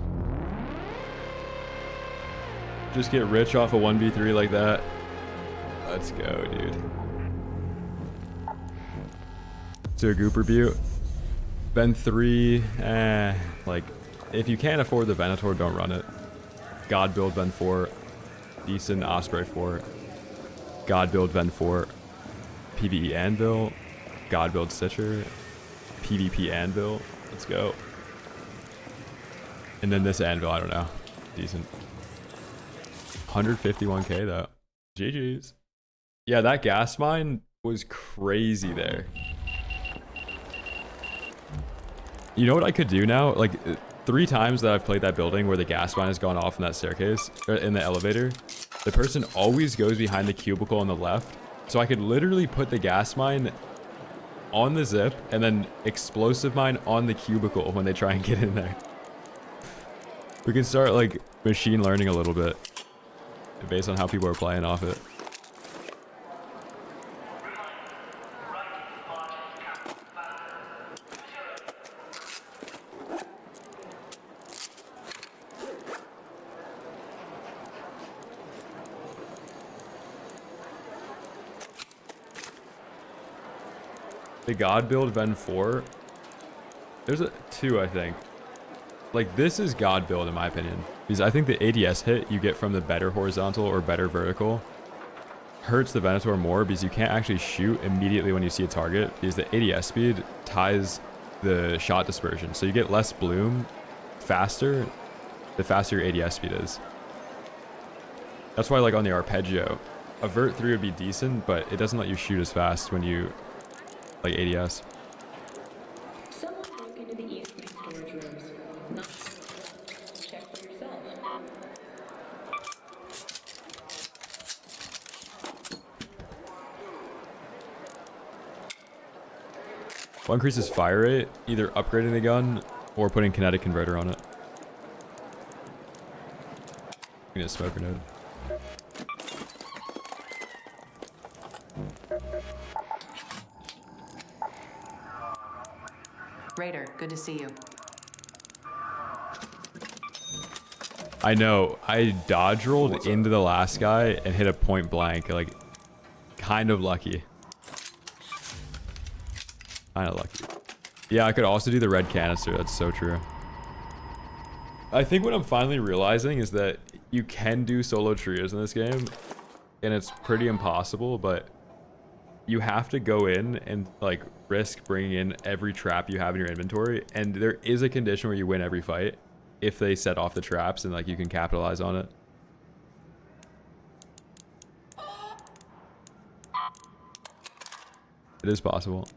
Just get rich off a 1v3 like that. Let's go, dude. So a Gooper Butte. Ben 3, like, if you can't afford the Venator, don't run it. God build Ben 4. Decent Osprey 4. God build Ben 4. PvE Anvil. God build Stitcher. PvP Anvil. Let's go. And then this Anvil, I don't know. Decent. 151k though. GG's. Yeah, that gas mine was crazy there. You know what I could do now? Like 3 times that I've played that building where the gas mine has gone off in that staircase, or in the elevator, the person always goes behind the cubicle on the left. So I could literally put the gas mine on the zip and then explosive mine on the cubicle when they try and get in there. We can start like machine learning a little bit based on how people are playing off it. The God build Ven 4. There's two, I think. Like, this is God build in my opinion. Because I think the ADS hit you get from the better horizontal or better vertical hurts the Venator more because you can't actually shoot immediately when you see a target because the ADS speed ties the shot dispersion. So you get less bloom faster the faster your ADS speed is. That's why, like, on the arpeggio, a vert 3 would be decent, but it doesn't let you shoot as fast when you like ADS. Someone broke into the East Wing storage rooms. Not check for yourself. Well, increases fire rate, either upgrading the gun or putting kinetic converter on it. I'm gonna smoke grenade. Raider, good to see you. I know. I dodge rolled into the last guy and hit a point blank. Like, kind of lucky. Kind of lucky. Yeah, I could also do the red canister. That's so true. I think what I'm finally realizing is that you can do solo trios in this game. And it's pretty impossible, but you have to go in and like risk bringing in every trap you have in your inventory, and there is a condition where you win every fight if they set off the traps and like you can capitalize on it. It is possible.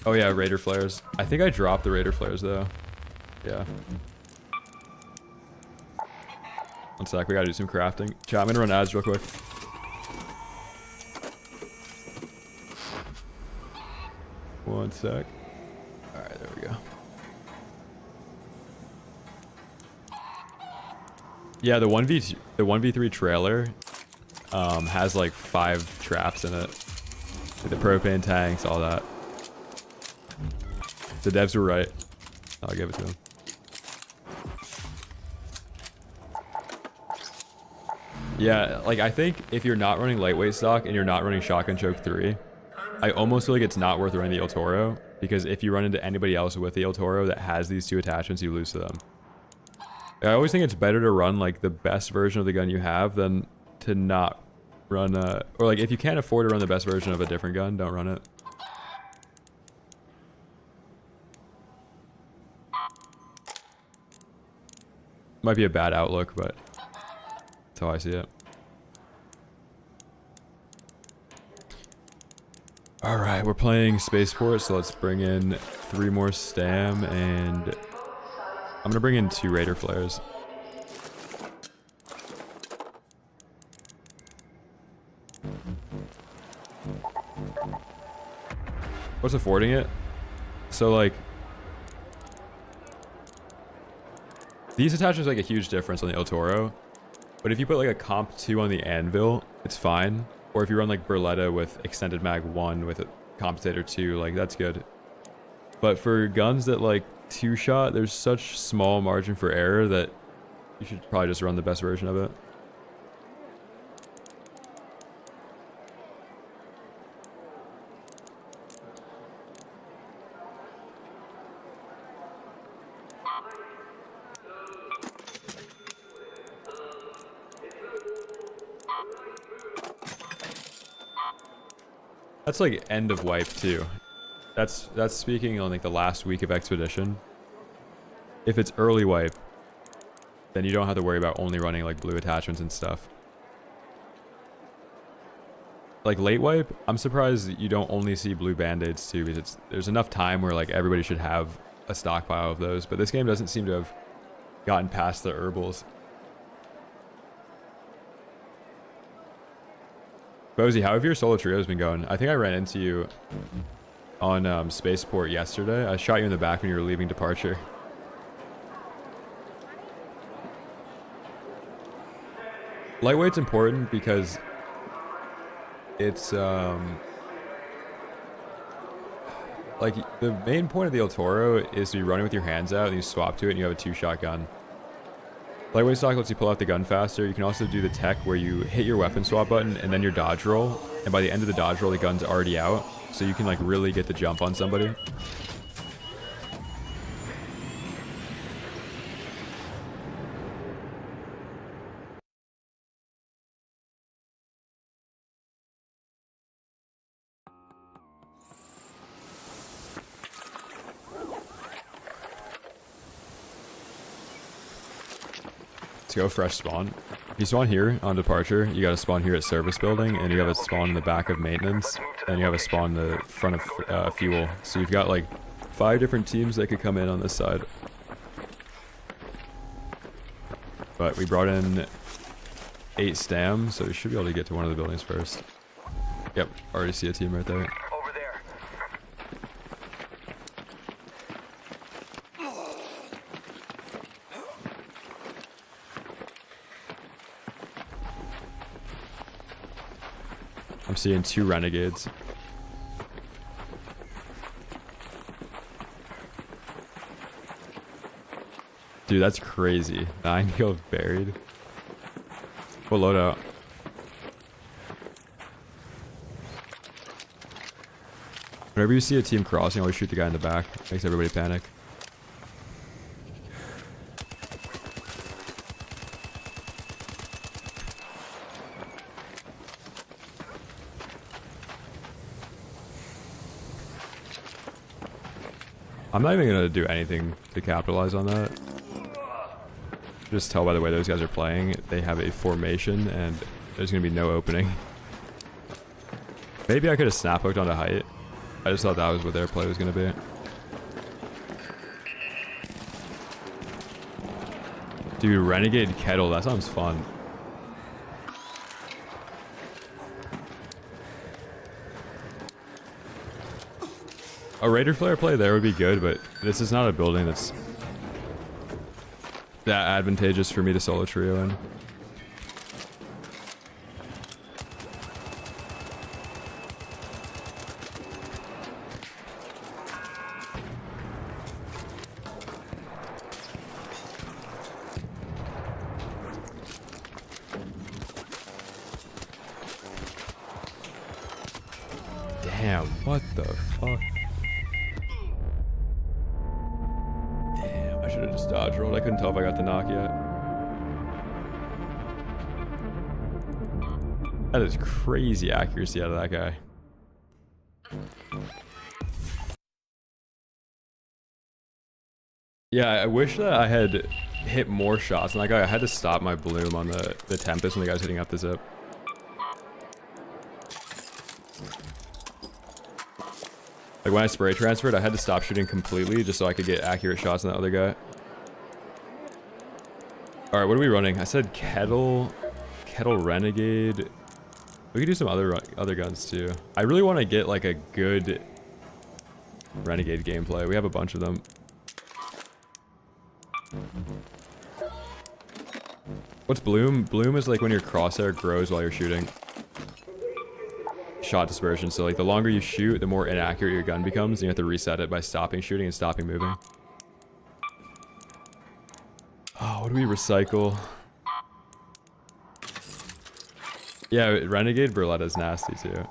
Oh yeah, Raider flares. I think I dropped the Raider flares though. Yeah. One sec, we gotta do some crafting. Chat, I'm gonna run ads real quick. One sec. Alright, there we go. Yeah, the 1v3 trailer has like 5 traps in it. Like the propane tanks, all that. The devs were right. I'll give it to them. Yeah, like I think if you're not running lightweight stock and you're not running shotgun choke 3, I almost feel like it's not worth running the El Toro, because if you run into anybody else with the El Toro that has these 2 attachments, you lose to them. I always think it's better to run like the best version of the gun you have than to not run or like if you can't afford to run the best version of a different gun, don't run it. Might be a bad outlook, but that's how I see it. Alright, we're playing Spaceport, so let's bring in 3 more Stam, and I'm gonna bring in 2 Raider flares. What's affording it? So like, these attachments make a huge difference on the El Toro, but if you put like a comp 2 on the anvil, it's fine. Or if you run like Berletta with extended mag 1 with a compensator 2, like that's good. But for guns that like 2-shot, there's such small margin for error that you should probably just run the best version of it. That's like end of wipe too. That's speaking on like the last week of expedition. If it's early wipe, then you don't have to worry about only running like blue attachments and stuff. Like late wipe, I'm surprised you don't only see blue band-aids too, because there's enough time where like everybody should have a stockpile of those, but this game doesn't seem to have gotten past the herbals. Bozy, how have your solo trios been going? I think I ran into you on Spaceport yesterday. I shot you in the back when you were leaving departure. Lightweight's important because it's like the main point of the El Toro is to be running with your hands out and you swap to it and you have a 2-shot gun. Lightweight stock lets you pull out the gun faster. You can also do the tech where you hit your weapon swap button and then your dodge roll, and by the end of the dodge roll the gun's already out, so you can like really get the jump on somebody. Let's go fresh spawn. If you spawn here on departure, you gotta spawn here at service building, and you have a spawn in the back of maintenance, and you have a spawn in the front of fuel. So you've got like 5 different teams that could come in on this side. But we brought in 8 stam, so we should be able to get to one of the buildings first. Yep, already see a team right there. Over there. I'm seeing 2 renegades. Dude, that's crazy. 9 kills buried. What loadout? Whenever you see a team crossing, always shoot the guy in the back. Makes everybody panic. I'm not even gonna do anything to capitalize on that. Just tell by the way those guys are playing, they have a formation and there's gonna be no opening. Maybe I could have snap hooked onto height. I just thought that was what their play was gonna be. Dude, Renegade Kettle, that sounds fun. A Raider Flare play there would be good, but this is not a building that's that advantageous for me to solo trio in. Damn, what the fuck? I should have just dodge rolled. I couldn't tell if I got the knock yet. That is crazy accuracy out of that guy. Yeah, I wish that I had hit more shots on that guy. I had to stop my bloom on the Tempest when the guy's hitting up the zip. Like when I spray transferred, I had to stop shooting completely just so I could get accurate shots on that other guy. Alright, what are we running? I said Kettle Renegade. We could do some other guns too. I really want to get like a good Renegade gameplay. We have a bunch of them. What's Bloom? Bloom is like when your crosshair grows while you're shooting. Shot dispersion, so like the longer you shoot, the more inaccurate your gun becomes, and you have to reset it by stopping shooting and stopping moving. Oh, what do we recycle? Yeah, Renegade Berletta is nasty too.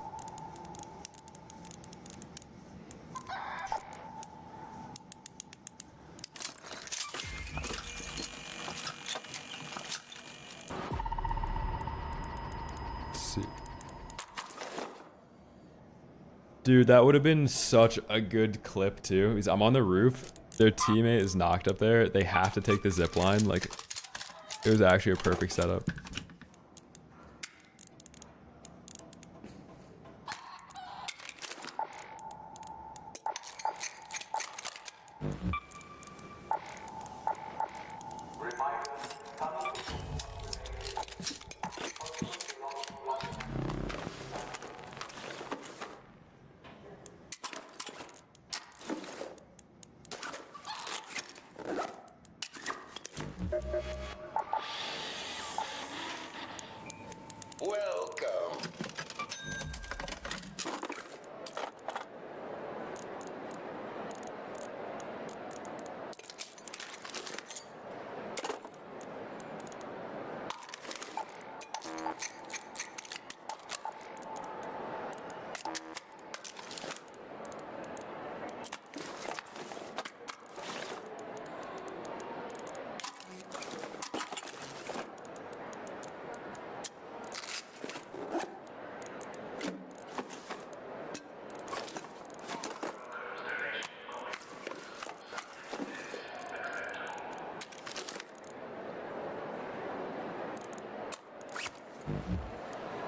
Dude, that would have been such a good clip too. Because I'm on the roof. Their teammate is knocked up there. They have to take the zip line. Like, it was actually a perfect setup.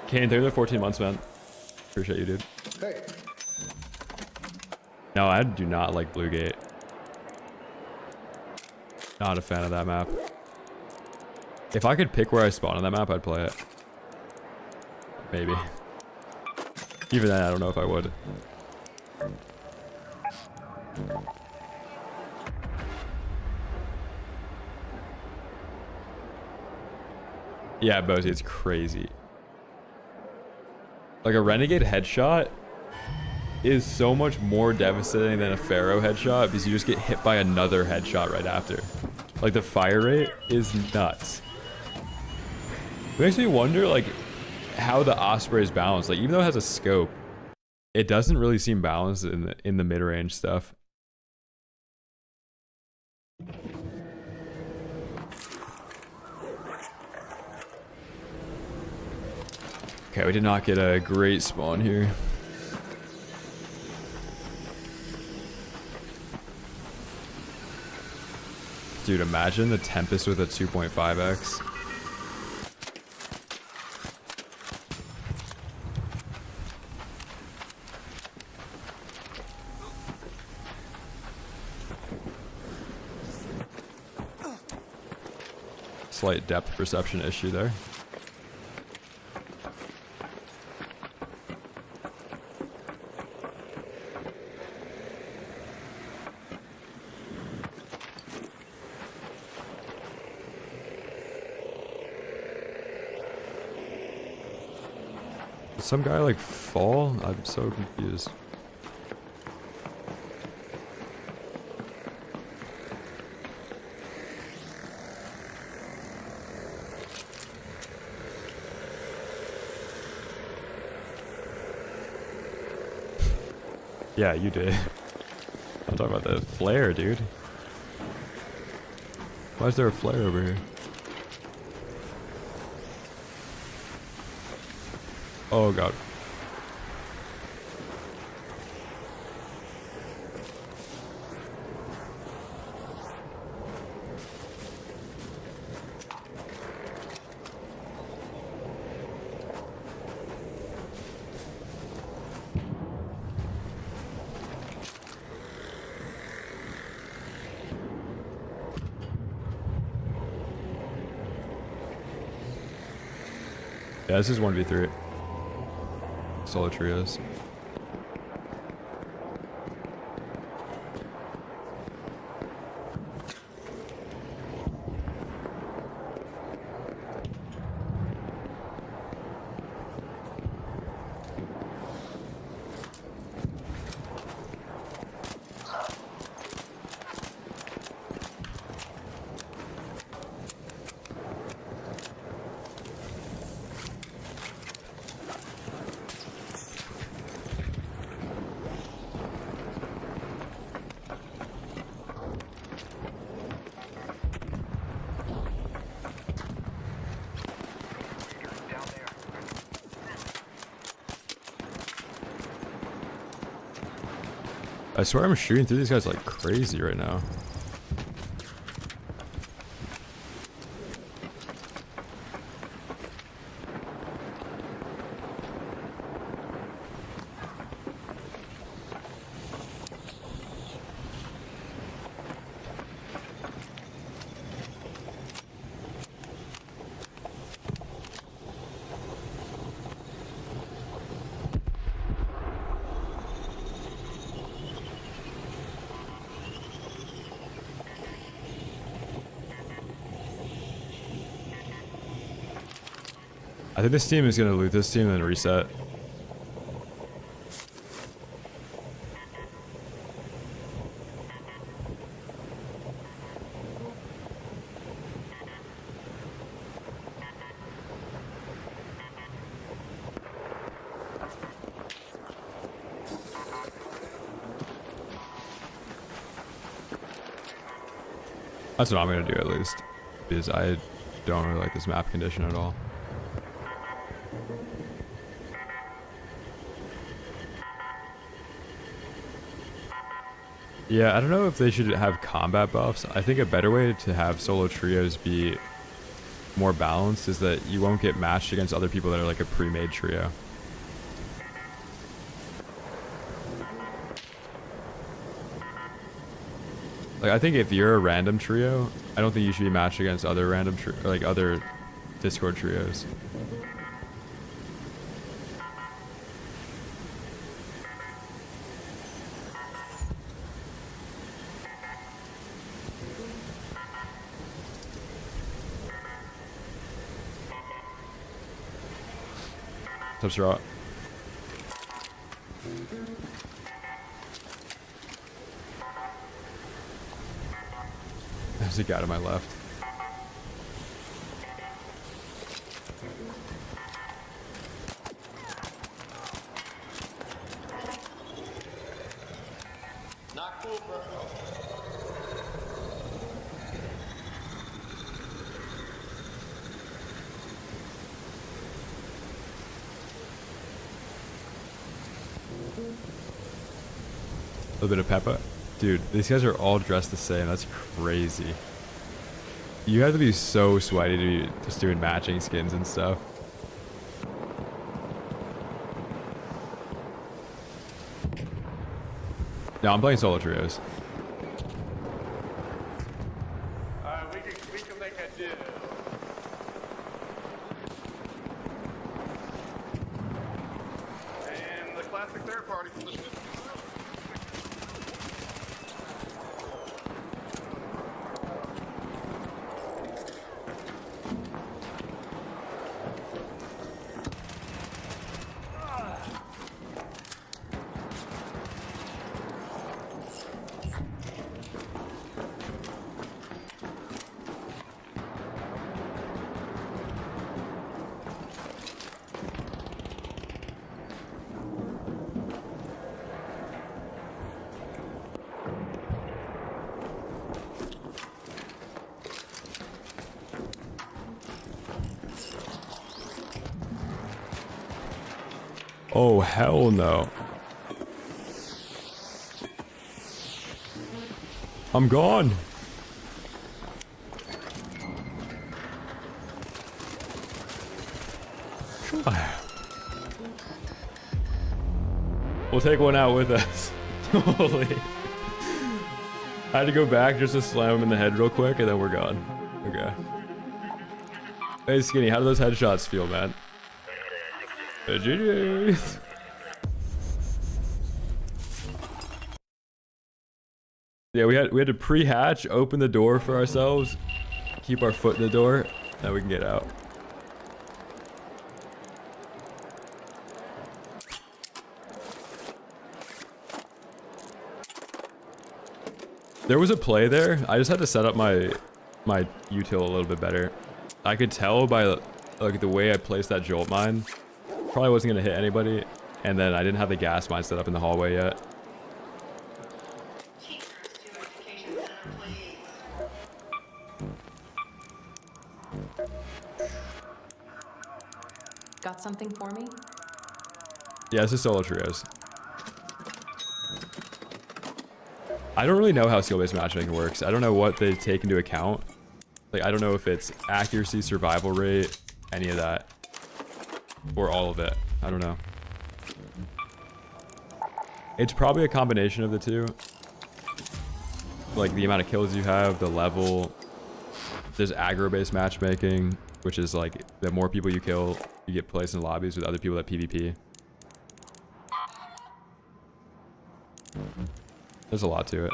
Kane, thank you for the 14 months, man. Appreciate you, dude. Hey. No, I do not like Blue Gate. Not a fan of that map. If I could pick where I spawn on that map, I'd play it. Maybe. Even then, I don't know if I would. Yeah, Bozy, it's crazy. Like a Renegade headshot is so much more devastating than a Pharaoh headshot because you just get hit by another headshot right after. Like the fire rate is nuts. It makes me wonder like how the Osprey is balanced. Like even though it has a scope, it doesn't really seem balanced in the mid-range stuff. Okay, we did not get a great spawn here. Dude, imagine the Tempest with a 2.5x. Slight depth perception issue there. Did some guy like fall? I'm so confused. Yeah, you did. I'm talking about the flare, dude. Why is there a flare over here? Oh god. Yeah, this is 1v3. Solo trios. I swear I'm shooting through these guys like crazy right now. I think this team is going to loot this team and then reset. That's what I'm going to do at least, because I don't really like this map condition at all. Yeah, I don't know if they should have combat buffs. I think a better way to have solo trios be more balanced is that you won't get matched against other people that are like a pre-made trio. Like, I think if you're a random trio, I don't think you should be matched against other random like other Discord trios. What's up, Strat? There's a guy to my left. Not cool, bro. A little bit of pepper. Dude, these guys are all dressed the same. That's crazy. You have to be so sweaty to be just doing matching skins and stuff. No, I'm playing solo trios. Alright, we can make a deal. And the classic third party from the ship. Oh, hell no. I'm gone. We'll take one out with us. Holy. I had to go back just to slam him in the head real quick and then we're gone. Okay. Hey Skinny, how do those headshots feel, man? GG's. Yeah, we had to pre-hatch, open the door for ourselves, keep our foot in the door, then we can get out. There was a play there. I just had to set up my util a little bit better. I could tell by like the way I placed that jolt mine. Probably wasn't gonna hit anybody, and then I didn't have the gas mine set up in the hallway yet. Got something for me? Yeah, this is solo trios. I don't really know how skill-based matchmaking works. I don't know what they take into account. Like, I don't know if it's accuracy, survival rate, any of that. Or all of it. I don't know. It's probably a combination of the two. Like the amount of kills you have, the level. There's aggro-based matchmaking, which is like the more people you kill, you get placed in lobbies with other people that PvP. There's a lot to it.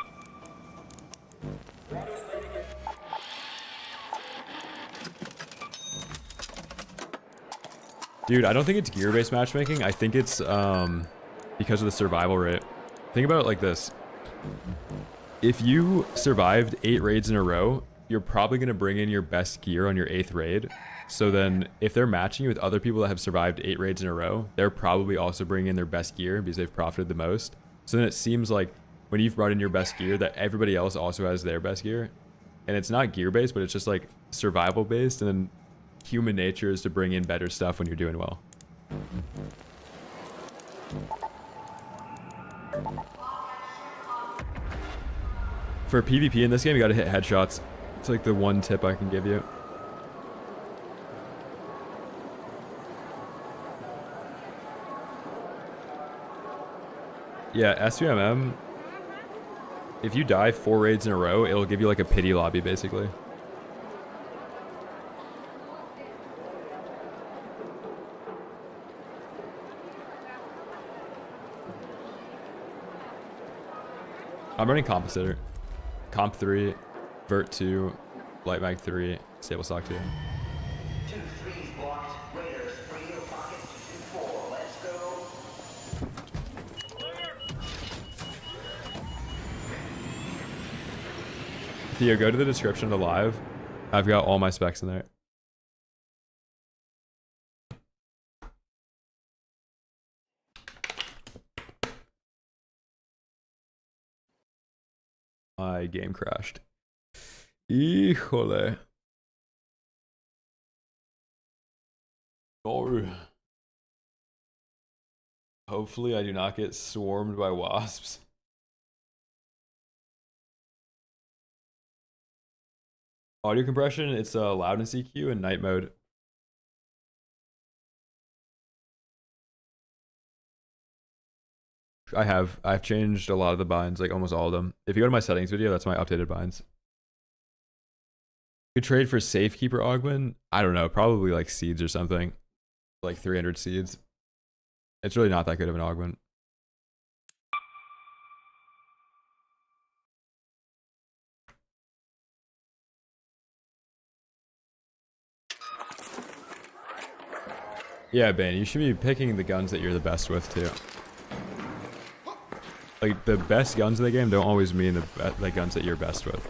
Dude, I don't think it's gear-based matchmaking. I think it's because of the survival rate. Think about it like this. If you survived 8 raids in a row, you're probably going to bring in your best gear on your 8th raid. So then if they're matching you with other people that have survived 8 raids in a row, they're probably also bringing in their best gear because they've profited the most. So then it seems like when you've brought in your best gear that everybody else also has their best gear. And it's not gear-based, but it's just like survival-based, and then human nature is to bring in better stuff when you're doing well. For PvP in this game, you gotta hit headshots. It's like the one tip I can give you. Yeah, SVMM, if you die 4 raids in a row, it'll give you like a pity lobby, basically. I'm running Compositor. Comp 3, Vert 2, Light Mag 3, Stable Stock 2. 2-3's blocked. Raiders, free your pockets to 2-4. Let's go. Theo, go to the description of the live. I've got all my specs in there. My game crashed. Híjole. Oh. Hopefully I do not get swarmed by wasps. Audio compression, it's a loudness EQ and night mode. I've changed a lot of the binds, like almost all of them. If you go to my settings video, that's my updated binds. Good trade for Safekeeper Augment? I don't know, probably like seeds or something. Like 300 seeds. It's really not that good of an augment. Yeah, Bane, you should be picking the guns that you're the best with too. Like, the best guns in the game don't always mean the guns that you're best with.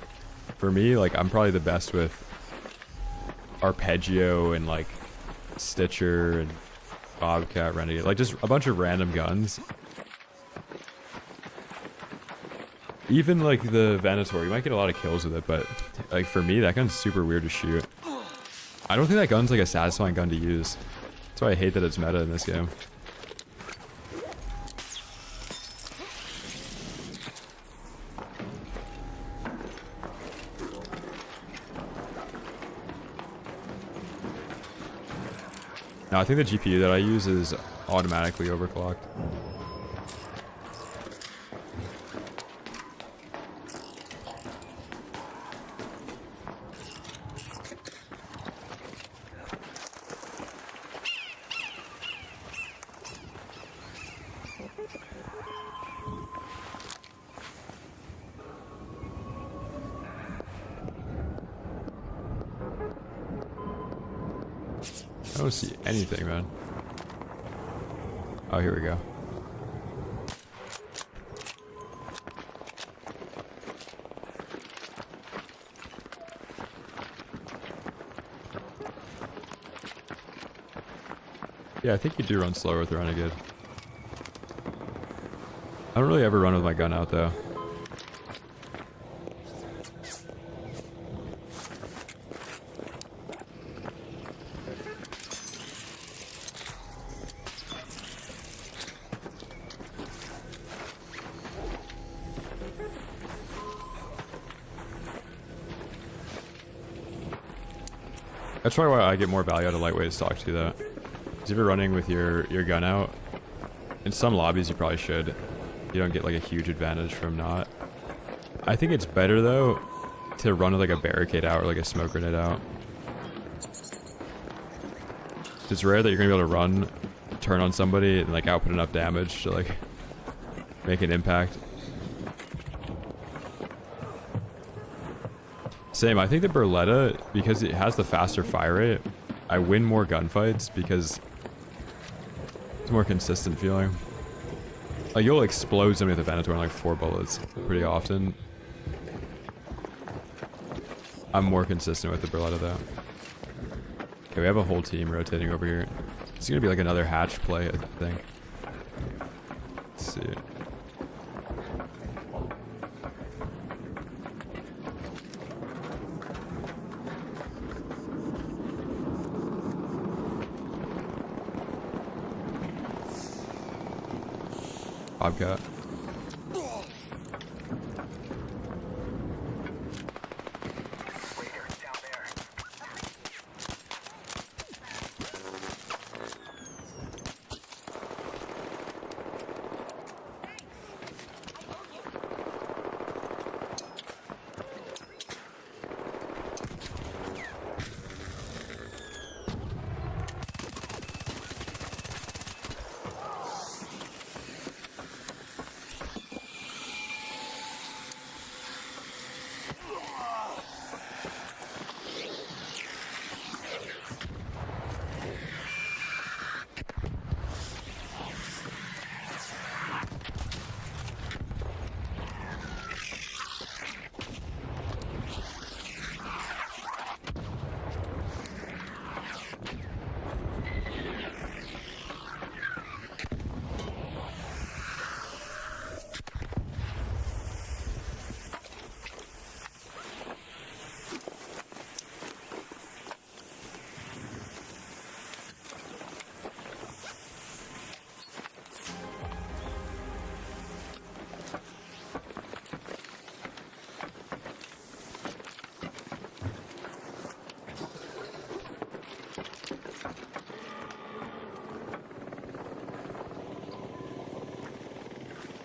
For me, like, I'm probably the best with Arpeggio and, like, Stitcher and Bobcat, Renegade. Like, just a bunch of random guns. Even, like, the Venator, you might get a lot of kills with it, but, like, for me, that gun's super weird to shoot. I don't think that gun's, like, a satisfying gun to use. That's why I hate that it's meta in this game. No, I think the GPU that I use is automatically overclocked. I don't see anything, man. Oh, here we go. Yeah, I think you do run slower with the Renegade. I don't really ever run with my gun out, though. That's probably why I get more value out of lightweight stock too, though. Because if you're running with your gun out, in some lobbies you probably should. You don't get like a huge advantage from not. I think it's better though to run with like a barricade out or like a smoke grenade out. It's rare that you're gonna be able to run, turn on somebody, and like output enough damage to like make an impact. Same, I think the Beretta, because it has the faster fire rate, I win more gunfights because it's more consistent feeling. Like, you'll explode somebody with a Venator in like 4 bullets pretty often. I'm more consistent with the Beretta though. Okay, we have a whole team rotating over here. It's gonna be like another hatch play, I think. Let's see. Bobcat.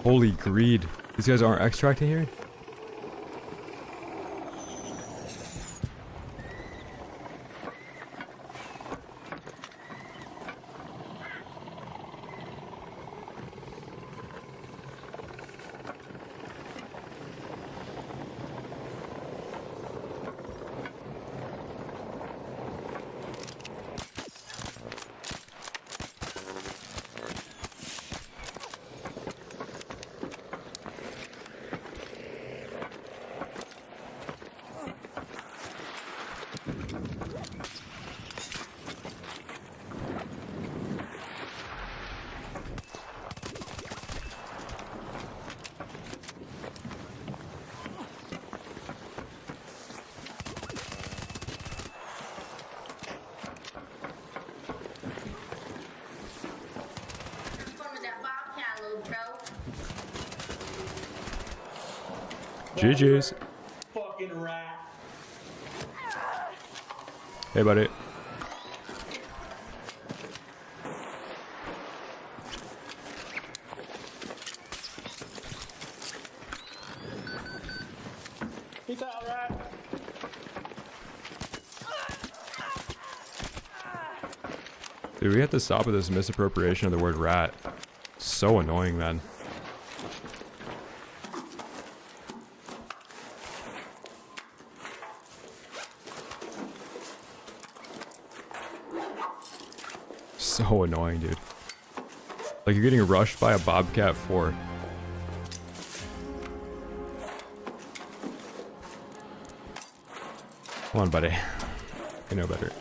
Holy greed. These guys aren't extracting here? GG's. Fucking rat. Hey, buddy. He's out, rat. Dude, we have to stop with this misappropriation of the word rat. So annoying, man. So annoying, dude. Like you're getting rushed by a Bobcat 4. Come on, buddy. I know better.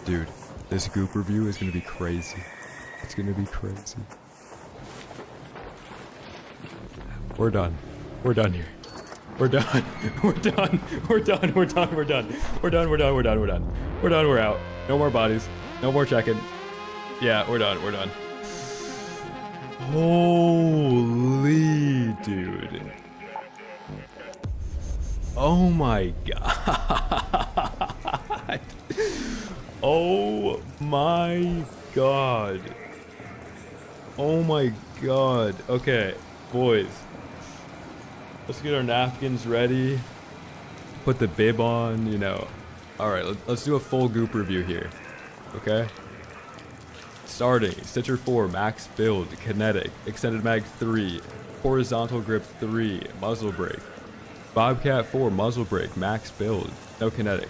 Dude, this goop review is gonna be crazy. It's gonna be crazy. We're done. We're done here. We're done. We're done. We're done. We're done. We're done. We're done. We're done. We're done. We're done. We're done. We're out. No more bodies. No more checking. Yeah, we're done. We're done. Holy dude. Oh my god. Oh my god. Oh my god. Okay, boys. Let's get our napkins ready. put the bib on, you know. Alright, let's do a full goop review here. Okay? Starting, Stitcher 4, max build, kinetic, extended mag 3, horizontal grip 3, muzzle brake. Bobcat 4, muzzle brake, max build, no kinetic.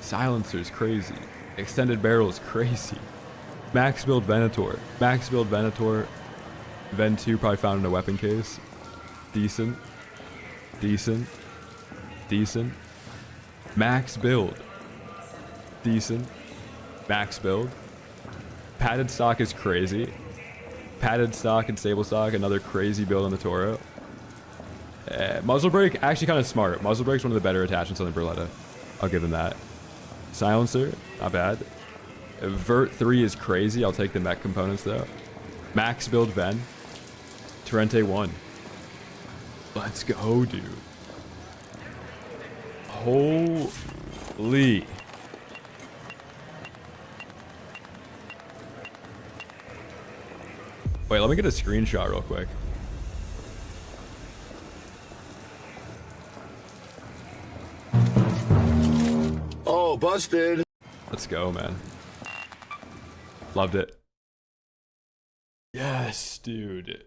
Silencer's crazy. Extended barrel's crazy. Max build Venator. Max build Venator. Ven 2 probably found in a weapon case. Decent. Decent. Decent. Max build. Decent. Max build. Padded stock is crazy. Padded stock and stable stock, another crazy build on the Toro. Muzzle brake, actually kind of smart. Muzzle brake's one of the better attachments on the Beretta. I'll give him that. Silencer, not bad. Vert 3 is crazy. I'll take the mech components though. Max build Ven. Torrente 1. Let's go, dude. Holy. Wait, let me get a screenshot real quick. Oh, busted. Let's go, man. Loved it. Yes, dude.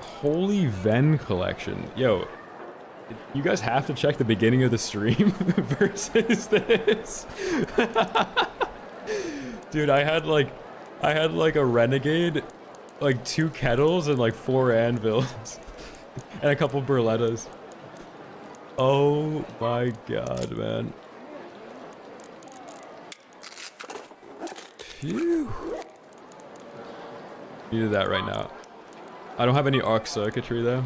Holy Ven collection. Yo, you guys have to check the beginning of the stream versus this. Dude, I had like a Renegade, like 2 kettles and like 4 anvils and a couple Berlettas. Oh my god, man. Phew. Needed that right now. I don't have any aux circuitry though.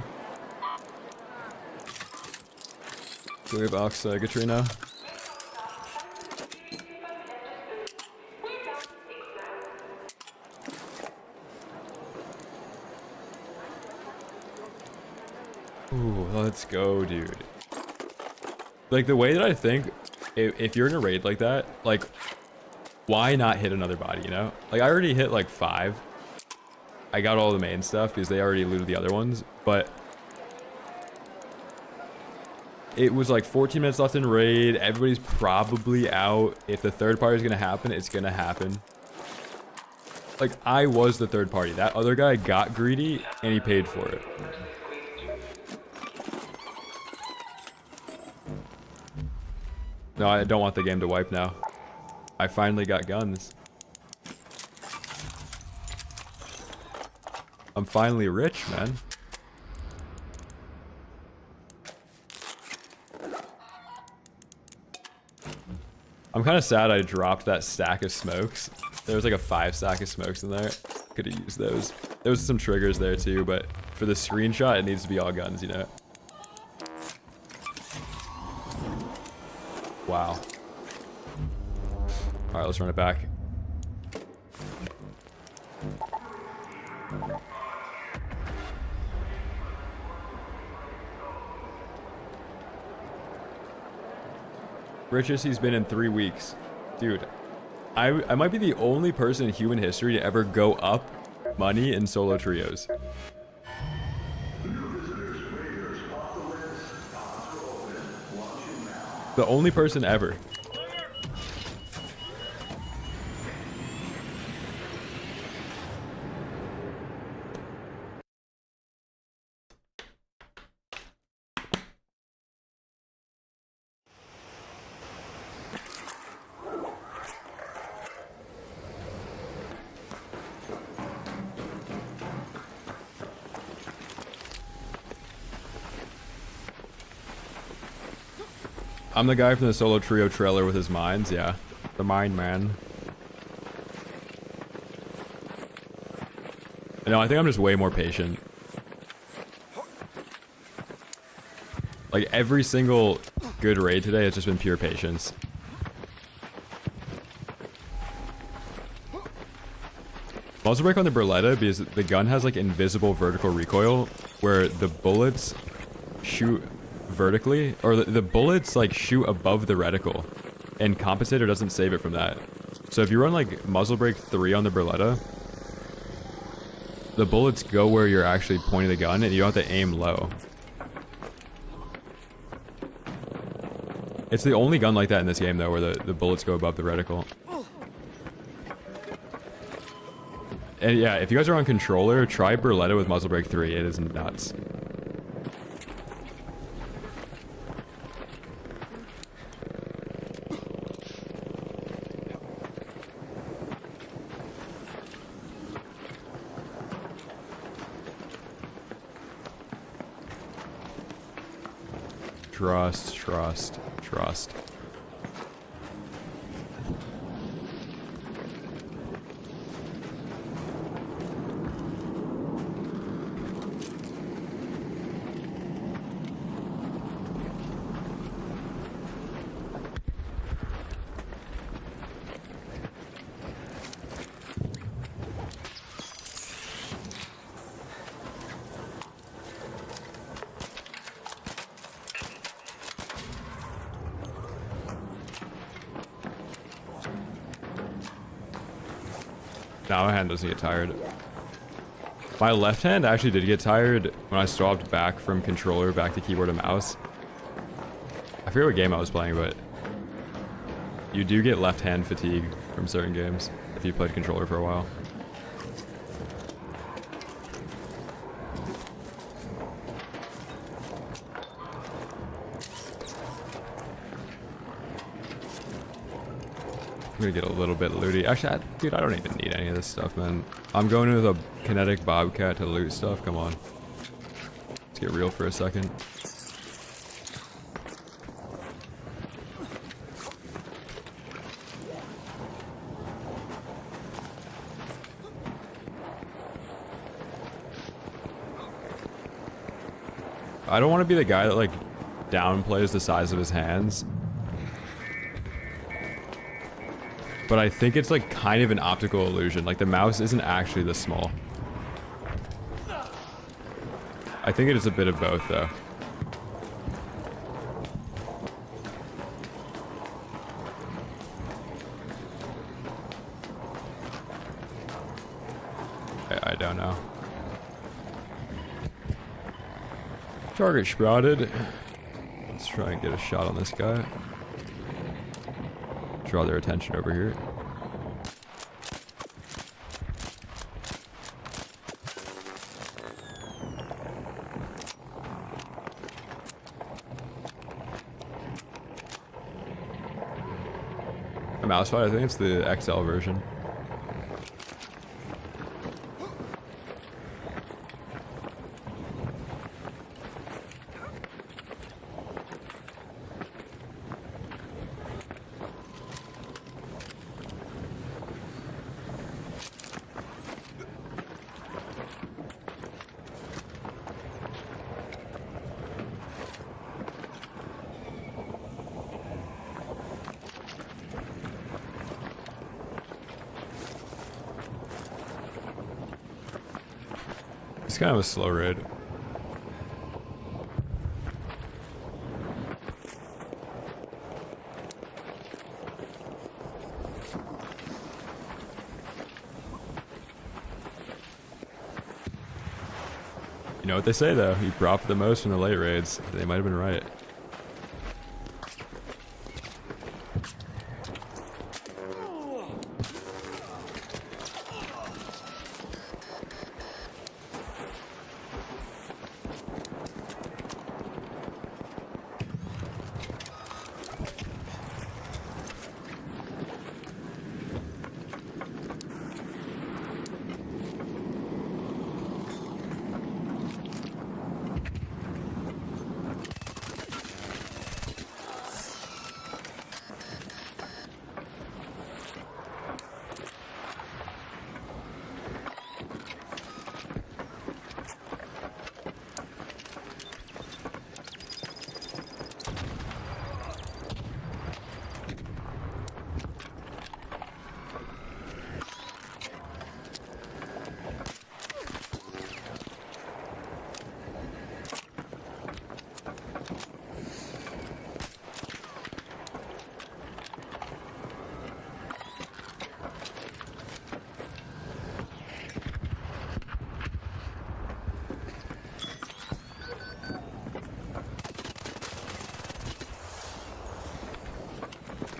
Do we have aux circuitry now? Ooh, let's go, dude. Like, the way that I think, if you're in a raid like that, like, why not hit another body, you know? Like, I already hit, like, 5. I got all the main stuff because they already looted the other ones, but it was like 14 minutes left in raid. Everybody's probably out. If the third party is going to happen, it's going to happen. Like, I was the third party. That other guy got greedy and he paid for it. No, I don't want the game to wipe now. I finally got guns. I'm finally rich, man. I'm kind of sad I dropped that stack of smokes. There was like a 5 stack of smokes in there. Could have used those. There was some triggers there too, but for the screenshot, it needs to be all guns, you know? Wow. Alright, let's run it back. Richest he's been in 3 weeks. Dude, I might be the only person in human history to ever go up money in solo trios. The only person ever. I'm the guy from the solo trio trailer with his mines, yeah. The mine man. No, I think I'm just way more patient. Like, every single good raid today has just been pure patience. Muzzle brake on the Beretta because the gun has like invisible vertical recoil where the bullets shoot vertically, or the bullets like shoot above the reticle, and compensator doesn't save it from that. So if you run like muzzle brake 3 on the Beretta, the bullets go where you're actually pointing the gun, and you have to aim low. It's the only gun like that in this game, though, where the bullets go above the reticle. And yeah, if you guys are on controller, try Berletta with Muzzle Brake 3. It is nuts. Trust, trust, trust. Now my hand doesn't get tired. My left hand actually did get tired when I swapped back from controller back to keyboard and mouse. I forget what game I was playing, but you do get left hand fatigue from certain games if you played controller for a while. I'm gonna get a little bit looty. Actually, dude, I don't even need any of this stuff, man. I'm going with a kinetic bobcat to loot stuff. Come on. Let's get real for a second. I don't want to be the guy that, like, downplays the size of his hands. But I think it's like kind of an optical illusion. Like the mouse isn't actually this small. I think it is a bit of both though. I don't know. Target sprouted. Let's try and get a shot on this guy. Draw their attention over here. A mouse fight, I think it's the XL version. It's kind of a slow raid. You know what they say though, you profit the most from the late raids. They might have been right.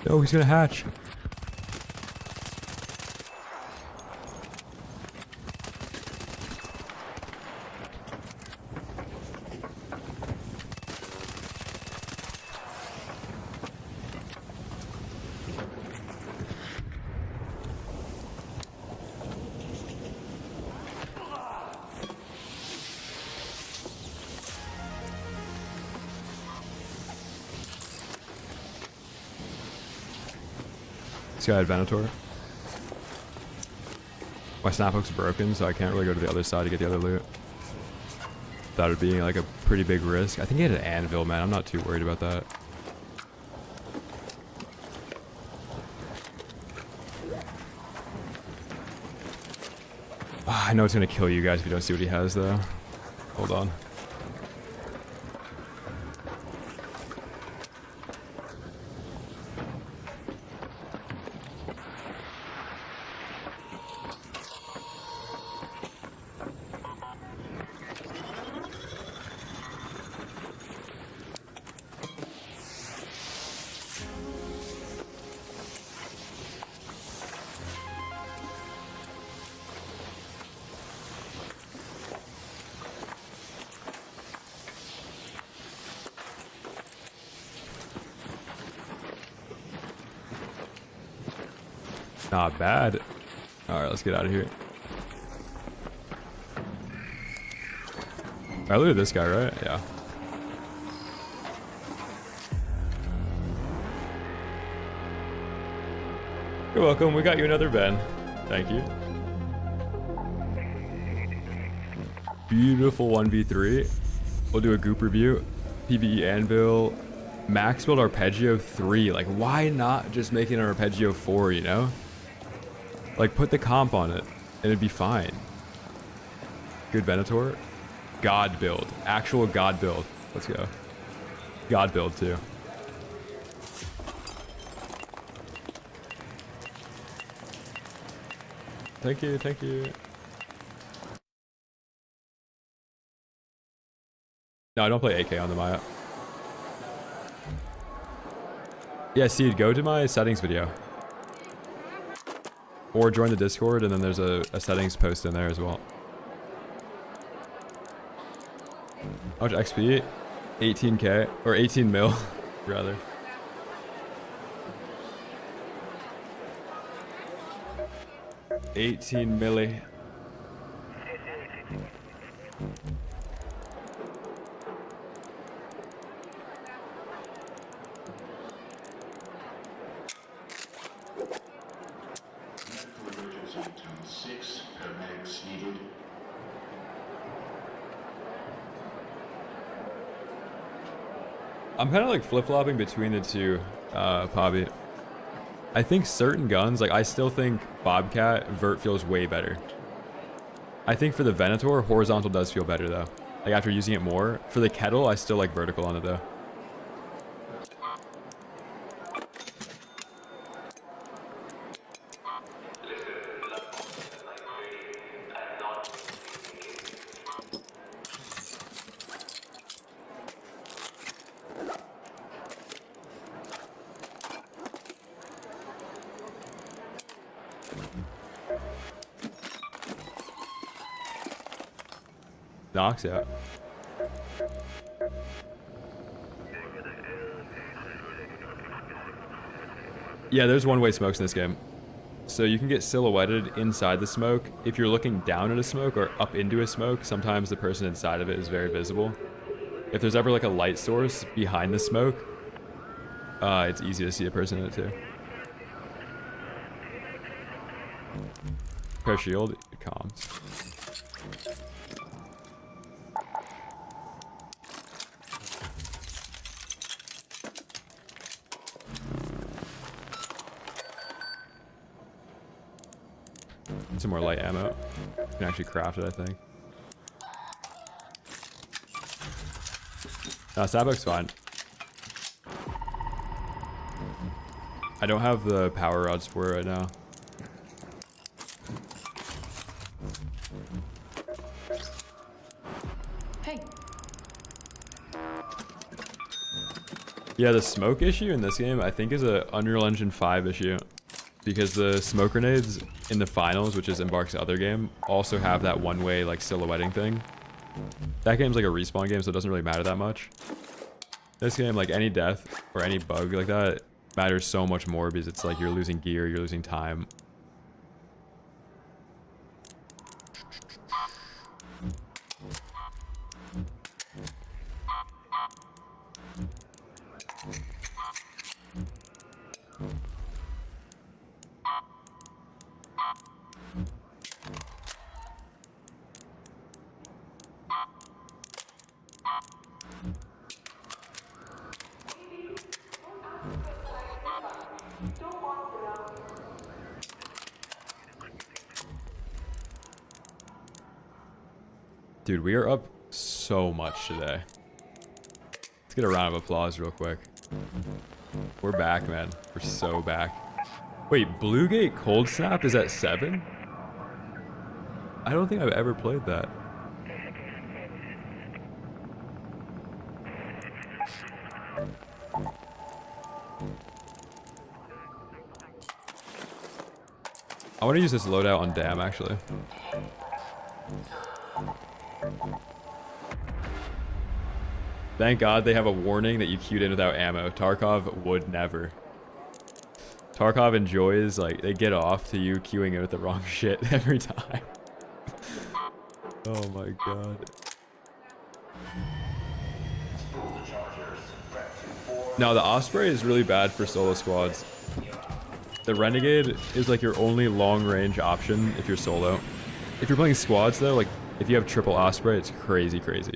No, he's gonna hatch. This guy had Venator. My snap hook's broken, so I can't really go to the other side to get the other loot. That would be like a pretty big risk. I think he had an anvil, man. I'm not too worried about that. I know it's gonna kill you guys if you don't see what he has, though. Hold on. Not bad. Alright, let's get out of here. I looted this guy, right? Yeah. You're welcome. We got you another Ben. Thank you. Beautiful 1v3. We'll do a goop review. PvE Anvil. Max build Arpeggio 3. Like, why not just make it an Arpeggio 4, you know? Like, put the comp on it, and it'd be fine. Good Venator. God build. Actual God build. Let's go. God build, too. Thank you, thank you. No, I don't play AK on the Maya. Yeah, Seed, go to my settings video. Or join the Discord, and then there's a settings post in there as well. How much XP? 18k, or 18 mil, rather. $18 milli. I'm kind of like flip-flopping between the two, Pobby. I think certain guns, like I still think Bobcat vert feels way better. I think for the Venator, horizontal does feel better though. Like after using it more. For the kettle, I still like vertical on it though. Knocks out. Yeah, there's one-way smokes in this game. So you can get silhouetted inside the smoke. If you're looking down at a smoke or up into a smoke, sometimes the person inside of it is very visible. If there's ever like a light source behind the smoke, it's easy to see a person in it too. Press shield, it calms. Some more light ammo. You can actually craft it, I think. No, Stabbook's fine. I don't have the power rods for it right now. Hey. Yeah, the smoke issue in this game I think is a Unreal Engine 5 issue. Because the smoke grenades in the finals, which is Embark's other game, also have that one-way like silhouetting thing. That game's like a respawn game, so it doesn't really matter that much. This game, like any death or any bug like that, matters so much more because it's like you're losing gear, you're losing time. Dude, we are up so much today. Let's get a round of applause real quick. We're back, man. We're so back. Wait, Bluegate Cold Snap is at 7? I don't think I've ever played that. I want to use this loadout on Dam, actually. Thank God they have a warning that you queued in without ammo. Tarkov would never. Tarkov enjoys, like, they get off to you queuing in with the wrong shit every time. Oh my god. No, the Osprey is really bad for solo squads. The Renegade is like your only long-range option if you're solo. If you're playing squads though, like, if you have triple Osprey, it's crazy, crazy.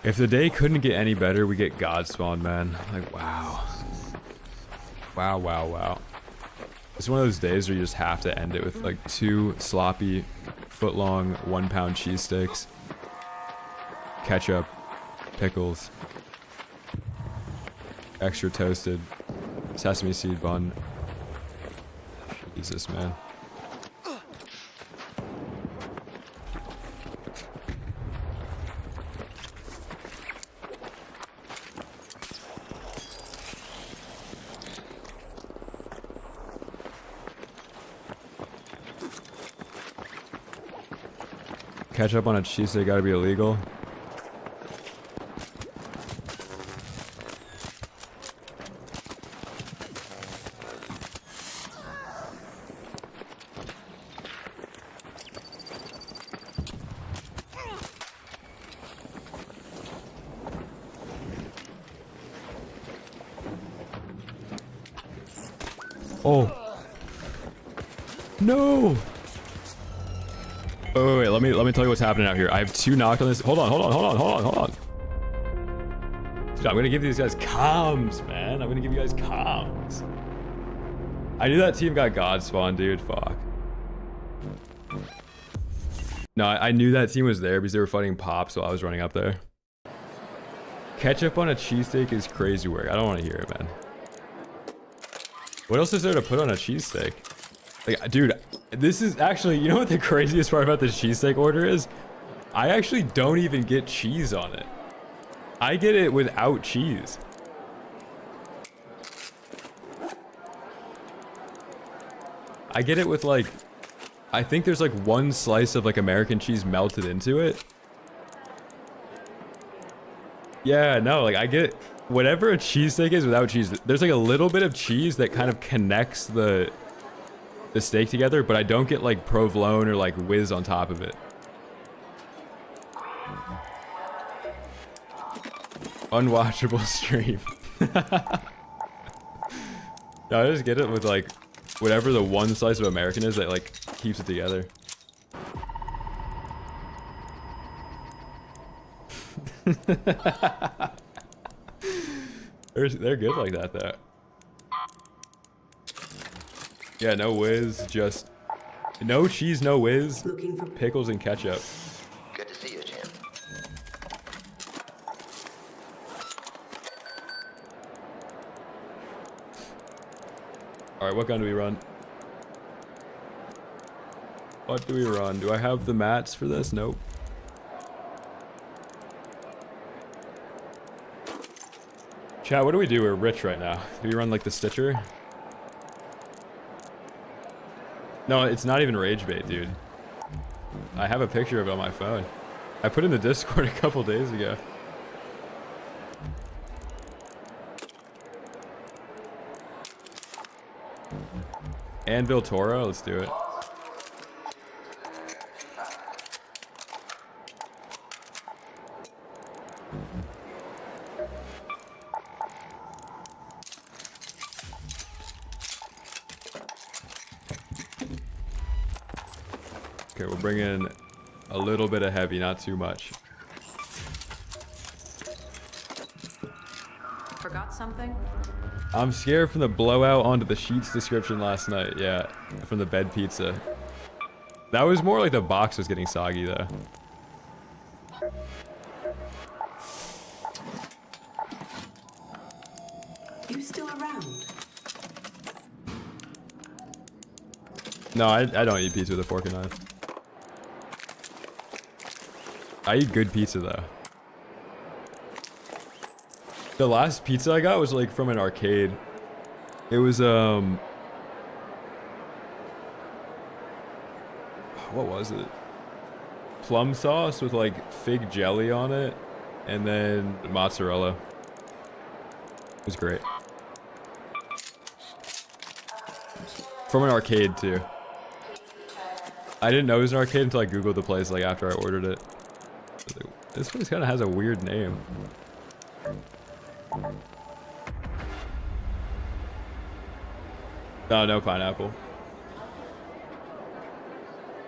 If the day couldn't get any better, we get God Spawn, man. Like, wow. Wow, wow, wow. It's one of those days where you just have to end it with like 2 sloppy, foot-long, 1-pound cheesesteaks, ketchup, pickles, extra toasted sesame seed bun. Jesus, man. Ketchup on a cheesesteak gotta be illegal. Oh. No! Oh, wait, let me tell you what's happening out here. I have 2 knocked on this. Hold on. Dude, I'm gonna give these guys comms, man. I'm gonna give you guys comms. I knew that team got God Spawn, dude. Fuck. No, I knew that team was there because they were fighting Pop, so I was running up there. Ketchup on a cheesesteak is crazy work. I don't want to hear it, man. What else is there to put on a cheesesteak? Like, dude, this is actually, you know what the craziest part about this cheesesteak order is? I actually don't even get cheese on it. I get it without cheese. I get it with like, I think there's like 1 slice of like American cheese melted into it. Yeah, no, like I get whatever a cheesesteak is without cheese. There's like a little bit of cheese that kind of connects the steak together, but I don't get like provolone or like whiz on top of it. Unwatchable stream. No, I just get it with like whatever the 1 slice of American is that like keeps it together. They're good like that though. Yeah, no whiz, just no cheese, no whiz, pickles and ketchup. Good to see you, champ. All right, what gun do we run? What do we run? Do I have the mats for this? Nope. Chat, what do we do? We're rich right now. Do we run like the Stitcher? No, it's not even rage bait, dude. I have a picture of it on my phone. I put it in the Discord a couple days ago. Anvil Toro, let's do it. Okay, we'll bring in a little bit of heavy, not too much. Forgot something? I'm scared from the blowout onto the sheets description last night. Yeah, from the bed pizza. That was more like the box was getting soggy though. You still around? No, I don't eat pizza with a fork and knife. I eat good pizza though. The last pizza I got was like from an arcade. It was what was it? Plum sauce with like fig jelly on it and then mozzarella. It was great. From an arcade too. I didn't know it was an arcade until I googled the place like after I ordered it. This place kind of has a weird name. No pineapple.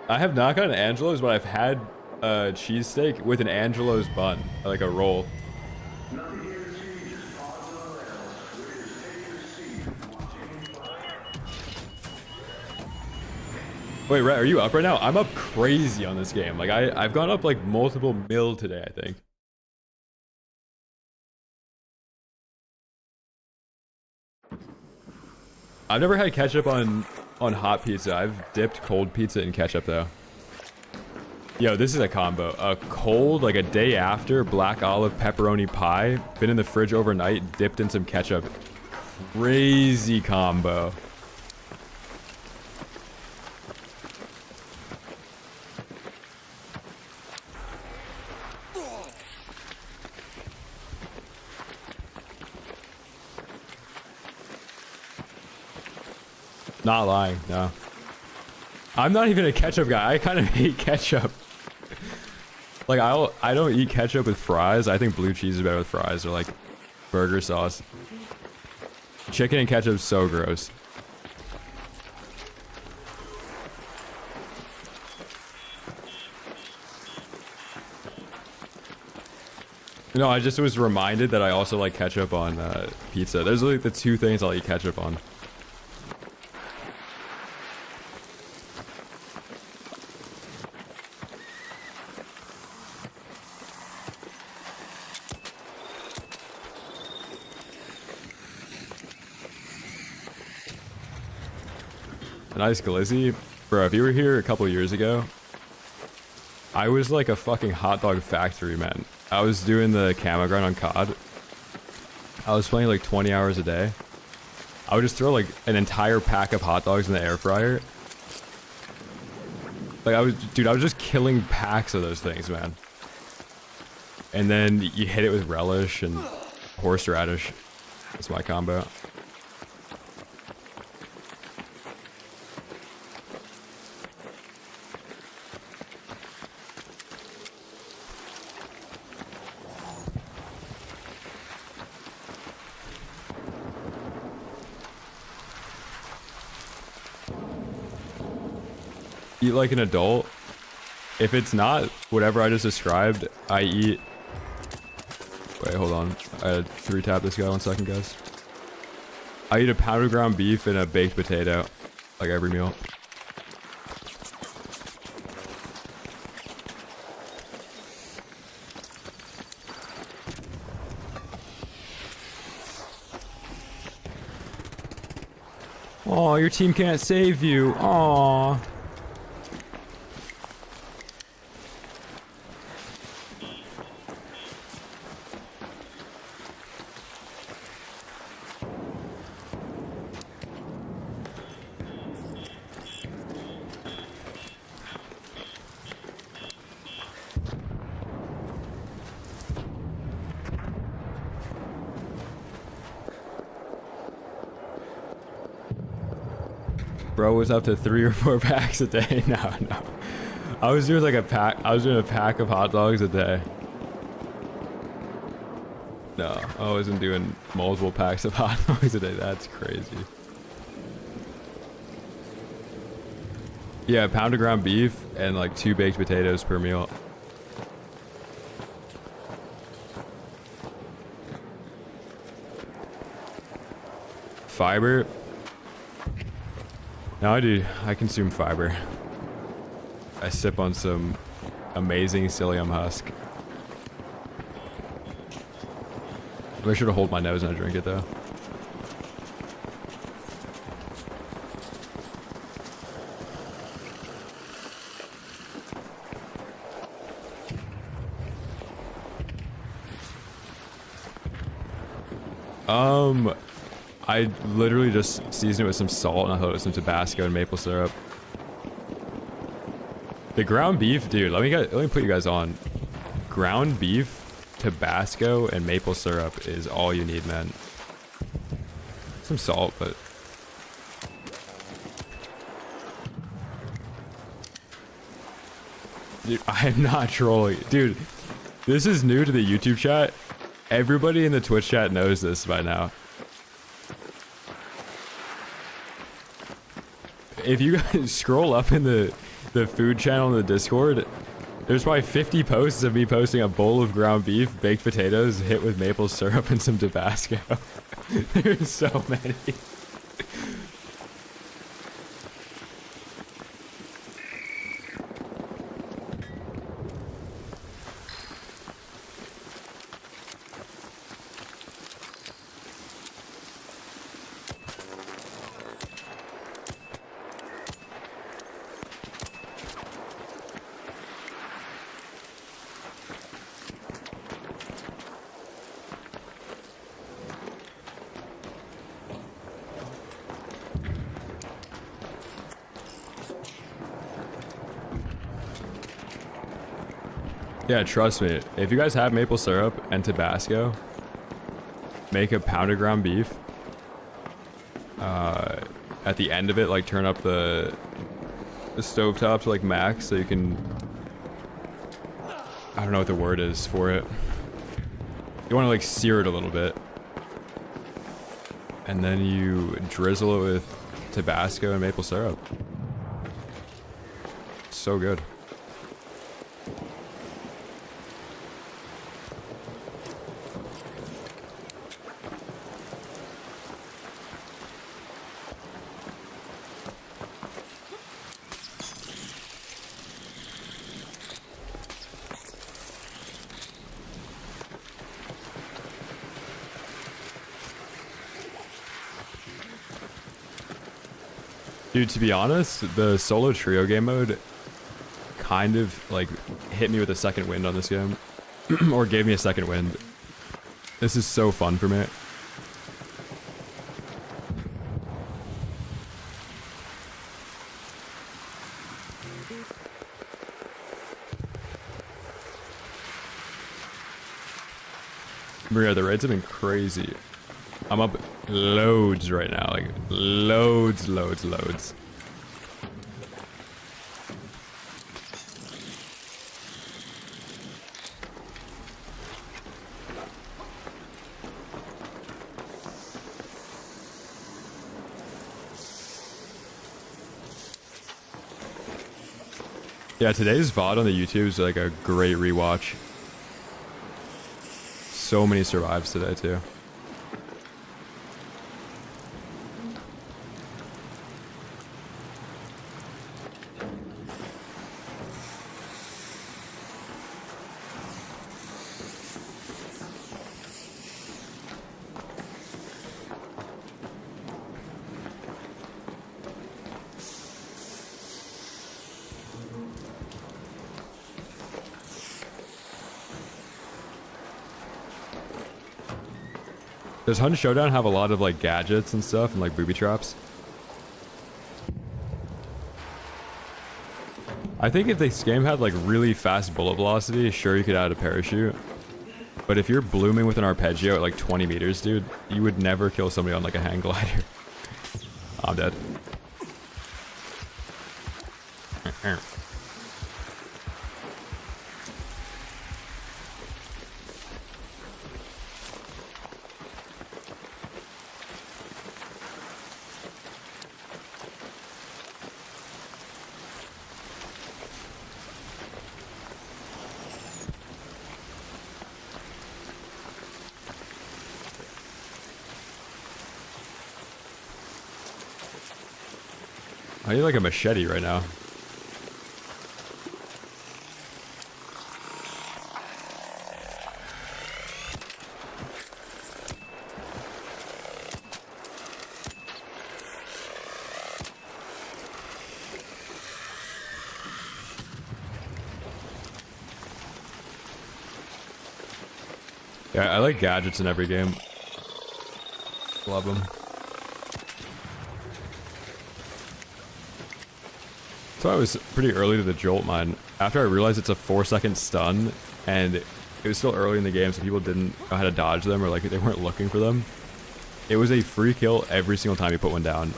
I have not gotten Angelo's, but I've had a cheesesteak with an Angelo's bun, like a roll. Wait, Rhett, are you up right now? I'm up crazy on this game. Like I've gone up like multiple mil today, I think. I've never had ketchup on hot pizza. I've dipped cold pizza in ketchup though. Yo, this is a combo. A cold, like a day after, black olive pepperoni pie, been in the fridge overnight, dipped in some ketchup. Crazy combo. Not lying, no. I'm not even a ketchup guy. I kind of hate ketchup. Like I don't eat ketchup with fries. I think blue cheese is better with fries or like burger sauce. Chicken and ketchup is so gross. No, I just was reminded that I also like ketchup on pizza. Those are like the two things I'll eat ketchup on. Nice glizzy. Bro, if you were here a couple years ago, I was like a fucking hot dog factory, man. I was doing the camo grind on COD. I was playing like 20 hours a day. I would just throw like an entire pack of hot dogs in the air fryer. Like I was just killing packs of those things, man. And then you hit it with relish and horseradish. That's my combo. Eat like an adult. If it's not whatever I just described, I eat... Wait, hold on. I had 3-tap this guy 1 second, guys. I eat a pound of ground beef and a baked potato, like every meal. Oh, your team can't save you. Aw. Bro was up to 3 or 4 packs a day. No. I was doing like a pack. I was doing a pack of hot dogs a day. No, I wasn't doing multiple packs of hot dogs a day. That's crazy. Yeah, a pound of ground beef and like 2 baked potatoes per meal. Fiber. No, I consume fiber. I sip on some amazing psyllium husk. I should have hold my nose when I drink it though. I literally just seasoned it with some salt and I thought it was some Tabasco and maple syrup. The ground beef, dude, let me put you guys on. Ground beef, Tabasco, and maple syrup is all you need, man. Some salt, but... Dude, I am not trolling. Dude, this is new to the YouTube chat. Everybody in the Twitch chat knows this by now. If you guys scroll up in the food channel in the Discord, there's probably 50 posts of me posting a bowl of ground beef, baked potatoes, hit with maple syrup and some Tabasco. There's so many. Yeah, trust me. If you guys have maple syrup and Tabasco, make a pound of ground beef. At the end of it, like turn up the stovetop to like max so you can... I don't know what the word is for it. You want to like sear it a little bit. And then you drizzle it with Tabasco and maple syrup. So good. Dude, to be honest, the solo trio game mode kind of like hit me with a second wind on this game. Or gave me a second wind. This is so fun for me. Maria, the raids have been crazy. I'm up loads right now, like loads. Yeah, today's VOD on the YouTube is like a great rewatch. So many survives today too. Does Hunt Showdown have a lot of like gadgets and stuff and like booby traps? I think if this game had like really fast bullet velocity, sure you could add a parachute. But if you're blooming with an arpeggio at like 20 meters, dude, you would never kill somebody on like a hang glider. I'm dead. I need like a machete right now. Yeah, I like gadgets in every game. Love them. So I was pretty early to the jolt mine. After I realized it's a 4-second stun, and it was still early in the game, so people didn't know how to dodge them, or like they weren't looking for them. It was a free kill every single time you put one down.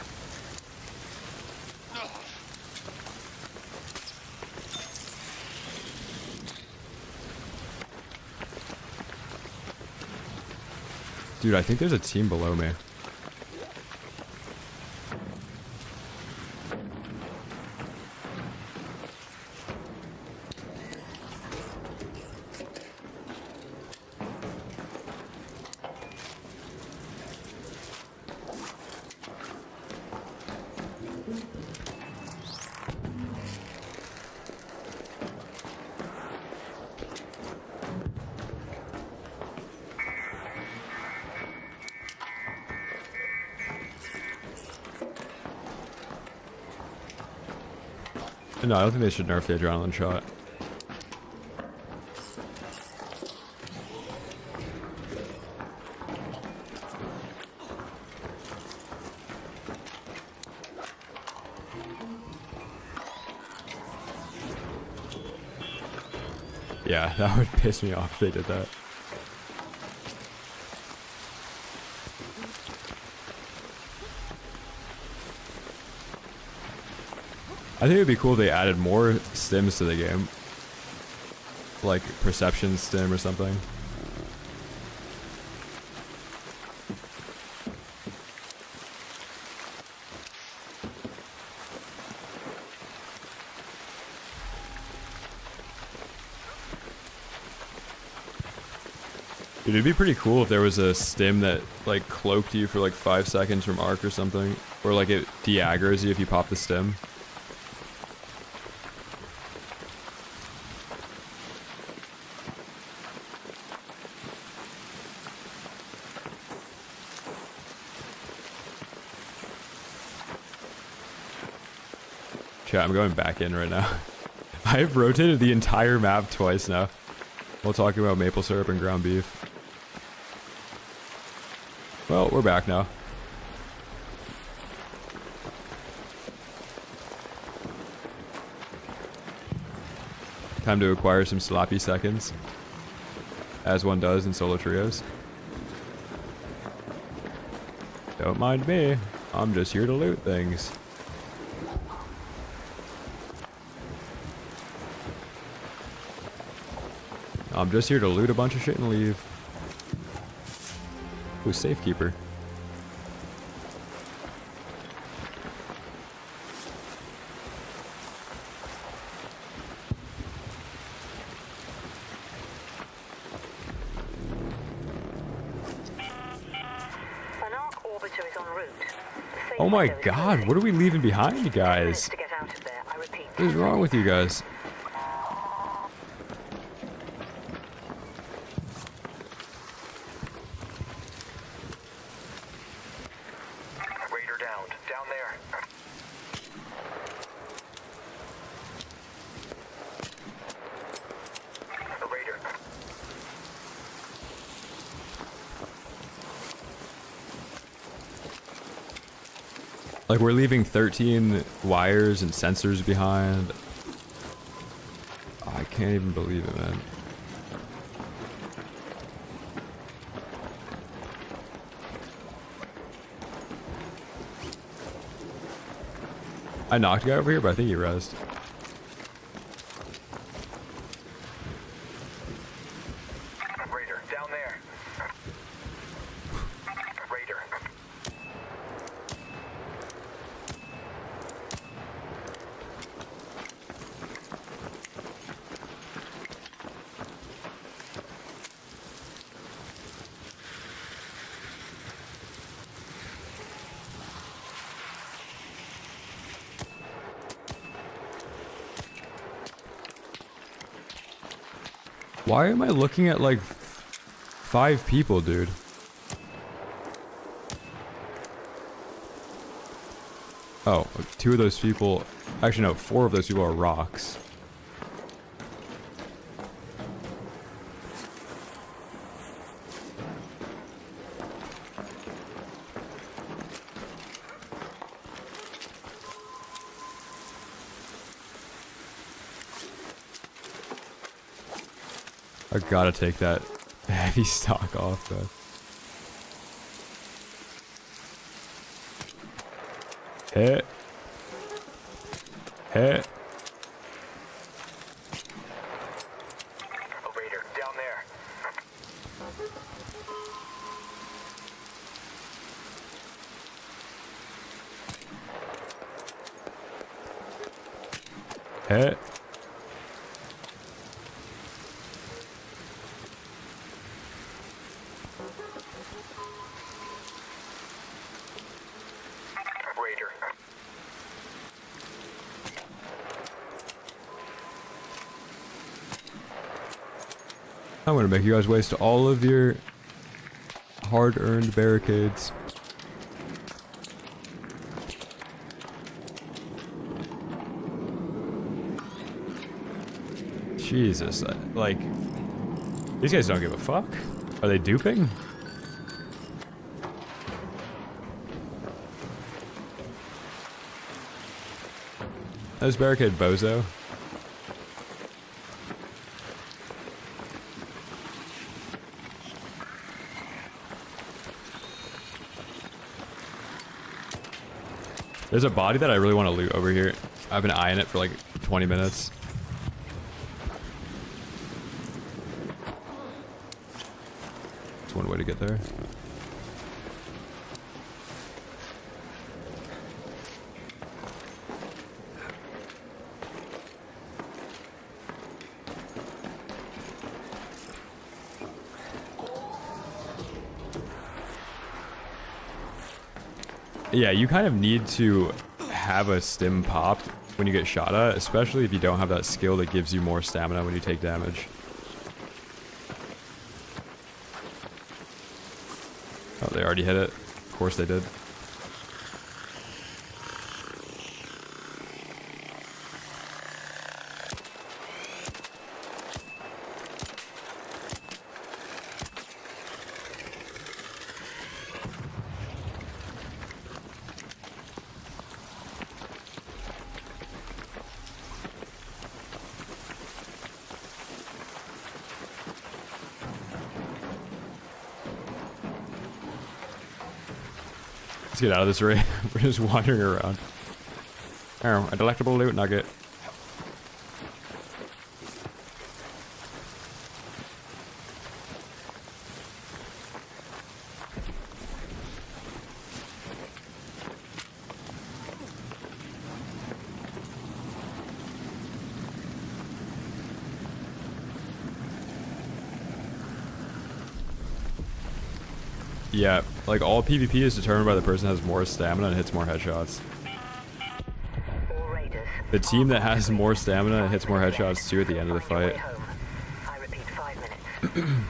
Dude, I think there's a team below me. No, I don't think they should nerf the adrenaline shot. Yeah, that would piss me off if they did that. I think it would be cool if they added more stims to the game. Like perception stim or something. Dude, it'd be pretty cool if there was a stim that like cloaked you for like 5 seconds from arc or something. Or like it de-aggroes you if you pop the stim. Chat, I'm going back in right now. I've rotated the entire map twice now. While talking about maple syrup and ground beef. Well, we're back now. Time to acquire some sloppy seconds. As one does in solo trios. Don't mind me. I'm just here to loot things. I'm just here to loot a bunch of shit and leave. Ooh, safekeeper. An arc orbiter is en route. Oh my god, what are we leaving behind, you guys? To get out of there, I repeat. What is wrong with you guys? Raider down. Down there. A Raider. Like, we're leaving 13 wires and sensors behind. I can't even believe it, man. I knocked a guy over here, but I think he rezzed. Raider, down there. Raider. Why am I looking at like 5 people, dude? Oh, 2 of those people, actually no, 4 of those people are rocks. I gotta take that heavy stock off, though. Hit. Hit. Oh, Raider, down there. Hit. Raider. I'm gonna make you guys waste all of your hard-earned barricades. Jesus, like, these guys don't give a fuck. Are they duping? There's barricade bozo. There's a body that I really want to loot over here. I've been eyeing it for like 20 minutes. That's one way to get there. Yeah, you kind of need to have a stim popped when you get shot at, especially if you don't have that skill that gives you more stamina when you take damage. Oh, they already hit it. Of course they did. Let's get out of this raid. We're just wandering around. Oh, a delectable loot nugget. Yeah, like all PvP is determined by the person that has more stamina and hits more headshots. The team that has more stamina and hits more headshots too at the end of the fight. I repeat, 5 minutes.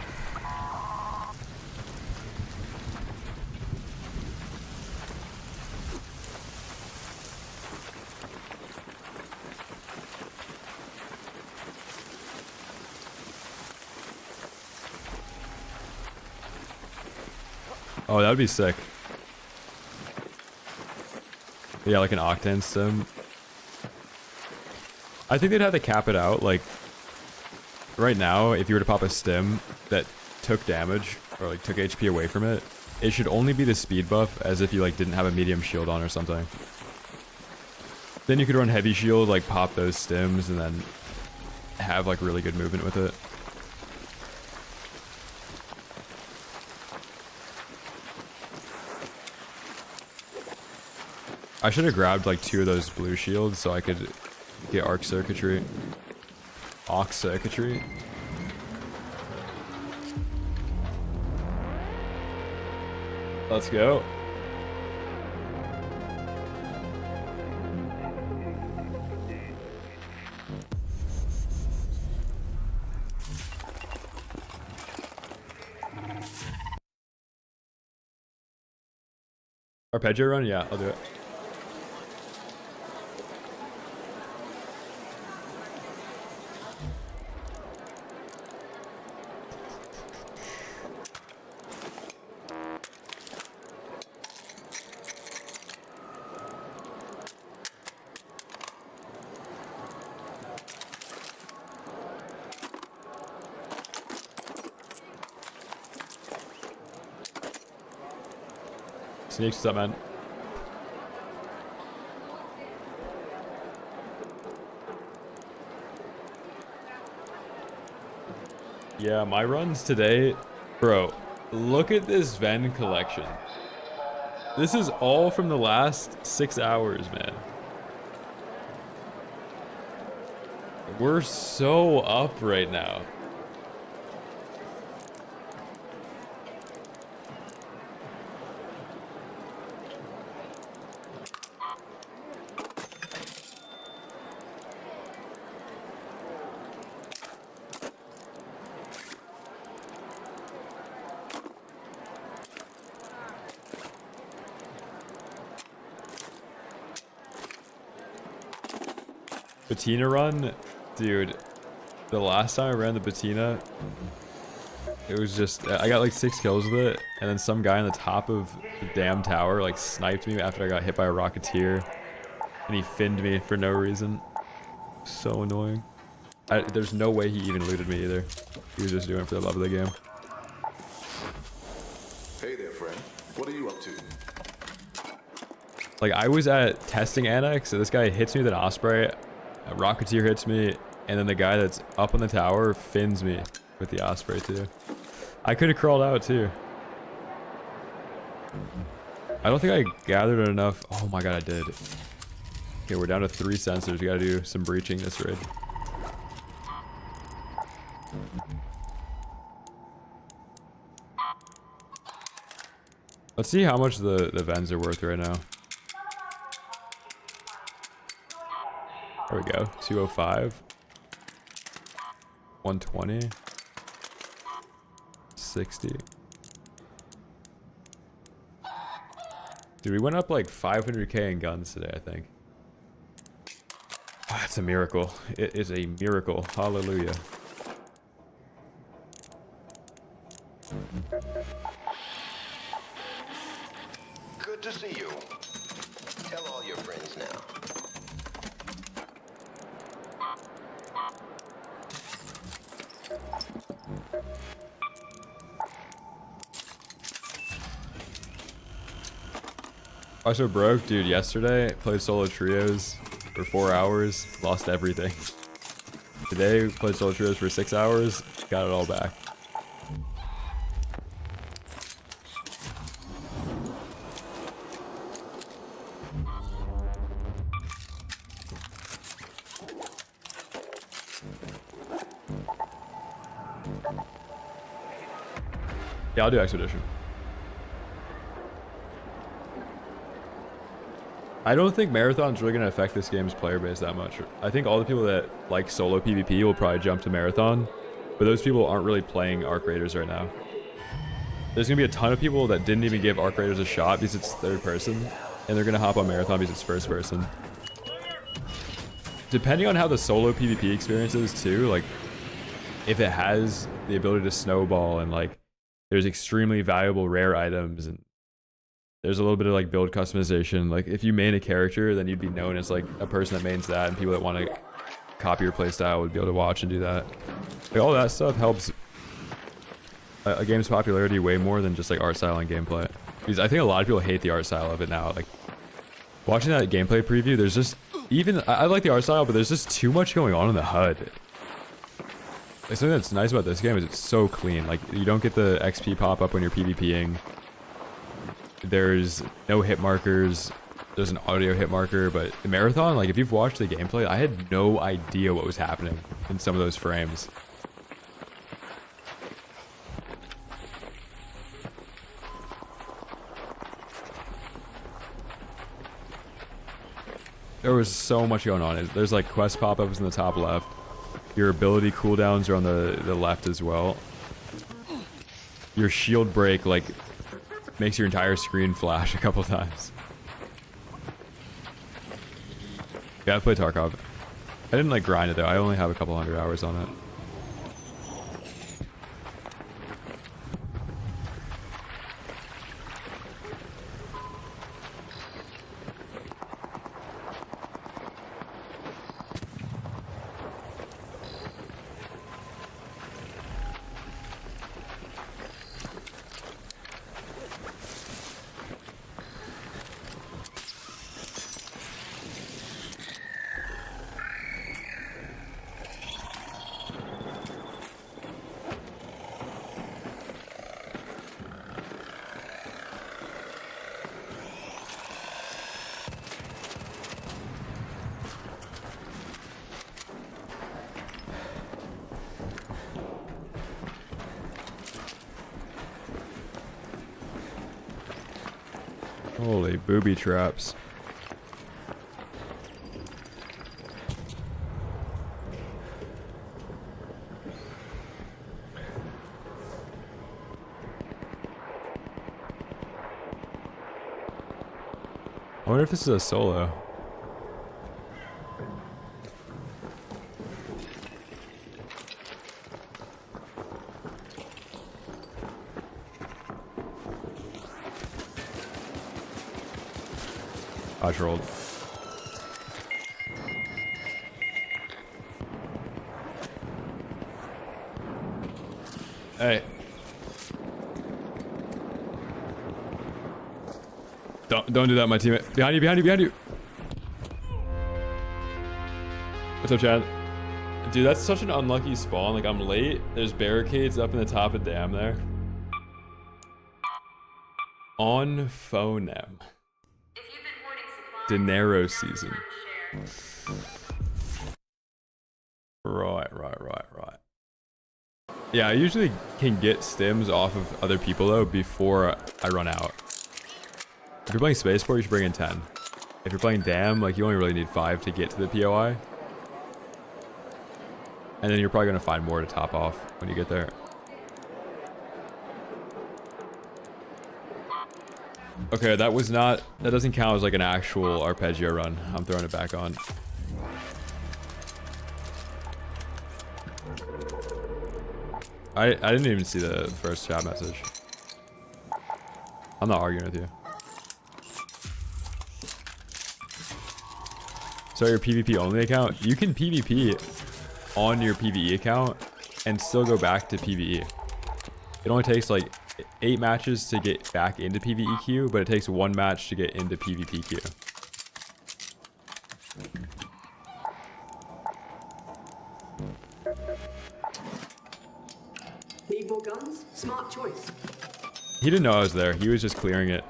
Oh, that would be sick. Yeah, like an Octane stim. I think they'd have to cap it out. Like, right now, if you were to pop a stim that took damage, or like took HP away from it, it should only be the speed buff, as if you like didn't have a medium shield on or something. Then you could run heavy shield, like pop those stims, and then have like really good movement with it. I should have grabbed like 2 of those blue shields so I could get arc circuitry. Arc circuitry. Let's go. Arpeggio run? Yeah, I'll do it. Sneaks, what's up, man? Yeah, my runs today, bro, look at this Ven collection. This is all from the last 6 hours, man. We're so up right now. Patina run, dude, the last time I ran the patina, it was just, I got like 6 kills with it, and then some guy on the top of the damn tower like sniped me after I got hit by a rocketeer, and he finned me for no reason. So annoying. There's no way he even looted me either. He was just doing it for the love of the game. Hey there, friend. What are you up to? Like, I was at testing annex, so this guy hits me with an osprey, a rocketeer hits me, and then the guy that's up on the tower fins me with the osprey too. I could have crawled out too. I don't think I gathered enough. Oh my god, I did. Okay, we're down to 3 sensors. We gotta do some breaching this raid. Let's see how much the Vens are worth right now. There we go. 205. 120. 60. Dude, we went up like 500k in guns today, I think. Ah, it's a miracle. It is a miracle. Hallelujah. Good to see you. Tell all your friends now. Also broke, dude, yesterday played solo trios for 4 hours, lost everything. Today played solo trios for 6 hours, got it all back. Yeah, I'll do Expedition. I don't think Marathon's really going to affect this game's player base that much. I think all the people that like solo PvP will probably jump to Marathon, but those people aren't really playing Arc Raiders right now. There's going to be a ton of people that didn't even give Arc Raiders a shot because it's third person, and they're going to hop on Marathon because it's first person. Depending on how the solo PvP experience is too, like if it has the ability to snowball and like there's extremely valuable rare items and There's a little bit of like build customization. Like if you main a character, then you'd be known as like a person that mains that, and people that want to copy your playstyle would be able to watch and do that. Like all that stuff helps a game's popularity way more than just like art style and gameplay. Because I think a lot of people hate the art style of it now. Like watching that gameplay preview, there's just I like the art style, but there's just too much going on in the HUD. Like something that's nice about this game is it's so clean. Like you don't get the XP pop up when you're PvPing. There's no hit markers. There's an audio hit marker, but the marathon, like if you've watched the gameplay, I had no idea what was happening in some of those frames. There was so much going on. There's like quest pop-ups in the top left. Your ability cooldowns are on the left as well. Your shield break like makes your entire screen flash a couple times. Yeah, I played Tarkov. I didn't like grind it though. I only have a couple 100 hours on it. Holy booby traps. I wonder if this is a solo. Dodge rolled. Hey. Don't do that, my teammate. Behind you, behind you, behind you. What's up, Chad? Dude, that's such an unlucky spawn. Like, I'm late. There's barricades up in the top of dam there. On phonem. Dinero season. Right. Yeah, I usually can get stims off of other people though before I run out. If you're playing Spaceport, you should bring in 10. If you're playing Dam, like you only really need 5 to get to the POI. And then you're probably gonna find more to top off when you get there. Okay, that doesn't count as like an actual arpeggio run. I'm throwing it back on. I didn't even see the first chat message. I'm not arguing with you. So your PvP only account, you can PvP on your PvE account and still go back to PvE. It only takes like 8 matches to get back into PvE queue, but it takes 1 match to get into PvP queue. Need more guns? Smart choice. He didn't know I was there. He was just clearing it.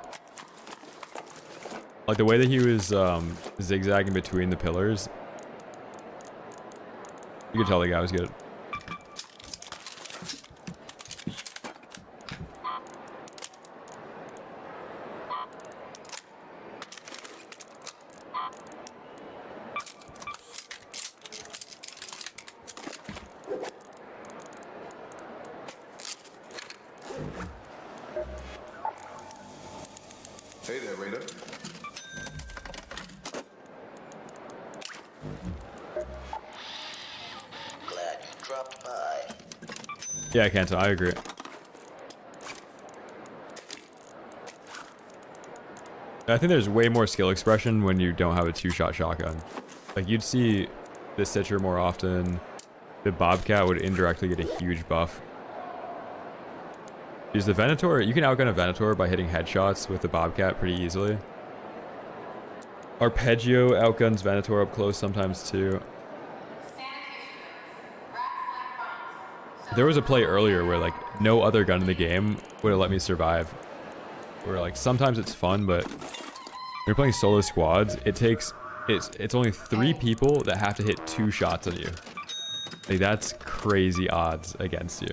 Like the way that he was zigzagging between the pillars, you could tell the guy was good. Hey there, Raider. Glad you dropped by. Yeah, Canton, I agree. I think there's way more skill expression when you don't have a 2-shot shotgun. Like, you'd see the Stitcher more often. The Bobcat would indirectly get a huge buff. Because the Venator, you can outgun a Venator by hitting headshots with the Bobcat pretty easily. Arpeggio outguns Venator up close sometimes too. There was a play earlier where like no other gun in the game would have let me survive. Where like sometimes it's fun, but when you're playing solo squads, it's only 3 people that have to hit 2 shots on you. Like that's crazy odds against you.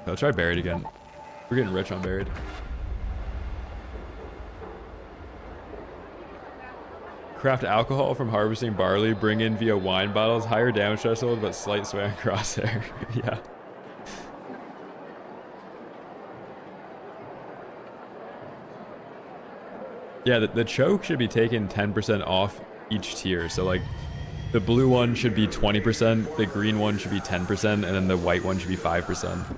I'll try buried again. We're getting rich on buried. Craft alcohol from harvesting barley. Bring in via wine bottles. Higher damage threshold, but slight sway on crosshair. Yeah. Yeah, the choke should be taken 10% off each tier. So like the blue one should be 20%, the green one should be 10%, and then the white one should be 5%.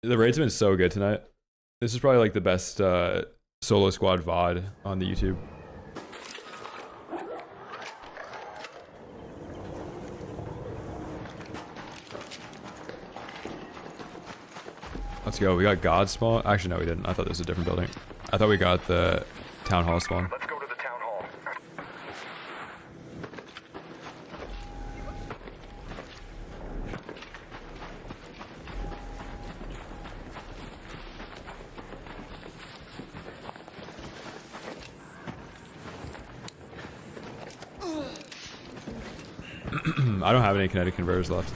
The raids have been so good tonight. This is probably like the best solo squad VOD on the YouTube. Let's go. We got God spawn. Actually, no, we didn't. I thought this was a different building. I thought we got the town hall spawn. Let's go to the town hall. I don't have any kinetic converters left.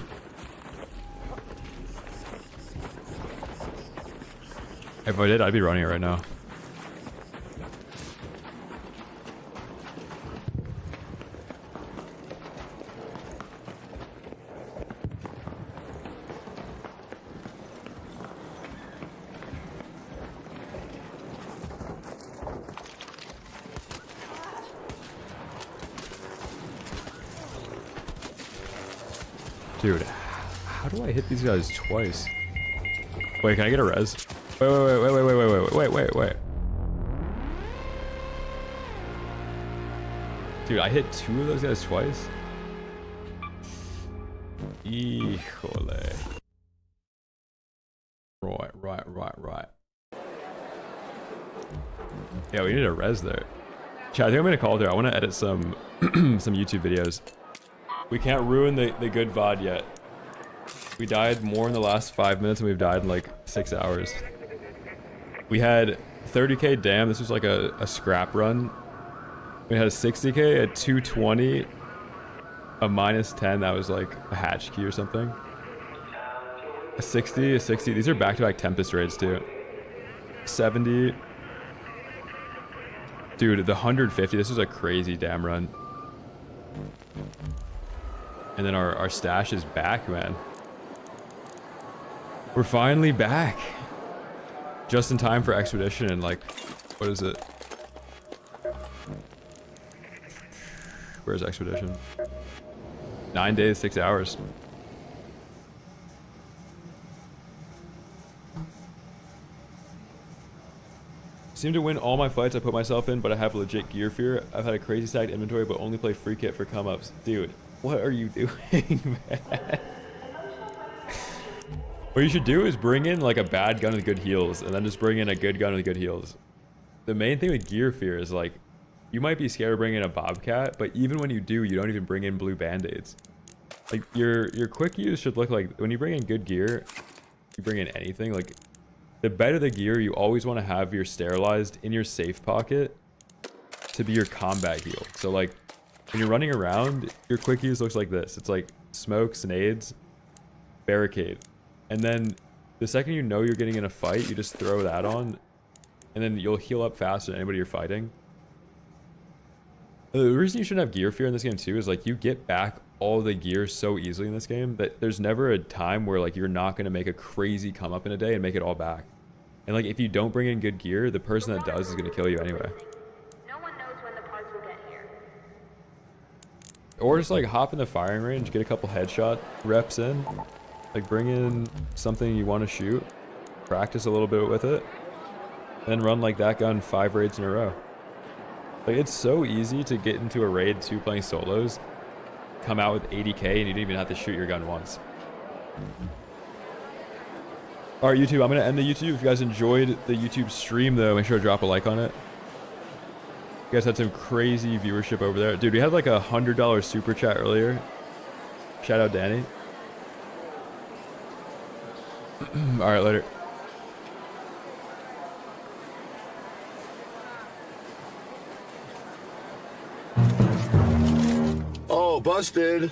If I did, I'd be running it right now. Dude, how do I hit these guys twice? Wait, can I get a res? Wait. Dude, I hit 2 of those guys twice? Híjole. Right. Yeah, we need a res there. Chat, I think I'm gonna call it there. I want to edit some some YouTube videos. We can't ruin the good VOD yet. We died more in the last 5 minutes than we've died in like 6 hours. We had 30k damn, this was like a scrap run. We had a 60k, a 220, a -10, that was like a hatch key or something. A 60, a 60, these are back-to-back Tempest raids too. 70. Dude, the 150, this was a crazy damn run. And then our stash is back, man. We're finally back. Just in time for Expedition and like, what is it? Where's Expedition? 9 days, 6 hours. Seem to win all my fights I put myself in, but I have legit gear fear. I've had a crazy stacked inventory, but only play free kit for come-ups. Dude, what are you doing, man? What you should do is bring in like a bad gun with good heals, and then just bring in a good gun with good heals. The main thing with gear fear is like, you might be scared of bringing in a Bobcat, but even when you do, you don't even bring in blue band-aids. Like your quick use should look like, when you bring in good gear, you bring in anything, like the better the gear, you always want to have your sterilized in your safe pocket to be your combat heal. So like when you're running around, your quick use looks like this. It's like smokes, nades, barricade. And then the second you know you're getting in a fight, you just throw that on, and then you'll heal up faster than anybody you're fighting. The reason you shouldn't have gear fear in this game too is like you get back all the gear so easily in this game that there's never a time where like you're not going to make a crazy come up in a day and make it all back. And like if you don't bring in good gear, the person that does is going to kill you anyway. No one knows when the parts will get here. Or just like hop in the firing range, get a couple headshot reps in, like bring in something you want to shoot, practice a little bit with it, then run like that gun 5 raids in a row. Like it's so easy to get into a raid 2 playing solos, come out with 80k and you don't even have to shoot your gun once. Alright YouTube, I'm going to end the YouTube. If you guys enjoyed the YouTube stream though, make sure to drop a like on it. You guys had some crazy viewership over there. Dude, we had like a $100 super chat earlier. Shout out Danny. Alright, later. Oh, busted.